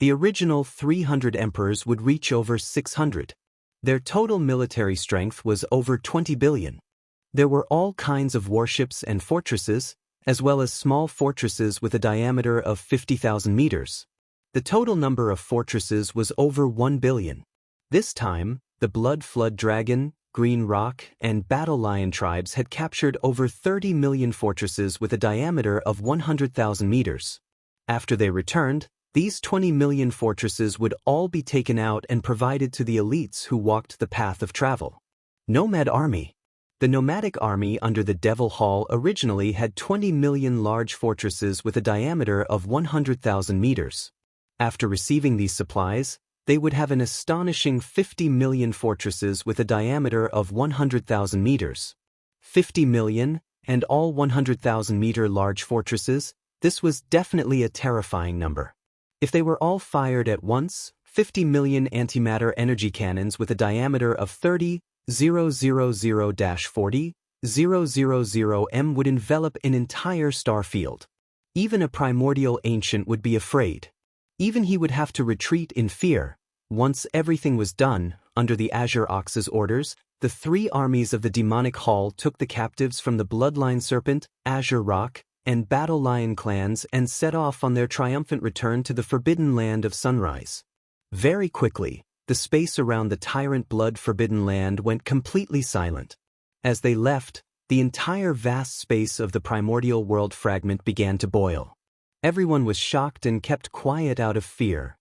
The original 300 emperors would reach over 600. Their total military strength was over 20 billion. There were all kinds of warships and fortresses, as well as small fortresses with a diameter of 50,000 meters. The total number of fortresses was over 1 billion. This time, the Blood Flood Dragon, Green Rock, and Battle Lion tribes had captured over 30 million fortresses with a diameter of 100,000 meters. After they returned, these 20 million fortresses would all be taken out and provided to the elites who walked the path of travel. Nomad Army. The nomadic army under the Devil Hall originally had 20 million large fortresses with a diameter of 100,000 meters. After receiving these supplies, they would have an astonishing 50 million fortresses with a diameter of 100,000 meters. 50 million, and all 100,000-meter large fortresses, this was definitely a terrifying number. If they were all fired at once, 50 million antimatter energy cannons with a diameter of 30,000-40,000 m would envelop an entire star field. Even a primordial ancient would be afraid. Even he would have to retreat in fear. Once everything was done, under the Azure Ox's orders, the three armies of the Demonic Hall took the captives from the Bloodline Serpent, Azure Rock, and Battle Lion clans and set off on their triumphant return to the Forbidden Land of Sunrise. Very quickly, the space around the Tyrant Blood Forbidden Land went completely silent. As they left, the entire vast space of the primordial world fragment began to boil. Everyone was shocked and kept quiet out of fear.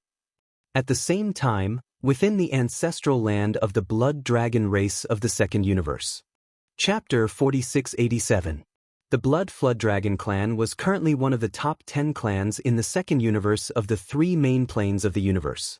At the same time, within the ancestral land of the Blood Dragon race of the Second Universe. Chapter 4687. The Blood Flood Dragon clan was currently one of the top 10 clans in the Second Universe of the three main planes of the universe.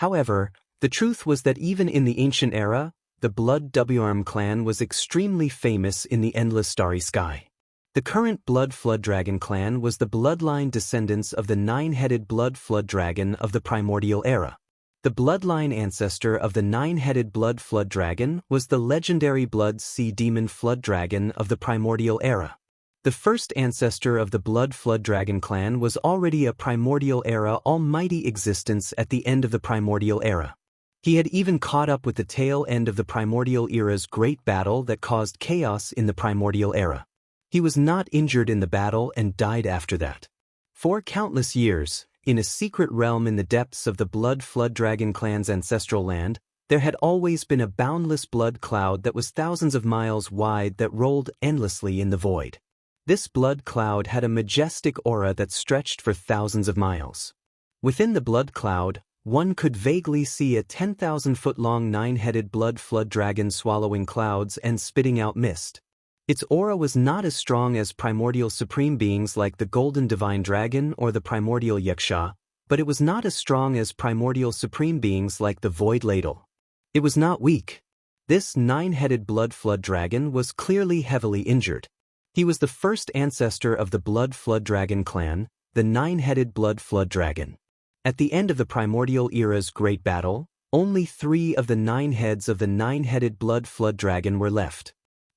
However, the truth was that even in the ancient era, the Blood WRM clan was extremely famous in the endless starry sky. The current Blood Flood Dragon clan was the bloodline descendants of the nine-headed Blood Flood Dragon of the primordial era. The bloodline ancestor of the nine-headed Blood Flood Dragon was the legendary Blood Sea Demon Flood Dragon of the primordial era. The first ancestor of the Blood Flood Dragon clan was already a primordial era almighty existence at the end of the primordial era. He had even caught up with the tail end of the primordial era's great battle that caused chaos in the primordial era. He was not injured in the battle and died after that. For countless years, in a secret realm in the depths of the Blood Flood Dragon clan's ancestral land, there had always been a boundless blood cloud that was thousands of miles wide that rolled endlessly in the void. This blood cloud had a majestic aura that stretched for thousands of miles. Within the blood cloud, one could vaguely see a 10,000-foot-long nine-headed blood flood dragon swallowing clouds and spitting out mist. Its aura was not as strong as primordial supreme beings like the Golden Divine Dragon or the primordial Yaksha, but it was not as strong as primordial supreme beings like the Void Ladle. It was not weak. This nine-headed blood flood dragon was clearly heavily injured. He was the first ancestor of the Blood Flood Dragon clan, the nine-headed Blood Flood Dragon. At the end of the primordial era's great battle, Only 3 of the 9 heads of the 9-headed blood flood dragon were left.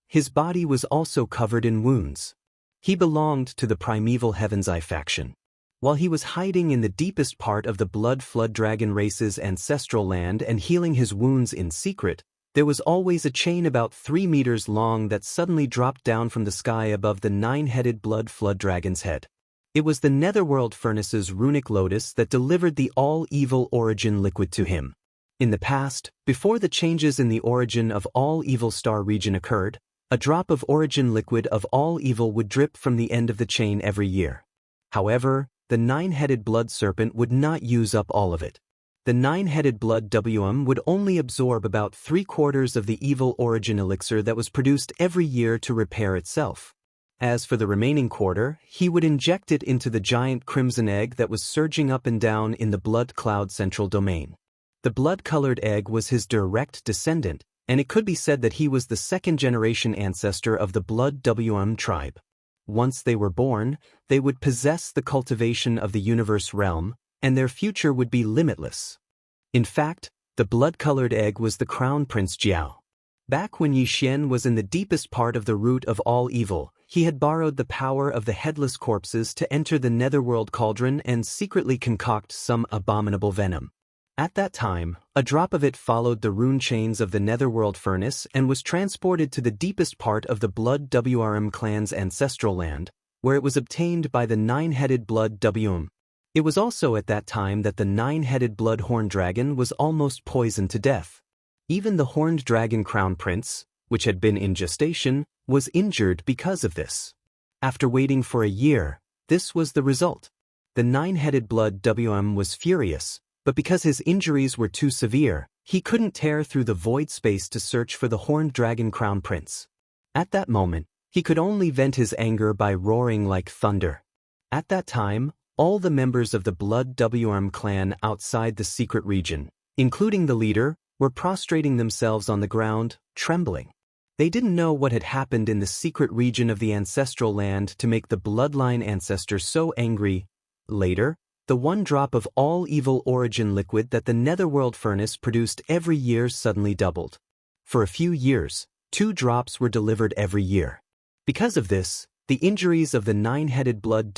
His body was also covered in wounds. He belonged to the primeval Heaven's Eye faction. While he was hiding in the deepest part of the blood flood dragon race's ancestral land and healing his wounds in secret, there was always a chain about 3 meters long that suddenly dropped down from the sky above the 9-headed blood flood dragon's head. It was the Netherworld Furnace's runic lotus that delivered the all-evil origin liquid to him. In the past, before the changes in the origin of all-evil star region occurred, a drop of origin liquid of all evil would drip from the end of the chain every year. However, the 9-headed blood serpent would not use up all of it. The 9-headed blood would only absorb about 3/4 of the evil origin elixir that was produced every year to repair itself. As for the remaining quarter, he would inject it into the giant crimson egg that was surging up and down in the blood cloud central domain. The blood-colored egg was his direct descendant, and it could be said that he was the second-generation ancestor of the blood tribe. Once they were born, they would possess the cultivation of the universe realm, and their future would be limitless. In fact, the blood-colored egg was the Crown Prince Jiao. Back when Yi Xian was in the deepest part of the root of all evil, he had borrowed the power of the headless corpses to enter the netherworld cauldron and secretly concoct some abominable venom. At that time, a drop of it followed the rune chains of the netherworld furnace and was transported to the deepest part of the blood clan's ancestral land, where it was obtained by the 9-headed blood It was also at that time that the 9-headed blood horned dragon was almost poisoned to death. Even the horned dragon crown prince, which had been in gestation, was injured because of this. After waiting for a year, this was the result. The 9-headed blood was furious, but because his injuries were too severe, he couldn't tear through the void space to search for the horned dragon crown prince. At that moment, he could only vent his anger by roaring like thunder. At that time, all the members of the blood clan outside the secret region, including the leader, were prostrating themselves on the ground, trembling. They didn't know what had happened in the secret region of the ancestral land to make the bloodline ancestor so angry. Later, the 1 drop of all evil origin liquid that the netherworld furnace produced every year suddenly doubled. For a few years, 2 drops were delivered every year. Because of this, the injuries of the 9-headed blood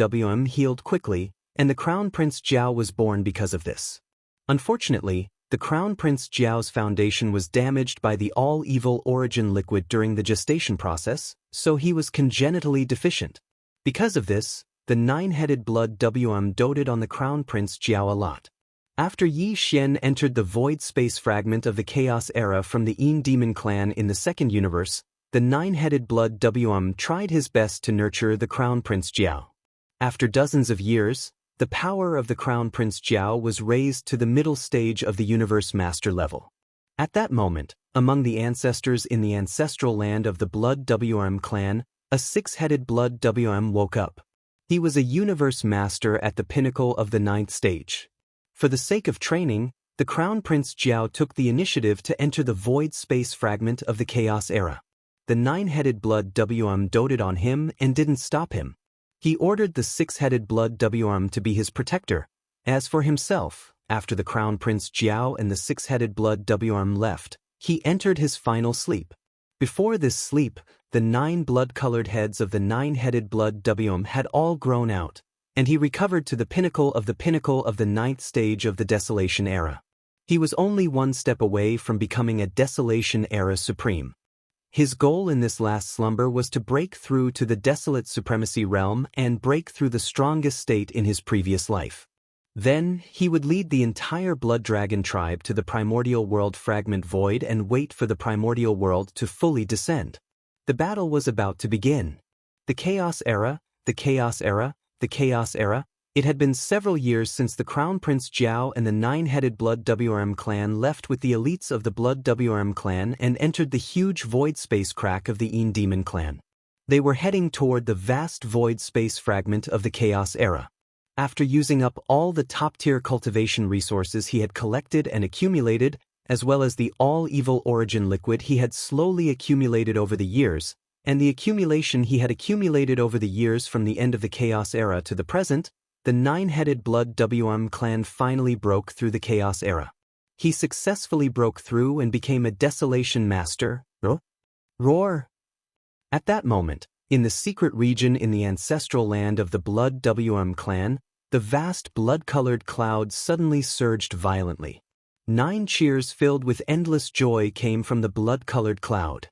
healed quickly, and the Crown Prince Jiao was born because of this. Unfortunately, the Crown Prince Jiao's foundation was damaged by the all-evil origin liquid during the gestation process, so he was congenitally deficient. Because of this, the 9-headed blood doted on the Crown Prince Jiao a lot. After Yi Xian entered the void space fragment of the Chaos Era from the Demon clan in the second universe, the 9-headed blood tried his best to nurture the Crown Prince Jiao. After dozens of years, the power of the Crown Prince Jiao was raised to the middle stage of the universe master level. At that moment, among the ancestors in the ancestral land of the blood clan, a 6-headed blood woke up. He was a universe master at the pinnacle of the 9th stage. For the sake of training, the Crown Prince Jiao took the initiative to enter the void space fragment of the Chaos Era. The 9-headed blood doted on him and didn't stop him. He ordered the 6-headed blood to be his protector. As for himself, after the Crown Prince Jiao and the 6-headed blood left, he entered his final sleep. Before this sleep, the 9 blood-colored heads of the 9-headed blood had all grown out, and he recovered to the pinnacle of the 9th stage of the Desolation Era. He was only 1 step away from becoming a Desolation Era Supreme. His goal in this last slumber was to break through to the Desolate Supremacy realm and break through the strongest state in his previous life. Then, he would lead the entire Blood Dragon tribe to the primordial world fragment void and wait for the primordial world to fully descend. The battle was about to begin. The Chaos Era, the Chaos Era, the Chaos Era. It had been several years since the Crown Prince Jiao and the 9-headed Blood clan left with the elites of the Blood clan and entered the huge void space crack of the Demon clan. They were heading toward the vast void space fragment of the Chaos Era. After using up all the top-tier cultivation resources he had collected and accumulated, as well as the all-evil origin liquid he had slowly accumulated over the years, and the accumulation he had accumulated over the years from the end of the Chaos Era to the present, the 9-headed Blood clan finally broke through the Chaos Era. He successfully broke through and became a desolation master. Roar! At that moment, in the secret region in the ancestral land of the Blood WM clan, the vast blood-colored clouds suddenly surged violently. 9 cheers filled with endless joy came from the blood-colored cloud.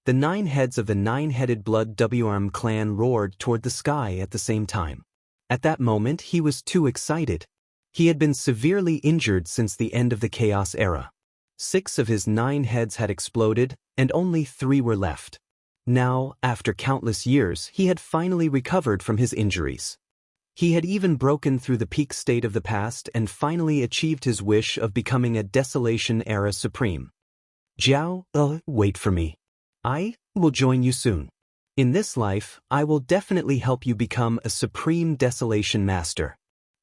The 9 heads of the 9-headed Blood WM clan roared toward the sky at the same time. At that moment he was too excited. He had been severely injured since the end of the Chaos Era. 6 of his 9 heads had exploded, and only 3 were left. Now, after countless years, he had finally recovered from his injuries. He had even broken through the peak state of the past and finally achieved his wish of becoming a Desolation Era Supreme. Jiao, wait for me. I will join you soon. In this life, I will definitely help you become a Supreme Desolation Master.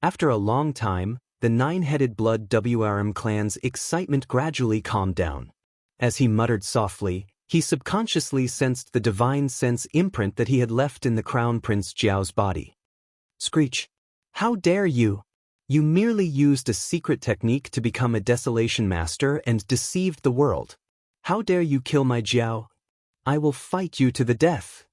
After a long time, the 9-headed Blood WRM clan's excitement gradually calmed down. As he muttered softly, he subconsciously sensed the divine sense imprint that he had left in the Crown Prince Jiao's body. Screech! How dare you! You merely used a secret technique to become a Desolation Master and deceived the world. How dare you kill my Jiao? I will fight you to the death.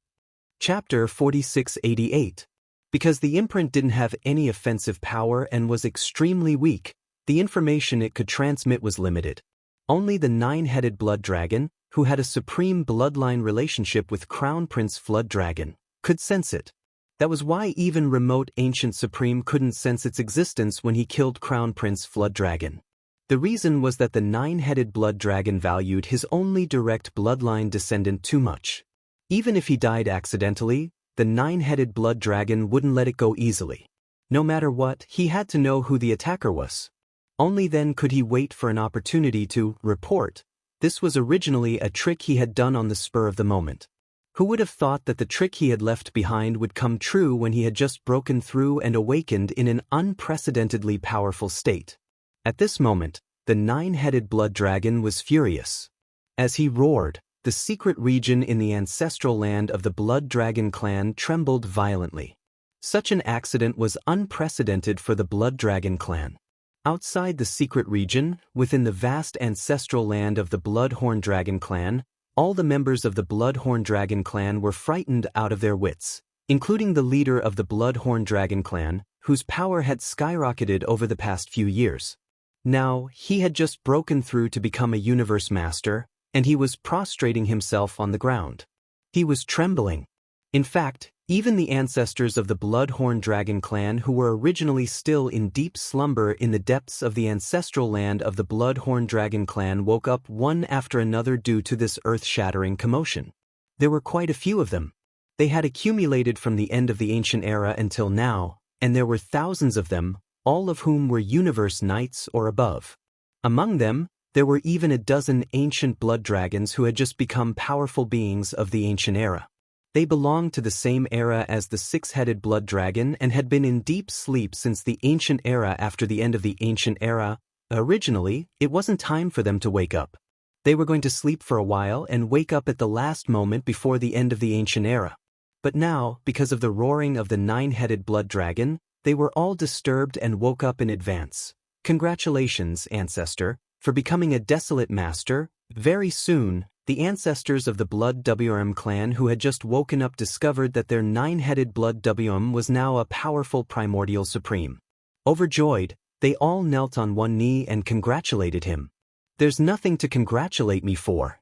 Chapter 4688. Because the imprint didn't have any offensive power and was extremely weak, the information it could transmit was limited. Only the 9-headed Blood Dragon, who had a supreme bloodline relationship with Crown Prince Flood Dragon, could sense it. That was why even remote Ancient Supreme couldn't sense its existence when he killed Crown Prince Flood Dragon. The reason was that the 9-headed Blood Dragon valued his only direct bloodline descendant too much. Even if he died accidentally, the 9-headed Blood Dragon wouldn't let it go easily. No matter what, he had to know who the attacker was. Only then could he wait for an opportunity to report. This was originally a trick he had done on the spur of the moment. Who would have thought that the trick he had left behind would come true when he had just broken through and awakened in an unprecedentedly powerful state? At this moment, the 9-headed Blood Dragon was furious. As he roared, the secret region in the ancestral land of the Blood Dragon clan trembled violently. Such an accident was unprecedented for the Blood Dragon clan. Outside the secret region, within the vast ancestral land of the Bloodhorn Dragon clan, all the members of the Bloodhorn Dragon clan were frightened out of their wits, including the leader of the Bloodhorn Dragon clan, whose power had skyrocketed over the past few years. Now, he had just broken through to become a universe master, and he was prostrating himself on the ground. He was trembling. In fact, even the ancestors of the Bloodhorn Dragon clan who were originally still in deep slumber in the depths of the ancestral land of the Bloodhorn Dragon clan woke up one after another due to this earth-shattering commotion. There were quite a few of them. They had accumulated from the end of the Ancient Era until now, and there were thousands of them, all of whom were Universe Knights or above. Among them, there were even a dozen ancient blood dragons who had just become powerful beings of the Ancient Era. They belonged to the same era as the 6-headed blood dragon and had been in deep sleep since the Ancient Era after the end of the Ancient Era. Originally, it wasn't time for them to wake up. They were going to sleep for a while and wake up at the last moment before the end of the Ancient Era. But now, because of the roaring of the 9-headed blood dragon, they were all disturbed and woke up in advance. Congratulations, Ancestor, for becoming a desolate master. Very soon, the ancestors of the Blood WM clan who had just woken up discovered that their 9-headed Blood WM was now a powerful primordial supreme. Overjoyed, they all knelt on one knee and congratulated him. There's nothing to congratulate me for.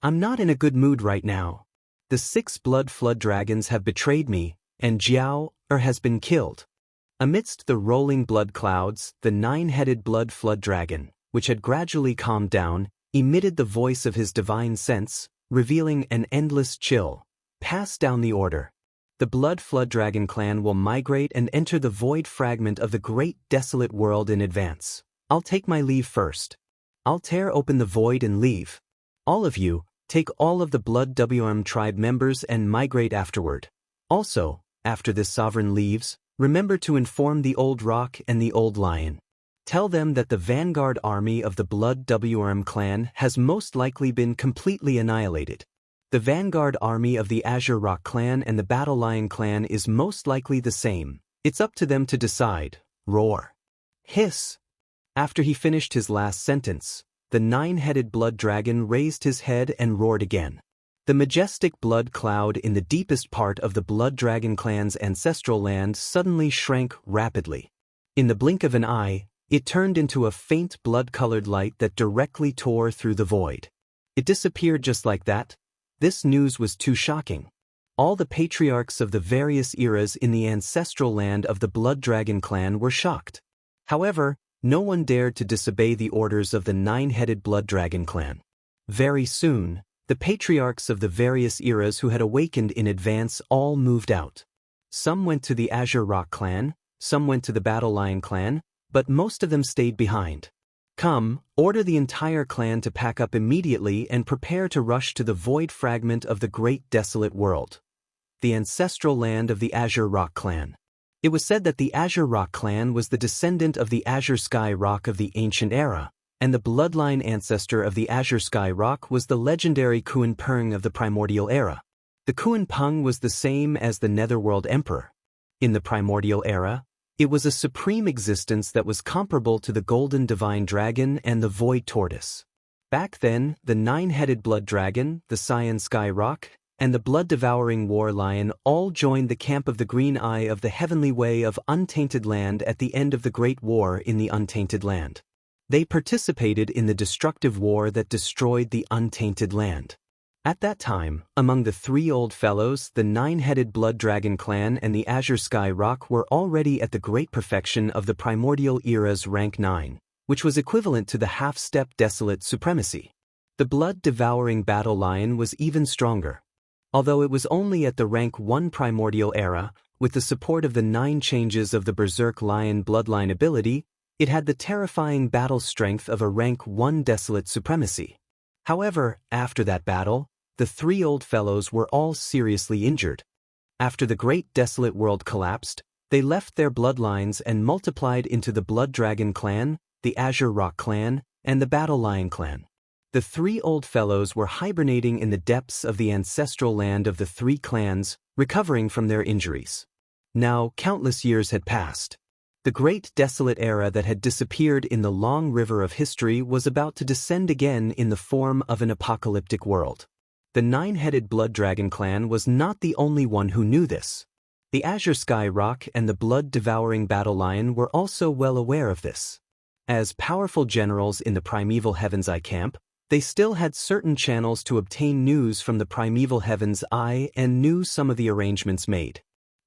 I'm not in a good mood right now. The 6 blood flood dragons have betrayed me, and Jiao has been killed. Amidst the rolling blood clouds, the 9-headed blood flood dragon, which had gradually calmed down, emitted the voice of his divine sense, revealing an endless chill. Pass down the order. The Blood Flood Dragon clan will migrate and enter the void fragment of the great desolate world in advance. I'll take my leave first. I'll tear open the void and leave. All of you, take all of the Blood WM tribe members and migrate afterward. Also, after this sovereign leaves, remember to inform the Old Rock and the Old Lion. Tell them that the vanguard army of the Blood WM clan has most likely been completely annihilated. The vanguard army of the Azure Rock clan and the Battle Lion clan is most likely the same. It's up to them to decide. Roar. Hiss. After he finished his last sentence, the nine-headed blood dragon raised his head and roared again. The majestic blood cloud in the deepest part of the blood dragon clan's ancestral land suddenly shrank rapidly. In the blink of an eye, it turned into a faint blood-colored light that directly tore through the void. It disappeared just like that. This news was too shocking. All the patriarchs of the various eras in the ancestral land of the blood dragon clan were shocked. However, no one dared to disobey the orders of the nine-headed blood dragon clan. Very soon, the patriarchs of the various eras who had awakened in advance all moved out. Some went to the Azure Rock clan, some went to the Battle Lion clan, but most of them stayed behind. Come, order the entire clan to pack up immediately and prepare to rush to the void fragment of the great desolate world, the ancestral land of the Azure Rock clan. It was said that the Azure Rock clan was the descendant of the Azure Sky Rock of the ancient era, and the bloodline ancestor of the Azure Sky Rock was the legendary Kuan Peng of the primordial era. The Kuan Peng was the same as the Netherworld Emperor. In the primordial era, it was a supreme existence that was comparable to the golden divine dragon and the void tortoise. Back then, the nine-headed blood dragon, the Cyan Sky Rock, and the blood-devouring war lion all joined the camp of the Green Eye of the heavenly way of Untainted Land at the end of the Great War in the Untainted Land. They participated in the destructive war that destroyed the Untainted Land. At that time, among the three old fellows, the nine-headed blood dragon clan and the Azure Sky Rock were already at the great perfection of the primordial era's rank 9, which was equivalent to the half-step desolate supremacy. The blood-devouring battle lion was even stronger. Although it was only at the rank 1 primordial era, with the support of the 9 changes of the Berserk Lion bloodline ability, it had the terrifying battle strength of a rank 1 desolate supremacy. However, after that battle, the three old fellows were all seriously injured. After the great desolate world collapsed, they left their bloodlines and multiplied into the Blood Dragon clan, the Azure Rock clan, and the Battle Lion clan. The three old fellows were hibernating in the depths of the ancestral land of the three clans, recovering from their injuries. Now, countless years had passed. The great desolate era that had disappeared in the long river of history was about to descend again in the form of an apocalyptic world. The nine-headed Blood Dragon clan was not the only one who knew this. The Azure Sky Rock and the blood-devouring Battle Lion were also well aware of this. As powerful generals in the Primeval Heaven's Eye camp, they still had certain channels to obtain news from the Primeval Heaven's Eye and knew some of the arrangements made.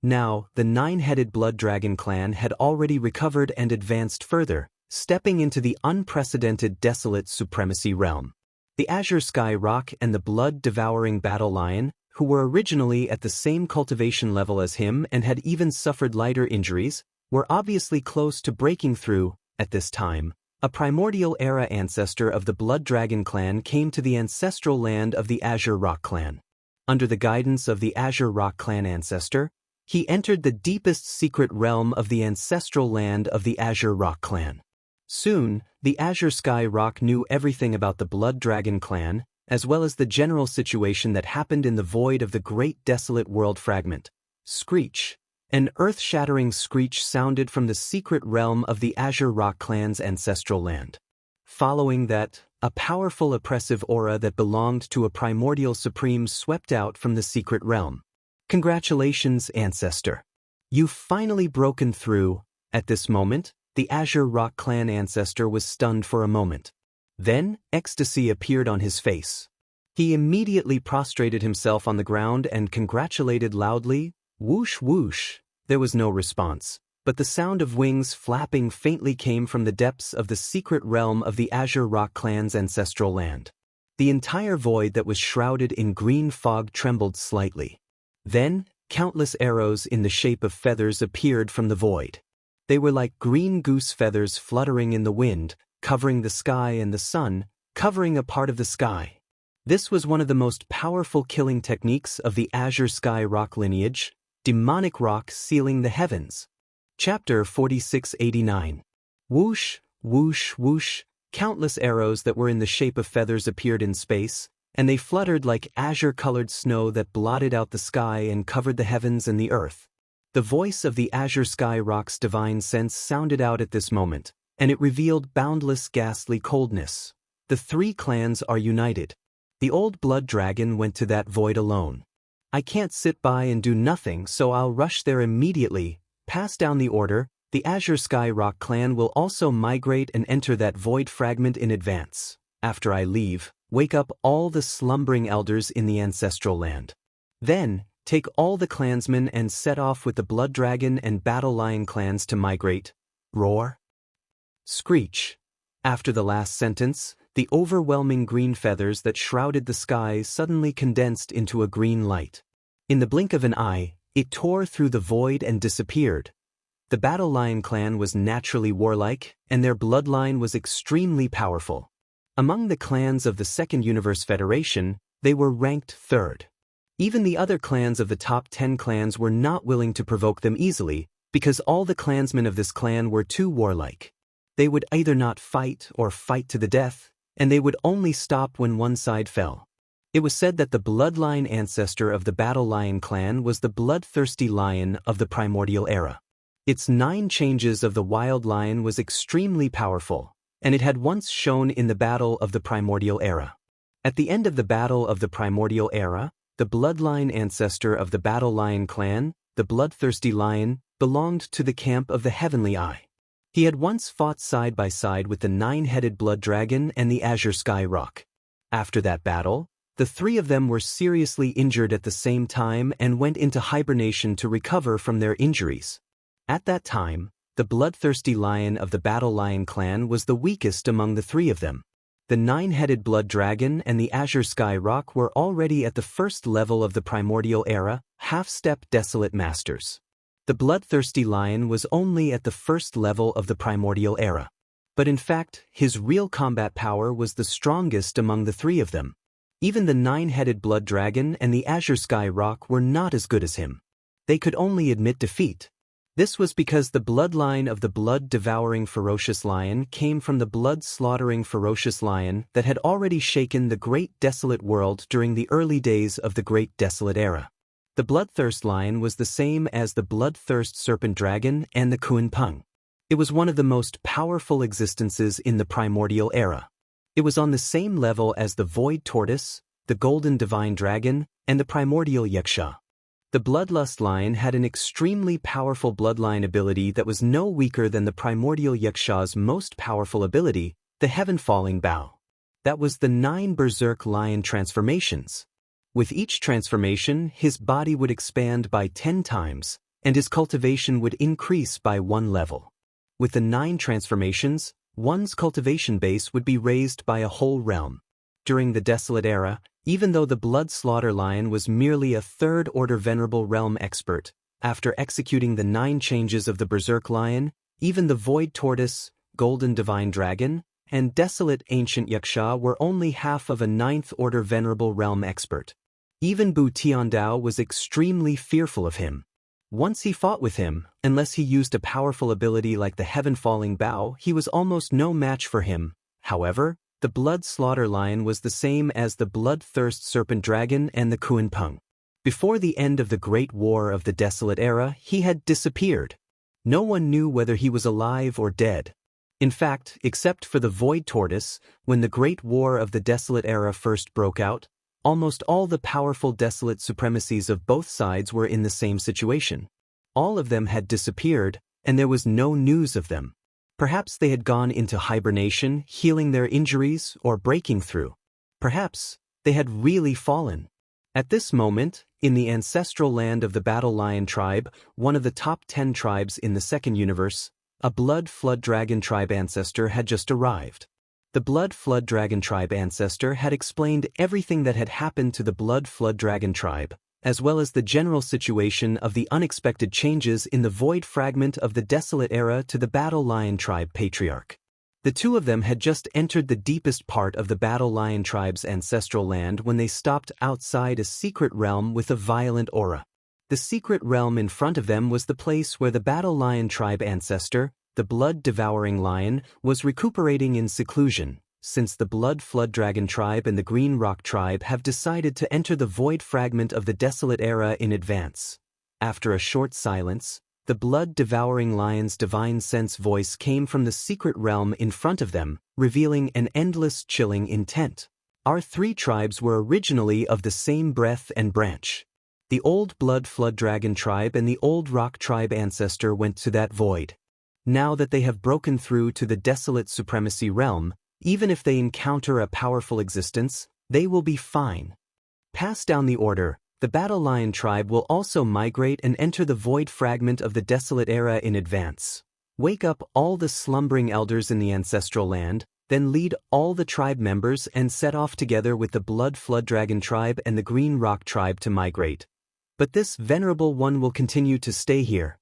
Now, the nine-headed Blood Dragon clan had already recovered and advanced further, stepping into the unprecedented desolate supremacy realm. The Azure Sky Rock and the blood-devouring Battle Lion, who were originally at the same cultivation level as him and had even suffered lighter injuries, were obviously close to breaking through. At this time, a primordial era ancestor of the Blood Dragon clan came to the ancestral land of the Azure Rock clan. Under the guidance of the Azure Rock clan ancestor, he entered the deepest secret realm of the ancestral land of the Azure Rock clan. Soon, the Azure Sky Rock knew everything about the Blood Dragon clan, as well as the general situation that happened in the void of the great desolate world fragment. Screech. An earth-shattering screech sounded from the secret realm of the Azure Rock clan's ancestral land. Following that, a powerful oppressive aura that belonged to a primordial supreme swept out from the secret realm. Congratulations, ancestor. You've finally broken through. At this moment, the Azure Rock clan ancestor was stunned for a moment. Then, ecstasy appeared on his face. He immediately prostrated himself on the ground and congratulated loudly. Whoosh whoosh. There was no response, but the sound of wings flapping faintly came from the depths of the secret realm of the Azure Rock clan's ancestral land. The entire void that was shrouded in green fog trembled slightly. Then, countless arrows in the shape of feathers appeared from the void. They were like green goose feathers fluttering in the wind, covering the sky and the sun, covering a part of the sky. This was one of the most powerful killing techniques of the Azure Sky Rock lineage, demonic rock sealing the heavens. Chapter 4689. Whoosh, whoosh, whoosh. Countless arrows that were in the shape of feathers appeared in space, and they fluttered like azure-colored snow that blotted out the sky and covered the heavens and the earth. The voice of the Azure Sky Rock's divine sense sounded out at this moment. and it revealed boundless ghastly coldness. The three clans are united. The old blood dragon went to that void alone. I can't sit by and do nothing, so I'll rush there immediately, pass down the order. The Azure Sky Rock clan will also migrate and enter that void fragment in advance. After I leave, wake up all the slumbering elders in the ancestral land. Then, take all the clansmen and set off with the Blood Dragon and Battle Lion clans to migrate. Roar. Screech. After the last sentence, the overwhelming green feathers that shrouded the sky suddenly condensed into a green light. In the blink of an eye, it tore through the void and disappeared. The Battle Lion clan was naturally warlike, and their bloodline was extremely powerful. Among the clans of the Second Universe Federation, they were ranked third. Even the other clans of the top 10 clans were not willing to provoke them easily, because all the clansmen of this clan were too warlike. They would either not fight or fight to the death, and they would only stop when one side fell. It was said that the bloodline ancestor of the Battle Lion clan was the bloodthirsty lion of the primordial era. Its 9 changes of the wild lion was extremely powerful, and it had once shown in the battle of the primordial era. At the end of the battle of the primordial era, the bloodline ancestor of the Battle Lion clan, the bloodthirsty lion, belonged to the camp of the Heavenly Eye. He had once fought side by side with the 9-headed blood dragon and the Azure Sky Rock. After that battle, the 3 of them were seriously injured at the same time and went into hibernation to recover from their injuries. At that time, the bloodthirsty lion of the Battle Lion clan was the weakest among the 3 of them. The 9-headed blood dragon and the Azure Sky Rock were already at the first level of the primordial era, half-step desolate masters. The bloodthirsty lion was only at the first level of the primordial era. But in fact, his real combat power was the strongest among the 3 of them. Even the 9-headed blood dragon and the Azure Sky Rock were not as good as him. They could only admit defeat. This was because the bloodline of the blood-devouring ferocious lion came from the blood-slaughtering ferocious lion that had already shaken the great desolate world during the early days of the great desolate era. The bloodthirst lion was the same as the bloodthirst serpent dragon and the Kuan Peng. It was one of the most powerful existences in the primordial era. It was on the same level as the void tortoise, the golden divine dragon, and the primordial Yixia. The bloodlust lion had an extremely powerful bloodline ability that was no weaker than the primordial Yixia's most powerful ability, the heaven-falling bow. That was the 9 berserk lion transformations. With each transformation, his body would expand by 10 times, and his cultivation would increase by 1 level. With the 9 transformations, one's cultivation base would be raised by a whole realm. During the Desolate Era, even though the Blood Slaughter Lion was merely a third-order Venerable Realm expert, after executing the 9 changes of the Berserk Lion, even the Void Tortoise, Golden Divine Dragon, and Desolate Ancient Yixia were only half of a 9th-order Venerable Realm expert. Even Bu Tiandao was extremely fearful of him. Once he fought with him, unless he used a powerful ability like the Heaven-Falling Bow, he was almost no match for him. However, the Blood Slaughter Lion was the same as the Bloodthirst Serpent Dragon and the Kuan Peng. Before the end of the Great War of the Desolate Era, he had disappeared. No one knew whether he was alive or dead. In fact, except for the Void Tortoise, when the Great War of the Desolate Era first broke out, almost all the powerful desolate supremacies of both sides were in the same situation. All of them had disappeared, and there was no news of them. Perhaps they had gone into hibernation, healing their injuries, or breaking through. Perhaps they had really fallen. At this moment, in the ancestral land of the Battle Lion tribe, one of the top 10 tribes in the Second Universe, a Blood Flood Dragon tribe ancestor had just arrived. The Blood Flood Dragon tribe ancestor had explained everything that had happened to the Blood Flood Dragon tribe, as well as the general situation of the unexpected changes in the void fragment of the Desolate Era to the Battle Lion tribe patriarch. The 2 of them had just entered the deepest part of the Battle Lion tribe's ancestral land when they stopped outside a secret realm with a violent aura. The secret realm in front of them was the place where the Battle Lion tribe ancestor, the blood-devouring lion, was recuperating in seclusion, since the Blood Flood Dragon tribe and the Green Rock tribe have decided to enter the void fragment of the Desolate Era in advance. After a short silence, the blood-devouring lion's divine sense voice came from the secret realm in front of them, revealing an endless chilling intent. Our three tribes were originally of the same breath and branch. The old blood flood dragon tribe and the old rock tribe ancestor went to that void. Now that they have broken through to the desolate supremacy realm, even if they encounter a powerful existence, they will be fine. Pass down the order. The Battle Lion tribe will also migrate and enter the void fragment of the desolate era in advance. Wake up all the slumbering elders in the ancestral land, then lead all the tribe members and set off together with the Blood Flood Dragon tribe and the Green Rock tribe to migrate. But this venerable one will continue to stay here.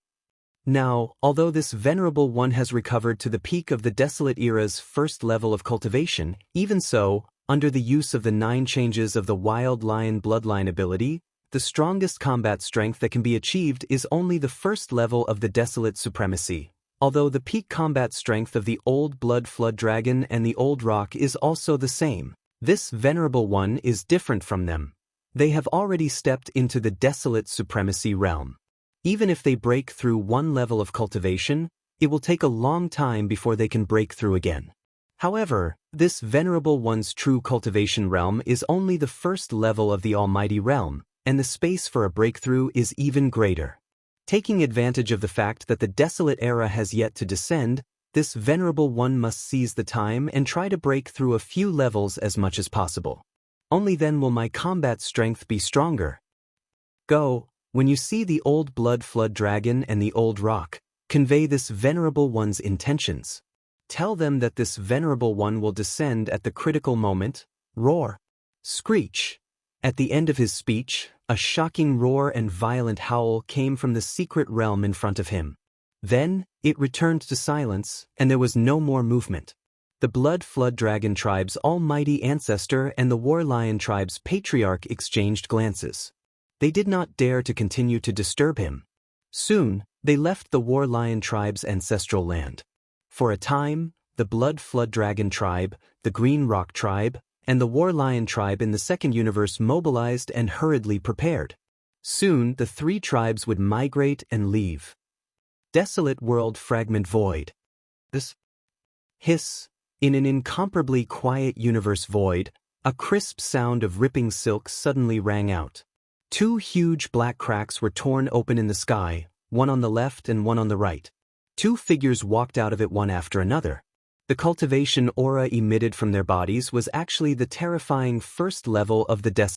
Now, although this venerable one has recovered to the peak of the desolate era's first level of cultivation, even so, under the use of the 9 changes of the Wild Lion bloodline ability, the strongest combat strength that can be achieved is only the first level of the desolate supremacy. Although the peak combat strength of the Old Blood Flood Dragon and the Old Rock is also the same, this venerable one is different from them. They have already stepped into the desolate supremacy realm. Even if they break through one level of cultivation, it will take a long time before they can break through again. However, this venerable one's true cultivation realm is only the first level of the almighty realm, and the space for a breakthrough is even greater. Taking advantage of the fact that the desolate era has yet to descend, this venerable one must seize the time and try to break through a few levels as much as possible. Only then will my combat strength be stronger. Go, when you see the old blood flood dragon and the old rock, convey this venerable one's intentions. Tell them that this venerable one will descend at the critical moment, roar, screech. At the end of his speech, a shocking roar and violent howl came from the secret realm in front of him. Then, it returned to silence, and there was no more movement. The Blood Flood Dragon tribe's almighty ancestor and the War Lion tribe's patriarch exchanged glances. They did not dare to continue to disturb him. Soon, they left the War Lion tribe's ancestral land. For a time, the Blood Flood Dragon tribe, the Green Rock tribe, and the War Lion tribe in the second universe mobilized and hurriedly prepared. Soon, the 3 tribes would migrate and leave. Desolate world fragment void. This hiss. In an incomparably quiet universe void, a crisp sound of ripping silk suddenly rang out. 2 huge black cracks were torn open in the sky, one on the left and one on the right. 2 figures walked out of it one after another. The cultivation aura emitted from their bodies was actually the terrifying first level of the